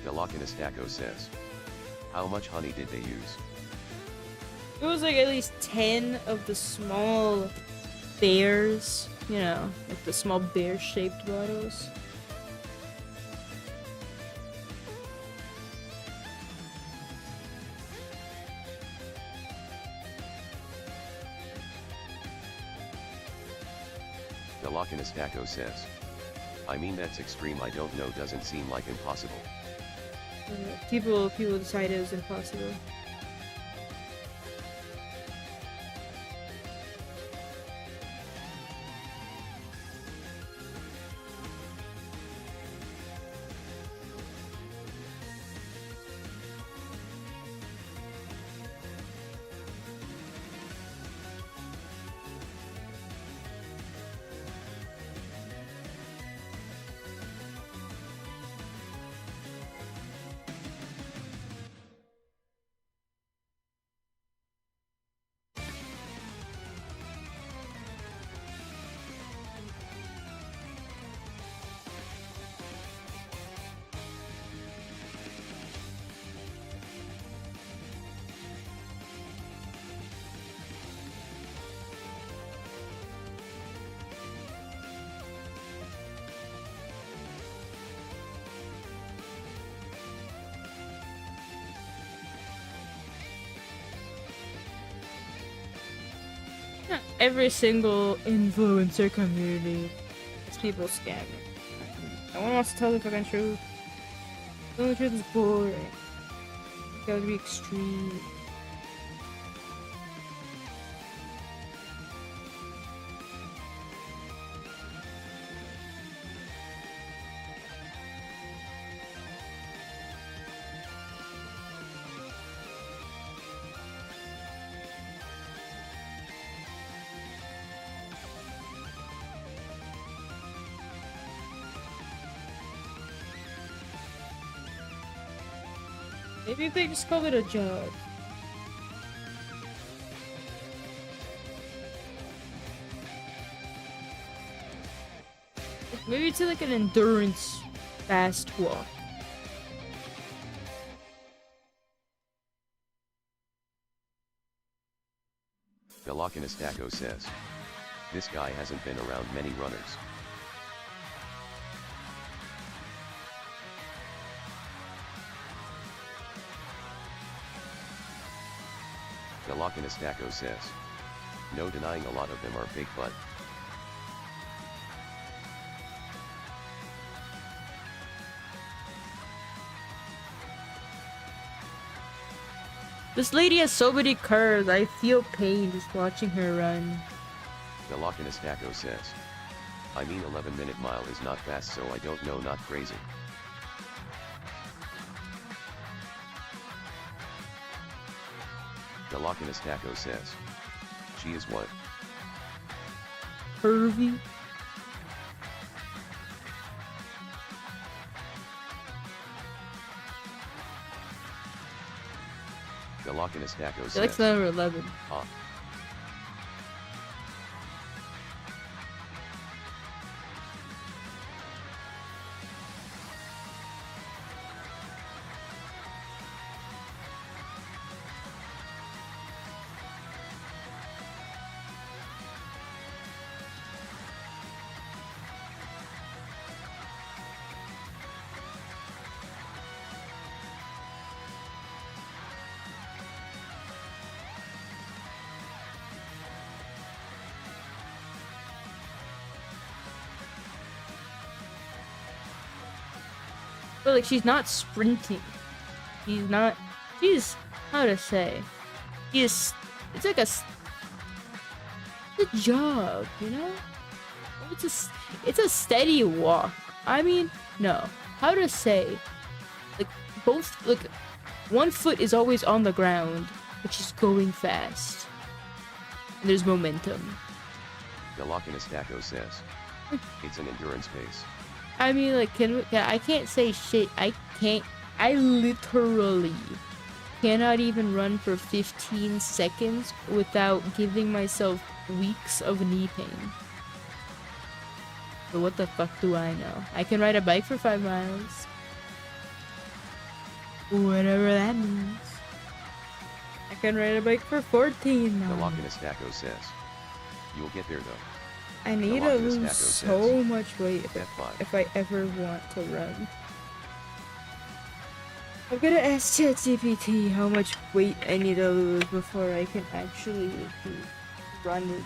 Delakinistako says. How much honey did they use? It was like at least 10 of the small bears, you know, like the small bear-shaped bottles. Delakinistako says. I mean that's extreme, I don't know, doesn't seem like impossible. People decide it was impossible. Every single influencer community is people scamming. No one wants to tell the fucking truth. The truth is boring. It's gotta be extreme. Maybe if they just call it a job. Maybe it's like an endurance fast walk. Delakinistako says. This guy hasn't been around many runners. Delakinistako says. No denying a lot of them are big butt. This lady has so many curves. I feel pain just watching her run. Delakinistako says. I mean 11-minute mile is not fast, so I don't know, not crazy. Delakinistako says. She is what? Curvy. Delakinistako says. She likes number 11. Ah. But like she's not sprinting. She's not. She's how to say. She's. It's like it's a jog, you know. It's a steady walk. I mean, no. How to say? Like both. Like one foot is always on the ground, but she's going fast. And there's momentum. Delochinistako says. It's an endurance pace. I mean, like, I can't say shit. I literally cannot even run for 15 seconds without giving myself weeks of knee pain. But what the fuck do I know? I can ride a bike for 5 miles. Whatever that means. I can ride a bike for 14 miles. Delochinistako says. You'll get there though. I need to lose so much weight if I ever want to run. I'm gonna ask ChatGPT how much weight I need to lose before I can actually run it.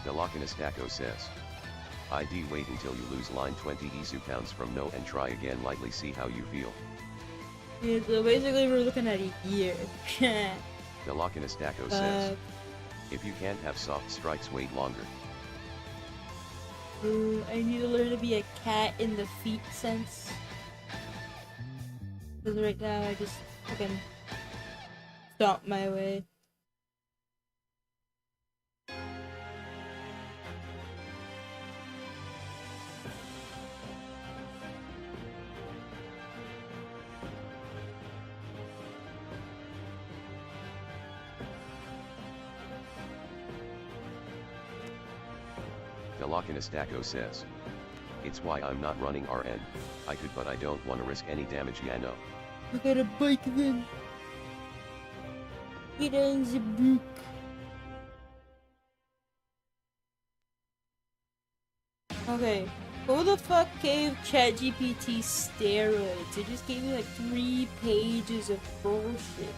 Delochinistako says. ID wait until you lose line 20 ISU pounds from no and try again lightly see how you feel. Yeah, so basically we're looking at a year. Delochinistako says. If you can't have soft strikes wait longer. Ooh, I need to learn to be a cat in the feet sense. Because right now I just fucking stomp my way. Delochinistako says. It's why I'm not running RN. I could but I don't want to risk any damage, yeah no. I got a bike then. Get on the book. Okay. Who the fuck gave ChatGPT steroids? It just gave me like 3 pages of bullshit.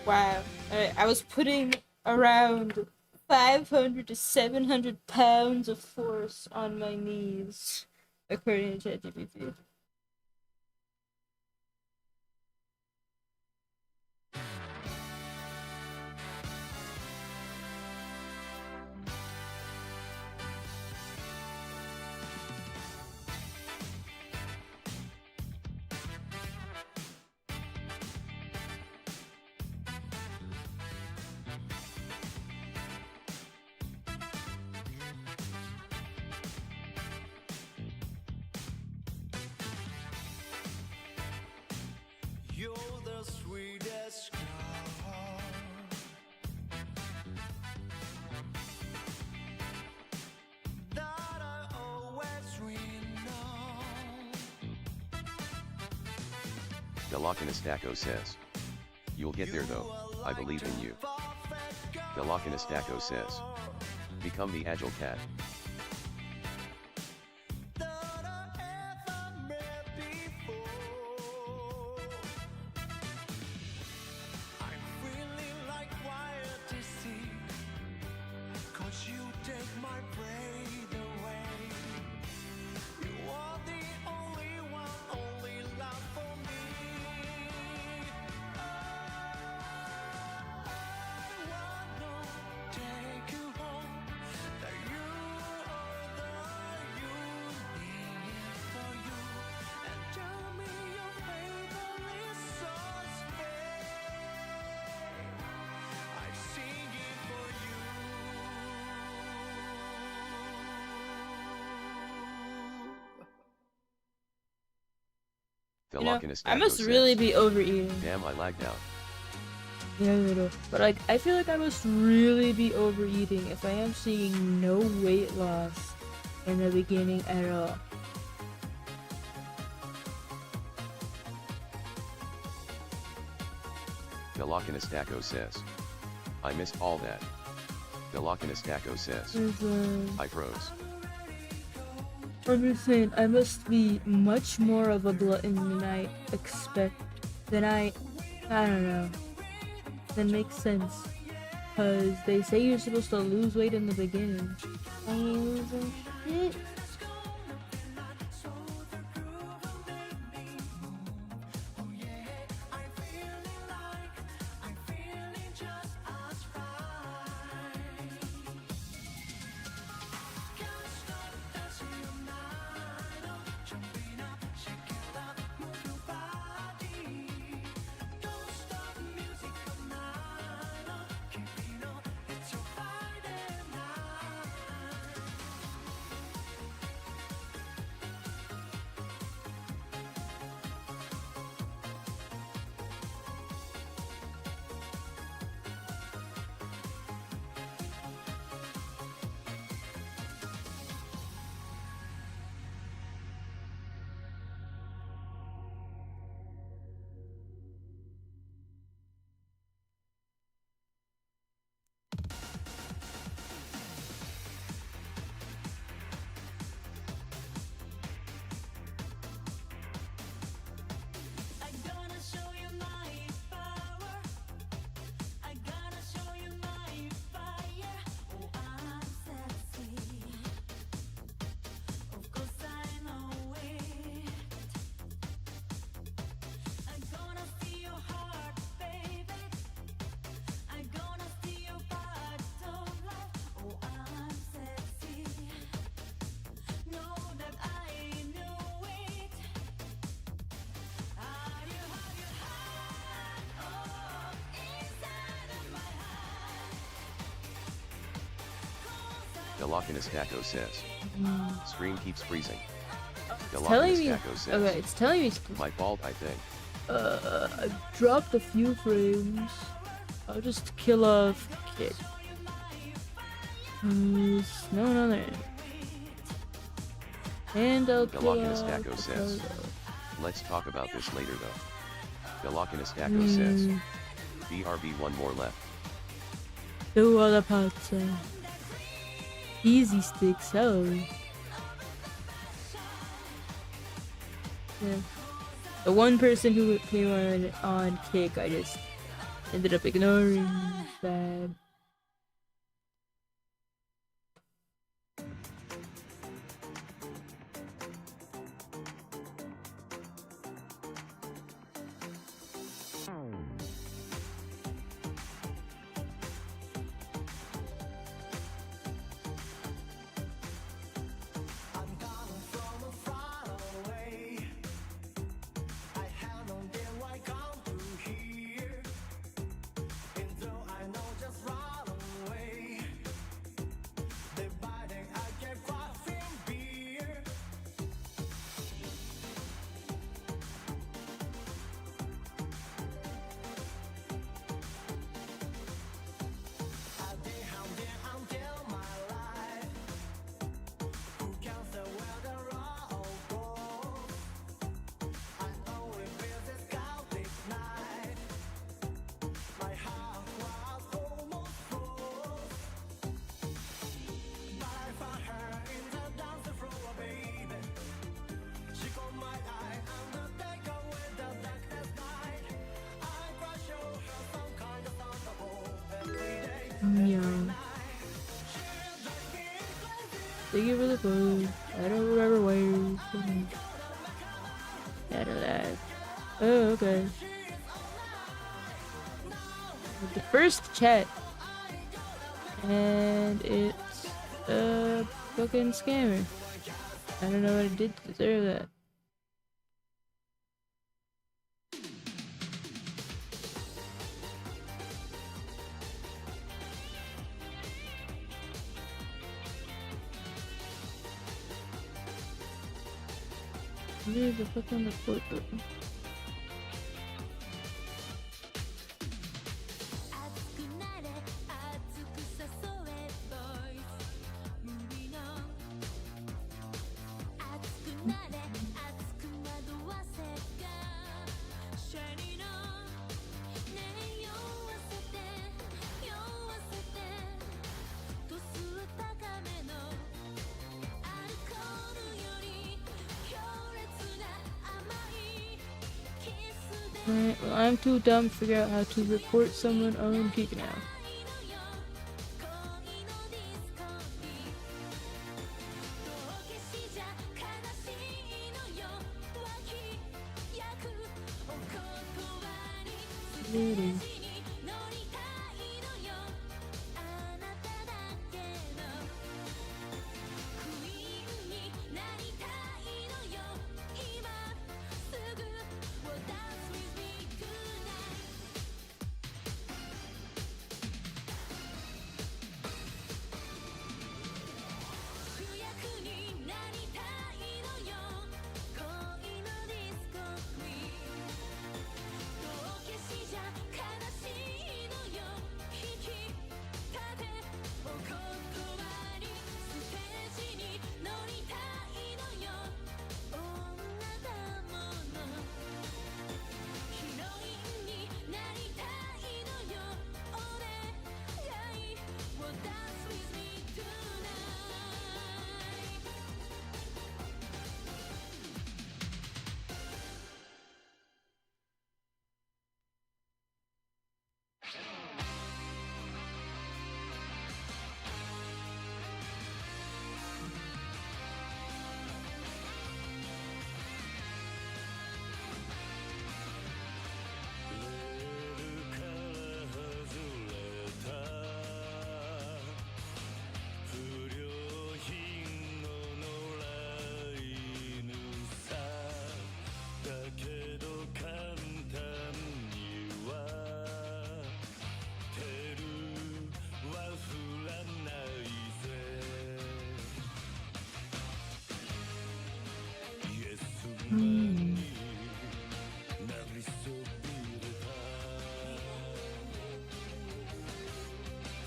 Wow. I was putting around 500 to 700 pounds of force on my knees, according to ChatGPT. You're the sweetest girl that I always dreamed of. Velocinastaco says. You'll get there though, I believe in you. Velocinastaco says. Become the agile cat. You know, I Velocinastaco must says. really be overeating. Damn, I lagged out. Yeah, a little. But like, I feel like I must really be overeating if I am seeing no weight loss in the beginning at all. Velocinastaco says. I missed all that. Velocinastaco says. I froze. I'm just saying, I must be much more of a glutton than I expect. I don't know. That makes sense. Cause they say you're supposed to lose weight in the beginning. Shit. Velocinastaco says. Stream keeps freezing. Telling me. Velocinastaco says. Okay, it's telling me. My fault, I think. I've dropped a few frames. I'll just kill off Kit. There's no one on there. And I'll kill off Velocinastaco says. Apollo. Let's talk about this later though. Velocinastaco says. BRB one more left. Do all the parts. Easy sticks, oh. Yeah. The one person who came on kick, I just ended up ignoring. Bad. Just right. Yeah. Thank you for the food. I don't remember where. Out of that. Oh, okay. The first chat. And it's a fucking scammer. I don't know what it did to deserve that. Where's the fucking report button? Alright, well, I'm too dumb to figure out how to report someone on Geek now. Really?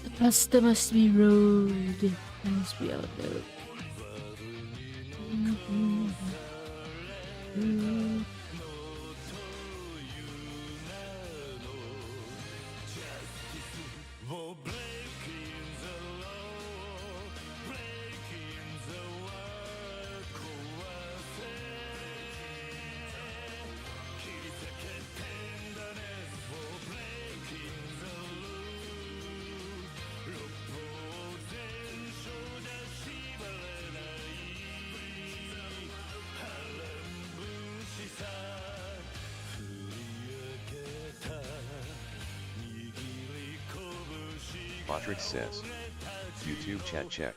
The pasta must be rolled. It must be out there. Patrick says, YouTube chat check.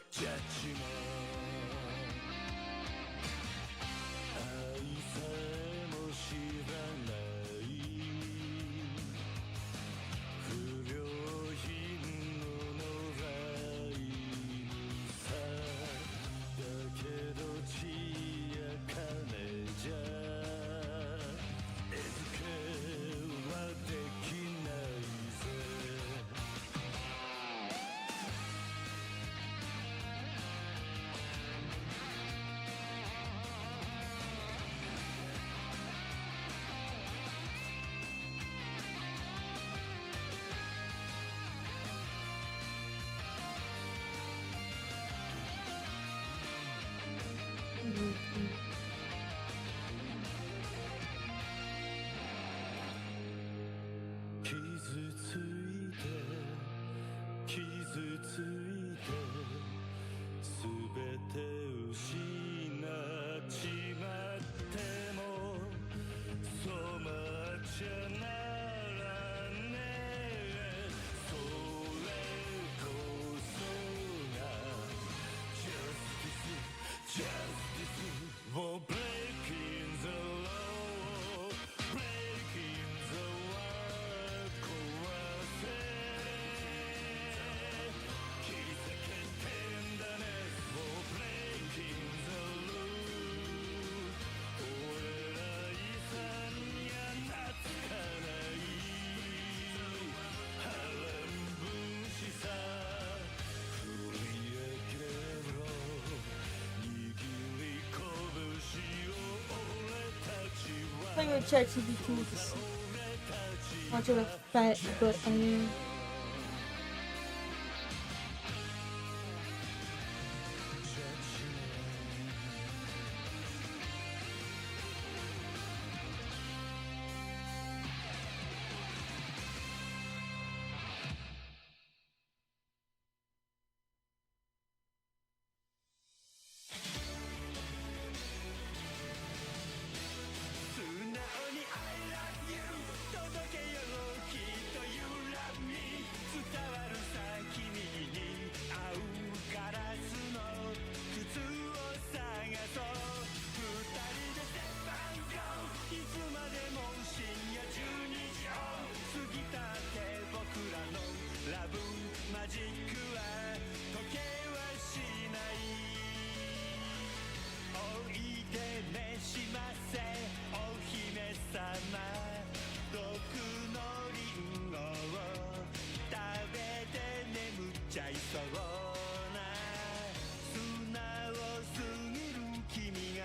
ついて全て失っちまっても染まっちゃならねえそれこそが Justice for breaking the law breaking the world 壊せ切り裂けてんだね for breaking the rules 俺ら遺産には懐かない波乱分子さ振り上げろ握り拳を俺たちは I'm gonna check GPT to see how much of a fat butt I am. 素直に I love you 届けようきっと You love me 伝わるさ君に合うガラスの靴を探そう二人で鉄板 Go いつまでも深夜12時を過ぎたって僕らのラブマジックは時計はしないおいで召しませお姫様毒のリンゴを食べて眠っちゃいそうな素直すぎる君が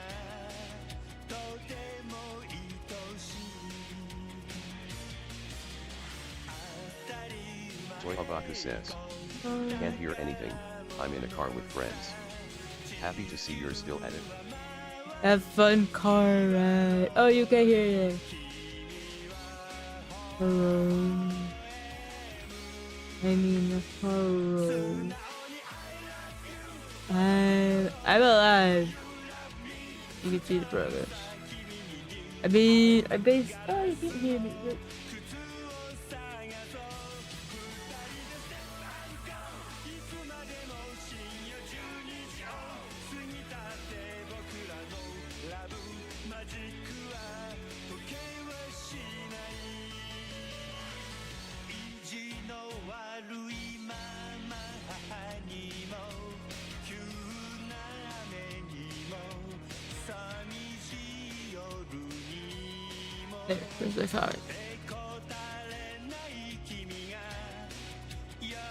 とても愛しい当たり Toyabaku says. Can't hear anything, I'm in a car with friends. Happy to see you're still at it. Have fun car ride. Oh, you can hear it. Hello. I mean, hello. I'm alive. You can see the progress. I mean, I based. Oh, you can't hear me. There, there's my car.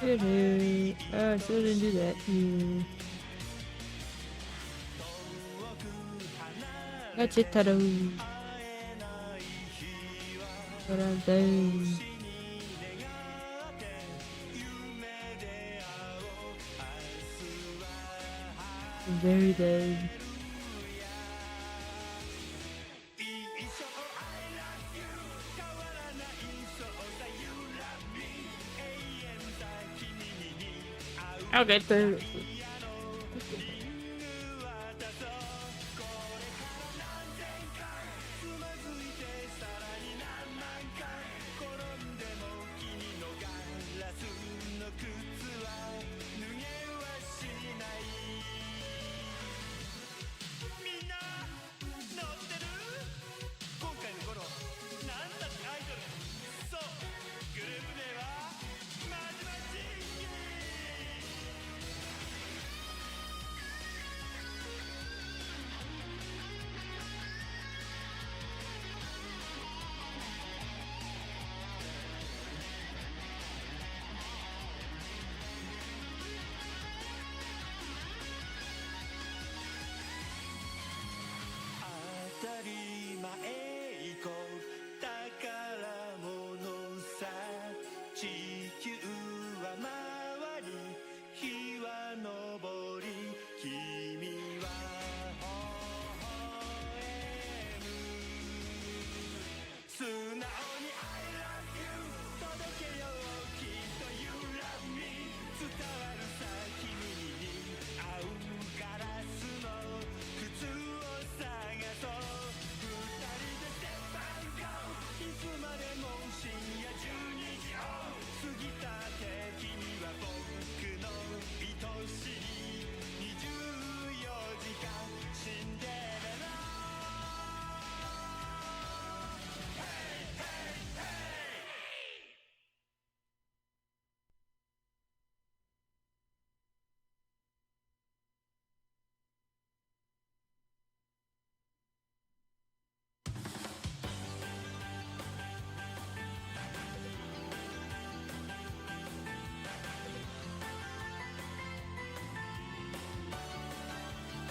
Oh, I still didn't do that. That's it, Taro. What I'm doing. Very dead. I'll get there.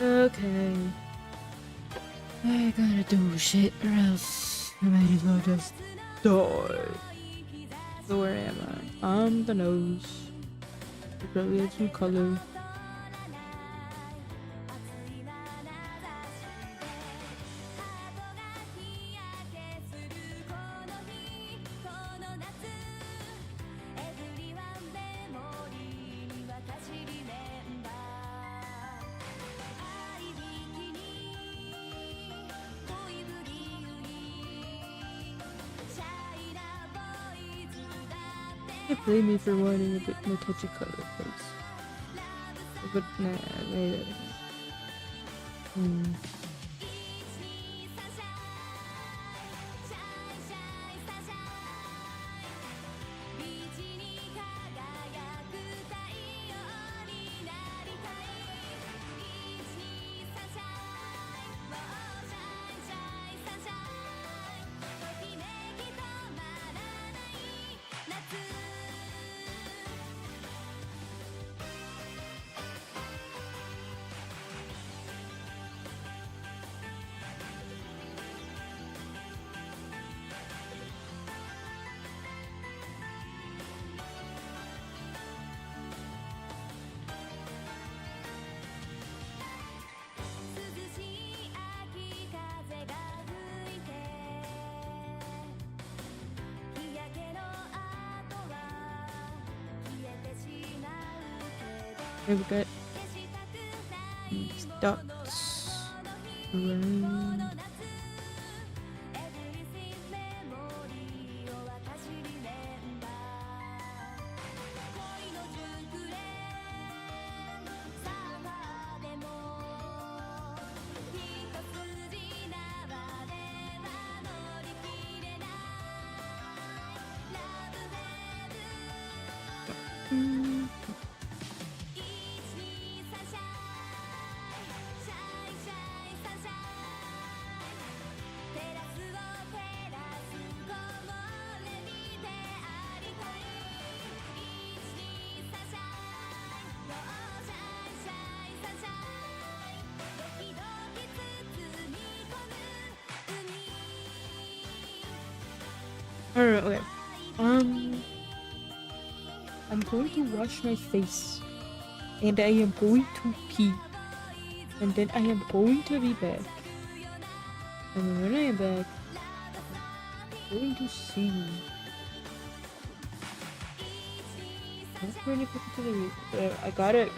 Okay. I gotta do shit or else I might as well just die. So where am I? On the nose. I probably have some color. You blame me for wanting a bit more touch of color, folks. But nah, wait. Here we got these dots around. Alright, okay. I'm going to wash my face. And I am going to pee. And then I am going to be back. And then when I am back, I'm going to see. I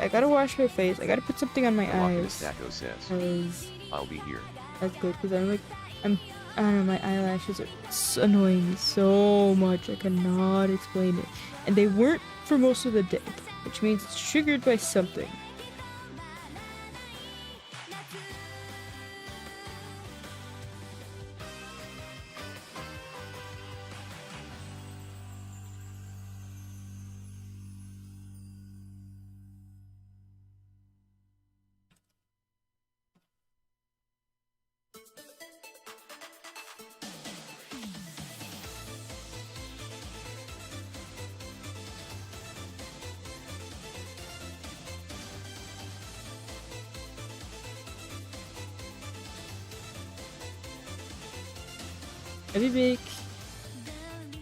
gotta wash my face. I gotta put something on my eyes. Sacco says, 'Cause I'll be here. that's good, because I don't know, my eyelashes are annoying me so much. I cannot explain it. And they weren't for most of the day, which means it's triggered by something. I'll be big.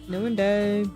No one died.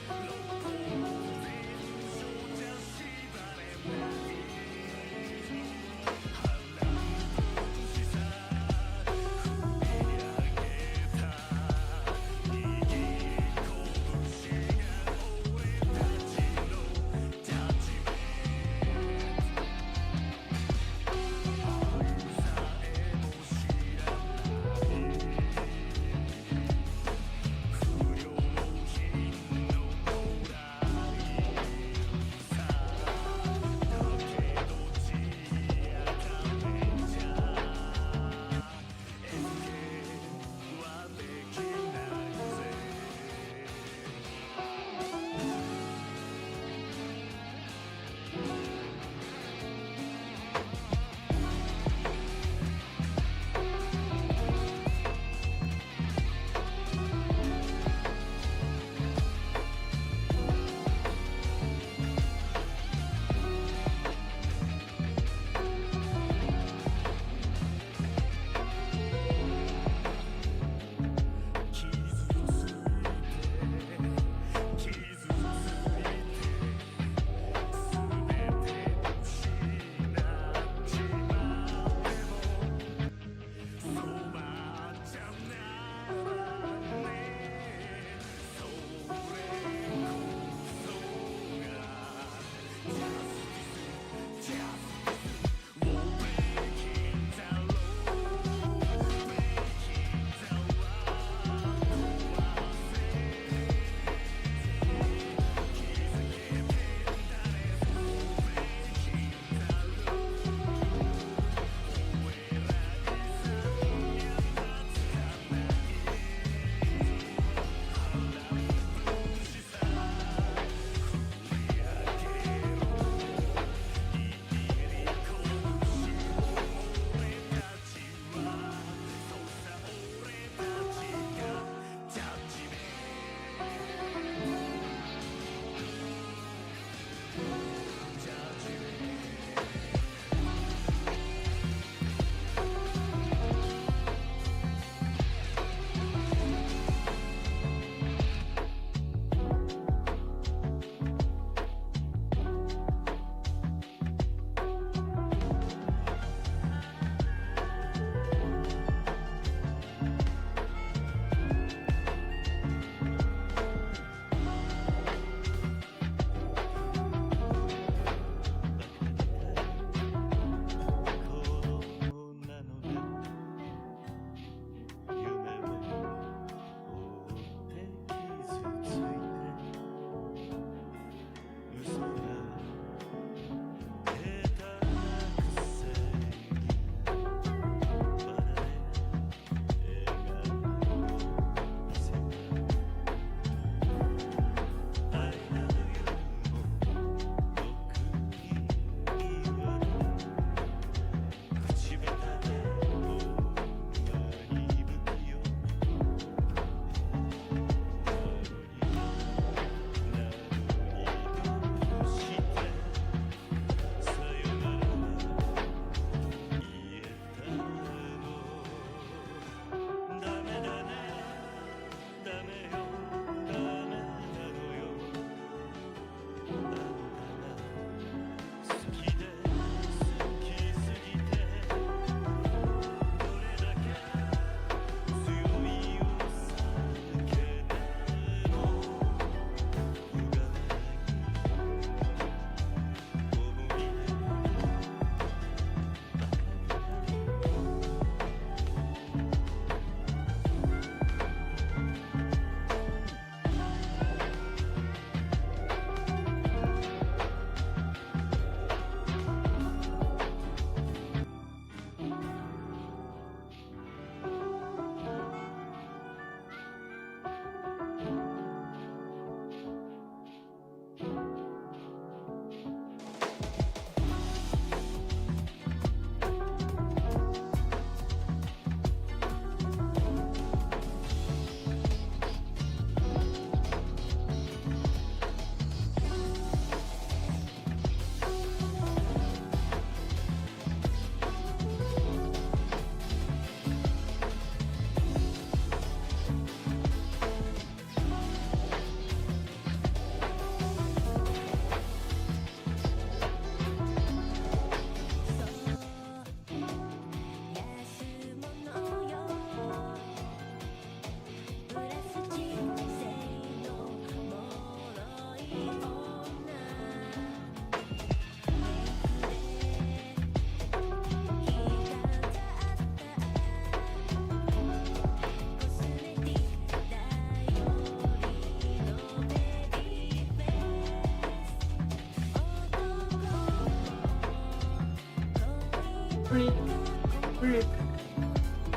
「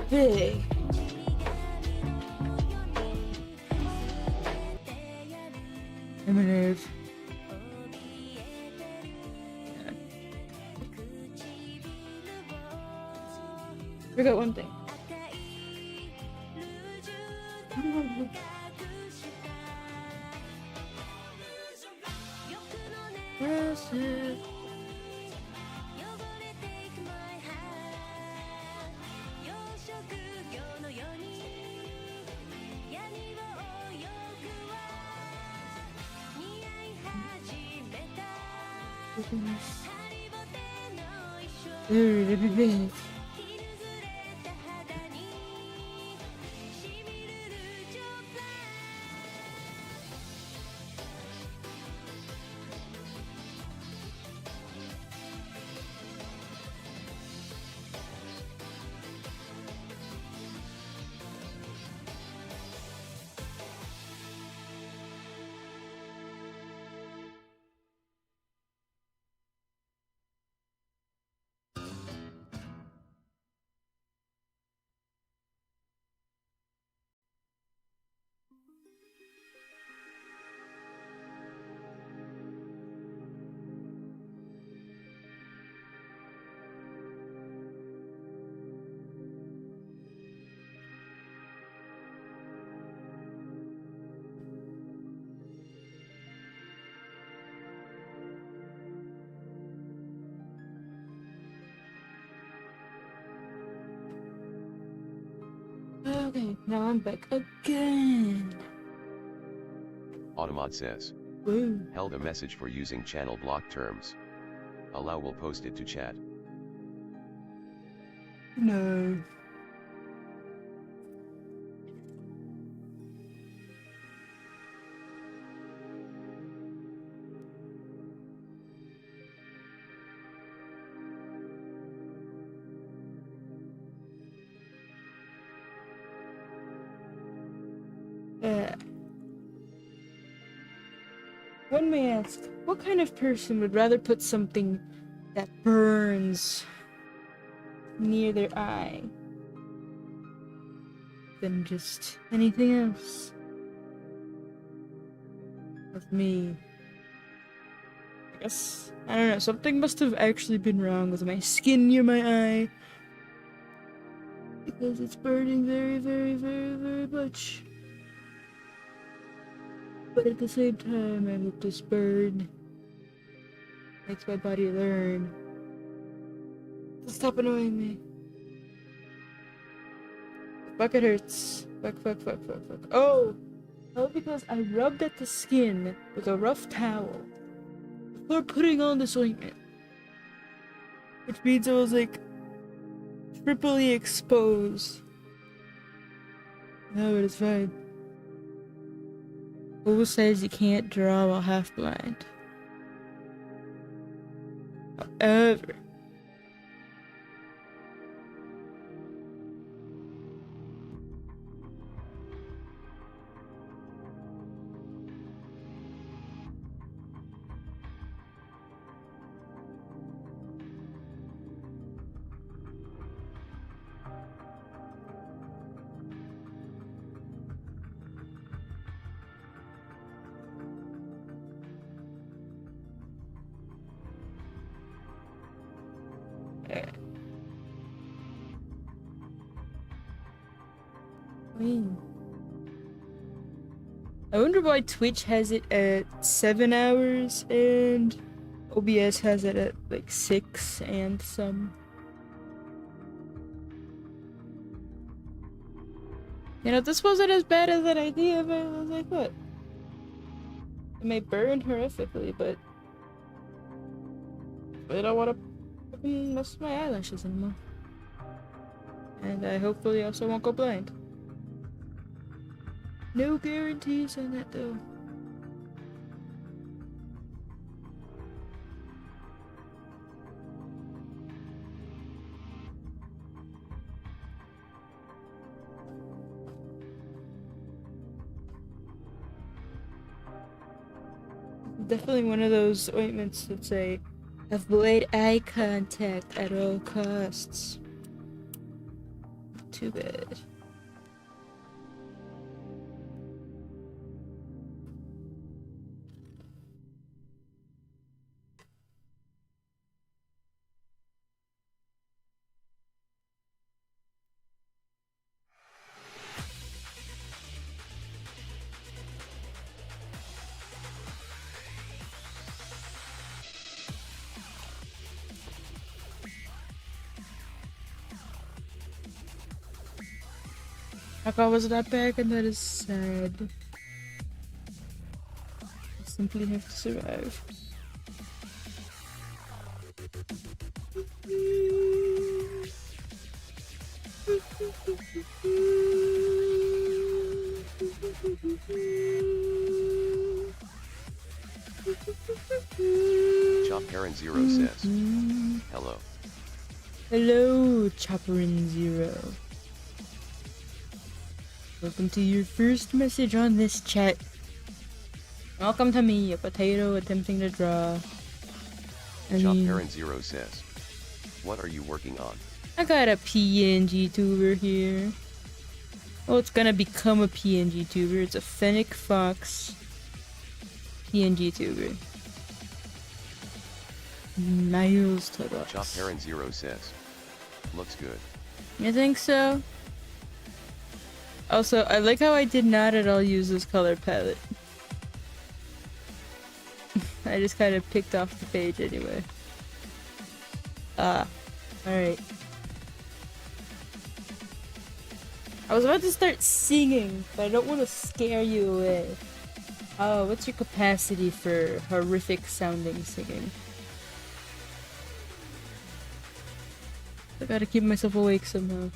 Hey. I'm gonna have... Forgot one thing. Where's it? Okay, now I'm back again. Automod says. Woo. Held a message for using channel block terms. Allow will post it to chat. No. One may ask, what kind of person would rather put something that burns near their eye than just anything else? With me, I guess, I don't know, something must have actually been wrong with my skin near my eye, because it's burning very, very, very, very much. But at the same time, I hope this burn makes my body learn to stop annoying me. Fuck, it hurts. Fuck, fuck, fuck, fuck, fuck. Oh! Oh, because I rubbed at the skin with a rough towel before putting on this ointment. Which means I was like triply exposed. No, it's fine. Who says you can't draw while half blind? However, I wonder why Twitch has it at 7 hours and OBS has it at like 6 and some. You know, this wasn't as bad as that idea, but I was like, what? It may burn horrifically, but I don't want to mess with my eyelashes anymore. And I hopefully also won't go blind. No guarantees on that though. Definitely one of those ointments that say Avoid eye contact at all costs. Too bad. Aka was not back, and that is sad. I simply have to survive. Chop Heron Zero says, hello. Hello, Chopperin Zero. Welcome to your first message on this chat. Welcome to me, a potato attempting to draw. Chop Heron Zero says, what are you working on? I got a pngtuber here. Well, it's gonna become a pngtuber. It's a fennec fox pngtuber. Miles to us. Chop Heron Zero says, looks good. You think so? Also, I like how I did not at all use this color palette. I just kind of picked off the page anyway. Alright. I was about to start singing, but I don't want to scare you away. Oh, what's your capacity for horrific sounding singing? I gotta keep myself awake somehow.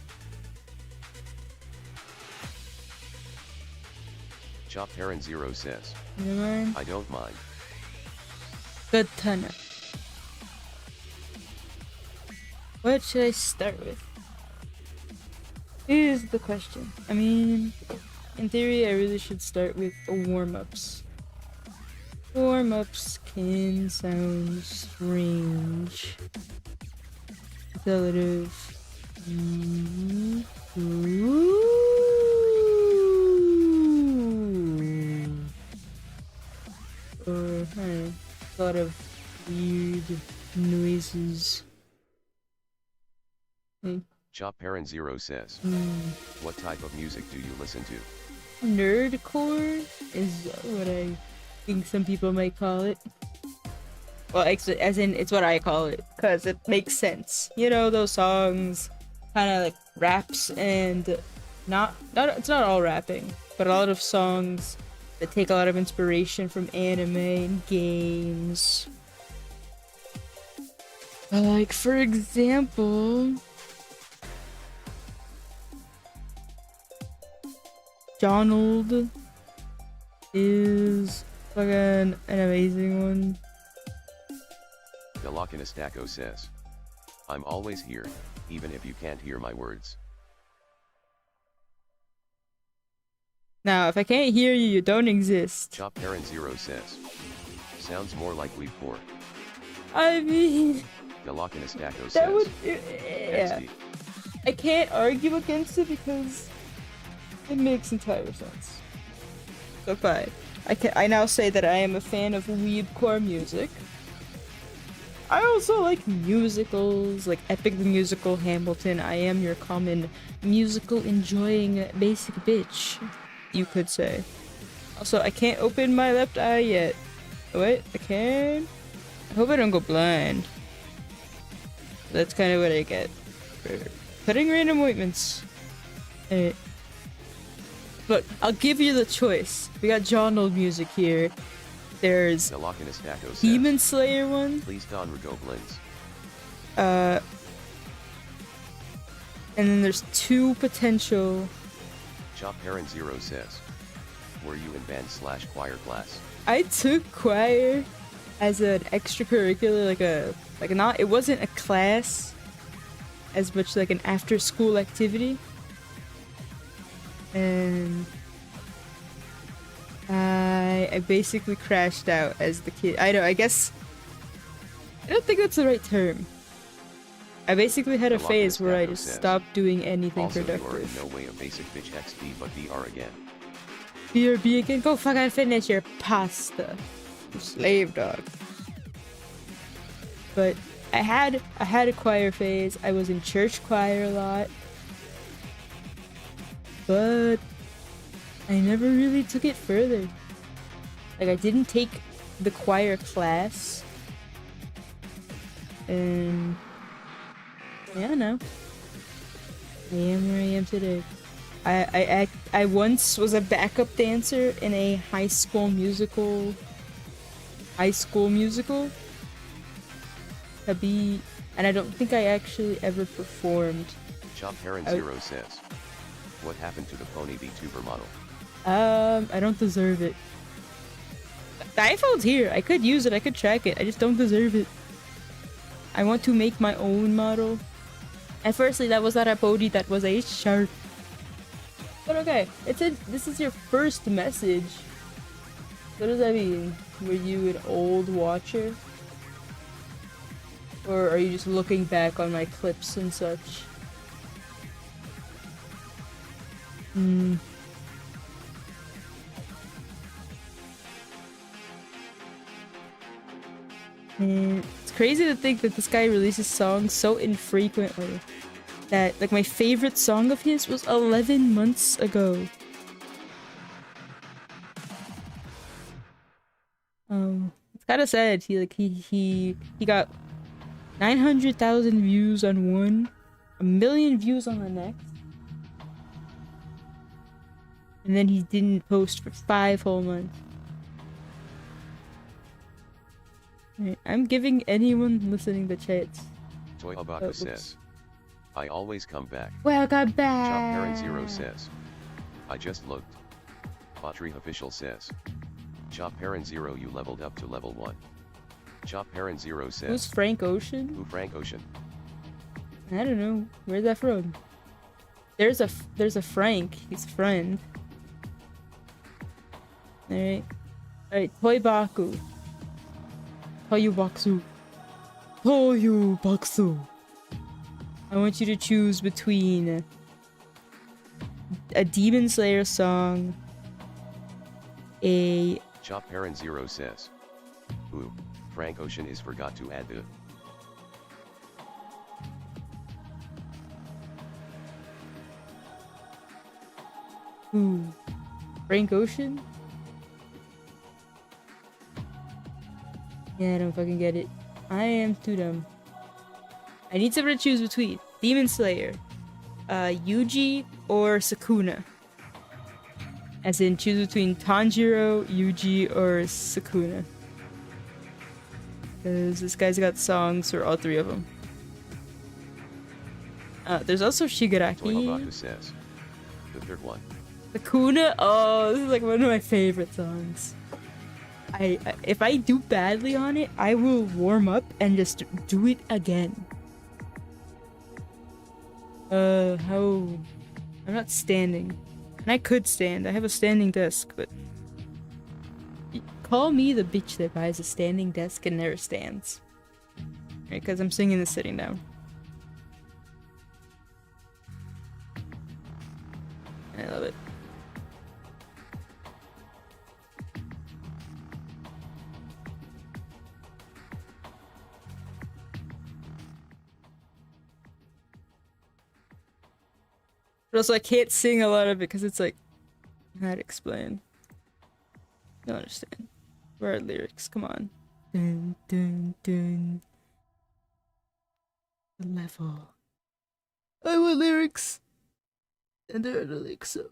Chop Heron Zero says, You mind? I don't mind. Good to know. What should I start with? Here's the question. I mean, in theory, I really should start with the warm-ups. Warm-ups can sound strange. Relative. Or, a lot of weird noises. Chop Heron Zero says, what type of music do you listen to? Nerdcore is what I think some people might call it. Well, as in, it's what I call it, because it makes sense. You know, those songs, kind of like raps and it's not all rapping, but a lot of songs that take a lot of inspiration from anime and games. Like, for example, Donald is fucking an amazing one. Galakinastaco says, I'm always here, even if you can't hear my words. Now, if I can't hear you, you don't exist. Chop Heron Zero says, sounds more like Weep 4. I mean, Galakinastaco says, that would... Yeah. XD. I can't argue against it because it makes entire sense. So fine. I now say that I am a fan of weebcore music. I also like musicals, like Epic the Musical, Hamilton. I am your common musical enjoying basic bitch, you could say. Also, I can't open my left eye yet. Wait, I can? I hope I don't go blind. That's kind of what I get for putting random ointments. Alright. Look, I'll give you the choice. We got John Old music here. There's Galakinastaco says, Demon Slayer one. please don Regoblins. And then there's two potential. Chop Heron Zero says, were you in band/choir class? I took choir as an extracurricular, it wasn't a class as much like an after school activity. And I basically crashed out as the kid. I know, I guess I don't think that's the right term. I basically had a The phase where I Lochner just says, stopped doing anything Also, you are in productive. no way a basic bitch XD, but BR again. BRB again? Go fucking finish your pasta. You slave dog. But I had a choir phase. I was in church choir a lot. But I never really took it further. Like, I didn't take the choir class. And yeah, no. I am where I am today. I once was a backup dancer in a high school musical. And I don't think I actually ever performed. Chop Heron Zero says, what happened to the pony vtuber model? I don't deserve it. The iPhone's here. I could use it. I could track it. I just don't deserve it. I want to make my own model. And firstly, that was not a pony. That was a shark. But okay, this is your first message. What does that mean? Were you an old watcher? Or are you just looking back on my clips and such? Hmm. And it's crazy to think that this guy releases songs so infrequently. That, like, my favorite song of his was 11 months ago. It's kind of sad. He got 900,000 views on one, 1,000,000 views on the next, and then he didn't post for 5 whole months. Right, I'm giving anyone listening the chance. Toy Abaku says, I always come back. Welcome back. Chop Heron Zero says, I just looked. Battery Official says, Chop Heron Zero, you leveled up to level 1. Chop Heron Zero says, Who's Frank Ocean? Who Frank Ocean? I don't know. Where's that from? There's a Frank. He's a friend. Alright. Alright, Toybaku. Toyubaksu. Toyubaksu. I want you to choose between a Demon Slayer song, a... Chop Heron Zero says, Ooh, Frank Ocean is forgot to add the... Ooh. Frank Ocean? Yeah, I don't fucking get it. I am too dumb. I need someone to choose between Demon Slayer, Yuji, or Sukuna. As in, choose between Tanjiro, Yuji, or Sukuna. Because this guy's got songs for all 3 of them. There's also Toy Shigaraki. Abaku says, the third one. Sukuna? Oh, this is like one of my favorite songs. If I do badly on it, I will warm up and just do it again. How... I'm not standing. And I could stand. I have a standing desk, but... Call me the bitch that buys a standing desk and never stands. Right, because I'm singing this sitting down. I love it. But also, I can't sing a lot of it because it's like, how to explain? You'll understand. Where are lyrics? Come on. Dun dun dun. The level. I want lyrics. And there are the lyrics. So.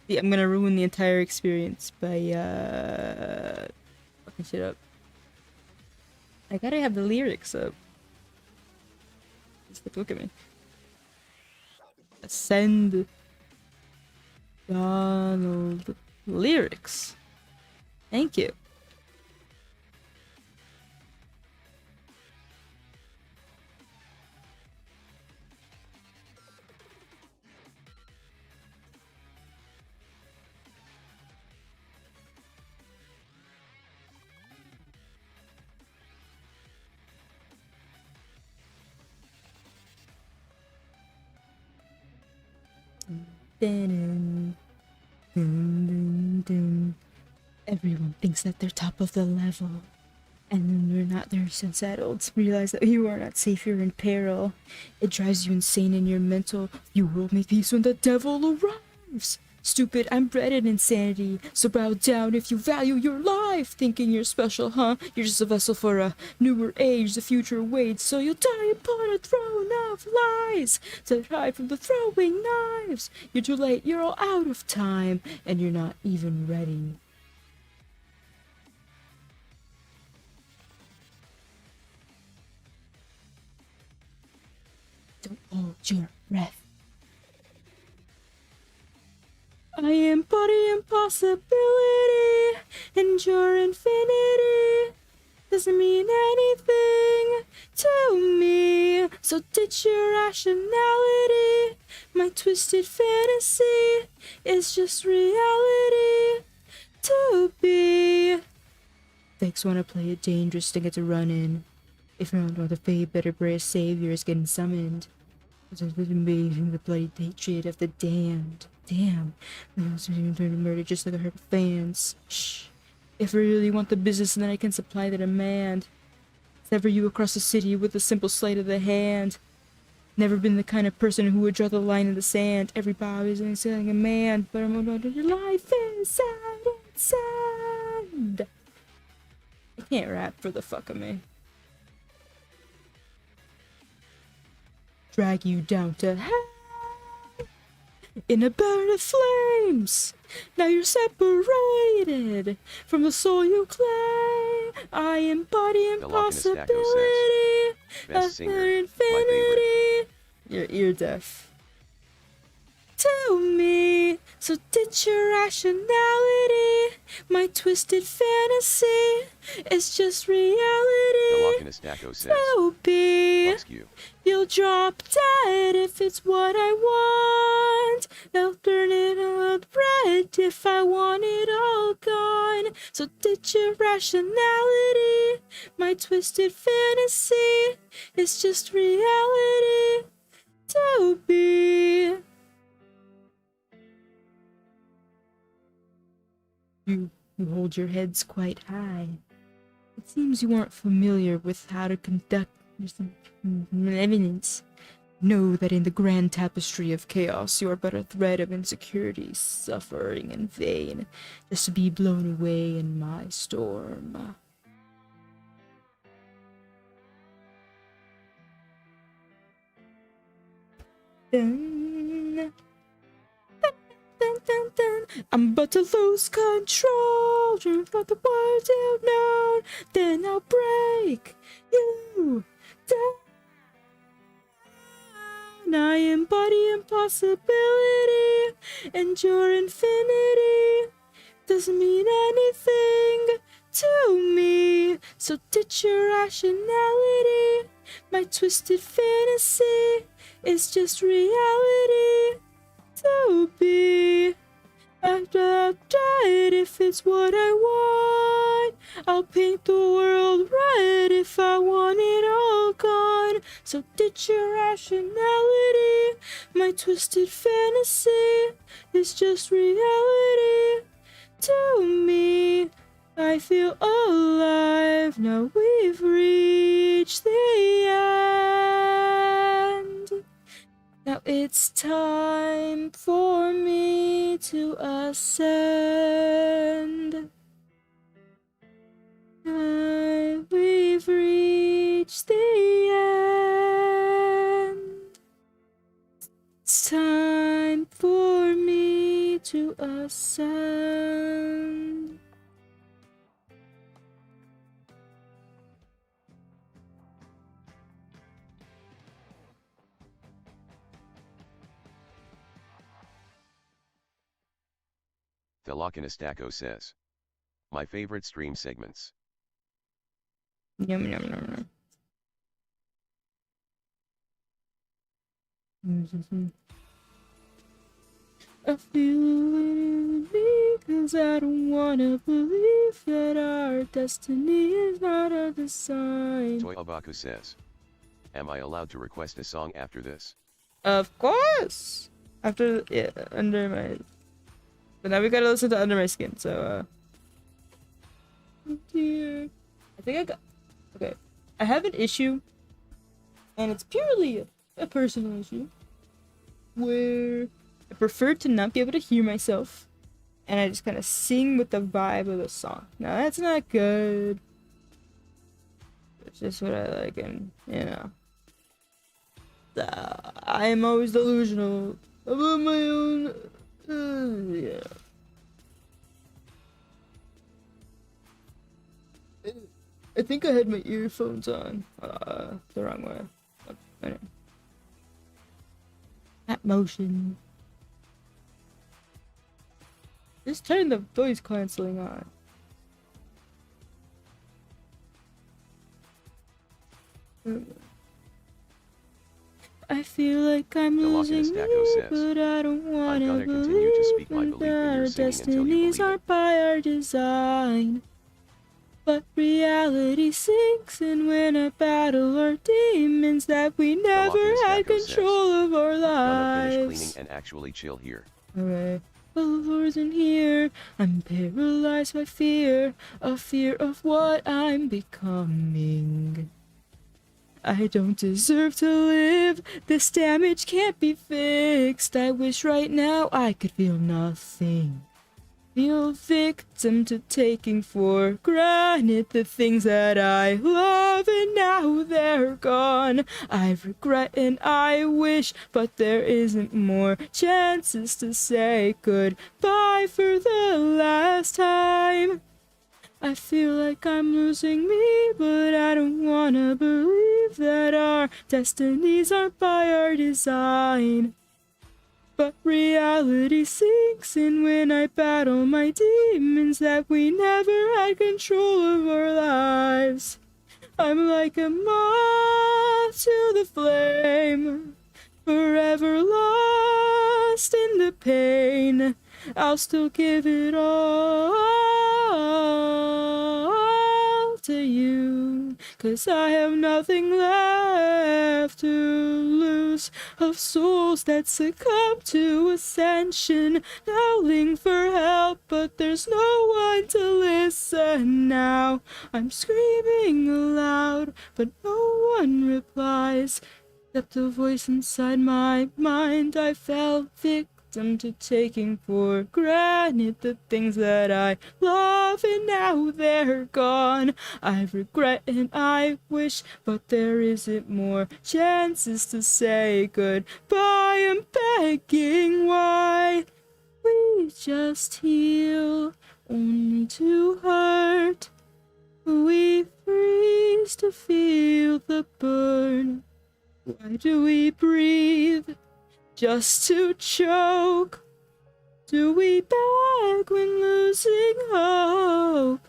Yeah, I'm gonna ruin the entire experience by fucking shit up. I gotta have the lyrics up. Just look at me. Ascend Donald lyrics. Thank you. Dun, dun, dun. Everyone thinks that they're top of the level. And then you're not there since adults. Realize that you are not safe, you're in peril. It drives you insane in your mental. You will make peace when the devil arrives. Stupid, I'm bred in insanity. So bow down if you value your life. Thinking you're special, huh? You're just a vessel for a newer age. The future waits, so you'll die upon a throne of lies. To hide from the throwing knives. You're too late, you're all out of time. And you're not even ready. Don't hold your breath. I embody impossibility, endure infinity. Doesn't mean anything to me. So ditch your rationality. My twisted fantasy is just reality to be. Fakes wanna play it dangerous, they get to run in. If you're not the fate, better pray a savior is getting summoned. It's amazing the bloody hatred of the damned. Damn. Turn to murder just like I heard of fans. Shh. If I really want the business, then I can supply the demand. Sever you across the city with a simple sleight of the hand. Never been the kind of person who would draw the line in the sand. Every bob is selling a man, but I'm about your life is sad and sad. I can't rap for the fuck of me. Drag you down to hell in a burn of flames. Now you're separated from the soul you claim. I embody impossibility, Best singer, my infinity. You're ear deaf. To me, so ditch your rationality. My twisted fantasy is just reality. To be. You'll drop dead if it's what I want. They'll turn it all red if I want it all gone. So ditch your rationality. My twisted fantasy is just reality to be. You hold your heads quite high. It seems you aren't familiar with how to conduct evidence. Know that in the grand tapestry of chaos, you are but a thread of insecurity, suffering in vain, just to be blown away in my storm. Dun, dun, dun, dun. I'm about to lose control, dream about the world unknown, then I'll break you down. I embody impossibility, endure infinity. Doesn't mean anything to me. So ditch your rationality. My twisted fantasy is just reality to be. I'll die if it's what I want. I'll paint the world red if I want it all gone. So ditch your rationality. My twisted fantasy is just reality to me. I feel alive, now we've reached the end. Now it's time for me to ascend. We've reached the end. It's time for me to ascend. Felakanastaco says. My favorite stream segments. Yum, yum, yum, yum. I feel it in me, 'cause I don't wanna believe that our destiny is not our design. Toy Abaku says. Am I allowed to request a song after this? Of course! After, yeah, Under My... But now we gotta listen to Under My Skin, so, oh dear. I think I got... Okay. I have an issue, and it's purely a personal issue, where I prefer to not be able to hear myself, and I just kind of sing with the vibe of the song. Now, that's not good. It's just what I like, and, you know. I am always delusional about my own... yeah. I think I had my earphones on. The wrong way. Anyway. That motion. Just turn the voice canceling on. I feel like I'm losing me, but I don't wanna gonna continue to speak my believe belief in that your our singing until you destinies believe are it. by our design. But reality sinks in when I battle our demons that we never had control of our Gonna finish cleaning lives. and actually chill here. Alright. Well, the Lord's in here. I'm paralyzed by fear, a fear of what I'm becoming. I don't deserve to live. This damage can't be fixed. I wish right now I could feel nothing. Feel victim to taking for granted the things that I love, and now they're gone. I regret and I wish, but there isn't more chances to say goodbye for the last time. I feel like I'm losing me, but I don't wanna believe that our destinies aren't by our design. But reality sinks in when I battle my demons that we never had control of our lives. I'm like a moth to the flame, forever lost in the pain. I'll still give it all to you, 'cause I have nothing left to lose. Of souls that succumb to ascension, howling for help, but there's no one to listen now. I'm screaming aloud, but no one replies, except a voice inside my mind. I fell victim to taking for granted the things that I love, and now they're gone. I regret and I wish, but there isn't more chances to say goodbye. I'm begging, why we just heal only to hurt? We freeze to feel the burn. Why do we breathe just to choke? Do we beg when losing hope?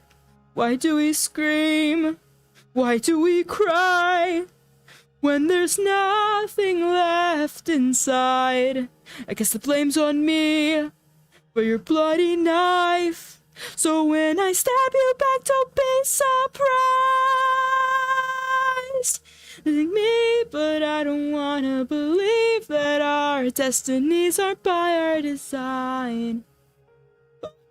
Why do we scream? Why do we cry when there's nothing left inside? I guess the blame's on me for your bloody knife. So when I stab you back, don't be surprised. Think me, but I don't wanna believe that our destinies aren't by our design.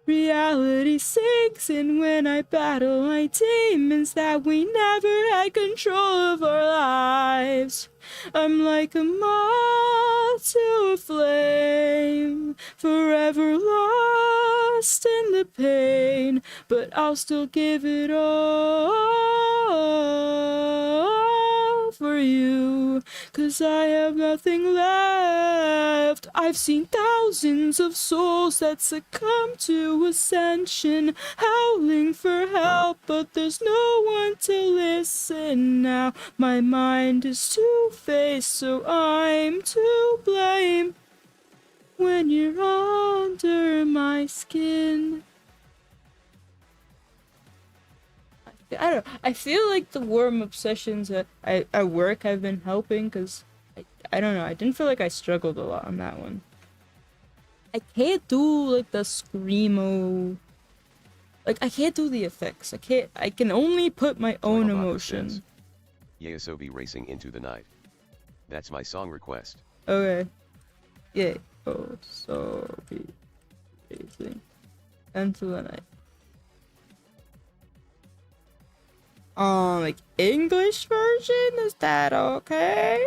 Reality sinks in when I battle my demons that we never had control of our lives. I'm like a moth to a flame, forever lost in the pain, but I'll still give it all for you, 'cause I have nothing left. I've seen thousands of souls that succumb to ascension, howling for help, but there's no one to listen now. My mind is two-faced, so I'm to blame when you're under my skin. I don't know. I feel like the worm obsessions at work have been helping, because I don't know. I didn't feel like I struggled a lot on that one. I can't do like the screamo. Like I can't do the effects. I can only put my own Final Baka emotion. says, Yasobi racing into the night. That's my song request. Okay. Yeah. Oh, so amazing. Until the night. Like English version? Is that okay?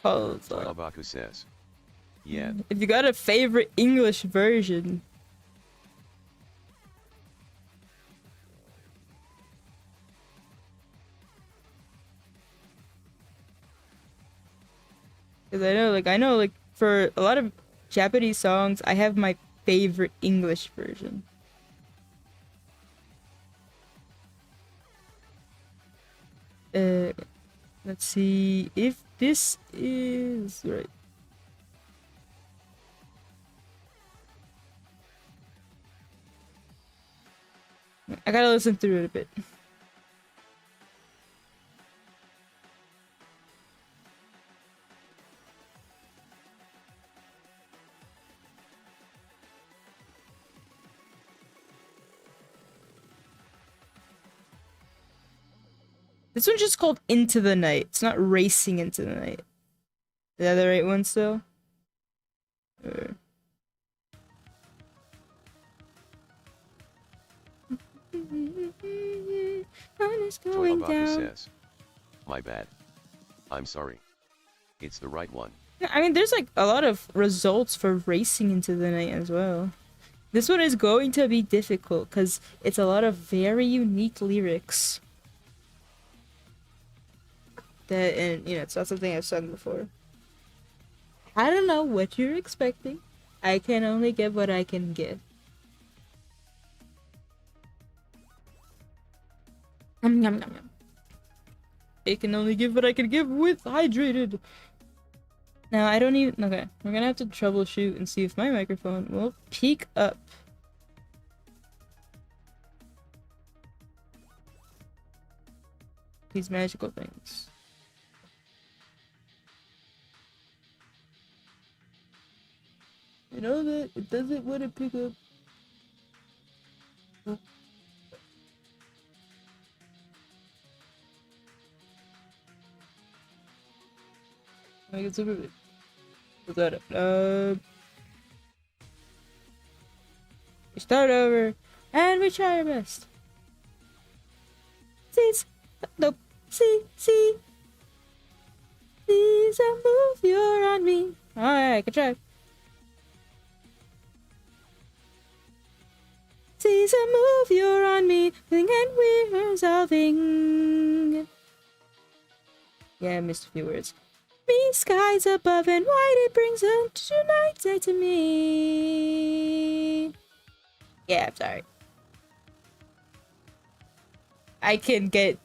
Cause Abaku says. Yeah. if you got a favorite English version. Cause I know like for a lot of Japanese songs, I have my favorite English version. Let's see if this is right. I gotta listen through it a bit. This one's just called Into the Night. It's not Racing Into the Night. Is that the right one still? Abaku says. My bad. I'm sorry. It's the right one. I mean, there's like a lot of results for Racing Into the Night as well. This one is going to be difficult because it's a lot of very unique lyrics. That, and you know, it's not something I've sung before. I don't know what you're expecting. I can only give what I can give. Yum, yum, yum, yum. I can only give what I can give with hydrated. Now I don't even. Okay, we're gonna have to troubleshoot and see if my microphone will peak up. These magical things. You know that it doesn't want to pick up. Make it super big. Put that up. We start over and we try our best. Please, nope. See. Please don't move. You're on me. Alright, good try. Please don't move. You're on me. And we're resolving. Yeah, I missed a few words. Me skies above and white, it brings them tonight to me. Yeah, I'm sorry. I can get,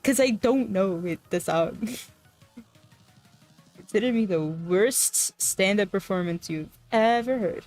cause I don't know the song. Consider me the worst stand-up performance you've ever heard.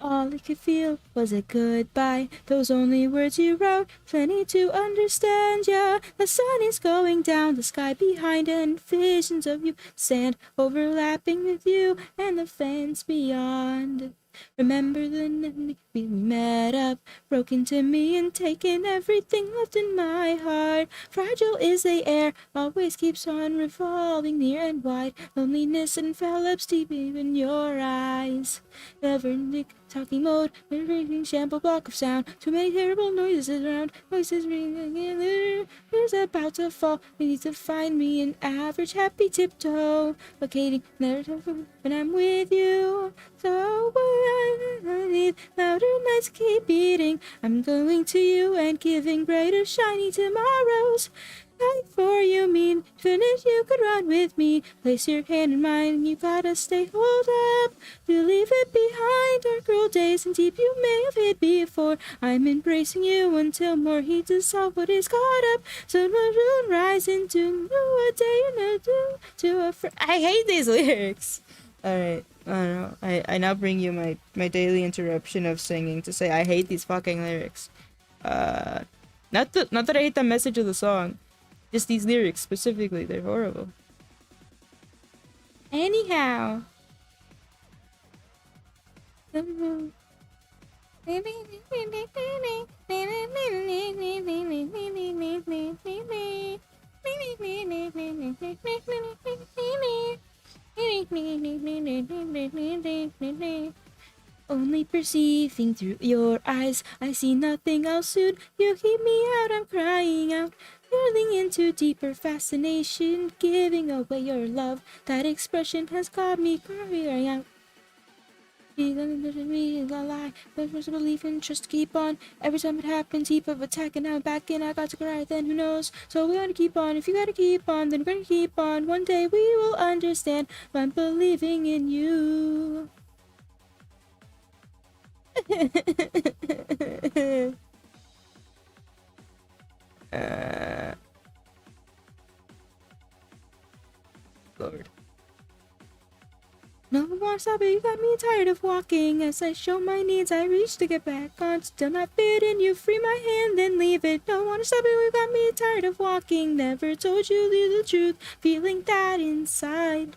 All I could feel was a goodbye. Those only words you wrote, plenty to understand, yeah. The sun is going down, the sky behind, and visions of you stand overlapping with you and the fence beyond. Remember the night we met up, broke into me and taken everything left in my heart. Fragile is the air, always keeps on revolving near and wide. Loneliness envelops deep in your eyes. Never Nick talking mode, reading shamble block of sound. Too many terrible noises around, voices ringing in the ears about to fall. We need to find me an average happy tiptoe, locating never when I'm with you. So I need louder nights keep beating. I'm going to you and giving brighter shiny tomorrows. Fight for you mean finish you could run with me. Place your hand in mine and you gotta stay hold up. We'll leave it behind our cruel days and deep you may have hid before. I'm embracing you until more heat dissolve what is caught up. So my moon rise into new a day and to a I hate these lyrics. Alright, I don't know. I now bring you my daily interruption of singing to say I hate these fucking lyrics. Not that I hate the message of the song. Just these lyrics specifically, they're horrible. Anyhow. Only perceiving through your eyes, I see nothing else soon. You keep me out, I'm crying out. Whirling into deeper fascination, giving away your love. That expression has got me crying out. Me is a lie. There's a belief and trust to keep on. Every time it happens, heap of attack, and now I'm back and I got to cry. Then who knows? So we gotta keep on. If you gotta keep on, then we're gonna keep on. One day we will understand. I'm believing in you. Lord. No one wants to stop it, you got me tired of walking. As I show my needs, I reach to get back on. Still not fitting, you free my hand, then leave it. Don't wanna stop it, you got me tired of walking. Never told you the truth, feeling that inside.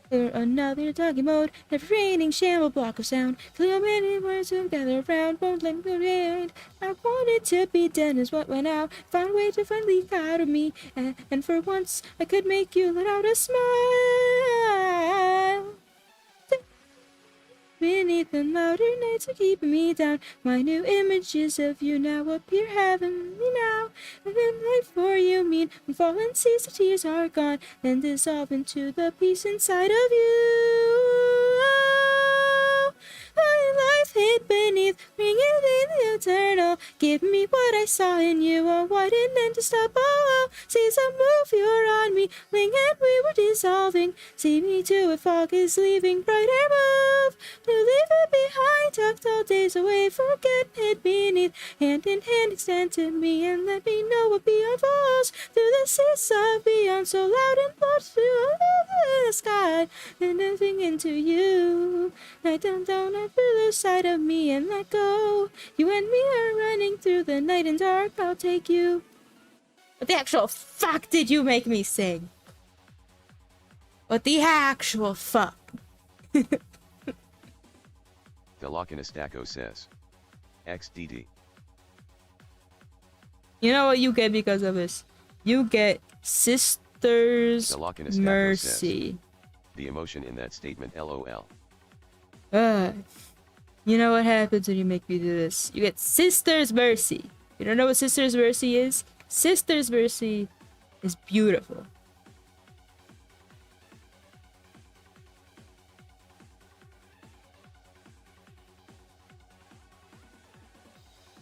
Another talking mode, never raining shamble block of sound. Clear many words and gather around, won't let me go rain. I wanted to be done is what went out. Found a way to finally leak out of me, and for once I could make you let out a smile. Beneath the louder nights are keeping me down. My new images of you now appear heavenly now. And then life for you mean when fallen seas of tears are gone, then dissolve into the peace inside of you. My life hid beneath, bringing in the eternal. Give me what I saw in you, a widened and to stop. Oh, seas that move, you're on me, ling and we were dissolving. See me too if fog is leaving, brighter move. To leave it behind, tucked all days away, forget it beneath. Hand in hand extend to me and let me know what beyond falls. Through the seas of beyond, so loud and loud through the sky. And nothing into you. Night down, down, I lose sight of me and let go. You and me are running through the night and dark, I'll take you. What the actual fuck did you make me sing? What the actual fuck? Philokinistako says. XDD. You know what you get because of this? You get Sister's Philokinistako Mercy. says. The emotion in that statement, LOL. You know what happens when you make me do this? You get Sister's Mercy. You don't know what Sister's Mercy is? Sister's Mercy is beautiful.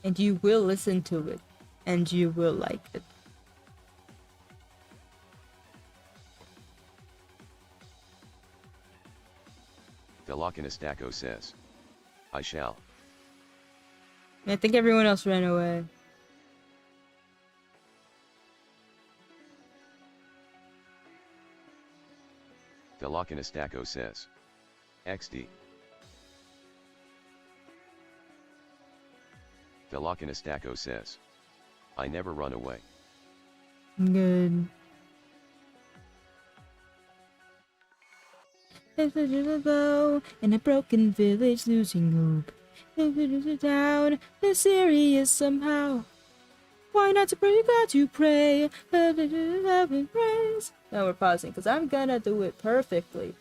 And you will listen to it. And you will like it. Philokinistako says. I shall. I think everyone else ran away. Philokinistako says. XD. Philokinistako says. I never run away. Good. In a broken village, losing hope. Down, mysterious somehow. Why not to pray God to pray? Love and praise. Now we're pausing because I'm gonna do it perfectly.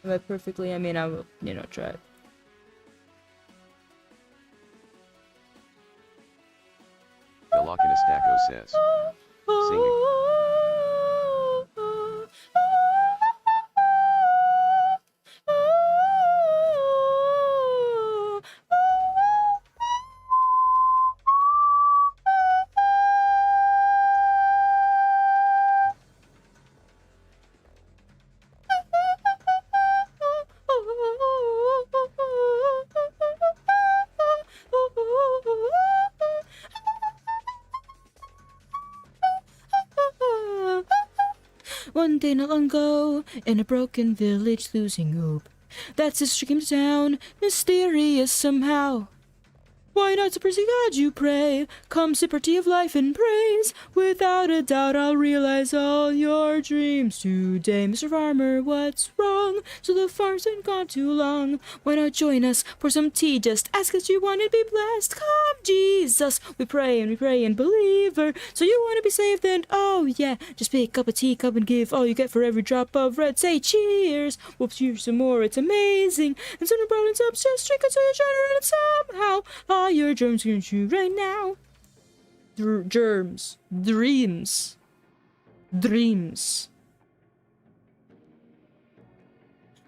By perfectly, I mean I will, try it. Philokinistako says. Singing. One day not long ago, in a broken village, losing hope. That sister came to town, mysterious somehow. Why not to pursue God you pray? Come sip our tea of life and praise. Without a doubt I'll realize all your dreams today. Mr. Farmer, what's wrong? So the farm's been gone too long. Why not join us for some tea? Just ask us you want to be blessed. Come, Jesus, we pray and believer. So you want to be saved and oh yeah, just pick up a teacup and give all you get for every drop of red. Say cheers, we'll cheers some more, it's amazing. And sooner brought in subs, just drink until you're trying to run it somehow. All your germs can shoot right now. Germs. Dreams. Dreams.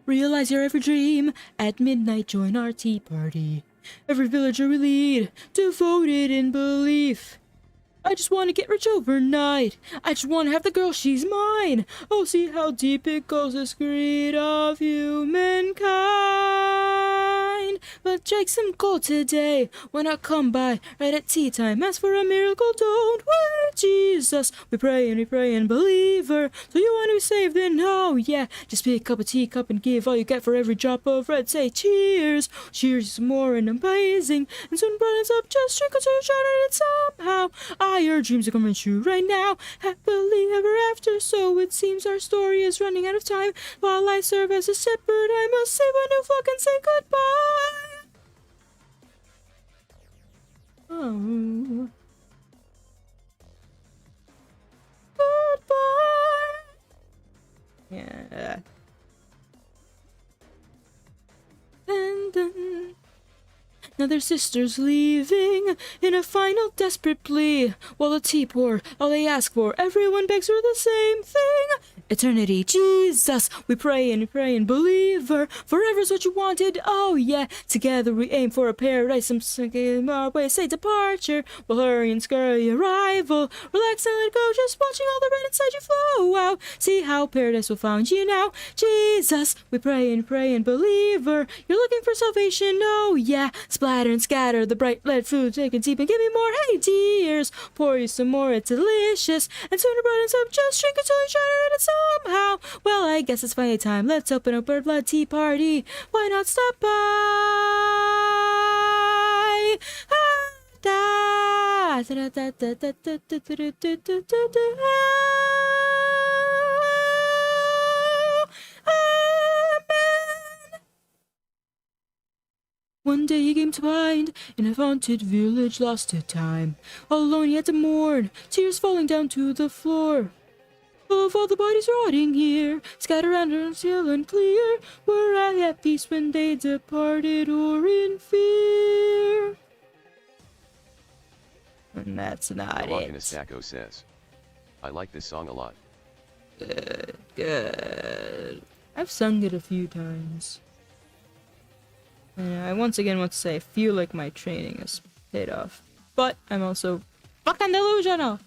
Realize your every dream. At midnight join our tea party. Every villager we lead, devoted in belief. I just want to get rich overnight. I just want to have the girl, she's mine. Oh, see how deep it goes, this greed of humankind. But strike some gold today. Why not come by right at tea time? Ask for a miracle, don't wait, Jesus. We pray and believer. So you want to be saved, then oh yeah. Just pick up a teacup and give all you get for every drop of red. Say cheers. Cheers is more and amazing. And soon brightens up, just drink until you're shining it somehow. Your dreams are coming true right now. Happily ever after, so it seems our story is running out of time. While I serve as a shepherd, I must save a new flock and say goodbye. Oh. Goodbye. Yeah. And now their sisters leaving in a final desperate plea. While the tea pour, all they ask for, everyone begs for the same thing. Eternity, Jesus, we pray and believer. Forever's what you wanted, oh yeah. Together we aim for a paradise, some our way, say departure. We'll hurry and scurry arrival. Relax and let go, just watching all the rain inside you flow out. See how paradise will find you now. Jesus, we pray and believer. You're looking for salvation, oh yeah. Splatter and scatter the bright lead food, take it deep and give me more, hey dears. Pour you some more, it's delicious. And sooner brightens up, just drink until you shine it somehow. Well, I guess it's finally time. Let's open a bird blood tea party. Why not stop by? One day he came to find in a haunted village lost to time. All alone he had to mourn, tears falling down to the floor. Of all the bodies rotting here, scattered around until unclear, were I at peace when they departed or in fear? And that's not it. Stacko says, I like this song a lot. Good. I've sung it a few times. I once again want to say I feel like my training has paid off. But I'm also fucking delusional!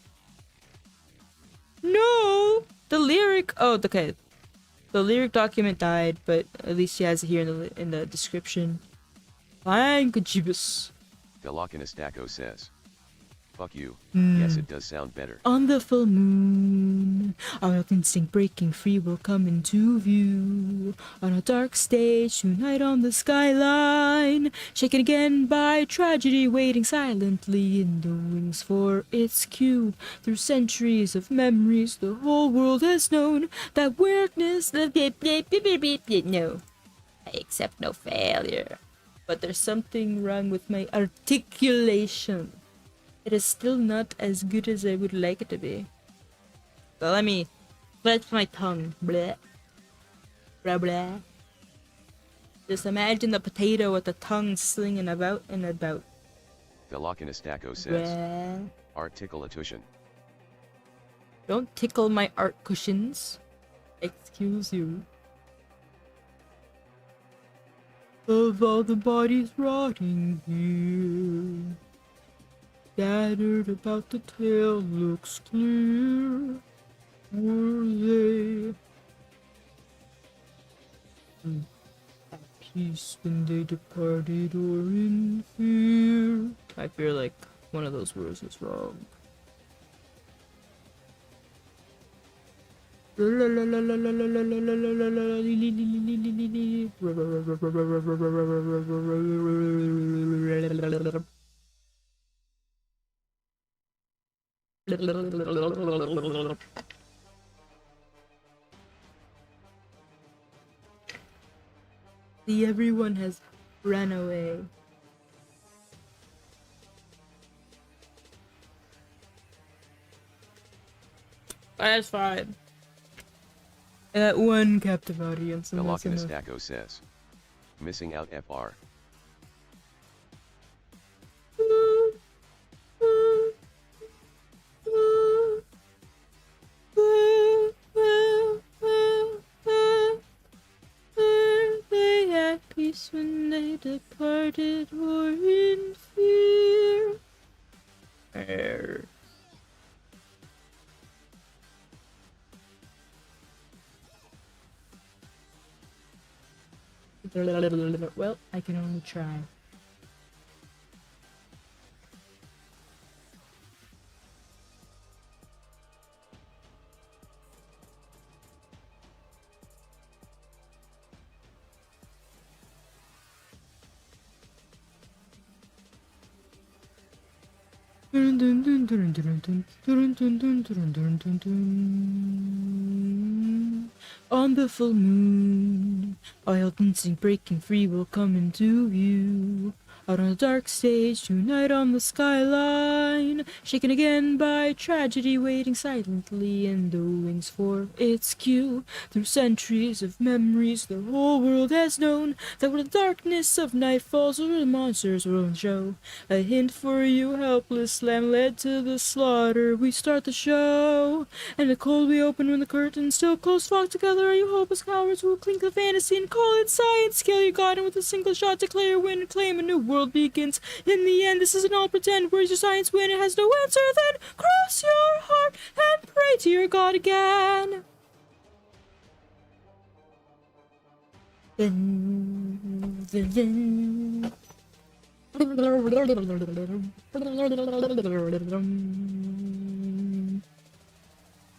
No! The lyric... Oh, okay. The lyric document died, but at least she has it here in the description. pngtuber. Stacko says, fuck you. Yes, it does sound better. On the full moon, our instinct breaking free will come into view. On a dark stage tonight on the skyline, shaken again by tragedy, waiting silently in the wings for its cue. Through centuries of memories, the whole world has known that weirdness. No, I accept no failure. But there's something wrong with my articulation. It is still not as good as I would like it to be. So let me flex my tongue. Blah. Blah blah. Just imagine the potato with the tongue slinging about and about. Stacko says, Blah. articulation. Don't tickle my art cushions. Excuse you. Of all the bodies rotting here, scattered about the tail looks clear. Were they at peace when they departed or in fear? I feel like one of those words is wrong. See, everyone has run away. That's fine. That one captive audience, and that's Galachinus enough. Daco says. Missing out FR. Were they at peace when they departed, or in fear? Well, I can only try. On the full moon, wild instinct breaking free will come into view. Out on a dark stage, tonight on the skyline, shaken again by tragedy, waiting silently in the wings for its cue. Through centuries of memories, the whole world has known that when the darkness of night falls over the monsters will show. A hint for you, helpless lamb, led to the slaughter. We start the show, and the cold we open when the curtains still close. Flock together, are you hopeless cowards who will clink the fantasy and call it science? Kill your god, and with a single shot declare your win and claim a new world begins. In the end, this isn't all pretend. Where's your science when it has no answer? Then cross your heart and pray to your god again. Then.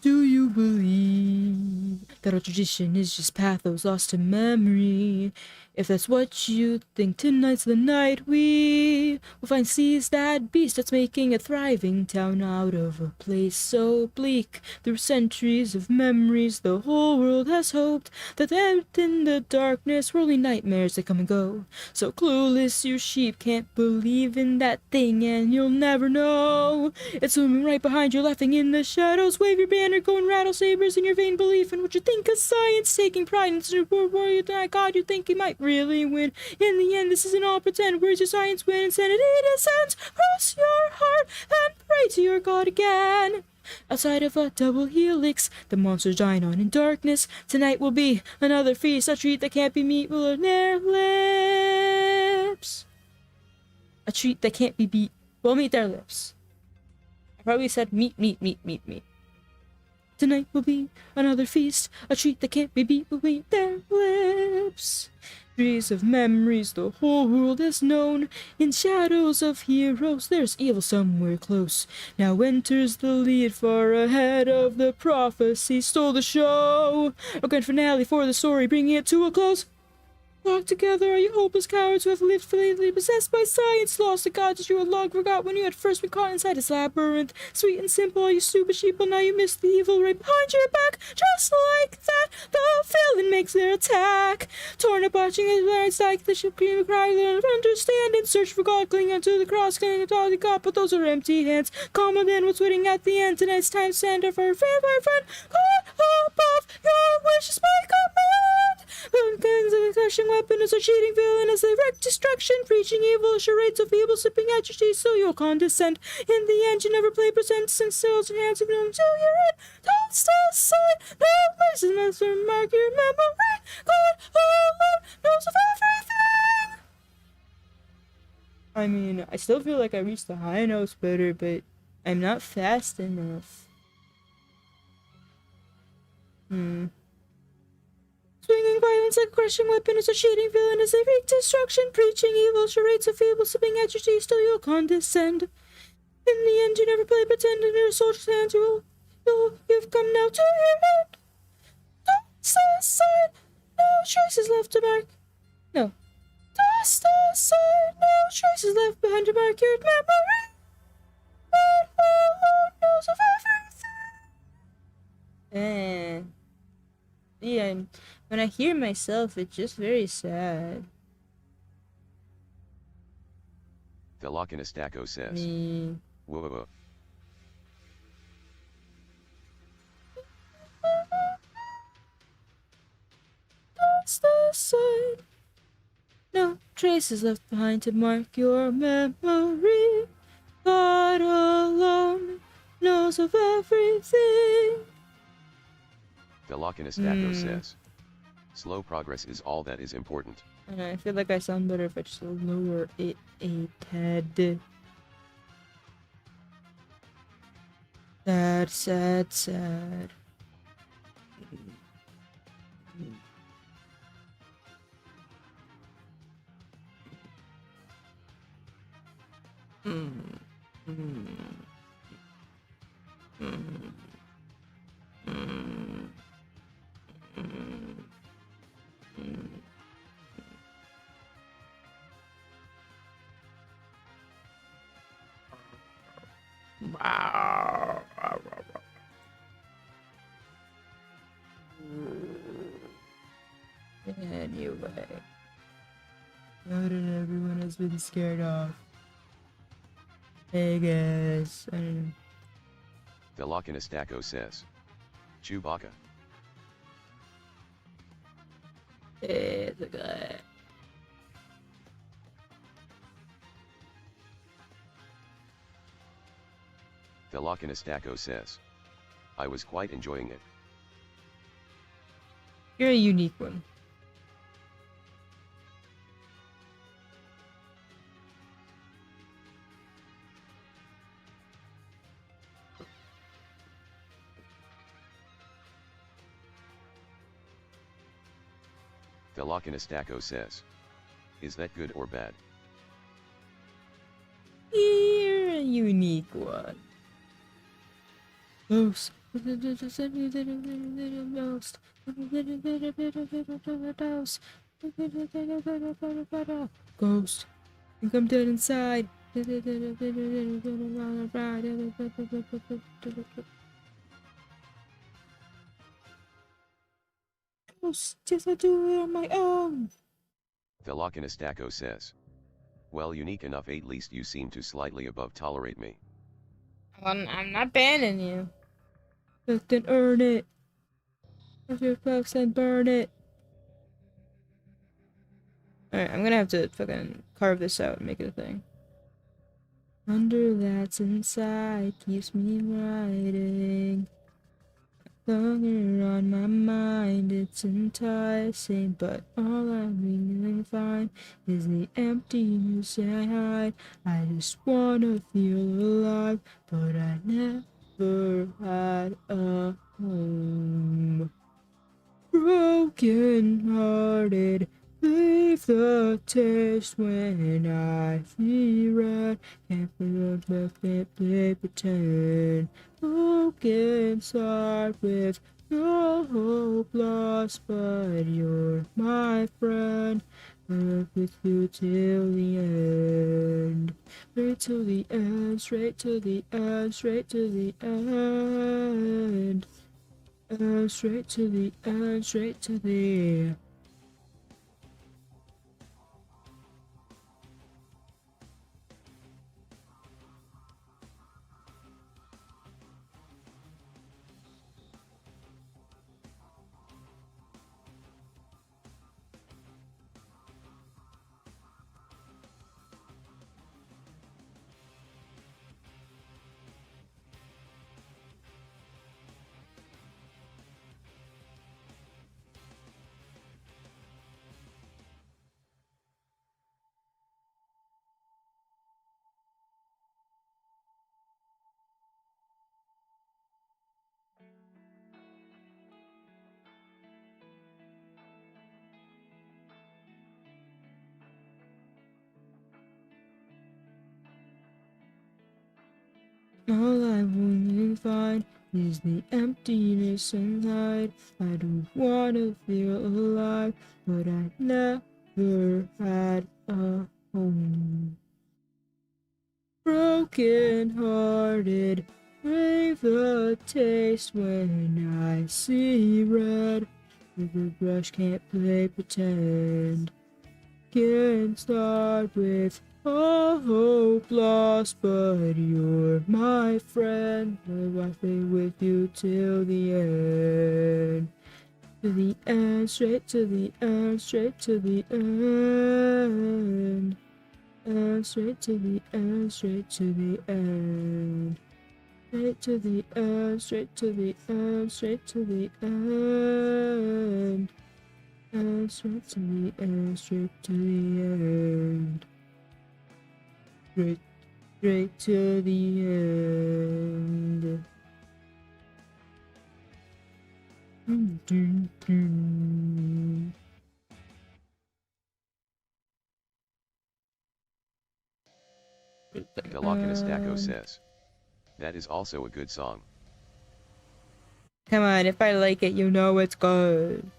Do you believe that our tradition is just pathos lost to memory? If that's what you think, tonight's the night we will find seize that beast that's making a thriving town out of a place so bleak. Through centuries of memories, the whole world has hoped that in the darkness were only nightmares that come and go. So clueless, you sheep can't believe in that thing, and you'll never know. It's looming right behind you, laughing in the shadows. Wave your banner, go and rattle sabers in your vain belief in what you think of science, taking pride in the world warrior that God you think he might really win. In the end, this isn't all pretend. Where's your science when insanity descends? Cross your heart and pray to your God again. Outside of a double helix, the monsters dine on in darkness. Tonight will be another feast, a treat that can't be meat will on their lips. A treat that can't be beat will meet their lips. I probably said meat. Tonight will be another feast, a treat that can't be beat will meet their lips. Trees of memories the whole world has known. In shadows of heroes there's evil somewhere close. Now enters the lead far ahead of the prophecy. Stole the show, a grand finale for the story, bringing it to a close. Flock together, are you hopeless cowards who have lived fleetingly possessed by science? Lost the gods that you had long forgot when you had first been caught inside its labyrinth. Sweet and simple, all you stupid sheep, well now you miss the evil right behind your back. Just like that, the villain makes their attack. Torn up watching his blind like the ship cream cry, learn to understand and search for God, cling onto the cross, clinging to all they got, but those are empty hands. Calm then, what's waiting at the end? Tonight's time, stand up for our vampire friend. God above, your wish is my command. Guns of a crushing weapon is a cheating villain as they wreck destruction, preaching evil charades of evil, sipping at your teeth so you'll condescend. In the end, you never play pretend, since stills and hands of them to your head. Tossed aside, no mercy must mark your memory. God alone knows of everything. I mean, I still feel like I reached the high notes better, but I'm not fast enough. Swinging violence like a crushing weapon is a cheating villain as they wreak destruction, preaching evil charades of fable, sipping at your tea, still you'll condescend. In the end, you never play pretend, and your soldier's hands you've come now to your end. Toss aside, no traces left to mark. No. Toss aside, no traces left behind to mark your memory. God alone knows of everything. Yeah, when I hear myself, it's just very sad. Velocinastaco says. Me. Whoa. That's the sign. No traces left behind to mark your memory. God alone knows of everything. Velocinastaco says. Slow progress is all that is important. And I feel like I sound better if I just lower it a tad. Sad, sad, sad. Anyway, now that everyone has been scared off, I guess. I don't know. Velocinastaco says. Chewbacca. It's a good. Velocinastaco says. I was quite enjoying it. You're a unique one. Velocinastaco says. Is that good or bad? You're a unique one. Ghost. Ghost. You come down inside. Ghost. Just I do it on my own. Velocinastaco says. Well, unique enough, at least you seem to slightly above tolerate me. I'm not banning you. But then earn it. If your folks and burn it. Alright, I'm gonna have to fucking carve this out and make it a thing. Wonder that's inside keeps me writing. Longer on my mind, it's enticing, but all I really find is the emptiness I hide. I just wanna feel alive, but I never had a home. Broken hearted, leave the taste when I feel red. Can't play pretend. Broken heart with no hope lost, but you're my friend. I'll work with you till the end. Straight to the end, straight to the end, straight to the end. Straight to the end, straight to the. All I wanna find is the emptiness inside. I don't wanna feel alive, but I never had a home. Broken hearted, Crave the taste when I see red. River brush can't play pretend. Can't start with all hope lost, but you're my friend. I'll stay with you till the end. To the end, straight to the end, straight to the end. And straight to the end, straight to the end. Straight to the end, straight to the end, straight to the end. And straight to the end, straight to the end. Straight to the end. Galakanastaco says. That is also a good song. Come on, if I like it, you know it's good.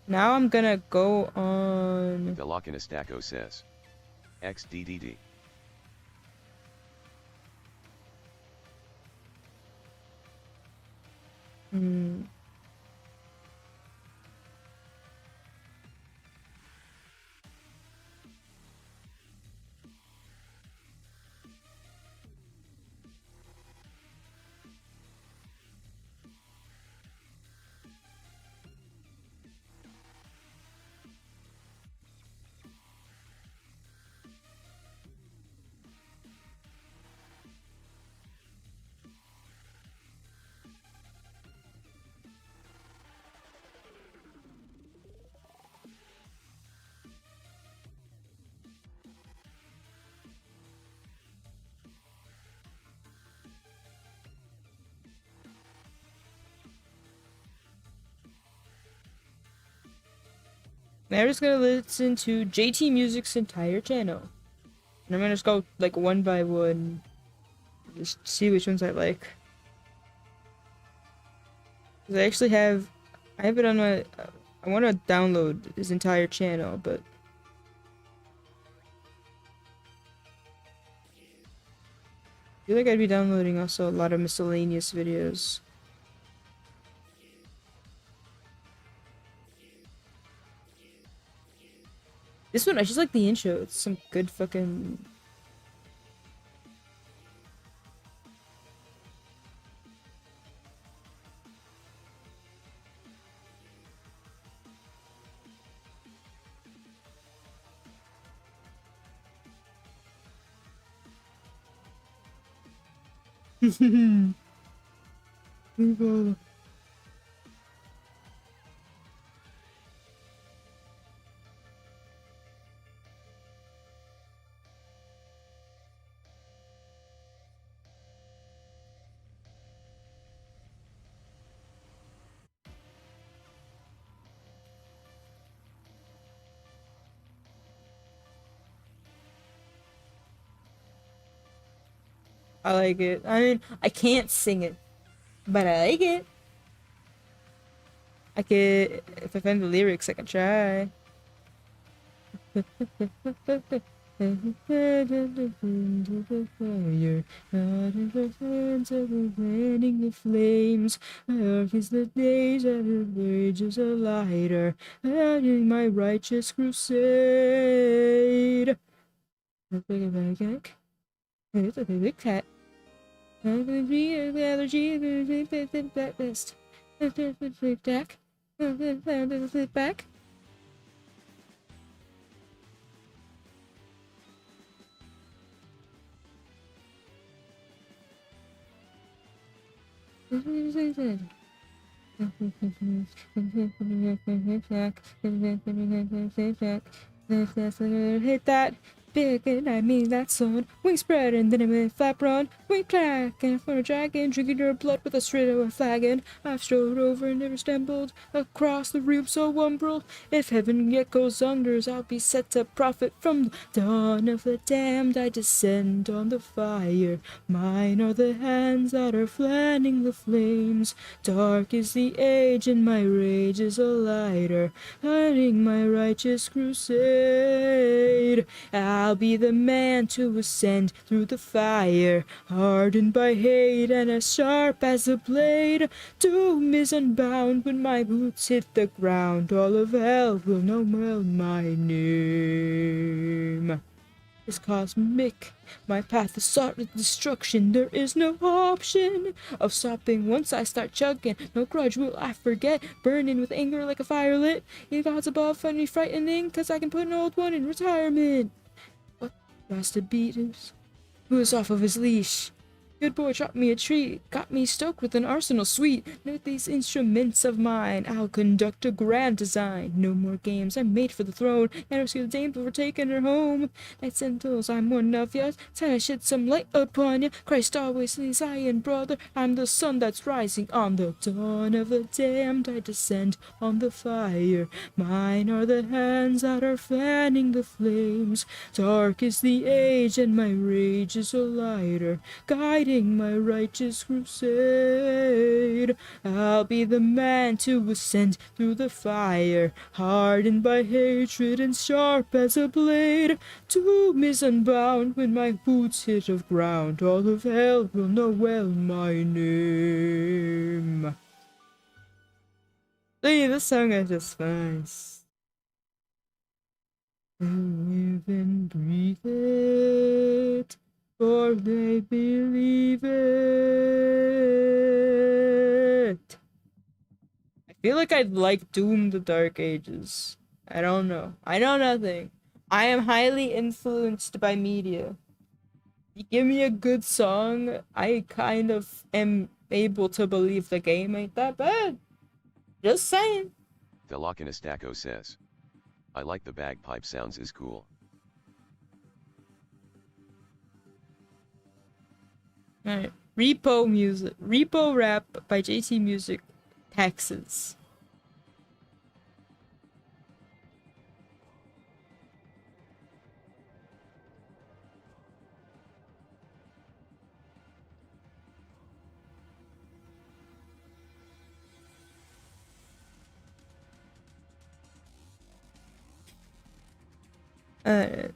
Now I'm gonna go on. Galakanastaco says. XDDD. Now I'm just gonna listen to JT Music's entire channel. And I'm gonna just go like one by one. Just see which ones I like. 'Cause I actually have, I have it on my, I want to download his entire channel, but I feel like I'd be downloading also a lot of miscellaneous videos. This one, I just like the intro. It's some good fucking... I like it. I mean, I can't sing it, but I like it. I could, if I find the lyrics, I can try. Fire, burning the flames. Dark is the days and the rages are lighter. In my righteous crusade. It's a big cat. Allergy, best. Back. Back. Hit that big and I mean that son. Wing spread and then I made flap run. Wing clack and for a dragon, drinking your blood with a straight of a flagon. I've strode over and never stumbled across the room so umbral. If heaven yet goes under, I'll be set to profit from the dawn of the damned. I descend on the fire. Mine are the hands that are fanning the flames. Dark is the age and my rage is a lighter, hiding my righteous crusade. I'll be the man to ascend through the fire, hardened by hate and as sharp as a blade. Doom is unbound when my boots hit the ground. All of hell will know well my name is cosmic. My path is sought with destruction. There is no option of stopping once I start chugging. No grudge will I forget. Burning with anger like a fire lit. In gods above find me frightening, cause I can put an old one in retirement. What bastard beaters? Who is off of his leash? Good boy dropped me a treat, got me stoked with an arsenal suite. With these instruments of mine, I'll conduct a grand design. No more games, I'm made for the throne, and rescue the dame before taking her home. Night sentinels, I'm one of ya, time to shed some light upon ya. Christ always leads Zion, brother, I'm the sun that's rising. On the dawn of the damned, I descend on the fire. Mine are the hands that are fanning the flames. Dark is the age, and my rage is a lighter, guiding my righteous crusade. I'll be the man to ascend through the fire, hardened by hatred and sharp as a blade. Doom is unbound when my boots hit of ground. All of hell will know well my name. See, this song is just nice. Live and breathe it, for they believe it. I feel like I'd like Doom the Dark Ages. I don't know. I know nothing. I am highly influenced by media. You give me a good song, I kind of am able to believe the game ain't that bad. Just saying. The Locanistacco says, I like the bagpipe sounds is cool. Alright. Repo music. Repo rap by JT Music. Texas. Alright.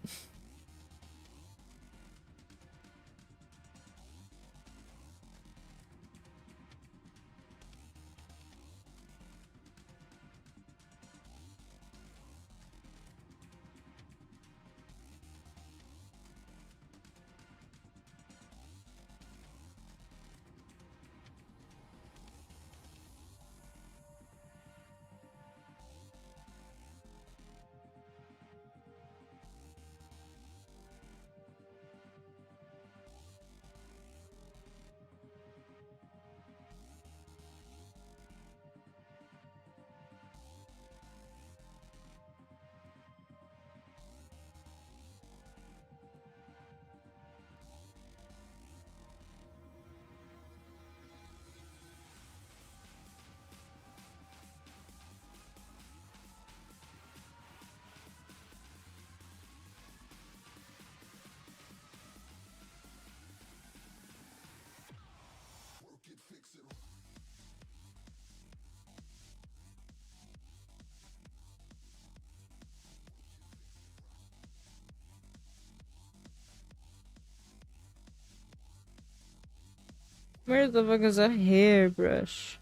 Where the fuck is a hairbrush?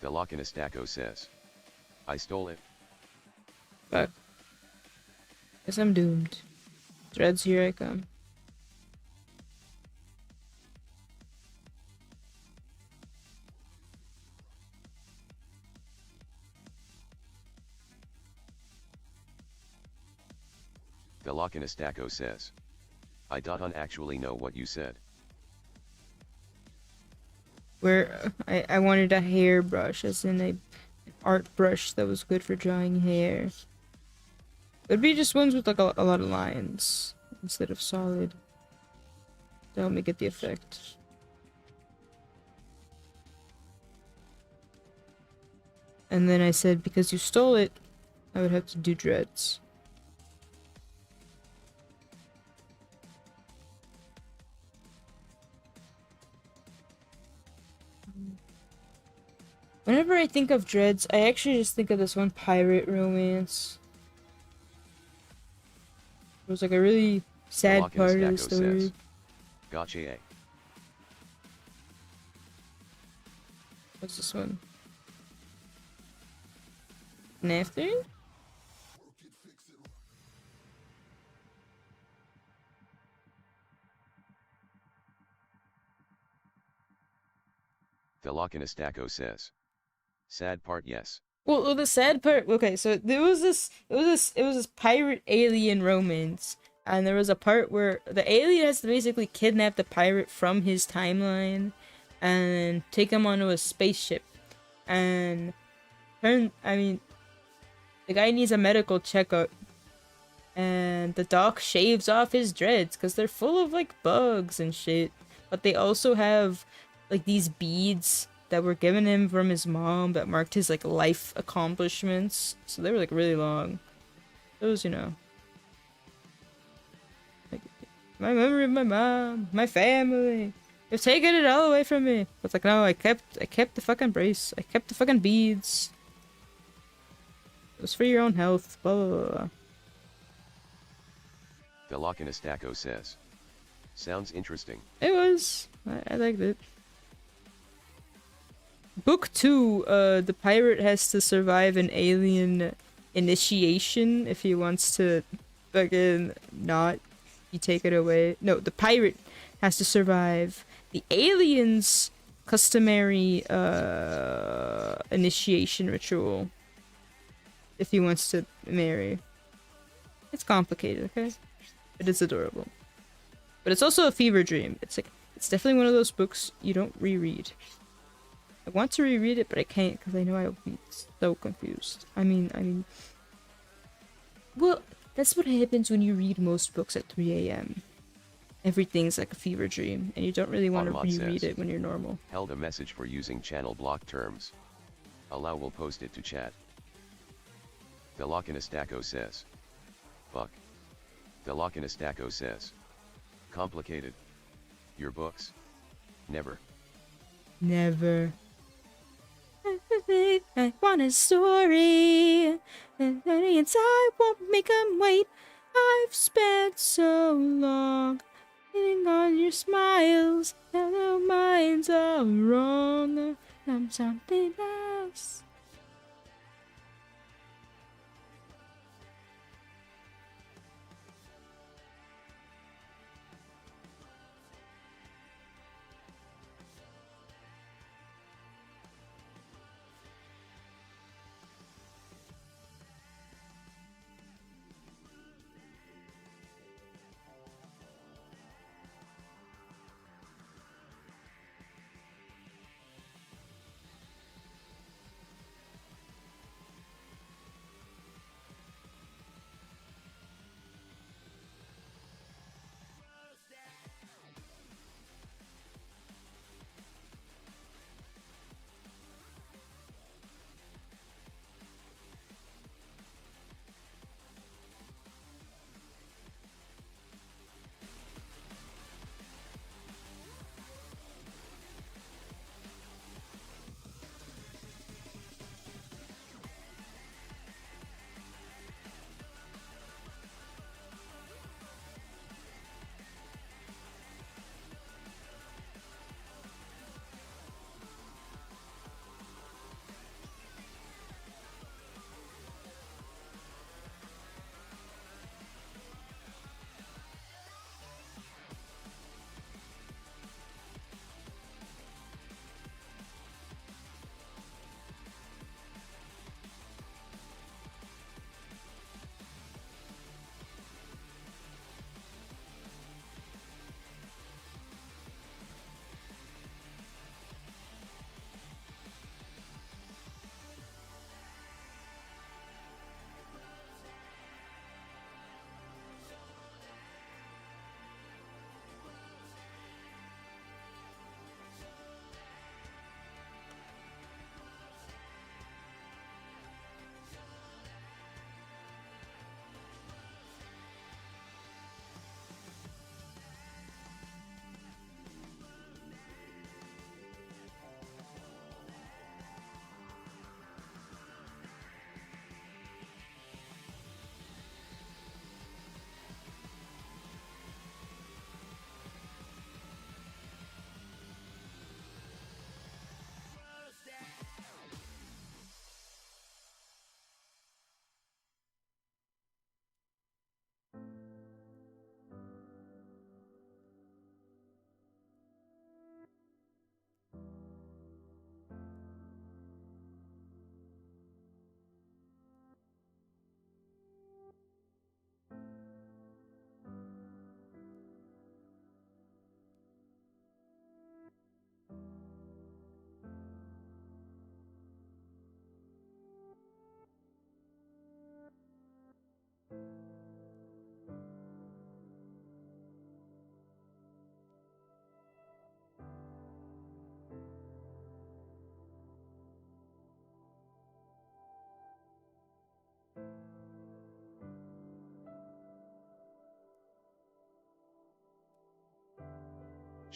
The Locanistacco says, I stole it. Fuck. Guess I'm doomed. Threads, here I come. The Locanistacco says, I don't actually know what you said. Where I wanted a hairbrush, as in a art brush that was good for drawing hair. It'd be just ones with like a lot of lines instead of solid to help me get the effect. and then I said because you stole it, I would have to do dreads. Whenever I think of dreads, I actually just think of this one pirate romance. It was like a really sad part of the story. Gotcha. What's this one? After? Velocinistaco says. Sad part, yes. Well, the sad part. Okay, so there was this. It was this pirate alien romance, and there was a part where the alien has to basically kidnap the pirate from his timeline, and take him onto a spaceship, and turn. I mean, the guy needs a medical checkup, and the doc shaves off his dreads because they're full of like bugs and shit. But they also have like these beads that were given him from his mom that marked his like life accomplishments. So they were like really long. Those, you know, like my memory of my mom, my family. You've taken it all away from me. It's like no, I kept the fucking brace. I kept the fucking beads. It was for your own health. Blah blah blah. Velocinistaco says. Sounds interesting. It was. I liked it. Book 2, the pirate has to survive an alien initiation if he wants to fucking not be taken away. No, the pirate has to survive the alien's customary initiation ritual if he wants to marry. It's complicated, okay? But it's adorable. But it's also a fever dream. It's like, it's definitely one of those books you don't reread. I want to reread it, but I can't because I know I'll be so confused. I mean, well, that's what happens when you read most books at 3 a.m. Everything's like a fever dream, and you don't really want to reread it when you're normal. Held a message for using channel block terms. Allow will post it to chat. Velocinistaco says. Fuck. Velocinistaco says. Complicated. Your books? Never. Never. I want a story, and the inside won't make them wait. I've spent so long hitting on your smiles, and the minds are wrong. I'm something else.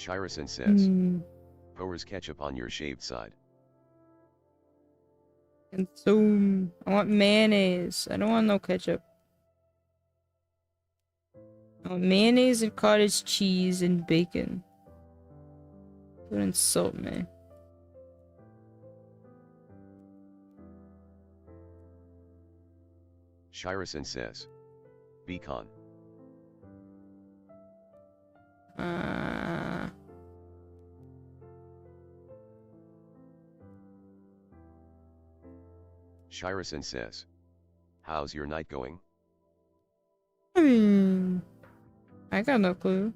Shirison says, Hmm. Pours ketchup on your shaved side. Consume. I want mayonnaise. I don't want no ketchup. I want mayonnaise and cottage cheese and bacon. Don't insult me. Shirison says, Beacon. Shirison says, how's your night going? I mean, I got no clue.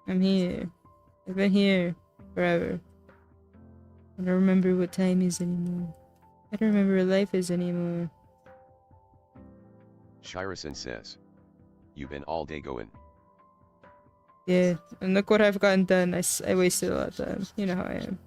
I'm here. I've been here forever. I don't remember what time is anymore. I don't remember what life is anymore. Shirison says, you been all day going. Yeah, and look what I've gotten done. I wasted a lot of time. You know how I am.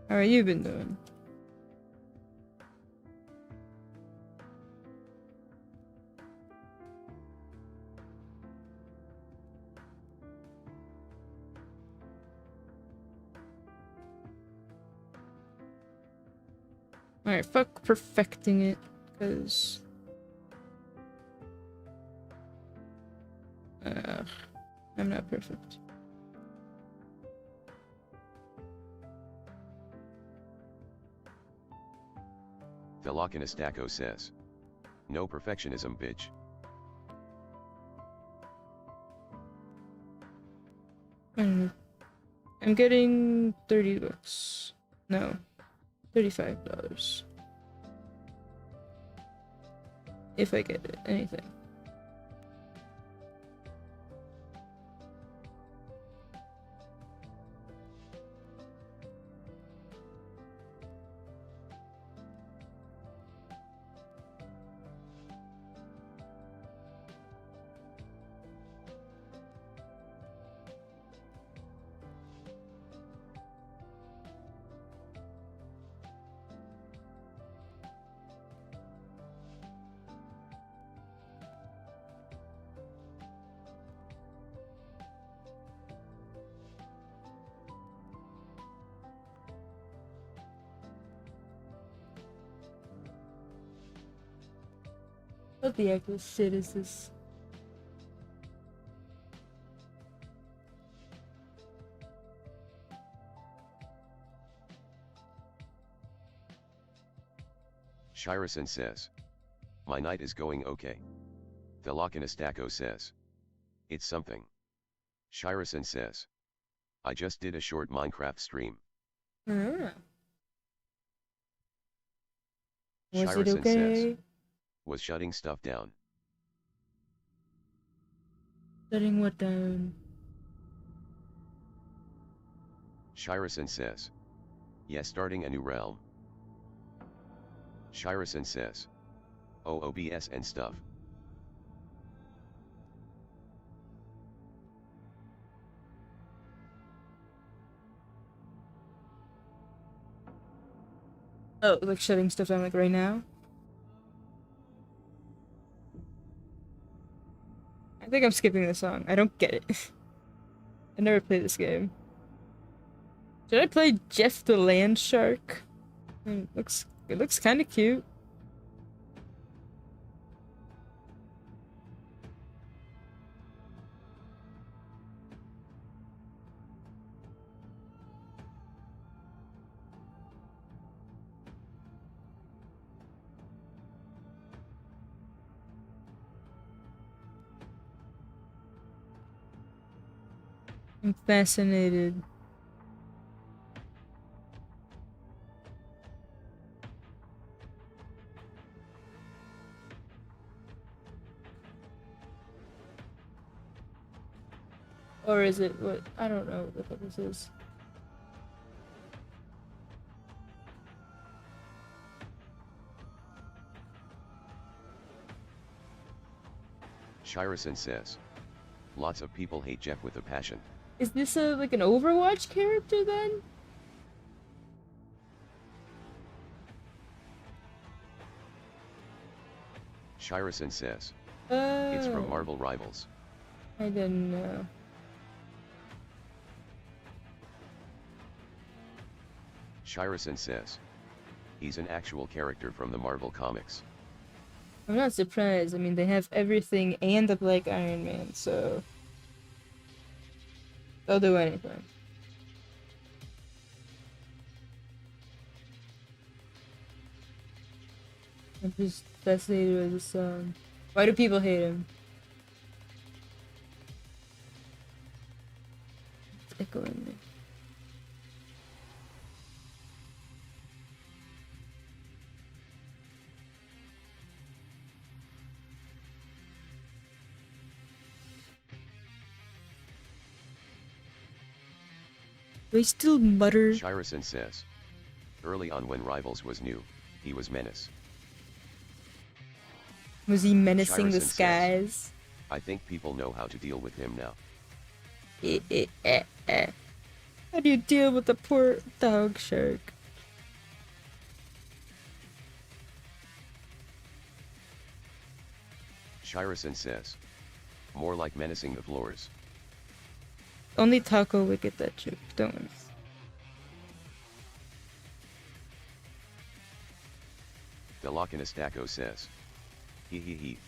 How have you been doing? Alright, fuck perfecting it, because... I'm not perfect. Velokinistako says, no perfectionism, bitch. I don't know. I'm getting $30. No, $35. If I get it, anything. What the actual shit is this? Shirison says, my night is going okay. Velokinistako says, it's something. Shirison says, I just did a short Minecraft stream. Was it Shirison okay? says, was shutting stuff down. Shutting what down? Shirison says, yes, starting a new realm. Shirison says, oh, OBS and stuff. Oh, like shutting stuff down like right now? I think I'm skipping the song. I don't get it. I never played this game. Should I play Jeff the Land Shark? I mean, it looks kind of cute. I'm fascinated. Or is it what? I don't know what this is. Shirison says. Lots of people hate Jeff with a passion. Is this a like an Overwatch character then? Shirison says. Oh. It's from Marvel Rivals. I didn't know. Shirison says. He's an actual character from the Marvel comics. I'm not surprised. I mean, they have everything and the Black Iron Man, so they'll do anything. I'm just fascinated with this song. Why do people hate him? It's echoing me. Do I still mutter? Shirison says. Early on when Rivals was new, he was menace. Was he menacing the Shirison says, skies? I think people know how to deal with him now. How do you deal with the poor dog shark? Shirison says. More like menacing the floors. Only Taco would get that joke, don't worry. Delacanastaco says. Hee hee hee.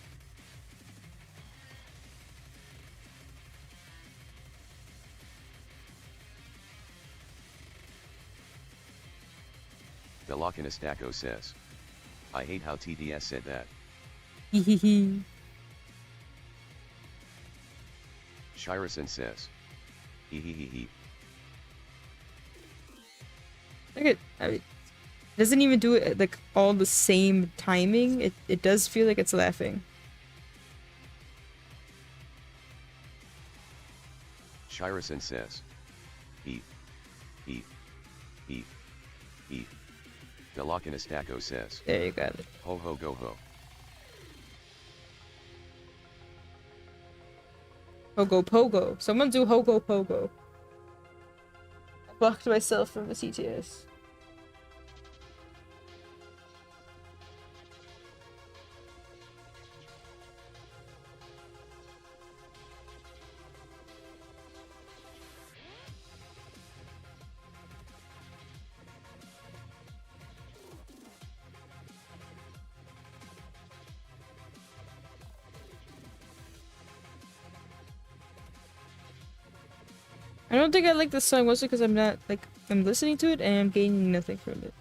Delacanastaco says. I hate how TDS said that. Hehehe. Shirison says. Hee hee hee hee. Look at, I mean, it doesn't even do it like all the same timing. It does feel like it's laughing. Shirison says. He. Delacanastaco says. There you got it. Ho ho go ho. Hogo Pogo. Someone do Hogo Pogo. I blocked myself from the CTS. I don't think I like this song mostly because I'm not like I'm listening to it and I'm gaining nothing from it.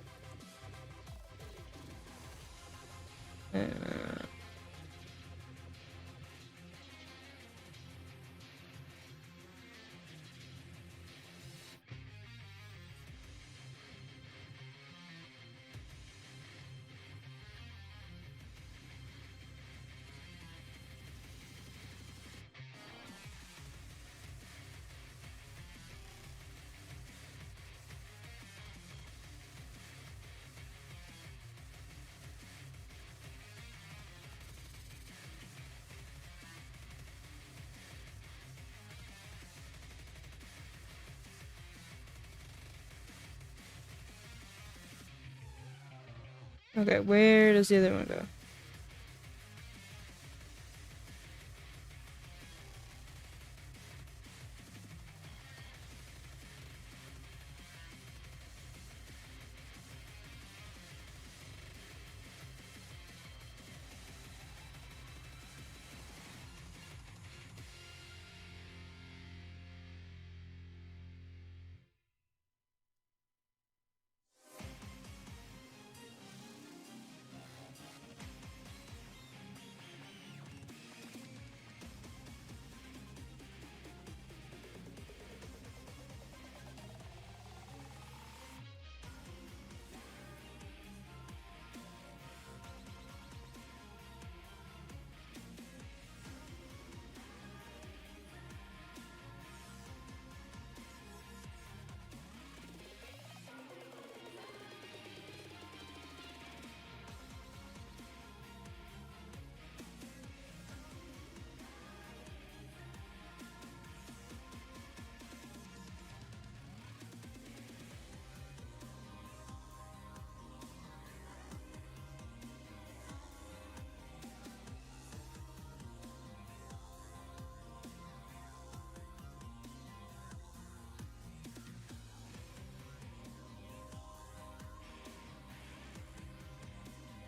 Okay, where does the other one go?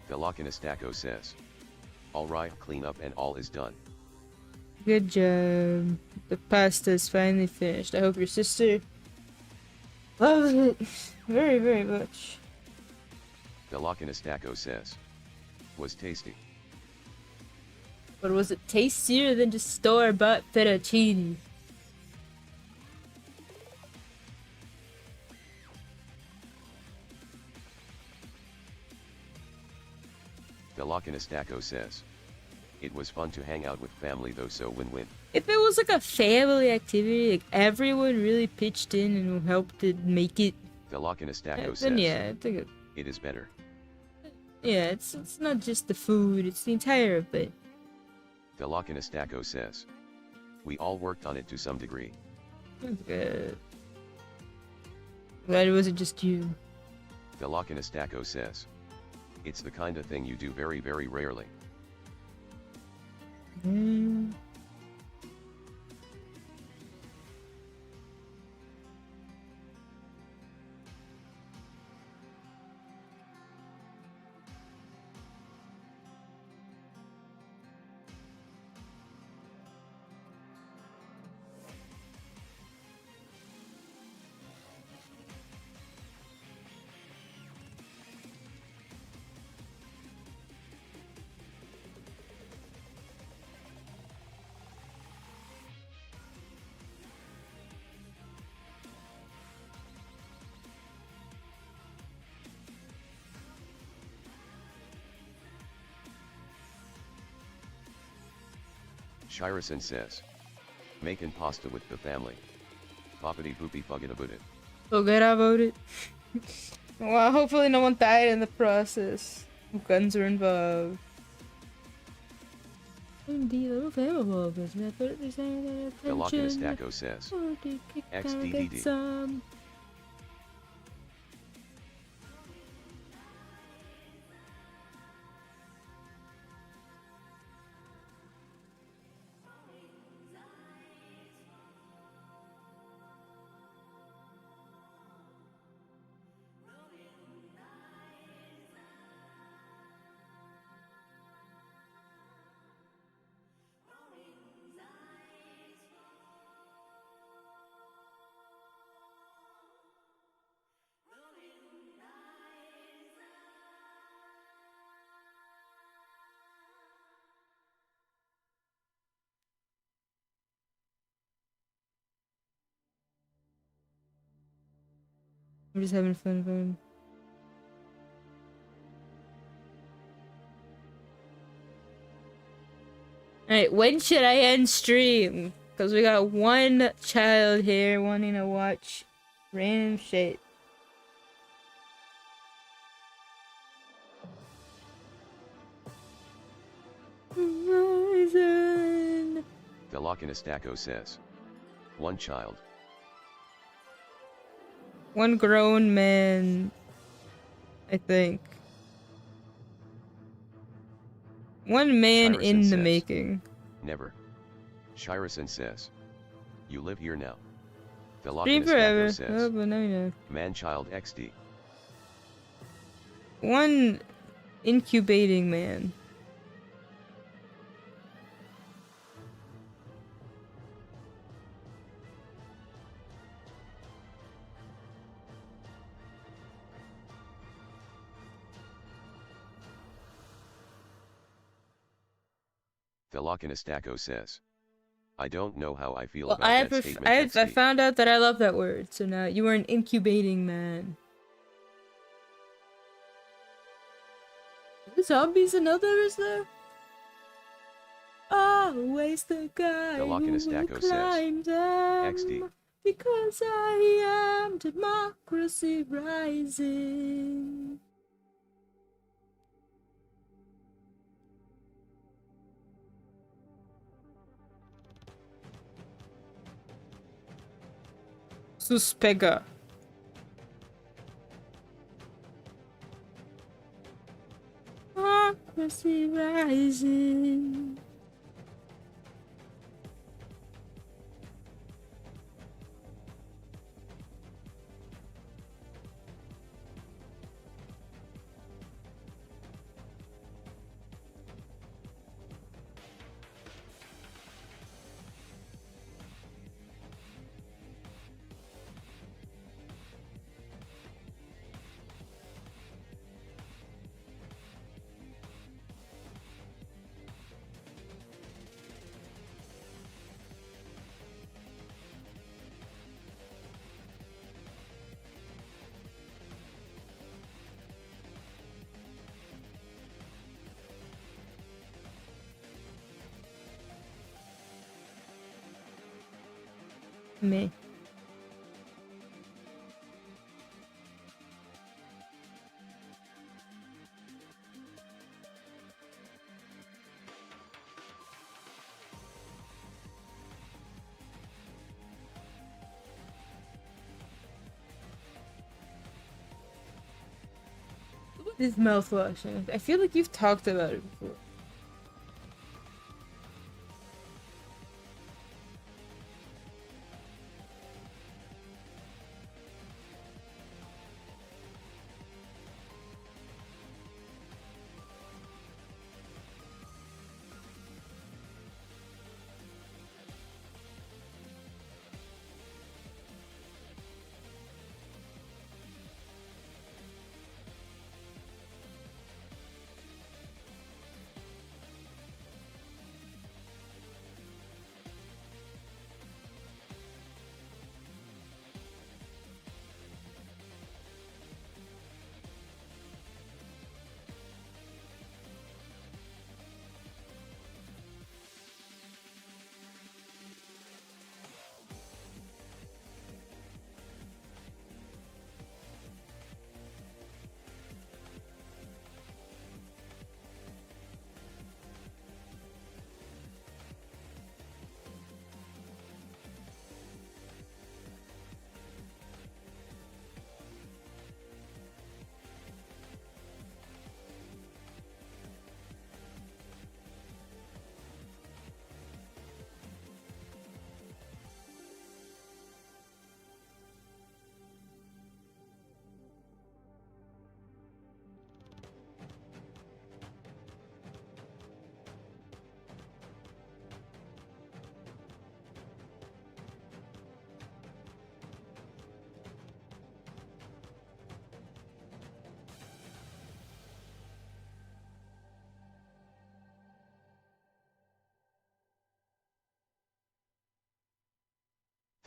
Velokinistako says. Alright, clean up and all is done. Good job. The pasta's finally finished. I hope your sister loves it very, very much. Velokinistako says. Was tasty. But was it tastier than just store-bought fettuccine? Velokinistako says. It was fun to hang out with family though, so win-win. If it was like a family activity, like everyone really pitched in and helped to make it, Velokinistako then says. yeah, I think It is better. yeah, it's not just the food, it's the entire event. Velokinistako says. We all worked on it to some degree. That's good. Glad it wasn't just you. Velokinistako says. It's the kind of thing you do very, very rarely. Mm. Shirasan says. Making pasta with the family. Poppity poopy fuggin' about it. Forget about it. Well, hopefully no one died in the process. Guns are involved. Indeed, little flammable business. Velokinistako says. XDDD. I'm just having fun. Alright, when should I end stream? Because we got one child here wanting to watch random shit. Horizon. Velokinistako says. One child. One grown man, I think. One man Shirasan in the says. making. Never. Shirasan says. You live here now. Stream forever. Velokinistako Oh, says. but now you know. Man-child XD. One incubating man. Velokinistako says. I don't know how I feel Well, about that statement. I XD. found out that I love that word, so now you are an incubating man. Are the zombies and others there? Always the guy who Velokinistako says. climbs them. XD. Because I am democracy rising. Suspega. Democracy rising. Meh. What is mouthwash? I feel like you've talked about it before.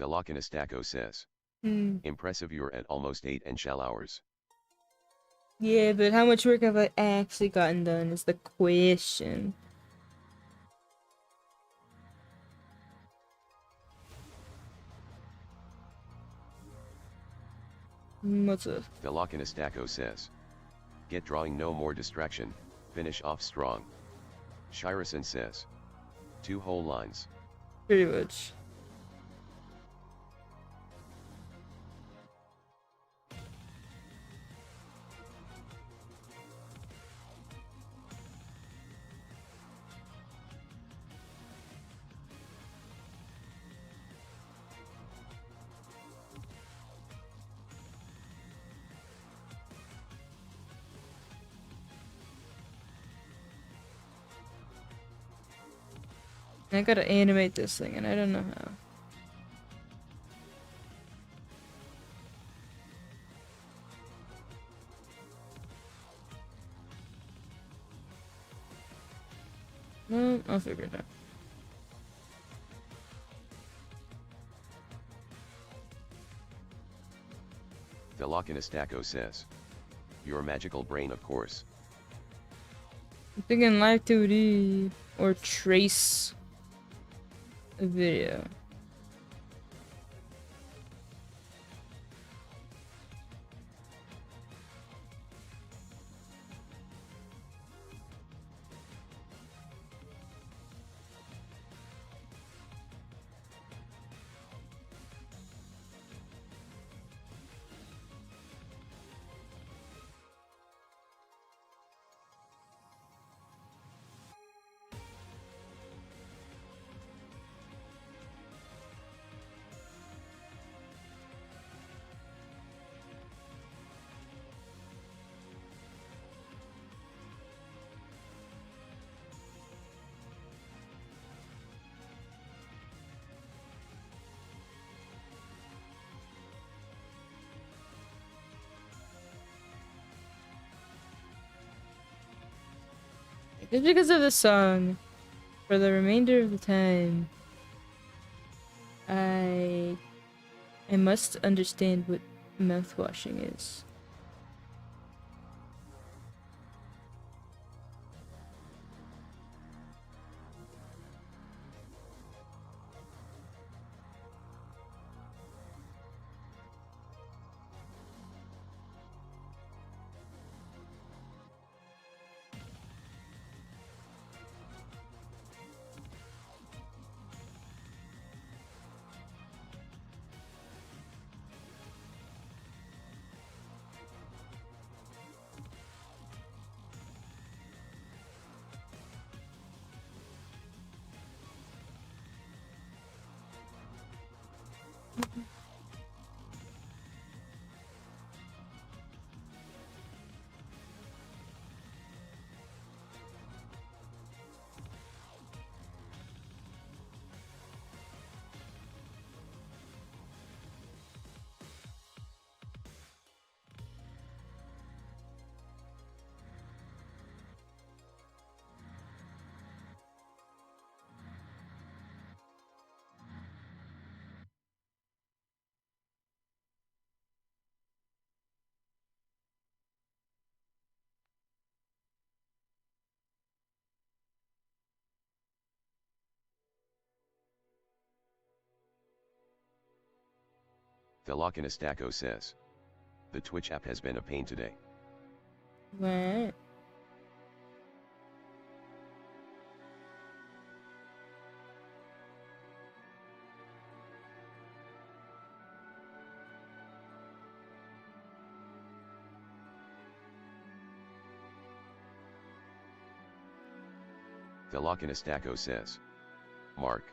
Thelokinistako says. Hmm. Impressive, you're at almost 8 and shall hours. Yeah, but how much work have I actually gotten done is the question. What's up? Thelokinistako says. Get drawing, no more distraction, finish off strong. Shirasan says. 2 whole lines. Pretty much. I gotta animate this thing, and I don't know how. Well, I'll figure it out. Thelokinistako says. Your magical brain, of course. I'm thinking live 2D or trace a video. Just because of the song, for the remainder of the time, I must understand what mouthwashing is. Velocinastaco says. The Twitch app has been a pain today. What? Velocinastaco says. Mark.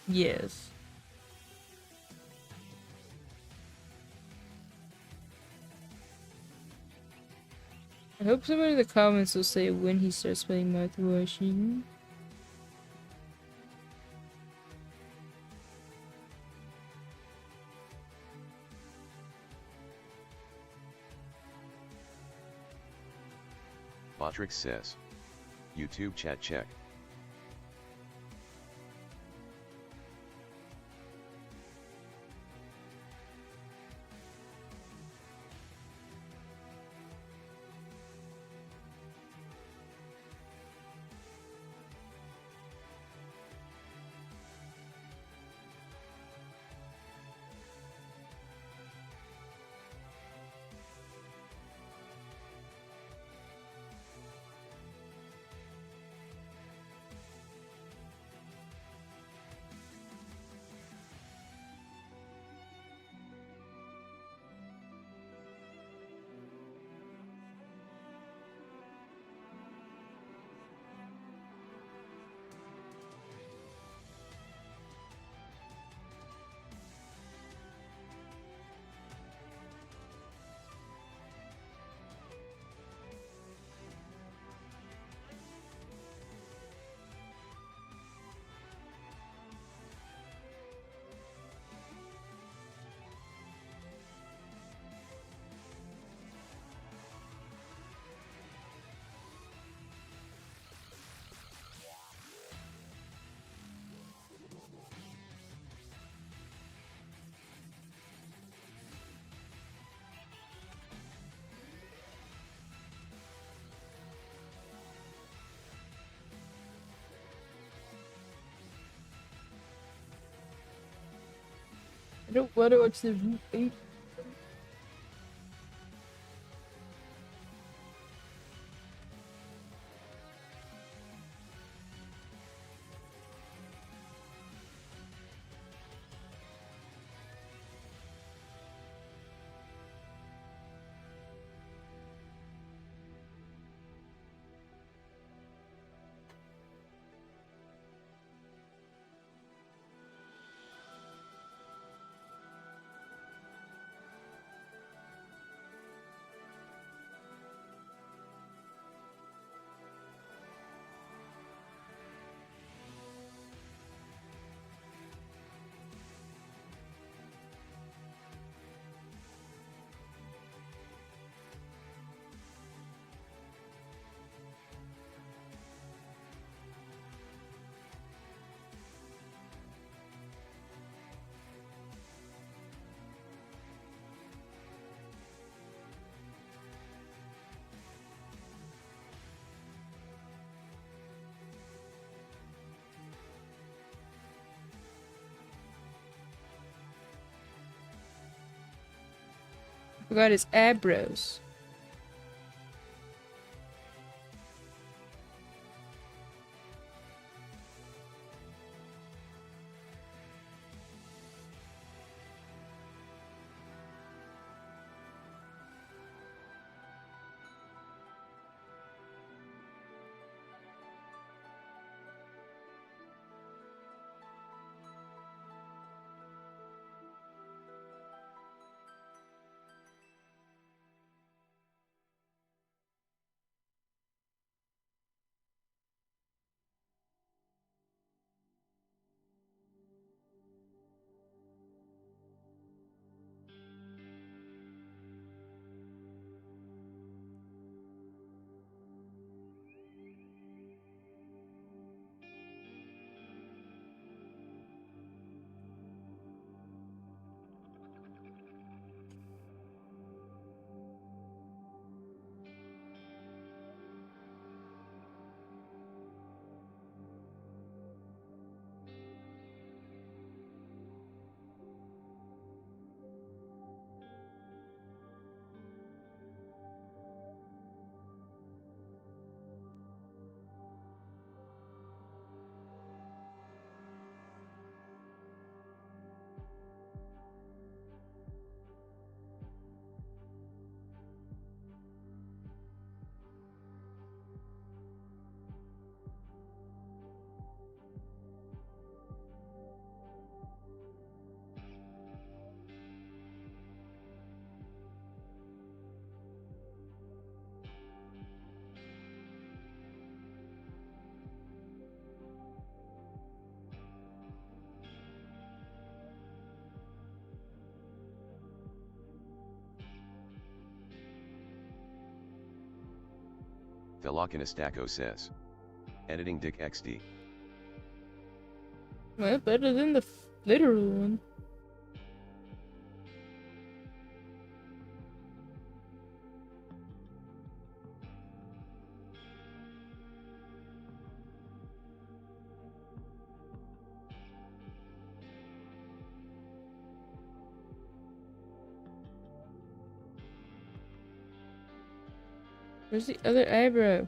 Yes. I hope somebody in the comments will say when he starts playing mouthwashing. Botrix says. YouTube chat check. I don't want to watch the movie. Forgot his eyebrows. Velocinistaco says. Editing Dick XD. Well, better than the literal one. Where's the other eyebrow?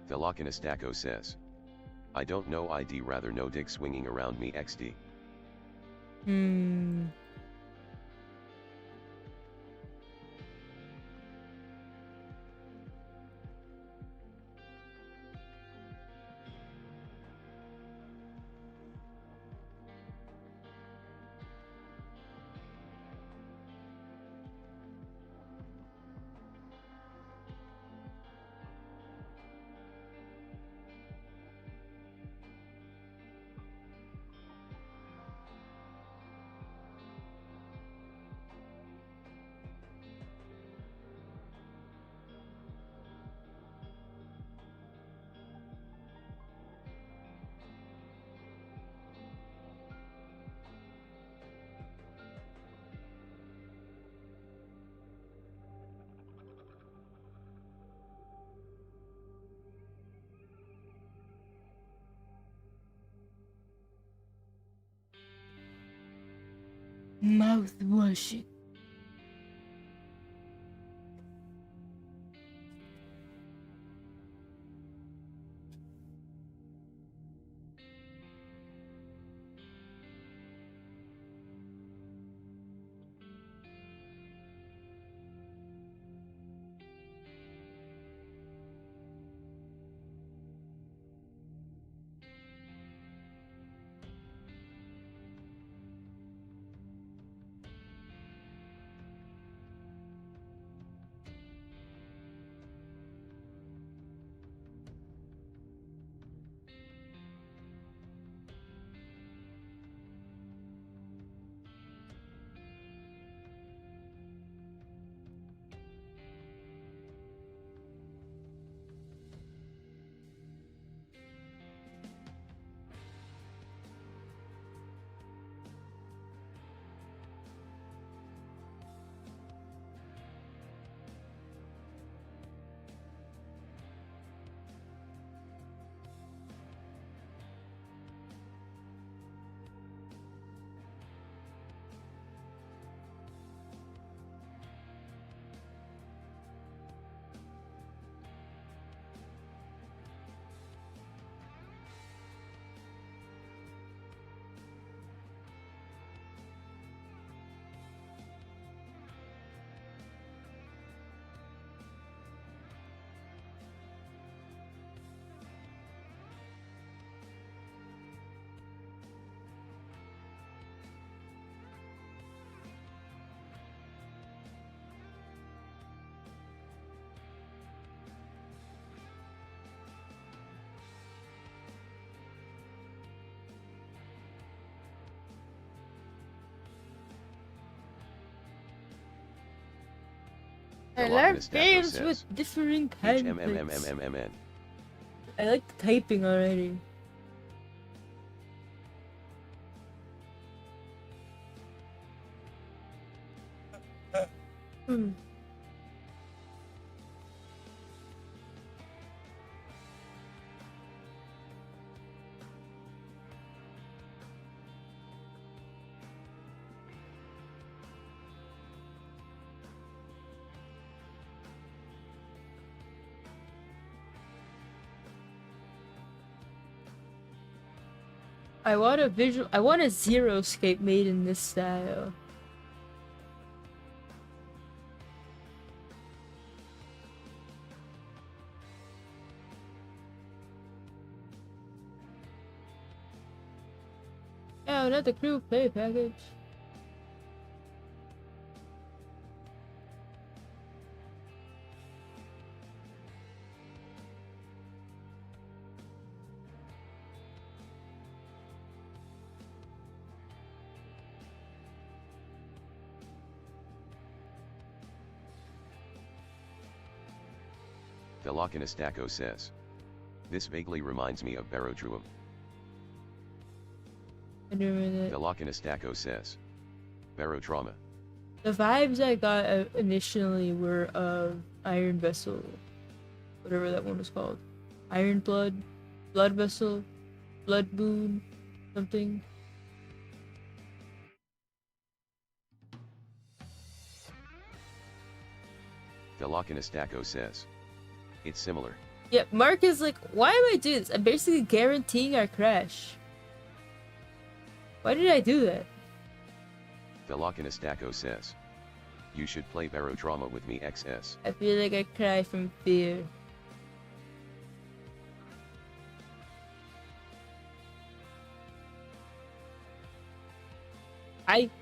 Velocinistaco says. I don't know ID rather no dick swinging around me XD. Mouth washing. I like games with different types. I like the typing already. I want a zero scape made in this style. Oh, not the crew play package. Velokinostako says. This vaguely reminds me of vtuber. I don't remember that. Velokinostako says. Trauma. The vibes I got initially were of Iron Vessel, whatever that one was called. Iron Blood, Blood Vessel, Blood Moon, something. Velokinostako says. It's similar. Yeah, Mark is like, why am I doing this? I'm basically guaranteeing our crash. Why did I do that? Velokinostako says. You should play Vtuber with me XS. I feel like I cry from fear.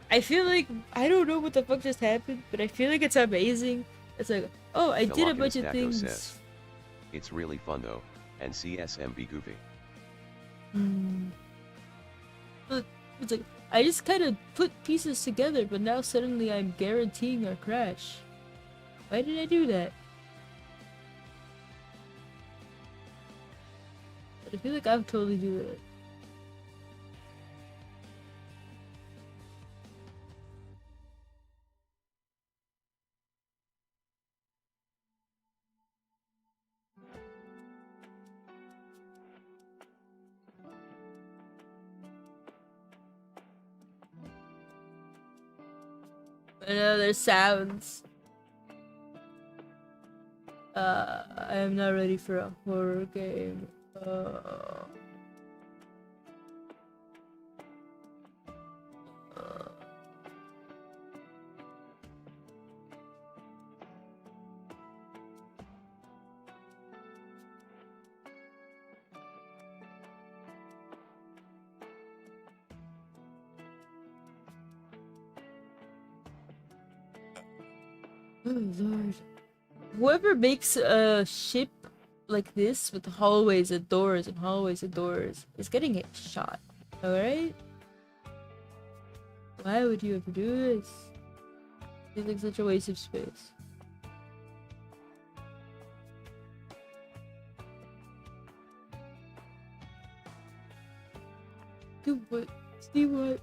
I feel like, I don't know what the fuck just happened, but I feel like it's amazing. It's like, oh, I did a bunch of things. Says, it's really fun though, and CSMB goofy. But it's like, I just kind of put pieces together, but now suddenly I'm guaranteeing our crash. Why did I do that? But I feel like I would totally do that. I know there's sounds. I am not ready for a horror game. Oh lord. Whoever makes a ship like this with hallways and doors and hallways and doors is getting shot. Alright? Why would you ever do this? It's like such a waste of space. Do what? See what?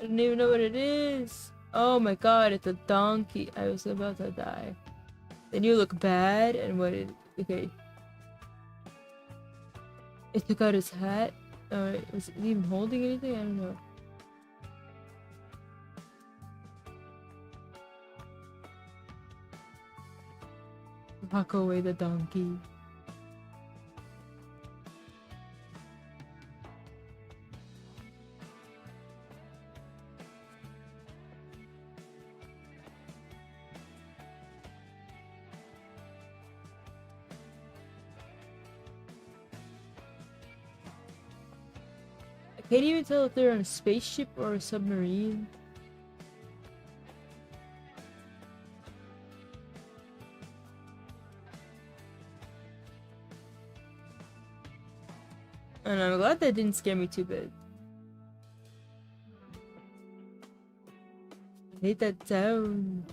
I don't even know what it is. Oh my god, it's a donkey. I was about to die. Then you look bad and what it... Okay. It took out his hat. Alright, was it even holding anything? I don't know. Walk away the donkey. I can't even tell if they're on a spaceship or a submarine. And I'm glad that didn't scare me too bad. I hate that sound.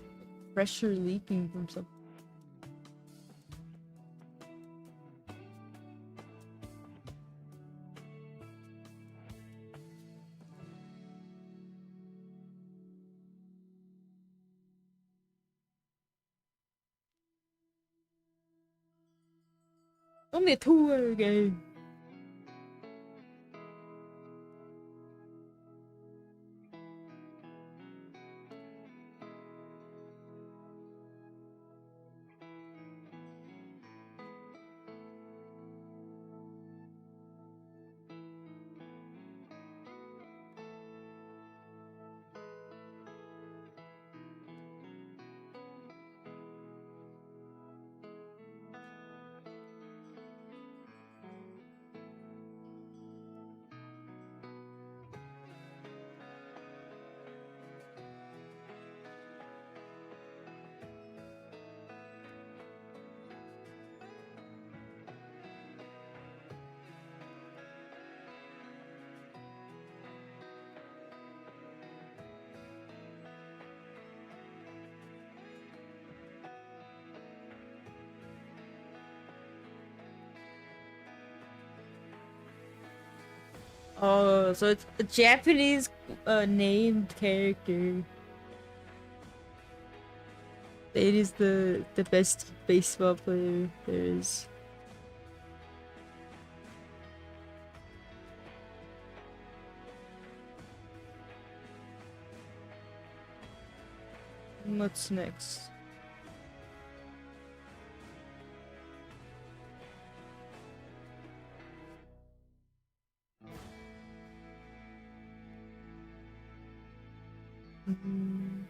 Pressure leaking from something. Only a tour game. Oh, so it's a Japanese named character. It is the best baseball player there is. What's next? Mm.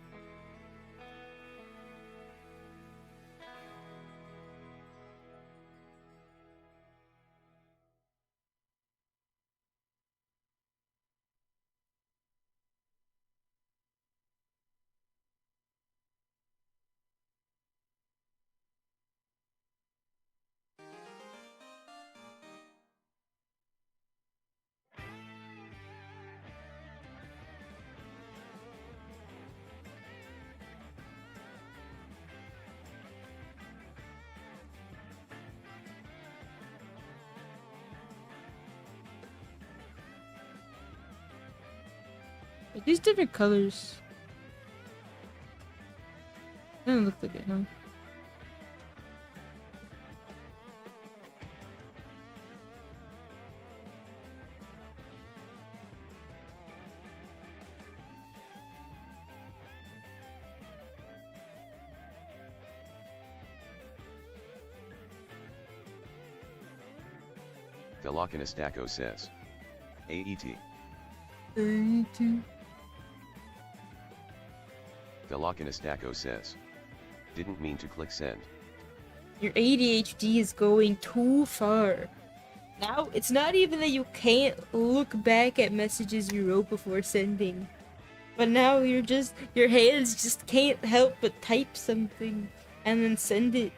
Are these different colors? Doesn't look like it, huh? Philokinistako says. AET. Too. Philokinistako says. Didn't mean to click send. Your ADHD is going too far. Now, it's not even that you can't look back at messages you wrote before sending. But now your hands just can't help but type something and then send it.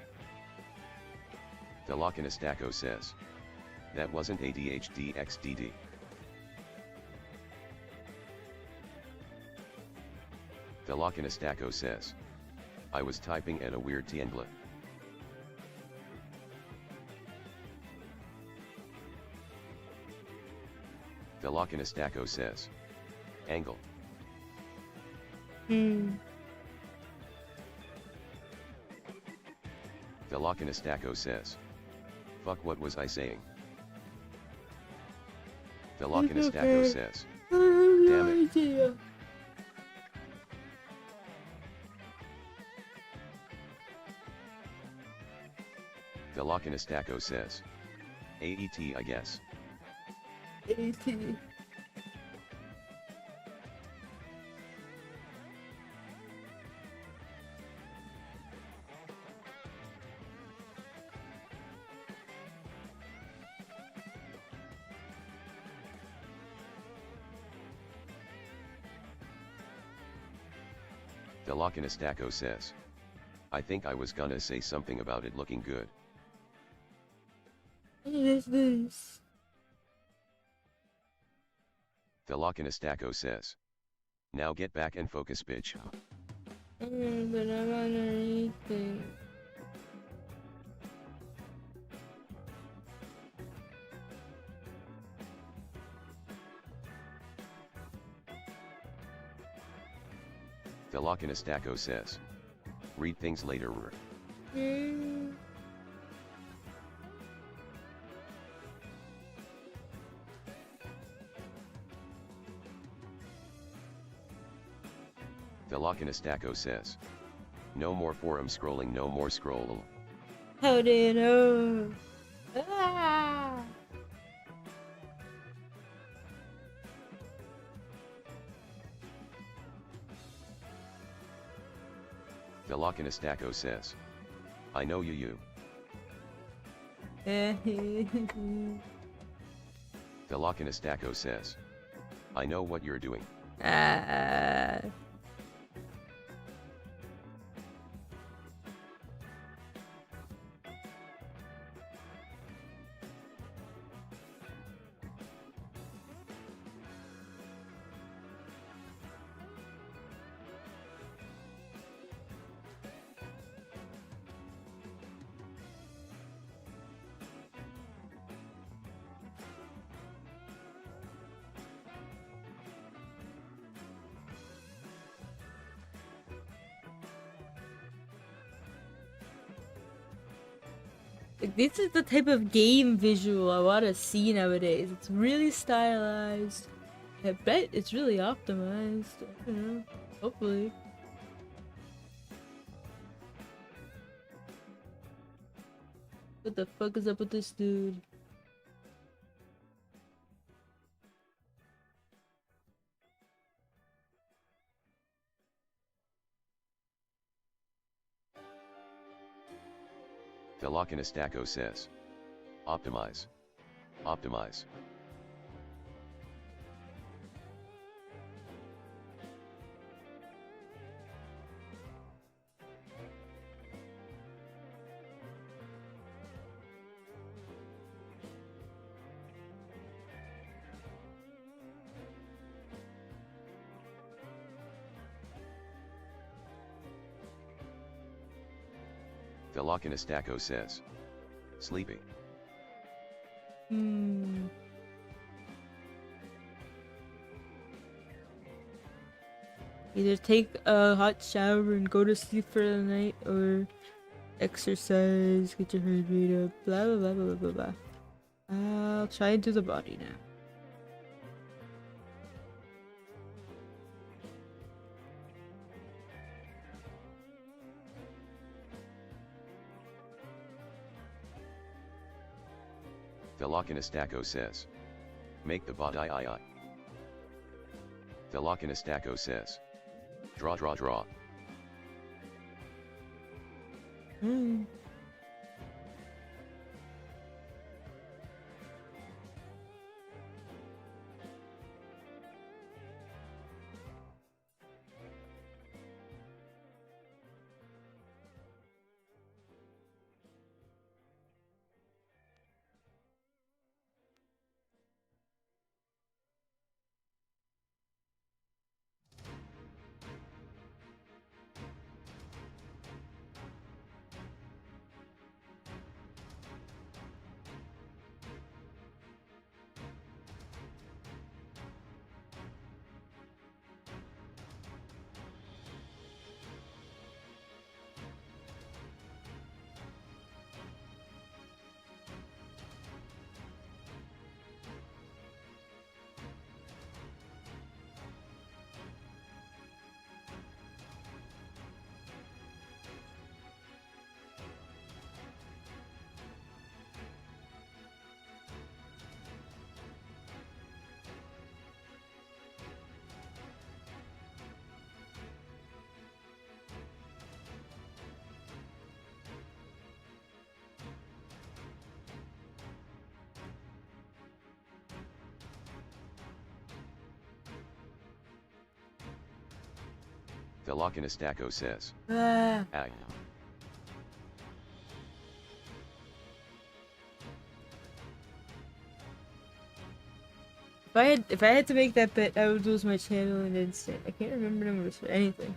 Philokinistako says. That wasn't ADHD XDD. Philokinistako says. I was typing at a weird tiangla. Philokinistako says. Angle. Philokinistako says. Fuck, what was I saying? Philokinistako says. Damn it. Philokinistako says. AET, I guess. AT. Philokinistako says. I think I was gonna say something about it looking good. What is this? Philokinistako says. Now get back and focus, bitch. But I'm underneath it. Philokinistako says. Read things later. Philokinistako says. No more forum scrolling, no more scroll. How do you know? Ah! Philokinistako says. I know you. Philokinistako says. I know what you're doing. Ah. Like, this is the type of game visual I want to see nowadays. It's really stylized. I bet it's really optimized. I don't know. Hopefully. What the fuck is up with this dude? Velocinistaco says. Optimize. Optimize. Velocinistaco says. Sleepy. Either take a hot shower and go to sleep for the night, or exercise, get your heart rate up, blah blah blah blah blah blah. I'll try and do the body now. Velocinistaco says. Make the bot I. Velocinistaco says. Draw draw draw. Velocinistaco says. Ag. If I had to make that bet, I would lose my channel in an instant. I can't remember numbers for anything.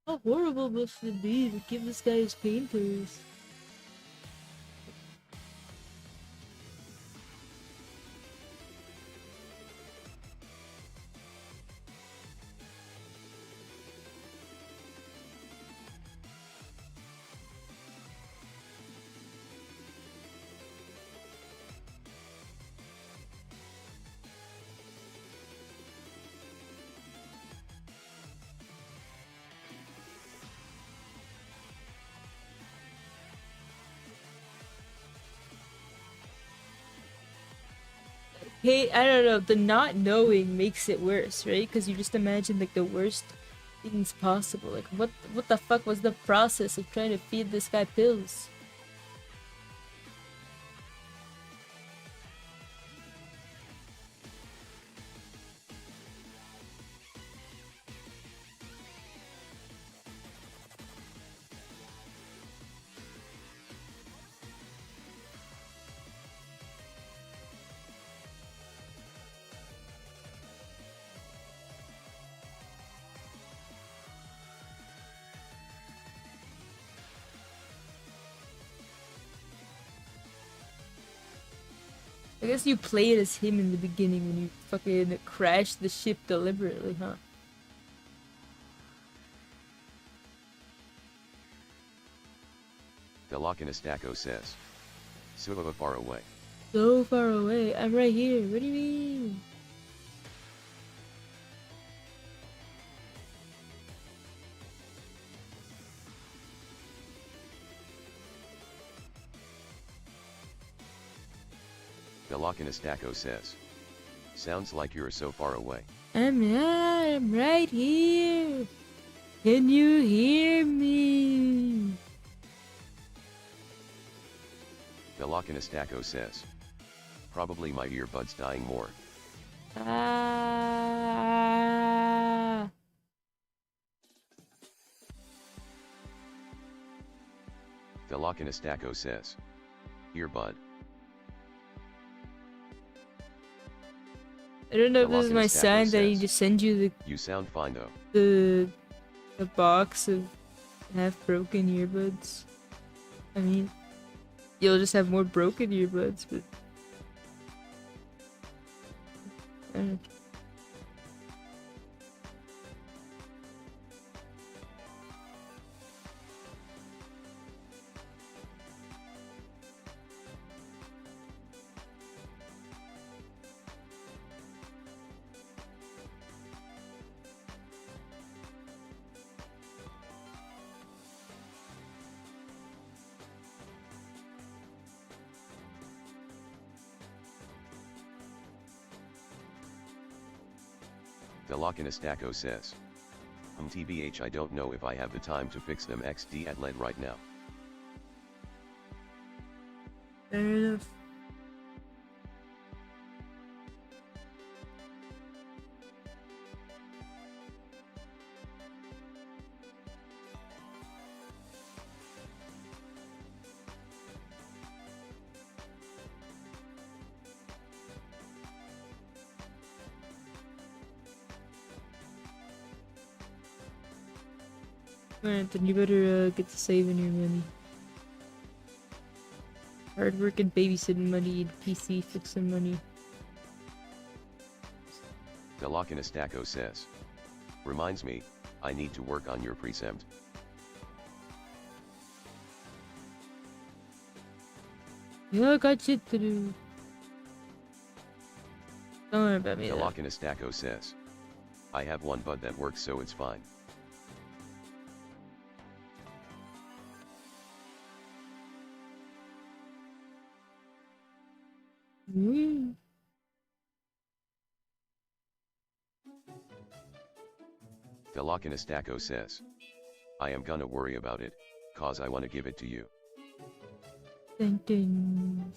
How horrible must it be to give this guy his painters? Hey, I don't know, the not knowing makes it worse, right? Because you just imagine like the worst things possible. Like what the fuck was the process of trying to feed this guy pills? I guess you played as him in the beginning when you fucking crashed the ship deliberately, huh? Velocinastaco says. So far away. So far away. I'm right here. What do you mean? Velocinastaco says. Sounds like you're so far away. I'm not. I'm right here. Can you hear me? Velocinastaco says. Probably my earbuds dying more. Ah. Velocinastaco says. Earbud. I don't know if this is my Velocinastaco sign that I need says. to send you You sound fine though. the box of half broken earbuds. I mean, you'll just have more broken earbuds, but I don't know. Velocinastaco says. TBH I don't know if I have the time to fix them XD at LED right now. Fair enough. Alright, then you better get to saving your money. Hard work and babysitting money and PC fixing money. Velocinastaco says. Reminds me, I need to work on your presempt. Yeah, I got shit to do. Don't worry about me. Velocinastaco says. I have one bud that works so it's fine. Mm. Velocinastaco says. I am gonna worry about it, cause I wanna give it to you. Dun, dun.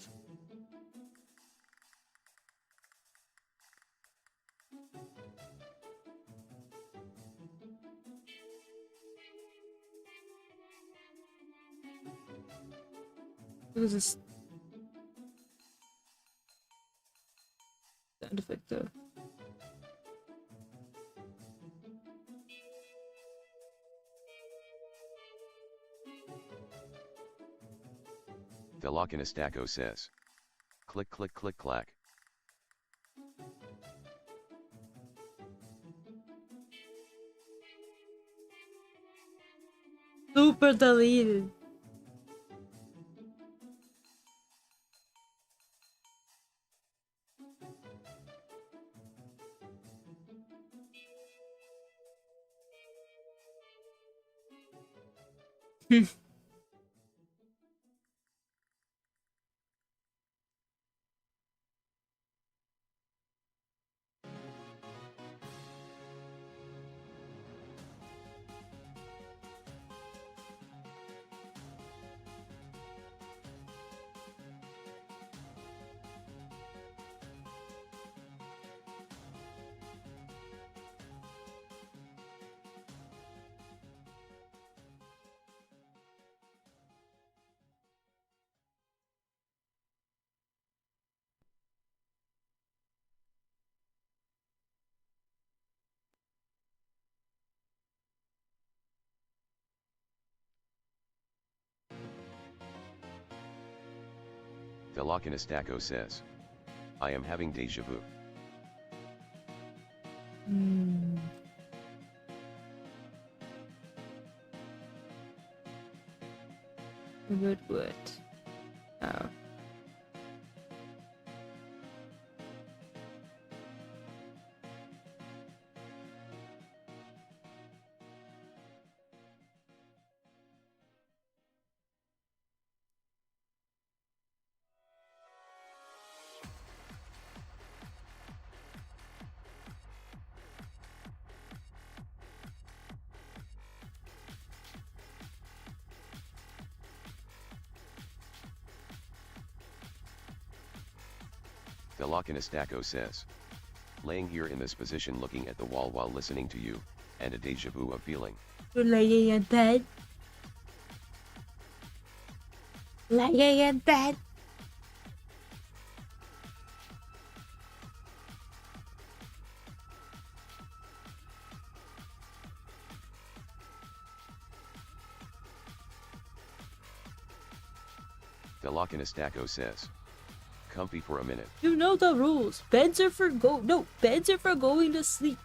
What was this sound effect though? Velocinastaco says. Click click click clack. Super deleted. Velocinastaco says. I am having deja vu. Hmm. What? Oh. Velocinistaco says. Laying here in this position looking at the wall while listening to you, and a deja vu of feeling. You're laying in bed. Laying in bed. Velocinistaco says. Comfy for a minute. You know the rules. Beds are for beds are for going to sleep.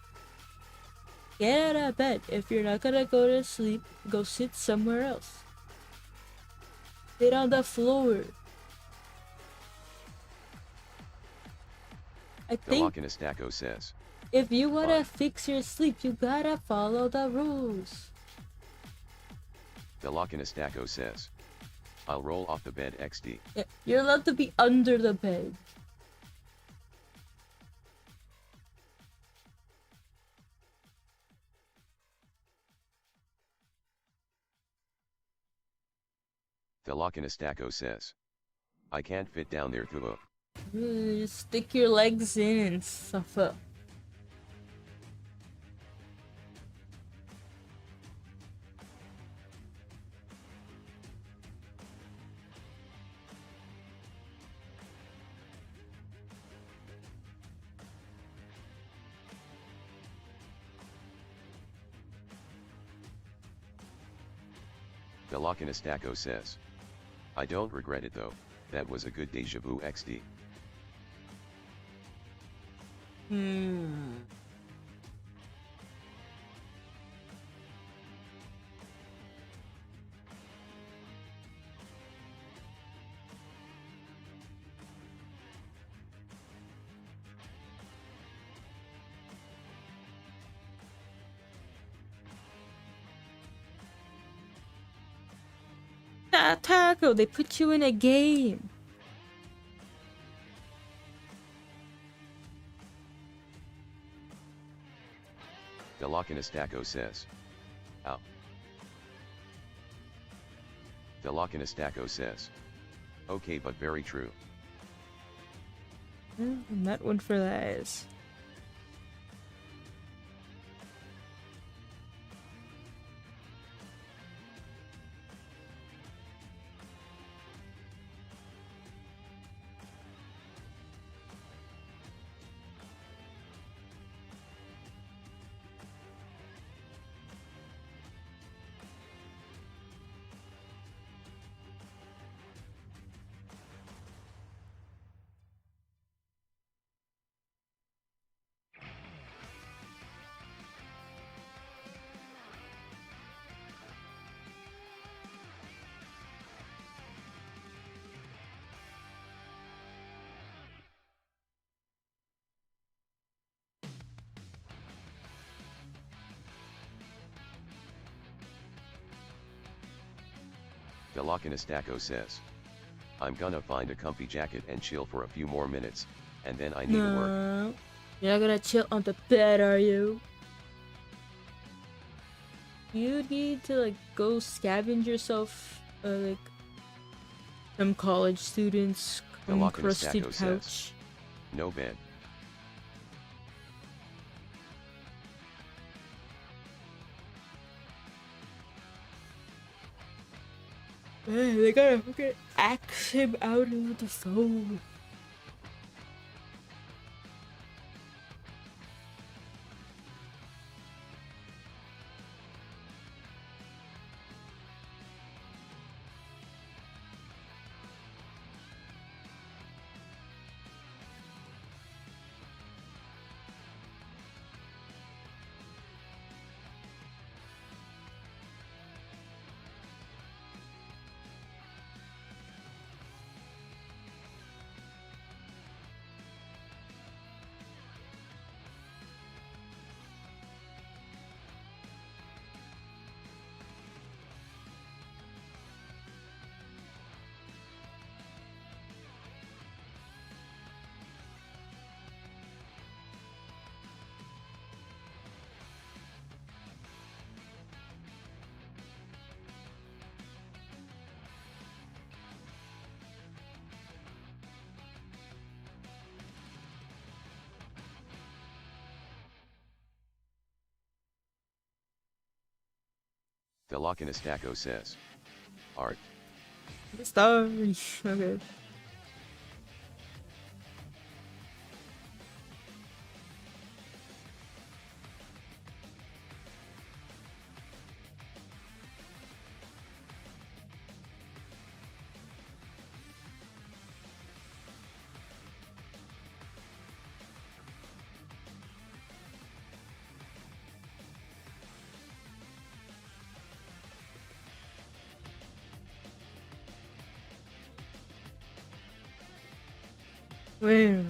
Get out of bed. If you're not gonna go to sleep, go sit somewhere else. Sit on the floor. I think Velocinistaco says. if you wanna Fine. fix your sleep, you gotta follow the rules. Velocinistaco says. I'll roll off the bed XD. Yeah, you're allowed to be under the bed. Velocinistaco says. I can't fit down there through. Just stick your legs in and suffer. Velocinistaco says. I don't regret it though, that was a good deja vu XD. Taco, they put you in a game. Velocinistaco says. Ow. Velocinistaco says. Okay, but very true. That one for the eyes. Velocinistaco says. I'm gonna find a comfy jacket and chill for a few more minutes, and then I need to work. No, you're not gonna chill on the bed, are you? You need to like go scavenge yourself, like some college students' crusted Velocinistaco couch. says. No bed. They gotta fucking axe him out of the phone. Thelokinistako says. Art. The story. Okay. Wait.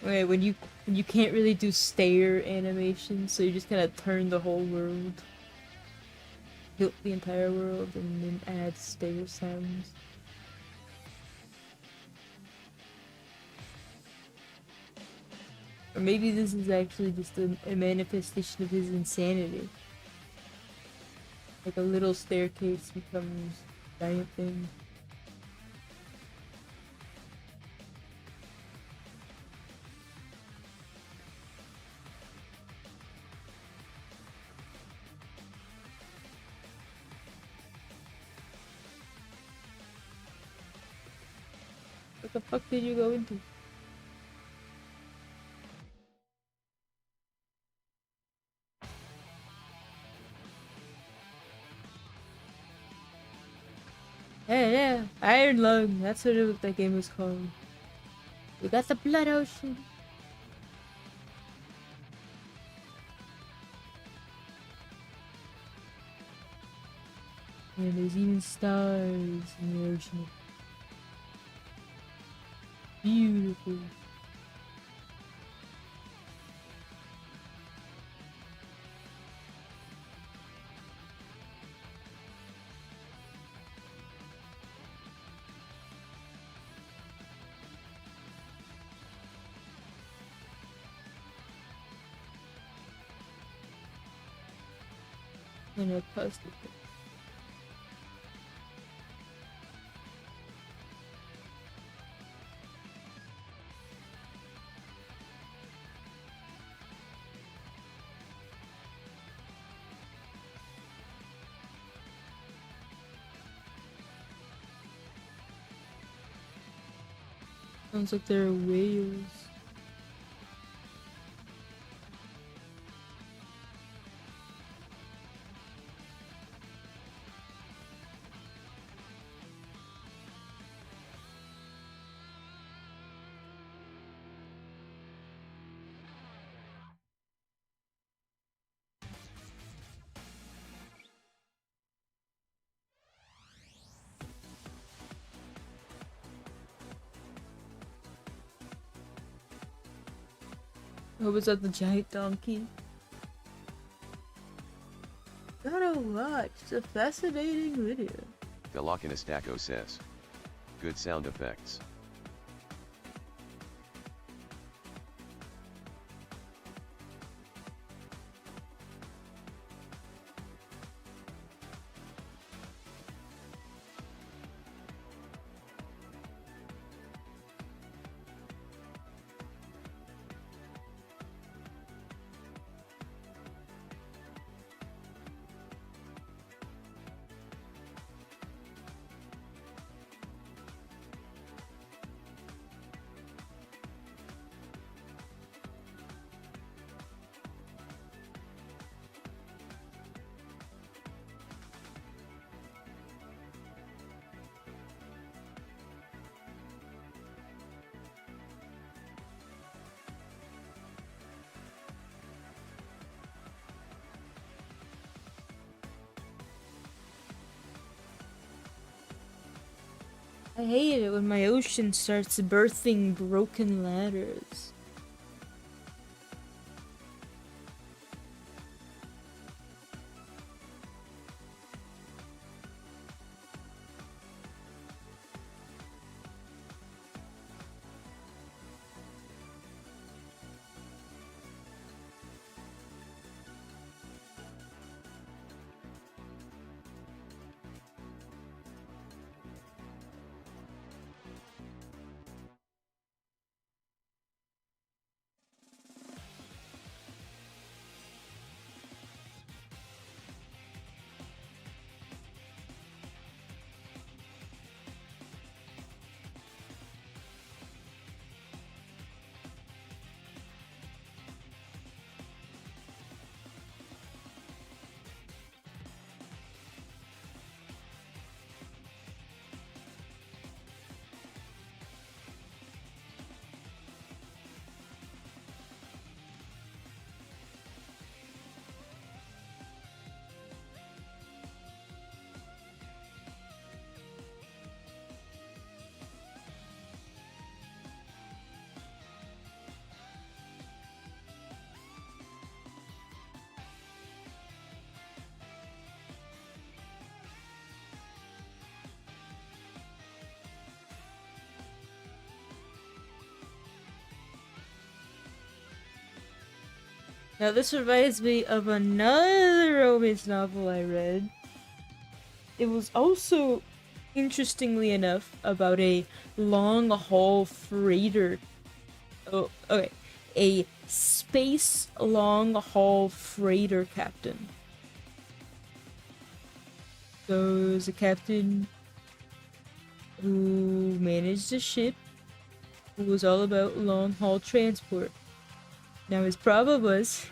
Wait, when you can't really do stare animation, so you just kind of turn the whole world, tilt the entire world, and then add stare sounds. Or maybe this is actually just a manifestation of his insanity. Like a little staircase becomes a giant thing. What the fuck did you go into? Yeah, Iron Lung. That's what that game was called. We got the Blood Ocean. And there's even stars in the ocean. Beautiful. And I posted it. Sounds like there are whales. Oh, was that the giant donkey? Gotta watch. It's a fascinating video. Thelokinistako says. Good sound effects. I hate it when my ocean starts birthing broken ladders. Now this reminds me of another romance novel I read. It was also, interestingly enough, about a long-haul freighter. Oh, okay. A space long-haul freighter captain. So there's a captain who managed a ship who was all about long-haul transport. Now his problem was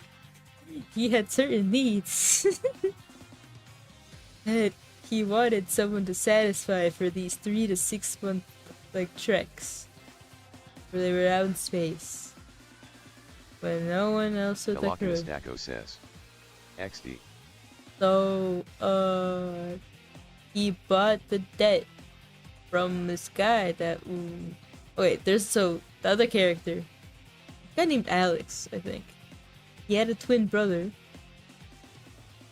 he had certain needs that he wanted someone to satisfy for these 3 to 6 month like treks where they were out in space. But no one else with the crew. Daco says. XD. So, he bought the debt from this guy that. Wait, there's the other character. A guy named Alex, I think. He had a twin brother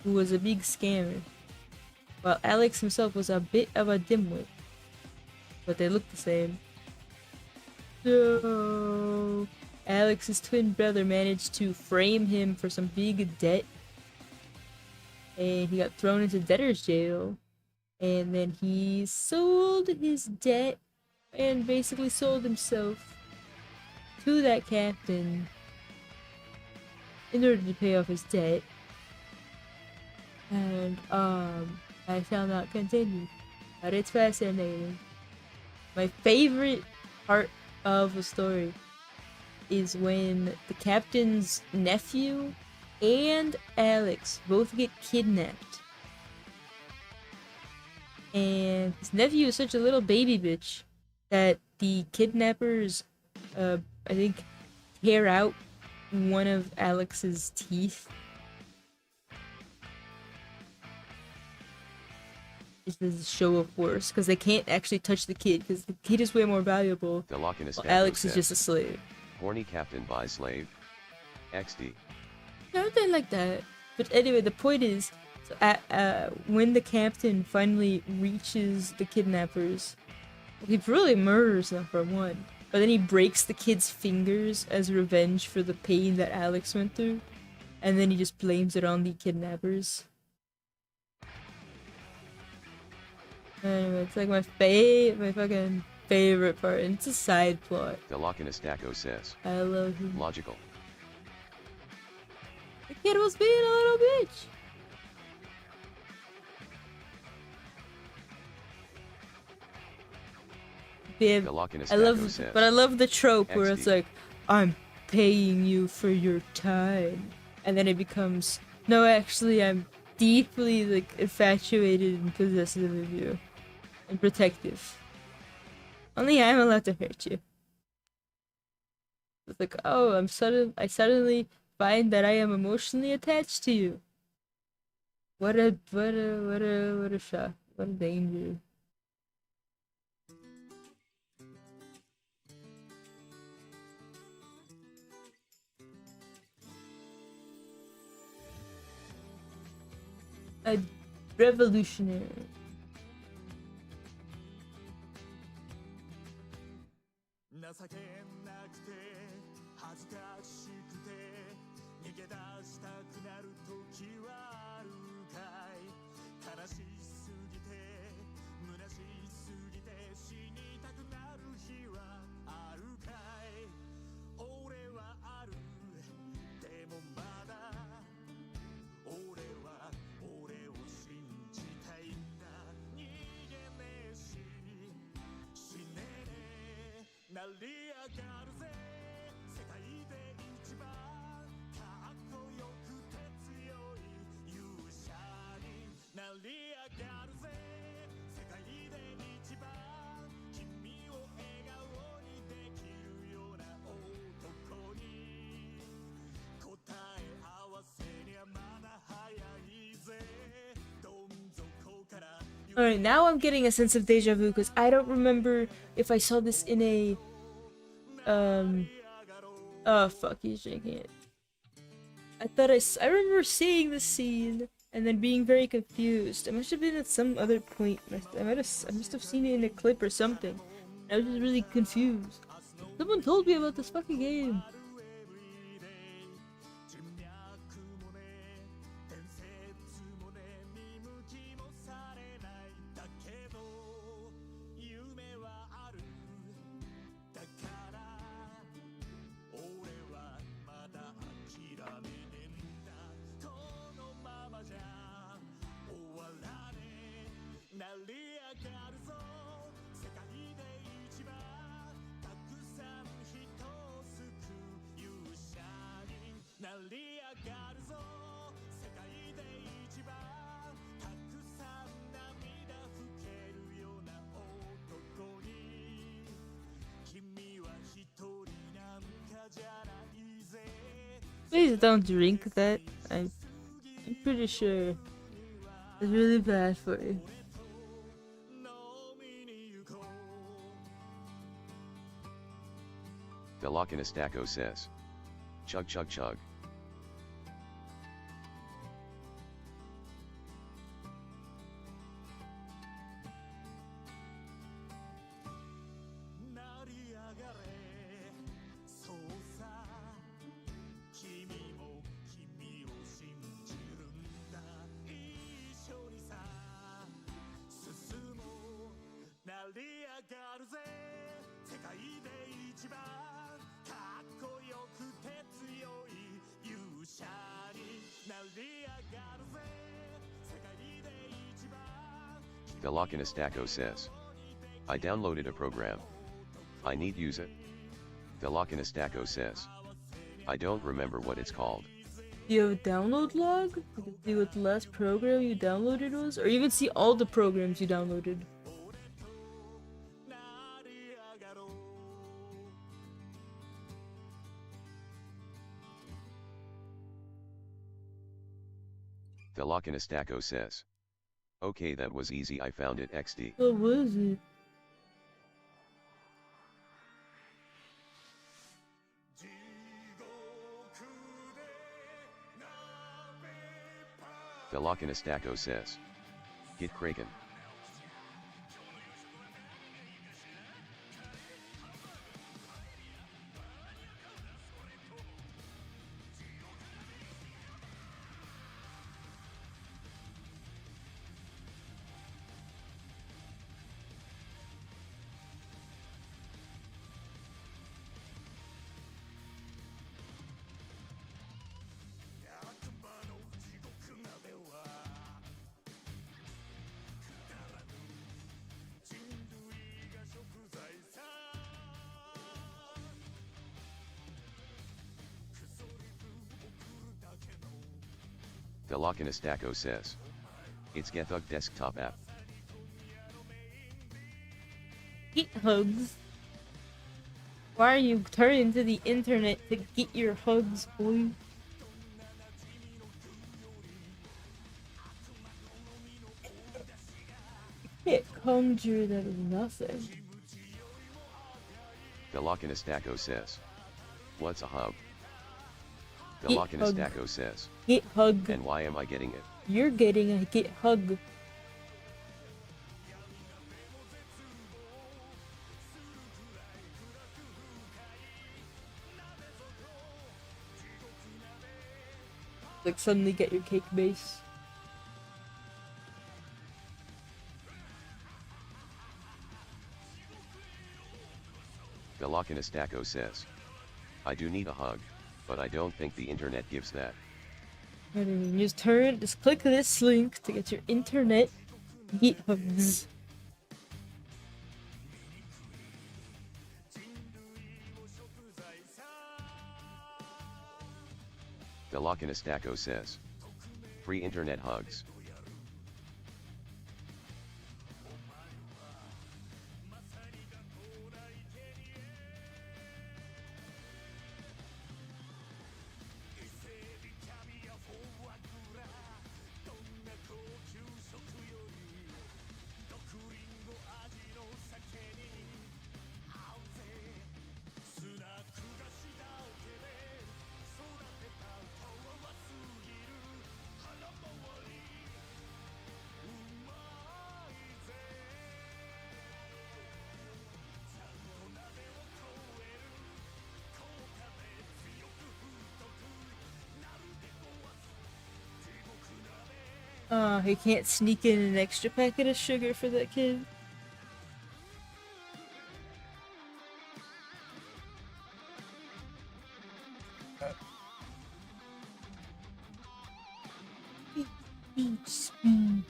who was a big scammer, while Alex himself was a bit of a dimwit. But they looked the same. So, Alex's twin brother managed to frame him for some big debt. And he got thrown into debtor's jail. And then he sold his debt and basically sold himself to that captain in order to pay off his debt. And I shall not continue, but it's fascinating. My favorite part of the story is when the captain's nephew and Alex both get kidnapped. And his nephew is such a little baby bitch that the kidnappers, I think, tear out one of Alex's teeth. It's a show of force because they can't actually touch the kid because the kid is way more valuable. While Alex is just a slave. Horny captain buys slave. XD. Something like that. But anyway, the point is, so when the captain finally reaches the kidnappers, he really murders them for one. But then he breaks the kid's fingers as revenge for the pain that Alex went through. And then he just blames it on the kidnappers. Anyway, it's like my fucking favorite part, and it's a side plot. Daco says. I love him. Logical. The kid was being a little bitch. Babe, I love the trope where it's like, I'm paying you for your time, and then it becomes, no, actually, I'm deeply like infatuated and possessive of you, and protective. Only I'm allowed to hurt you. It's like, oh, I suddenly find that I am emotionally attached to you. What a shock. What a danger. A revolutionary. Alright, now I'm getting a sense of deja vu because I don't remember if I saw this in a oh fuck, he's shaking it. I remember seeing this scene and then being very confused. I must have been at some other point. I must have seen it in a clip or something. I was just really confused. Someone told me about this fucking game. Please don't drink that. I'm pretty sure it's really bad for you. Velocinastaco says. Chug chug chug. Velocinastaco says. I downloaded a program. I need use it. Velocinastaco says. I don't remember what it's called. Do you have a download log? You can see what the last program you downloaded was? Or you can see all the programs you downloaded. Velocinastaco says. Okay, that was easy, I found it XD. What was it? Velocinastaco says. Get kraken. Velocinastaco says. It's GetHug desktop app. Get hugs. Why are you turning to the internet to get your hugs, boy? You can't conjure that of nothing. Velocinastaco says. What's a hug? Get hug. Velocinastaco says. Get hug. And why am I getting it? You're getting a get hug. Like suddenly get your cake base. Velocinastaco says. I do need a hug, but I don't think the internet gives that. Just click this link to get your internet get hugs. Velocinastaco says. Free internet hugs. He can't sneak in an extra packet of sugar for that kid. Speed.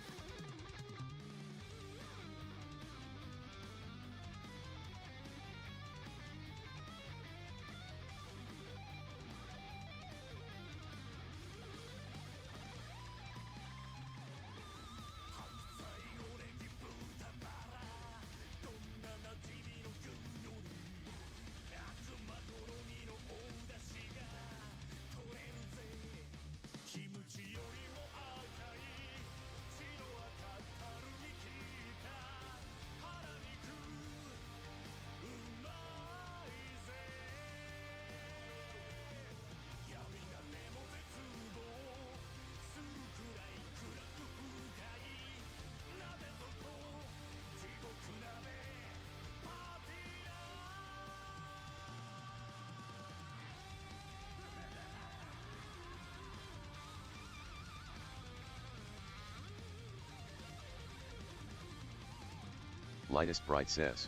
Lightest Bright says,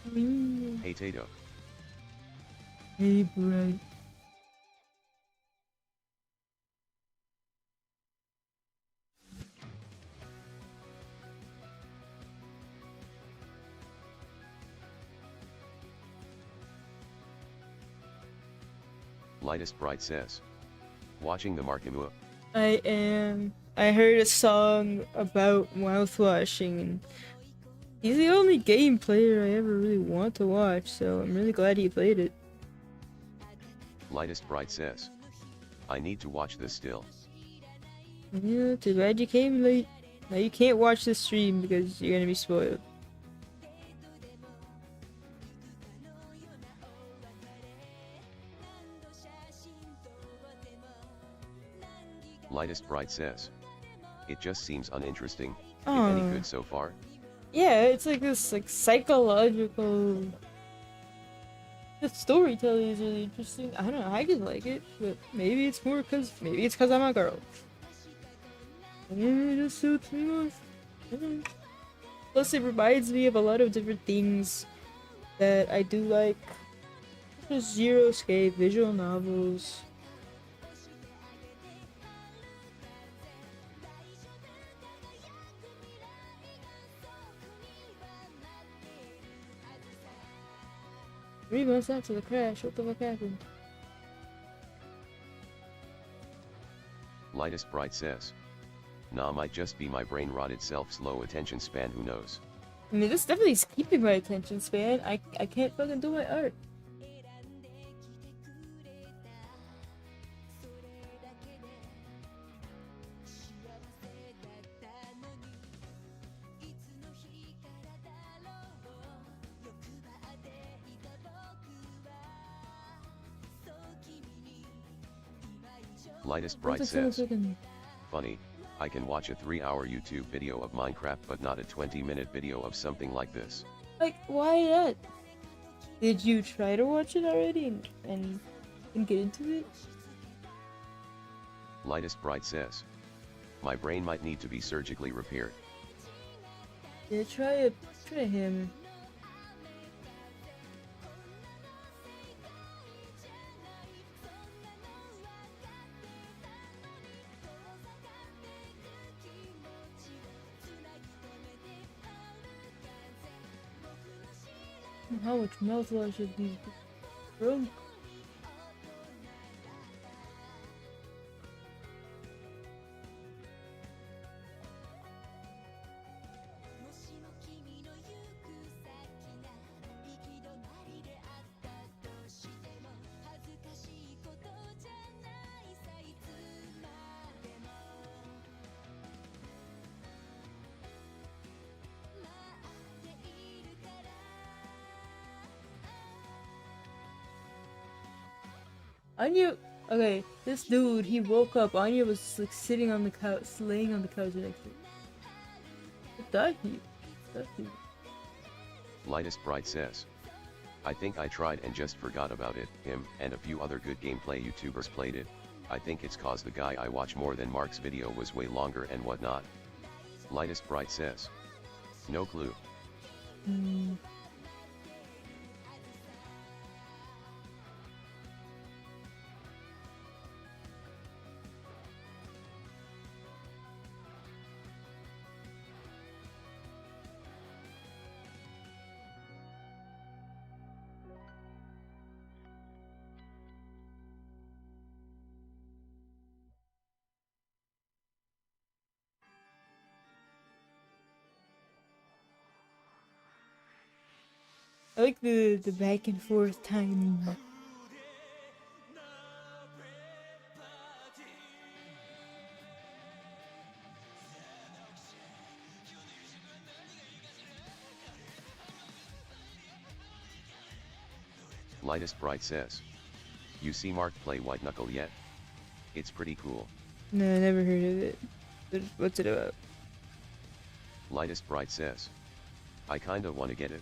Hey Tato. Hey, Bright. Lightest Bright says, watching the Markimua. I am. I heard a song about mouthwashing, and he's the only game player I ever really want to watch, so I'm really glad he played it. Lightest Bright says, I need to watch this still. Yeah, too bad you came late. Now you can't watch the stream because you're gonna be spoiled. Lightest Bright says, it just seems uninteresting, if Aw. any good so far. Yeah, it's like this psychological. The storytelling is really interesting. I don't know, I just like it, but maybe it's more because I'm a girl. Maybe it just suits me more. I don't know. Plus, it reminds me of a lot of different things that I do like. Just Zero Escape, visual novels. Three months after the crash, what the fuck happened? Lightest Bright says, nah, might just be my brain rotted self, slow attention span, who knows. I mean, this definitely is keeping my attention span. I can't fucking do my art. Lightest Bright Sounds like someone's says, fucking- funny, I can watch a 3-hour YouTube video of Minecraft but not a 20-minute video of something like this. Like, why not? Did you try to watch it already and get into it? Lightest Bright says, my brain might need to be surgically repaired. Yeah, try him. How much mouthwash have these drunk? Anya, okay, this dude, he woke up. Anya was like sitting on the couch, laying on the couch next to him. That cute. That cute. Lightest Bright says, I think I tried and just forgot about it. Him and a few other good gameplay YouTubers played it. I think it's cause the guy I watch more than Mark's video was way longer and whatnot. Lightest Bright says, no clue. I like the back and forth timing. Lightest Bright says, you see Mark play White Knuckle yet? It's pretty cool. No, I never heard of it. What's it about? Lightest Bright says, I kinda wanna get it.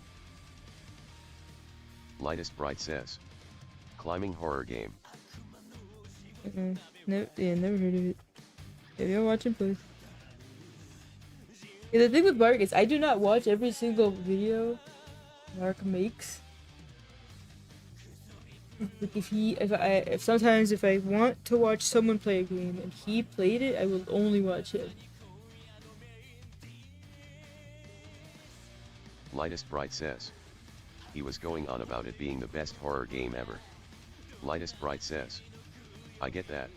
Lightest Bright says, climbing horror game. No, yeah, never heard of it. Maybe I'll watch him play. Yeah, the thing with Mark is I do not watch every single video Mark makes. Like if sometimes if I want to watch someone play a game and he played it, I will only watch him. Lightest Bright says. He was going on about it being the best horror game ever. Lightest Bright says. I get that.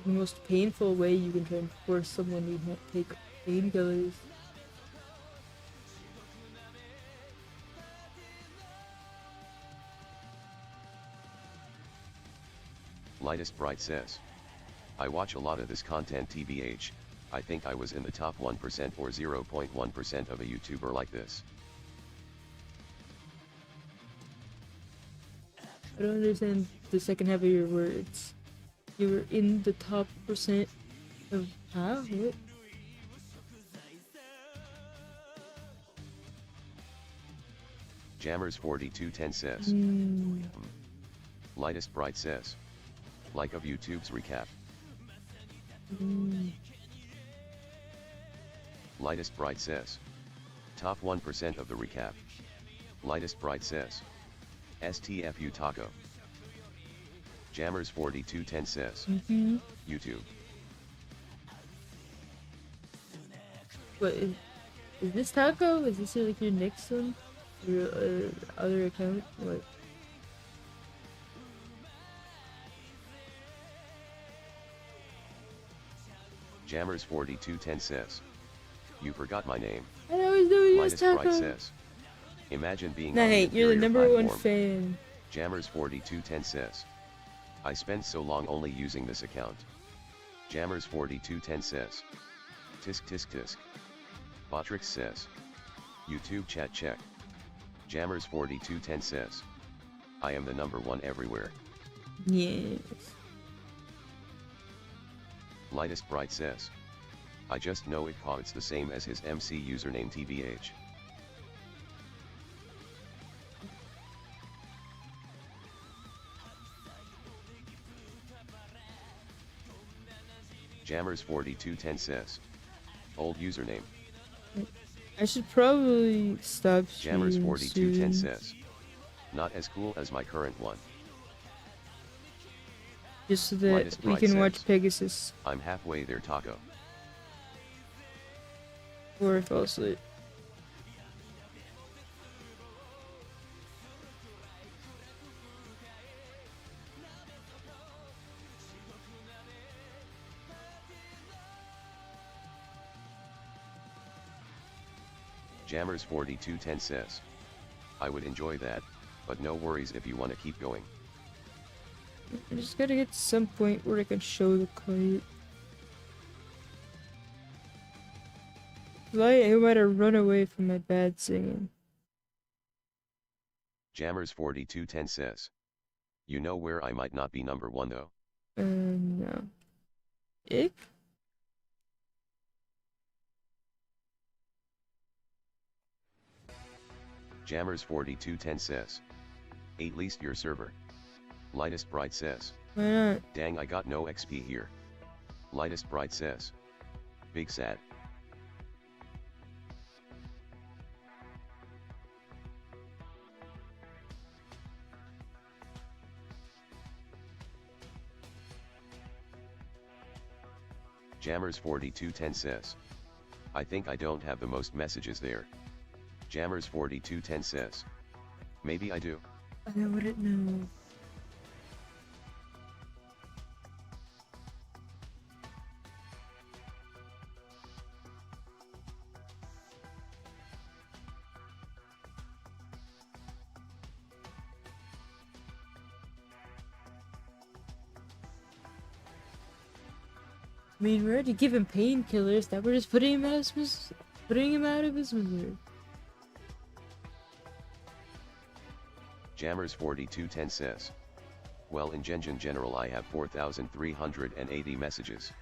The most painful way you can try and force someone to not take painkillers. Lightest Bright says. I watch a lot of this content tbh, I think I was in the top 1% or 0.1% of a YouTuber like this. I don't understand the second half of your words. You were in the top percent of how? What? Jammers4210 says. Lightest Bright says. Like of YouTube's recap. Lightest Bright says. Top 1% of the recap. Lightest Bright says. STFU Taco. Jammers4210 says. YouTube. What is this Taco? Is this like your next one? Your other account? What? Jammers4210 says. You forgot my name. I always know you Lightest Taco. Bright says. Imagine being Nah, on hey, an you're the inferior number one platform. fan. Jammers4210 says. I spent so long only using this account. Jammers4210 says. Tisk tisk tisk. Botrix says. YouTube chat check. Jammers4210 says. I am the number one everywhere. Yes. Lightest Bright says. I just know it's the same as his MC username tbh. Jammers4210 says. Old username. I should probably stop streaming Jammers4210 soon. says. Not as cool as my current one. Just so that Lightest we Bright can says. watch Pegasus. I'm halfway there, Taco. Or fall asleep. Jammers4210 says. I would enjoy that, but no worries if you want to keep going. I just gotta get to some point where I can show the kite. I might have run away from my bad singing. Jammers4210 says. You know where I might not be number one though? No. Ick? Jammers4210 says. At least your server. Lightest Bright says. Why not? Dang, I got no XP here. Lightest Bright says. Big sad. Jammers4210 says. I think I don't have the most messages there. Jammers4210 says. Maybe I do. I wouldn't know. I mean, we're already giving painkillers. That we're just putting him out of his misery. Jammers4210 says. Well, in general I have 4,380 messages.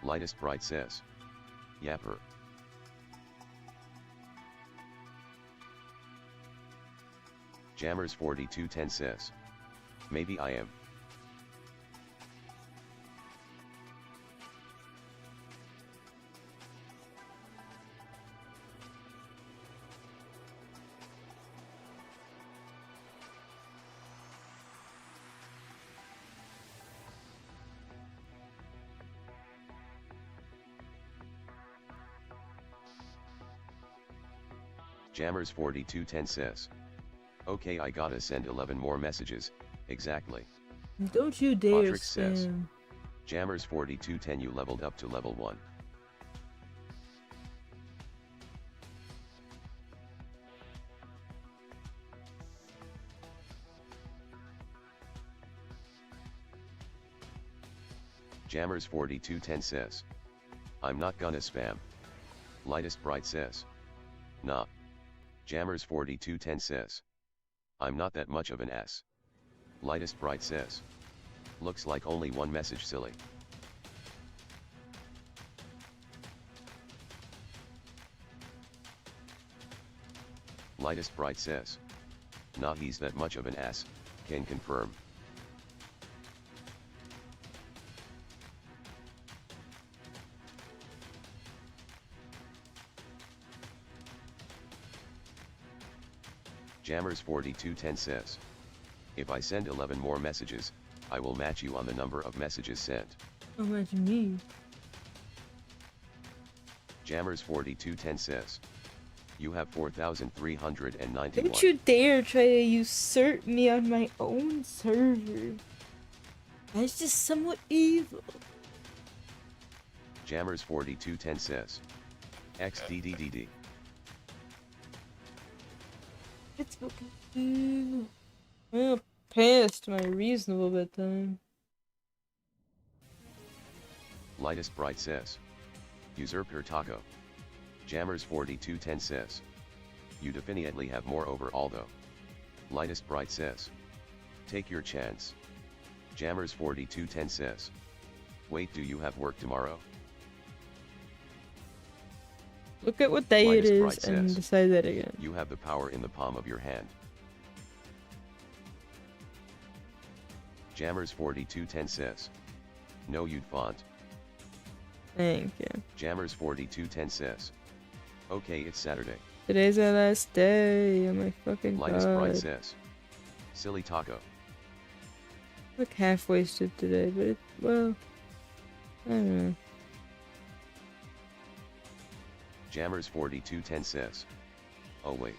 Lightest Bright says. Yapper. Jammers 4210 says. Maybe I am. Jammers 4210 says. Okay, I gotta send 11 more messages, exactly. Don't you dare Audrix says. spam. Jammers 4210, you leveled up to level 1. Jammers 4210 says. I'm not gonna spam. Lightest Bright says. Nah. Jammers 4210 says. I'm not that much of an ass. Lightest Bright says. Looks like only one message, silly. Lightest Bright says. Nah, he's that much of an ass, can confirm. Jammers 4210 says. If I send 11 more messages, I will match you on the number of messages sent. How much me? Jammers 4210 says. You have 4,391. Don't you dare try to usurp me on my own server. That's just somewhat evil. Jammers 4210 says. XDDDD. It's okay. Well, past my reasonable bedtime. Lightest Bright says. Usurper Taco. Jammers 4210 says. You definitely have more overall though. Lightest Bright says. Take your chance. Jammers 4210 says. Wait, do you have work tomorrow? Look at what day Lightest it Bright is and says. decide that again. You have the power in the palm of your hand. Jammers 4210 says. No, you'd font. Thank you. Jammers 4210 says. Okay, it's Saturday. Today's our last day. Oh my fucking Lightest Bright god. says. Silly taco. Look half wasted today, but it, well, I don't know. Jammers 4210 says. Oh wait.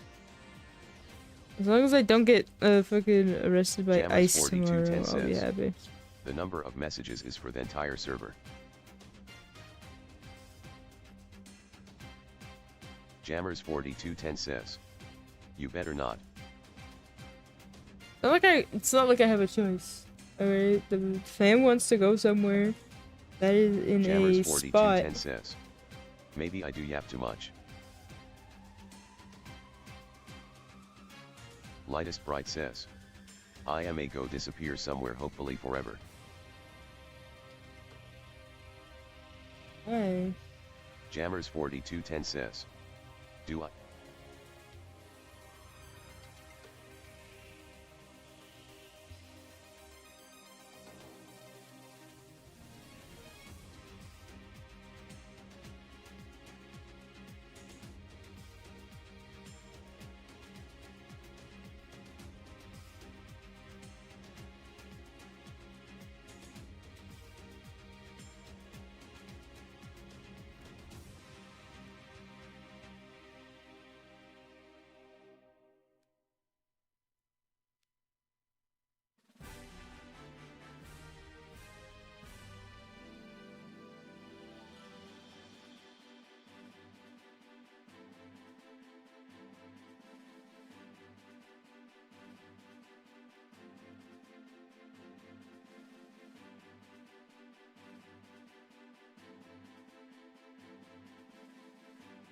As long as I don't get fucking arrested by Jammers ICE 4210 tomorrow, I'll be says. happy. The number of messages is for the entire server. Jammers 4210 says. You better not. It's not like I have a choice. Alright, the fam wants to go somewhere that is in Jammers a 4210 spot. says. Maybe I do yap too much. Lightest Bright says. I am a go disappear somewhere, hopefully forever. Hi. Jammers 4210 says. Do I?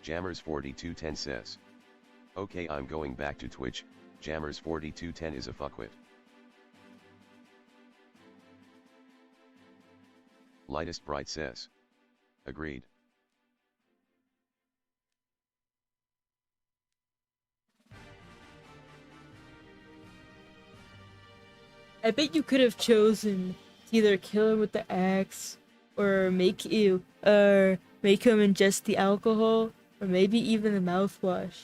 Jammers 4210 says. Okay, I'm going back to Twitch. Jammers 4210 is a fuckwit. Lightest Bright says. Agreed. I bet you could have chosen to either kill him with the axe, or make him ingest the alcohol, or maybe even the mouthwash.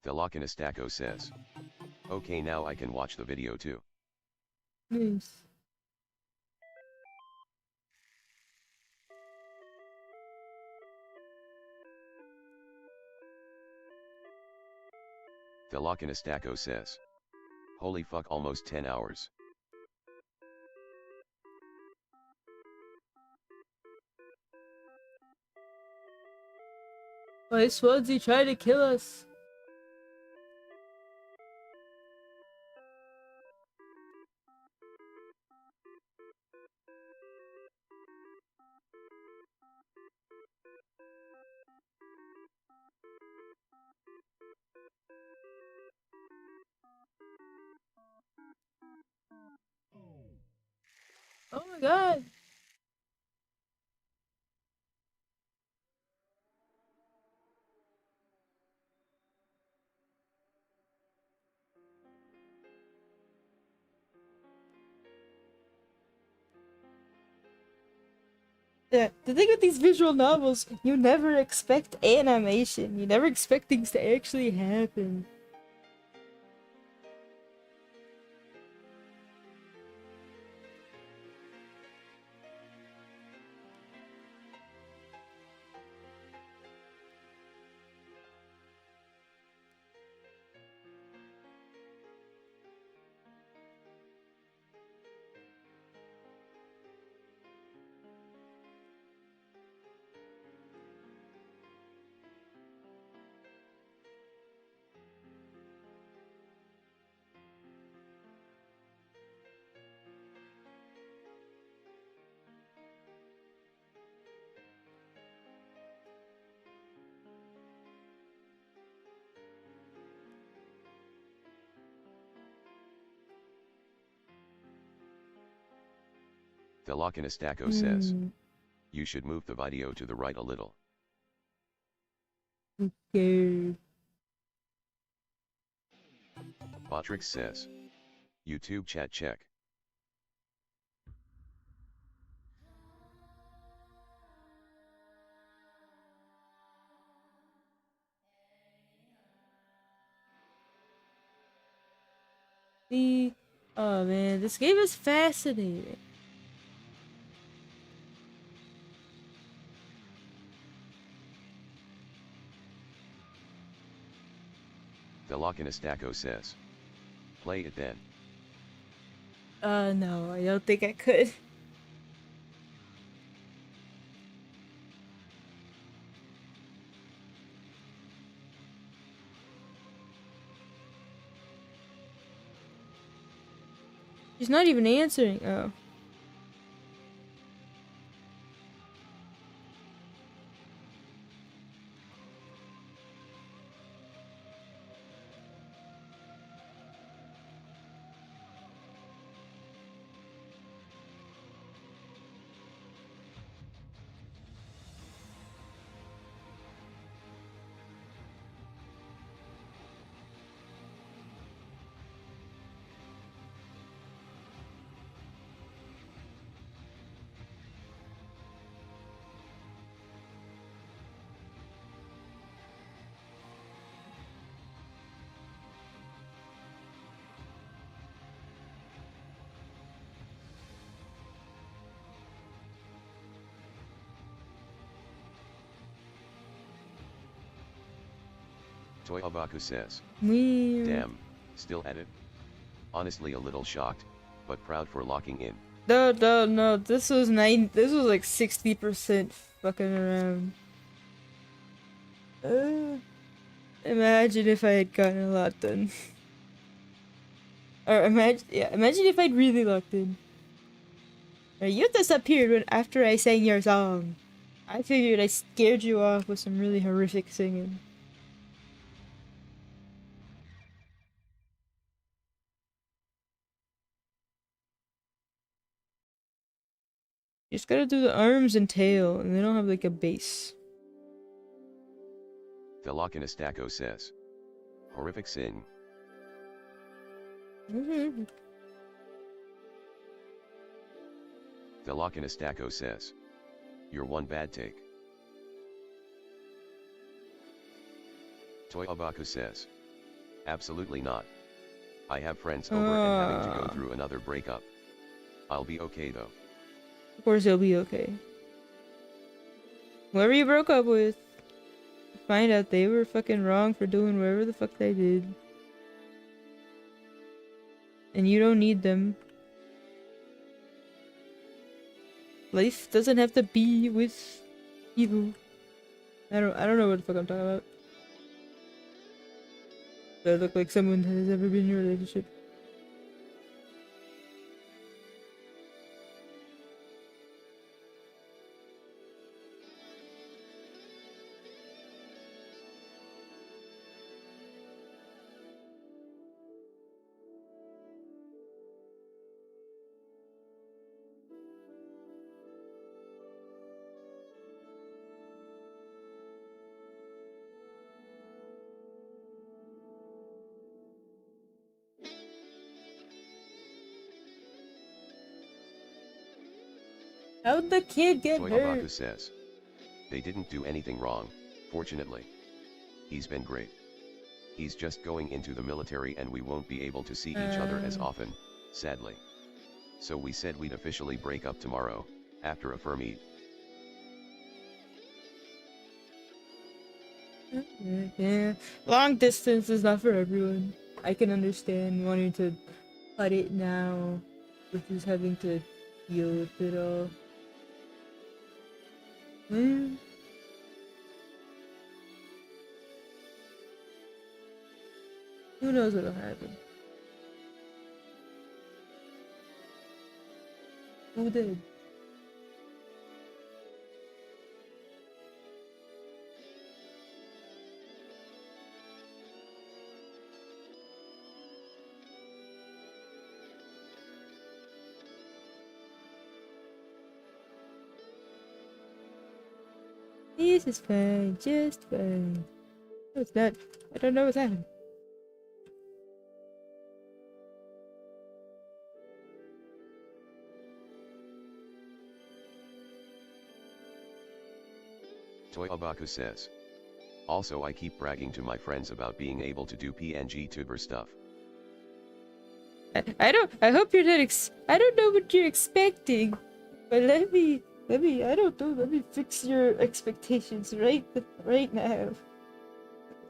Thelochinostako says. Okay, now I can watch the video too. Nice. Thelochinostako says. Holy fuck, almost 10 hours. Why is Swansea trying to kill us? Oh my god! Yeah, the thing with these visual novels, you never expect animation. You never expect things to actually happen. Thelochinostako says. You should move the video to the right a little. Okay. Botrix says. YouTube chat check. Oh man, this game is fascinating. Thelochinostako says. Play it then. No, I don't think I could. She's not even answering. Oh. Toyabaku says. Meow. Damn, still at it? Honestly a little shocked, but proud for locking in. No. This was like 60% fucking around. Imagine if I had gotten a lot done. Or imagine if I'd really locked in. You disappeared after I sang your song. I figured I scared you off with some really horrific singing. You just gotta do the arms and tail, and they don't have like a base. Thelokinostako says. Horrific sin. Thelokinostako says. You're one bad take. Toy Abaku says. Absolutely not. I have friends over and having to go through another breakup. I'll be okay though. Of course he'll be okay. Whoever you broke up with, find out they were fucking wrong for doing whatever the fuck they did. And you don't need them. Life doesn't have to be with evil. I don't know what the fuck I'm talking about. Do I look like someone that has ever been in a relationship? How'd the kid get Toy hurt? Abaku says. They didn't do anything wrong, fortunately. He's been great. He's just going into the military and we won't be able to see each other as often, sadly. So we said we'd officially break up tomorrow, after a fur meet. Yeah, long distance is not for everyone. I can understand wanting to cut it now, versus having to deal with it all. Well, who knows what'll happen? Who did? This is fine, just fine. No, it's not. I don't know what's happening. Toy Abaku says. Also I keep bragging to my friends about being able to do pngtuber stuff. I hope you're not I don't know what you're expecting, but let me let me fix your expectations right now.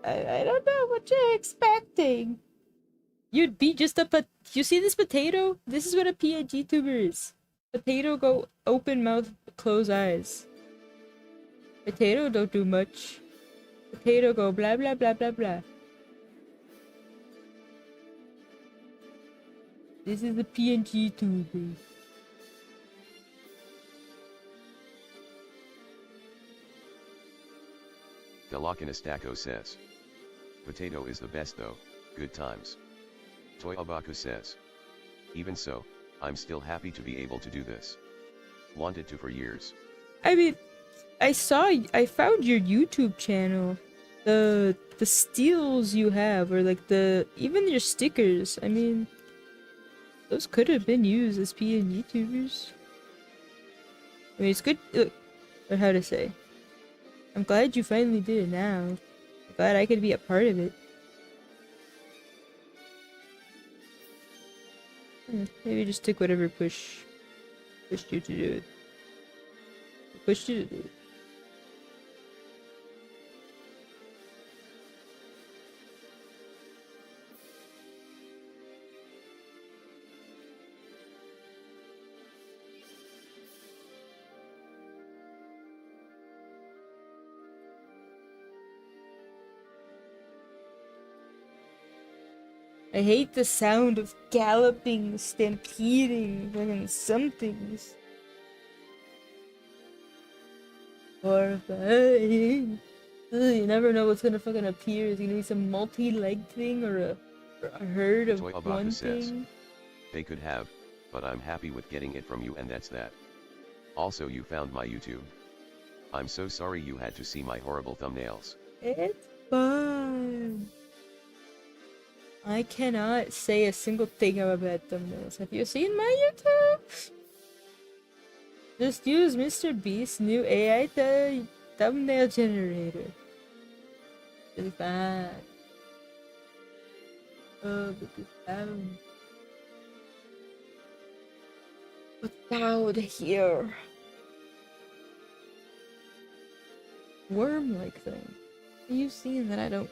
I don't know what you're expecting. You'd be just you see this potato? This is what a pngtuber is. Potato go open mouth, close eyes. Potato don't do much. Potato go blah blah blah blah blah. This is the pngtuber. Thelokinostako says. Potato is the best though, good times. Toy Abaku says. Even so, I'm still happy to be able to do this. Wanted to for years. I mean, I found your YouTube channel. The steals you have, or like even your stickers. I mean, those could have been used as pngtubers. I mean, it's good. Or how to say? I'm glad you finally did it now. I'm glad I could be a part of it. Maybe just took whatever pushed you to do it. Pushed you to do it. I hate the sound of galloping, stampeding, fucking somethings. Horrifying. Ugh, you never know what's gonna fucking appear. Is it gonna be some multi-leg thing or a herd of Toy one Abaka says, thing? they could have, but I'm happy with getting it from you and that's that. Also you found my YouTube. I'm so sorry you had to see my horrible thumbnails. It's fun. I cannot say a single thing about thumbnails. Have you seen my YouTube? Just use Mr. Beast's new AI thumbnail generator. Really fun. Oh, but it's fun. What's out here? Worm-like thing. Are you seeing that I don't?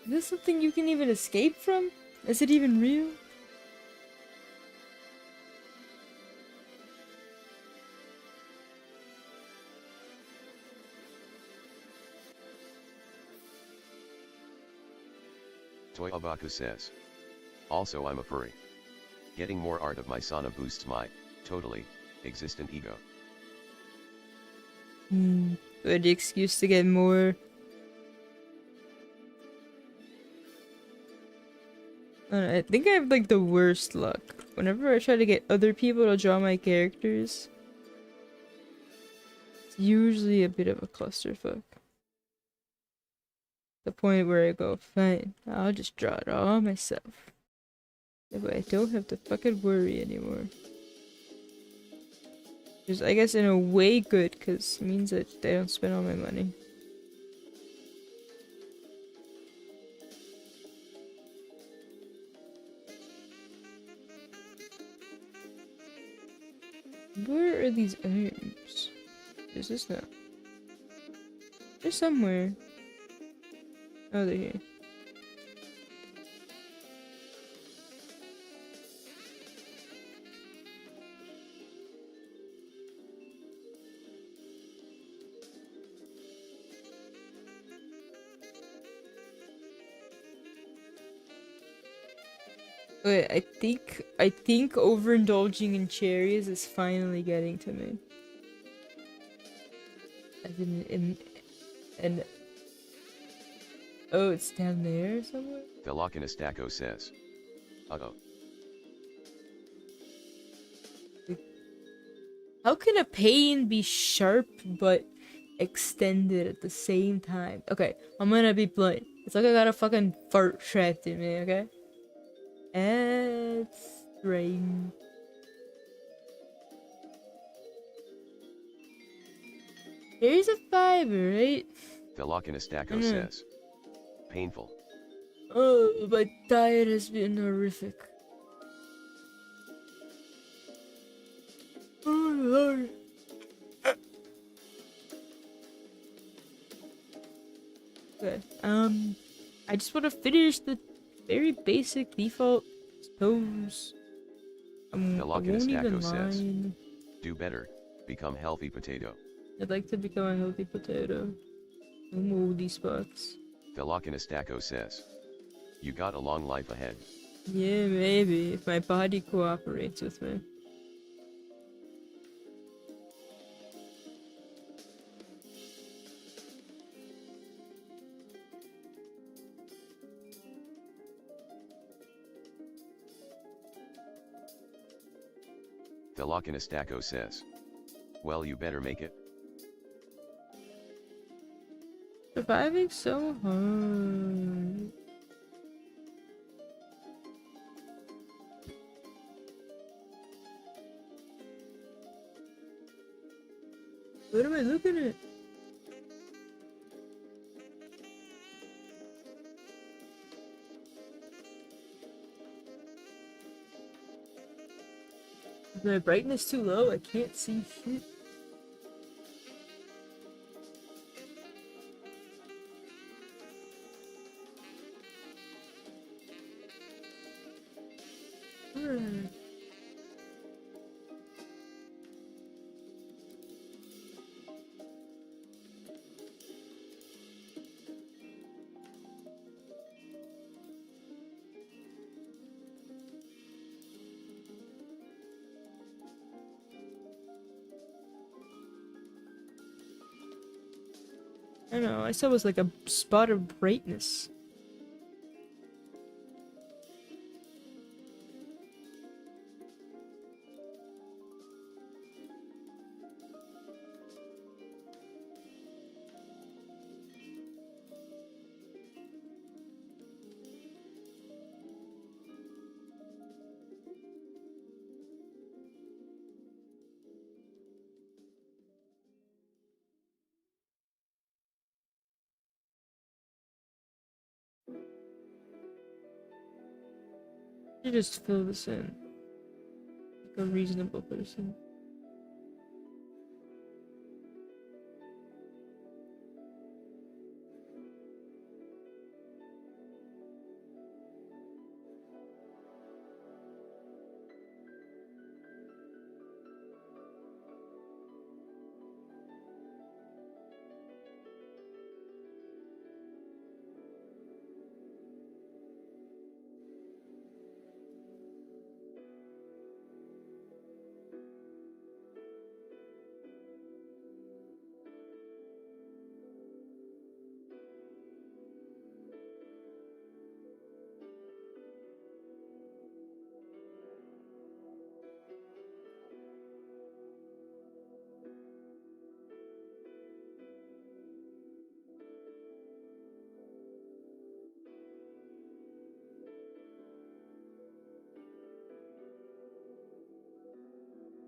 Is this something you can even escape from? Is it even real? Toy Abaku says. Also I'm a furry. Getting more art of my sauna boosts my, totally, existent ego. Good excuse to get more. I don't know, I think I have like the worst luck. Whenever I try to get other people to draw my characters, it's usually a bit of a clusterfuck. The point where I go, fine, I'll just draw it all myself. That way I don't have to fucking worry anymore. Which is, I guess, in a way good, because it means that I don't spend all my money. Where are these arms? Is this not? They're somewhere. Oh, they're here. Wait, I think overindulging in cherries is finally getting to me. As in oh, it's down there somewhere? Velocinistaco says. Uh-oh. How can a pain be sharp but extended at the same time? Okay, I'm gonna be blunt. It's like I got a fucking fart trapped in me, okay? It's strange. There's a fiber, right? Velocinistaco says. Painful. Oh, my diet has been horrific. Oh, Lord. Good. I just want to finish the very basic default pose. I won't even says. mind. Do better. Become healthy potato. I'd like to become a healthy potato. No moldy spots. Velocinistaco says. You got a long life ahead. Yeah, maybe, if my body cooperates with me. Velocinistaco says. Well, you better make it. Surviving so hard. What am I looking at? Is my brightness too low? I can't see shit. I don't know, I saw it was like a spot of brightness. You just fill this in. Like a reasonable person.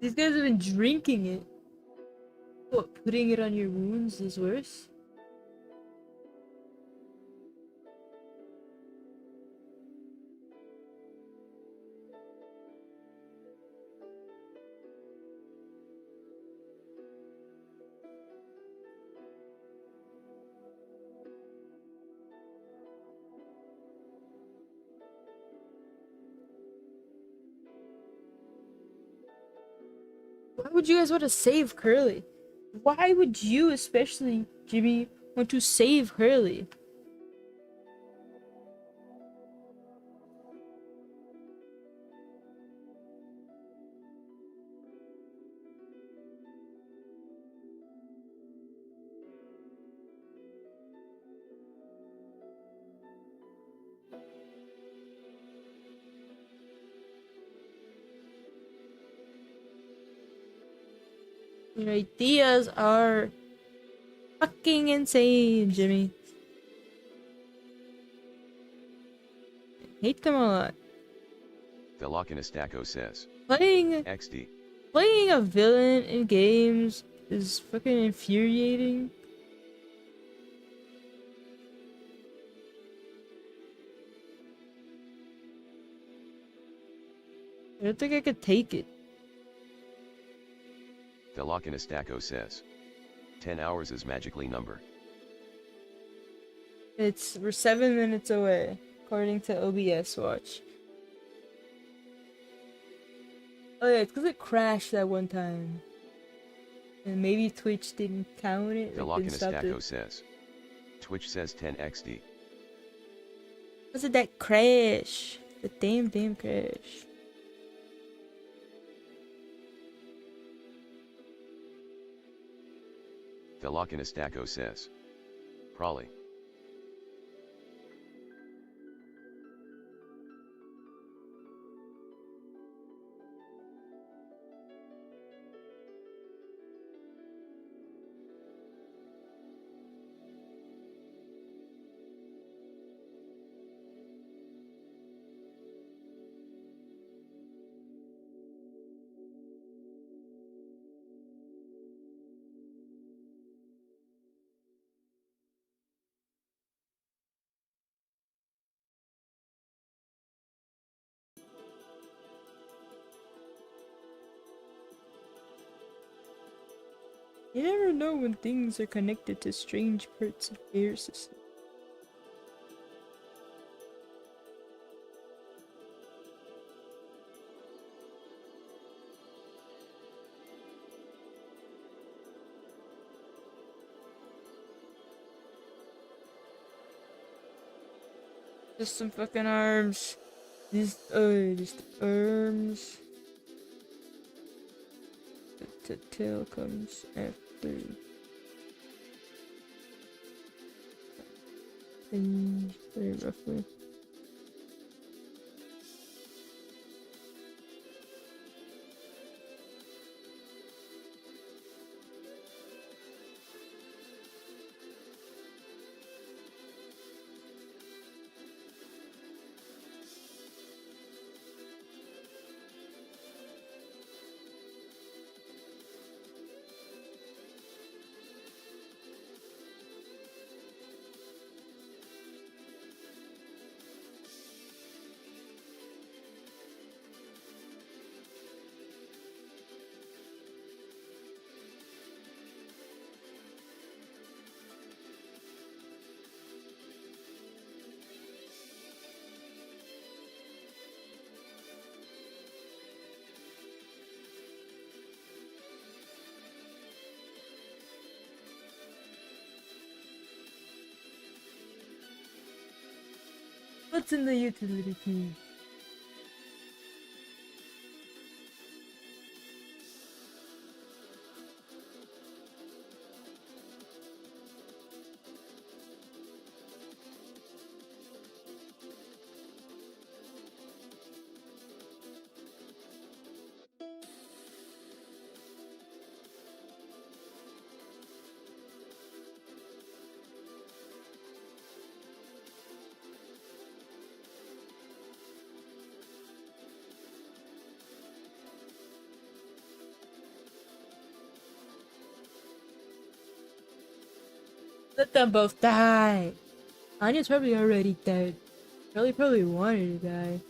These guys have been drinking it. What, putting it on your wounds is worse? Why would you guys want to save Curly? Why would you, especially, Jimmy, want to save Curly? Your ideas are fucking insane, Jimmy. Hate them a lot. Velocinistaco says. Playing XD. a villain in games is fucking infuriating. I don't think I could take it. Velocinistaco says. 10 hours is magically number. We're 7 minutes away, according to OBS watch. Oh yeah, it's because it crashed that one time. And maybe Twitch didn't count it. Velocinistaco says. Twitch says 10 XD. Was it that crash? The damn crash. Velocinistaco says. Probably. You never know when things are connected to strange parts of the air system. Just some fucking arms. Just arms. The tail comes after. And very roughly. What's in the utility key? Let them both die! Anya's probably already dead. Charlie probably wanted to die.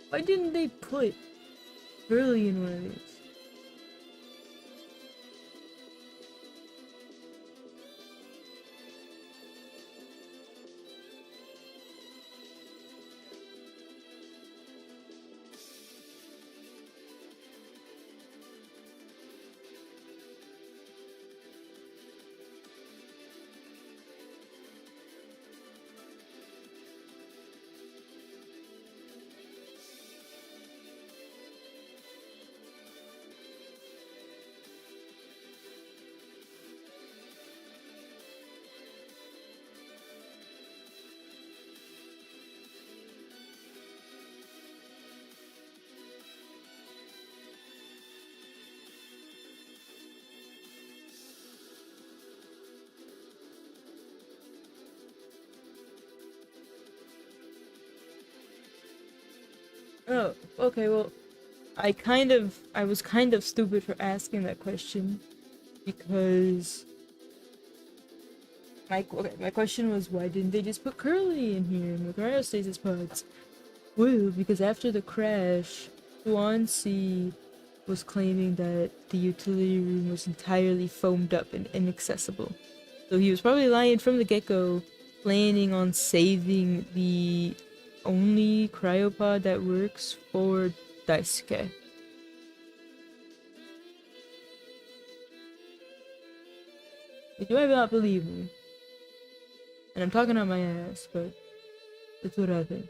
Why didn't they put Curly in one of these? Oh, okay, well, I was kind of stupid for asking that question, because my question was, why didn't they just put Curly in here with cryostasis pods? Well, because after the crash, Swansea was claiming that the utility room was entirely foamed up and inaccessible. So he was probably lying from the get-go, planning on saving the only cryopod that works for Daisuke. You might not believe me. And I'm talking on my ass, but that's what I think.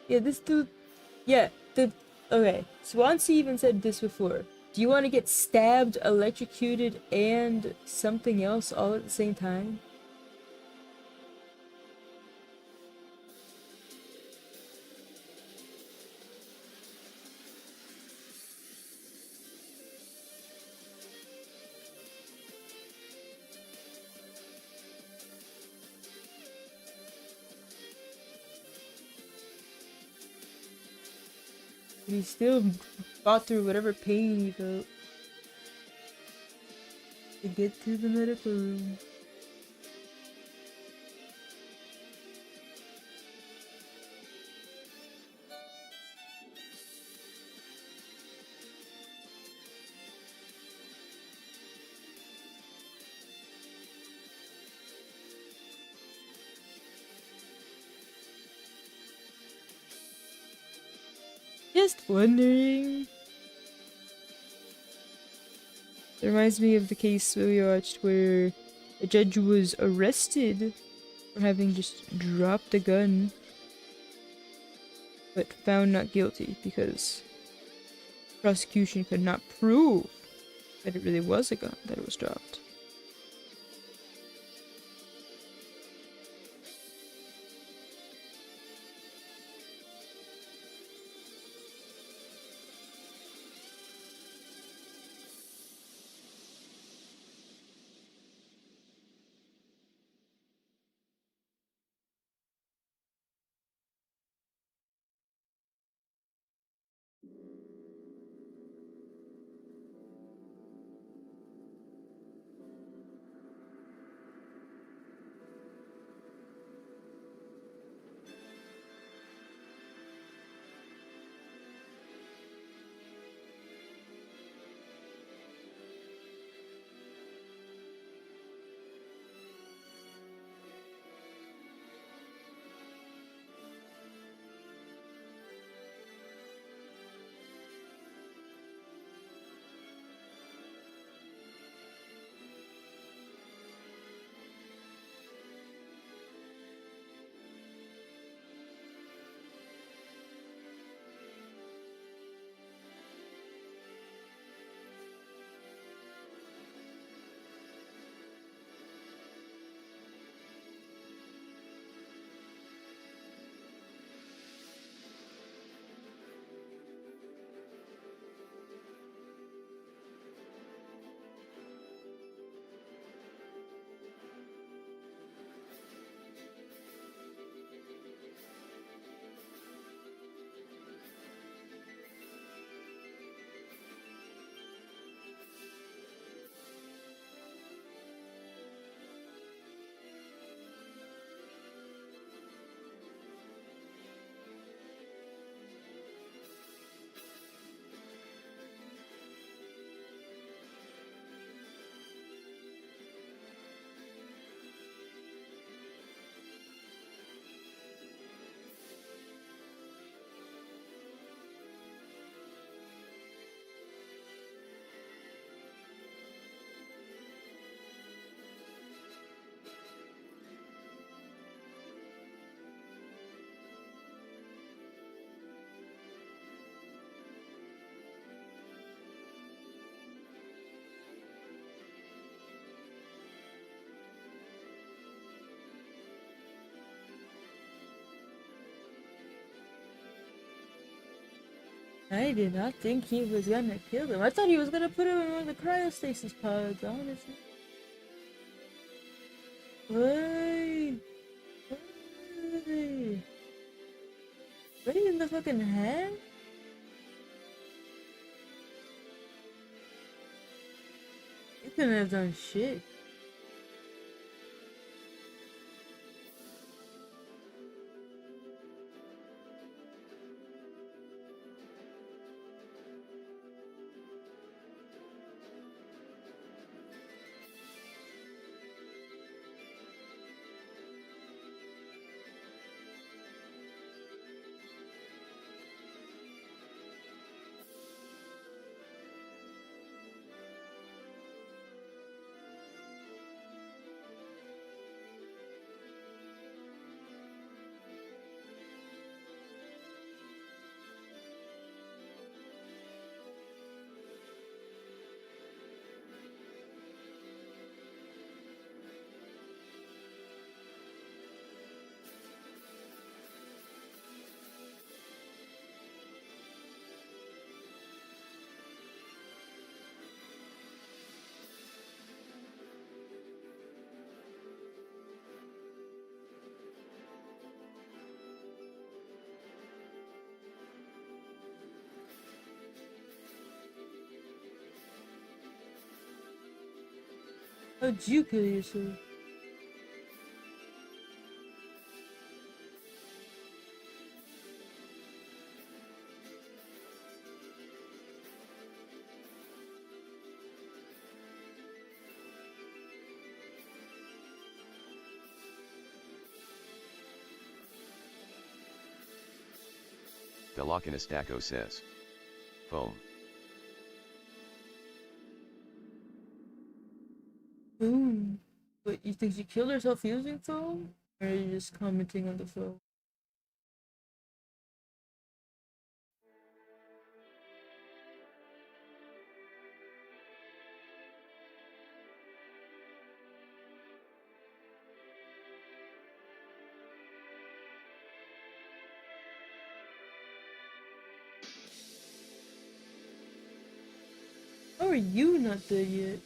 Yeah, this dude... Yeah, okay, Swansea even said this before. Do you want to get stabbed, electrocuted, and something else all at the same time? He still fought through whatever pain he felt to get to the medical room. just wondering. It reminds me of the case we watched where a judge was arrested for having just dropped a gun, but found not guilty because prosecution could not prove that it really was a gun that was dropped. I did not think he was gonna kill him. I thought he was gonna put him in one of the cryostasis pods, honestly. Why? Why? What in the fucking heck? You couldn't have done shit. How'd you kill yourself? Velocinistaco says. Foam. Boom. But you think she killed herself using foam? Or are you just commenting on the foam? How are you not dead yet?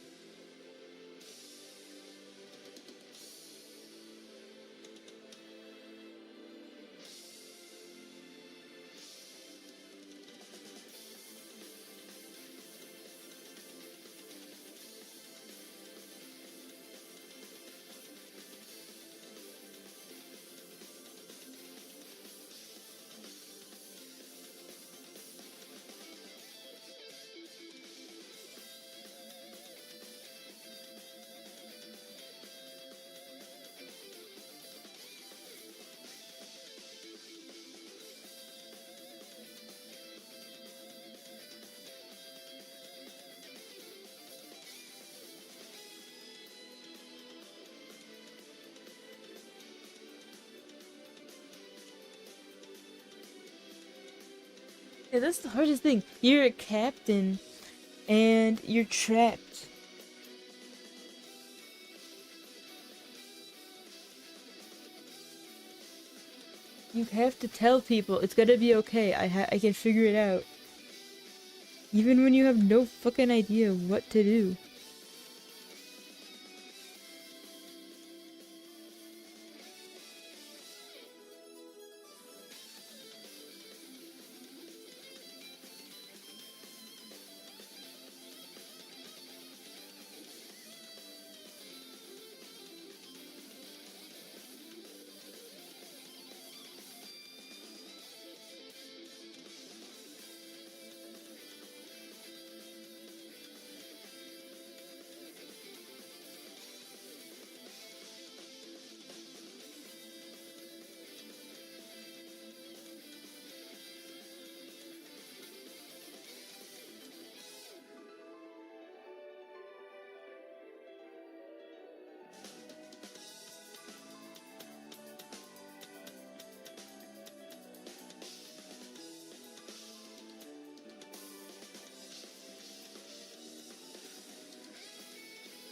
Yeah, that's the hardest thing. You're a captain, and you're trapped. You have to tell people it's gonna be okay. I can figure it out. Even when you have no fucking idea what to do.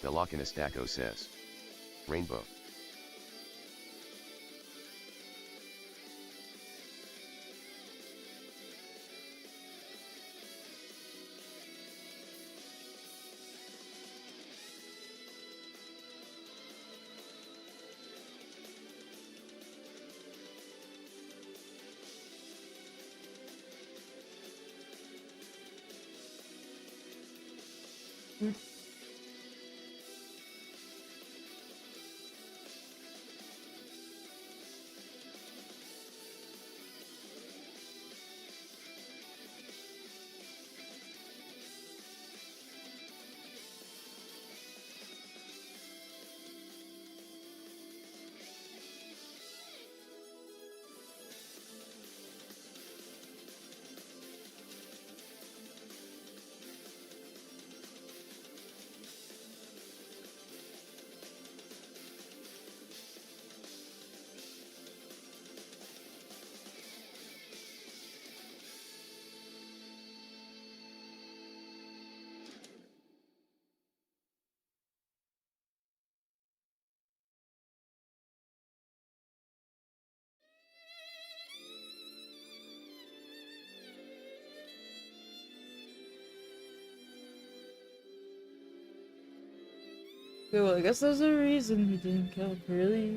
Velocinistaco says. Rainbow. Okay, well, I guess there's a reason he didn't kill Curly.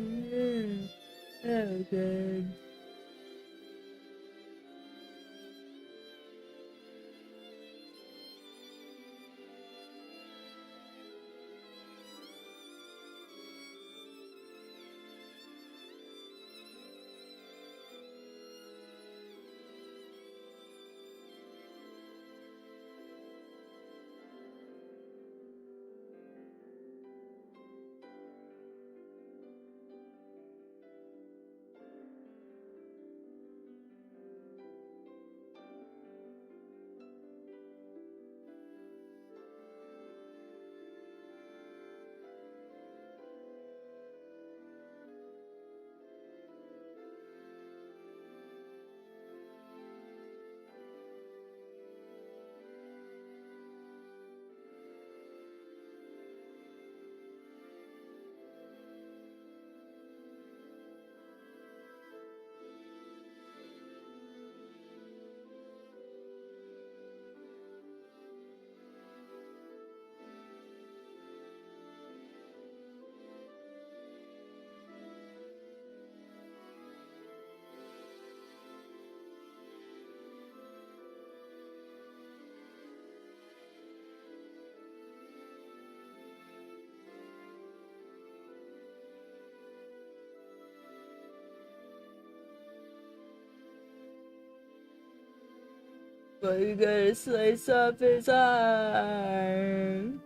Yeah. Oh, god. But you gotta slice off his arm.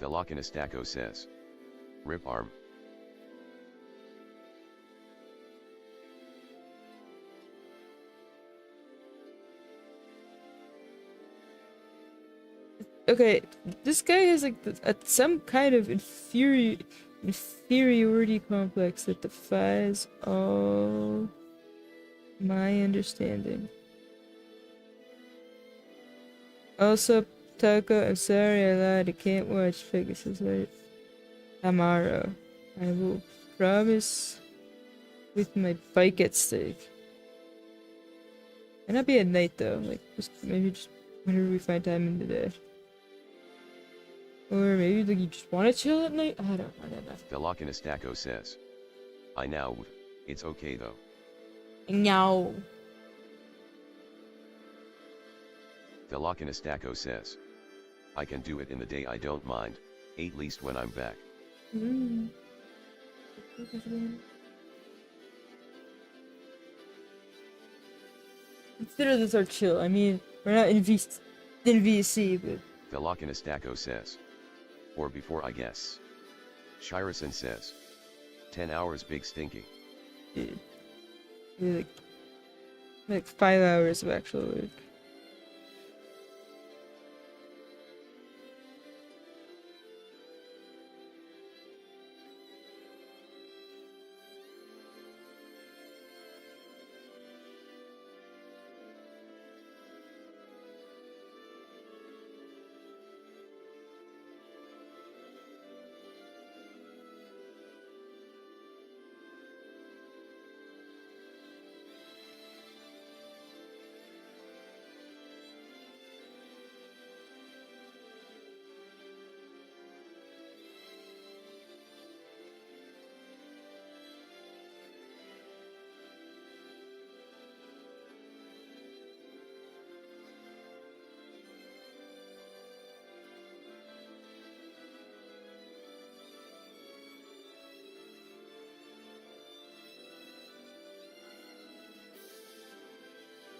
Velokinistako says. Rip arm. Okay, this guy has like some kind of inferiority complex that defies all my understanding. Also, Taco, I'm sorry I lied. I can't watch Pegasus right tomorrow. I will promise with my bike at stake. And not be at night though, like maybe just whenever we find time in the day. Or maybe like you just want to chill at night? I don't know. Velokinistako says. I know. It's okay though. No. Velokinistako says. I can do it in the day, I don't mind, at least when I'm back. Consider this our chill. I mean, we're not in VC, but... Velokinistako says. Or before, I guess. Shirison says. 10 hours big stinky. Yeah. Like 5 hours of actual work.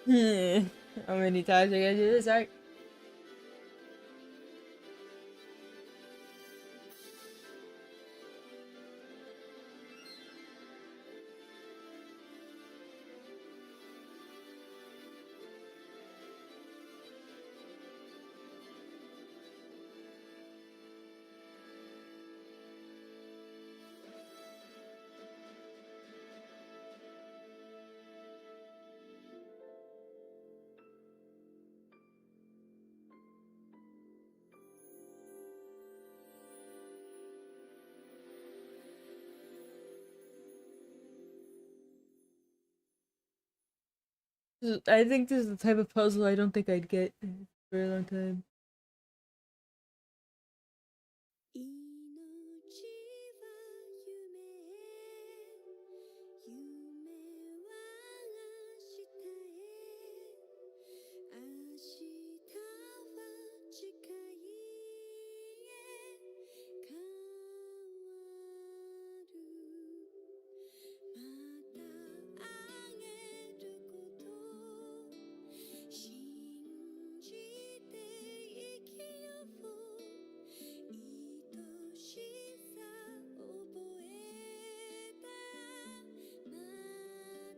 How many times are you gonna do this, Art? I think this is the type of puzzle I don't think I'd get for a long time. 命は夢は明日へ明日は近いへ変わるまたあげること信じて生きよう愛しさ覚えた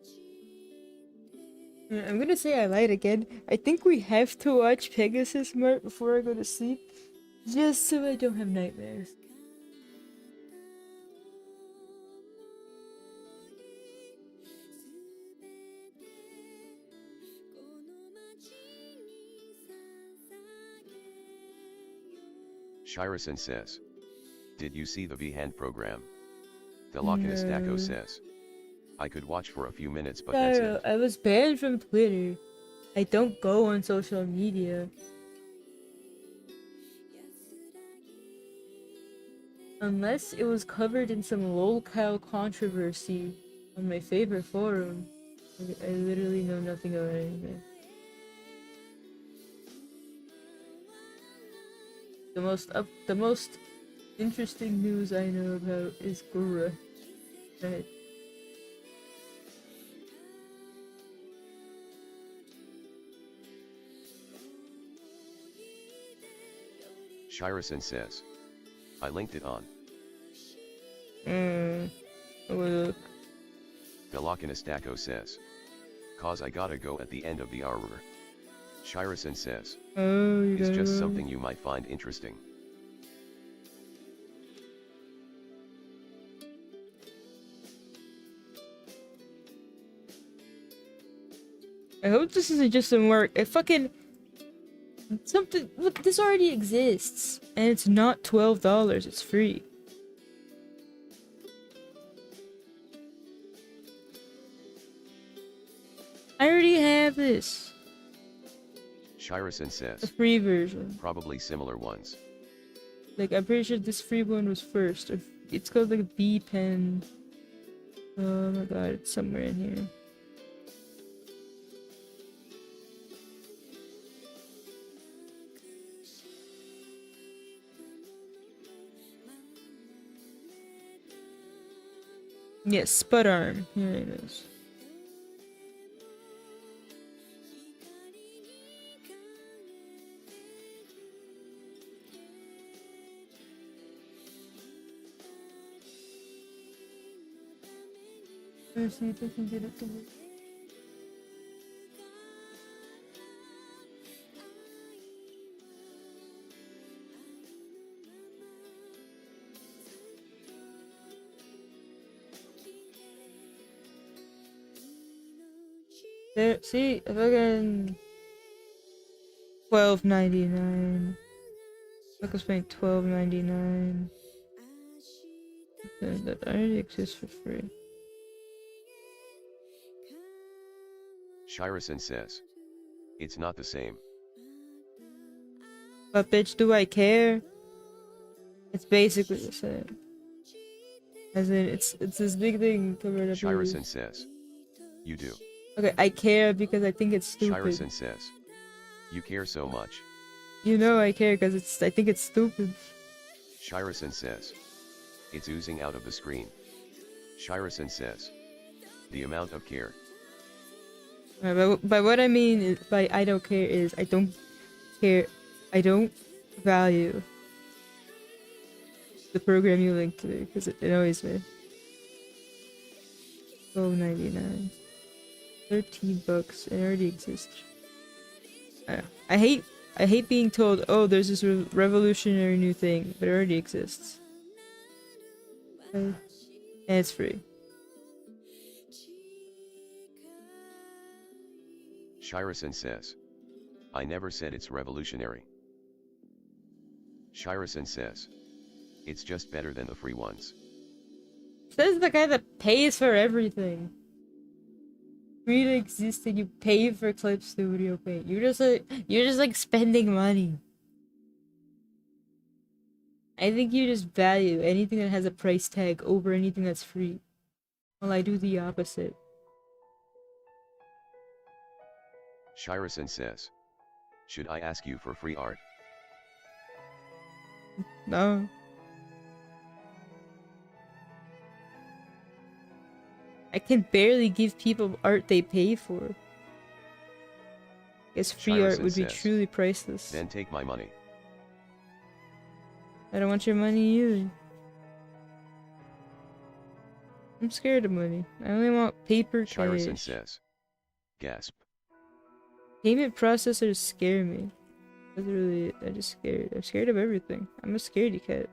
街で I'm gonna say I lied again. I think we have to watch Pegasus Mart before I go to sleep, just so I don't have nightmares. Shirison says. Did you see the V-Hand program? Velokinistako No. says. I could watch for a few minutes, but that's it. I was banned from Twitter. I don't go on social media. Unless it was covered in some lolcow controversy on my favorite forum. I literally know nothing about anything. The most interesting news I know about is Gura. Right. Shirison says. I linked it on. Look. Velokinistako says. Cause I gotta go at the end of the hour. Shirison says. Oh, you It's gotta just go. something you might find interesting. I hope this isn't just some work. It fucking something. Look, this already exists, and it's not $12. It's free. I already have this. Shirison The says. free version. Probably similar ones. Like, I'm pretty sure this free one was first. It's called like a B pen. Oh my god, it's somewhere in here. Yes, Spud Arm. Here it is. Let's see if I can get it to work. There, see, if I can $12.99. I can spend $12.99. That already exists for free. Shirison says. It's not the same. But bitch, do I care? It's basically the same. As in, it's this big thing covered up. Shirison says. You do. Okay, I care because I think it's stupid. Shirison says. You care so much. You know I care because I think it's stupid. Shirison says. It's oozing out of the screen. Shirison says. The amount of care. By what I mean is, by I don't care is I don't care. I don't value the program you linked to because it annoys me. $12.99. $13. It already exists. I hate being told, oh, there's this revolutionary new thing, but it already exists. Okay. And it's free. Shirison says. I never said it's revolutionary. Shirison says. It's just better than the free ones. Says the guy that pays for everything. Free to exist and you pay for Clip Studio Paint. You're just like spending money. I think you just value anything that has a price tag over anything that's free. Well, I do the opposite. Shirison says. Should I ask you for free art? No. I can barely give people art they pay for. Guess free art Shirison would be says, truly priceless. Then take my money. I don't want your money either. I'm scared of money. I only want paper Shirison cash. says. Gasp. Payment processors scare me. That's really, I'm just scared. I'm scared of everything. I'm a scaredy cat.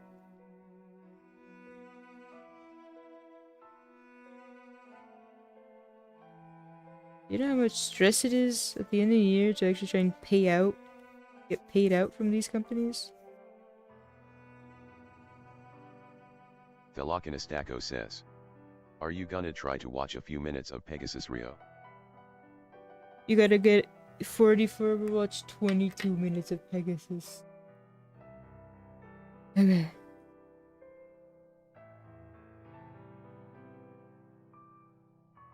You know how much stress it is at the end of the year to actually try and get paid out from these companies? Velokinistako says. Are you gonna try to watch a few minutes of Pegasus Rio? You gotta get 44 to watch 22 minutes of Pegasus. Okay.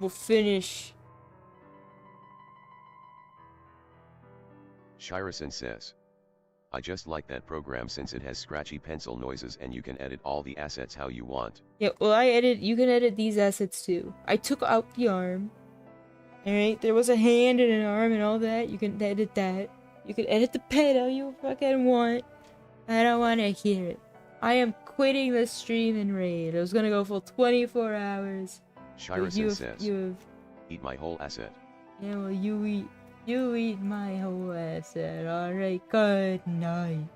We'll finish. Shirison says. I just like that program since it has scratchy pencil noises and you can edit all the assets how you want. Yeah, well you can edit these assets too. I took out the arm. Alright, there was a hand and an arm and all that. You can edit that. You can edit the pet how you fucking want. I don't want to hear it. I am quitting the stream and raid. I was gonna go for 24 hours. Shirasan says, You have, eat my whole asset. yeah, well, you eat my whole asset. Alright, good night.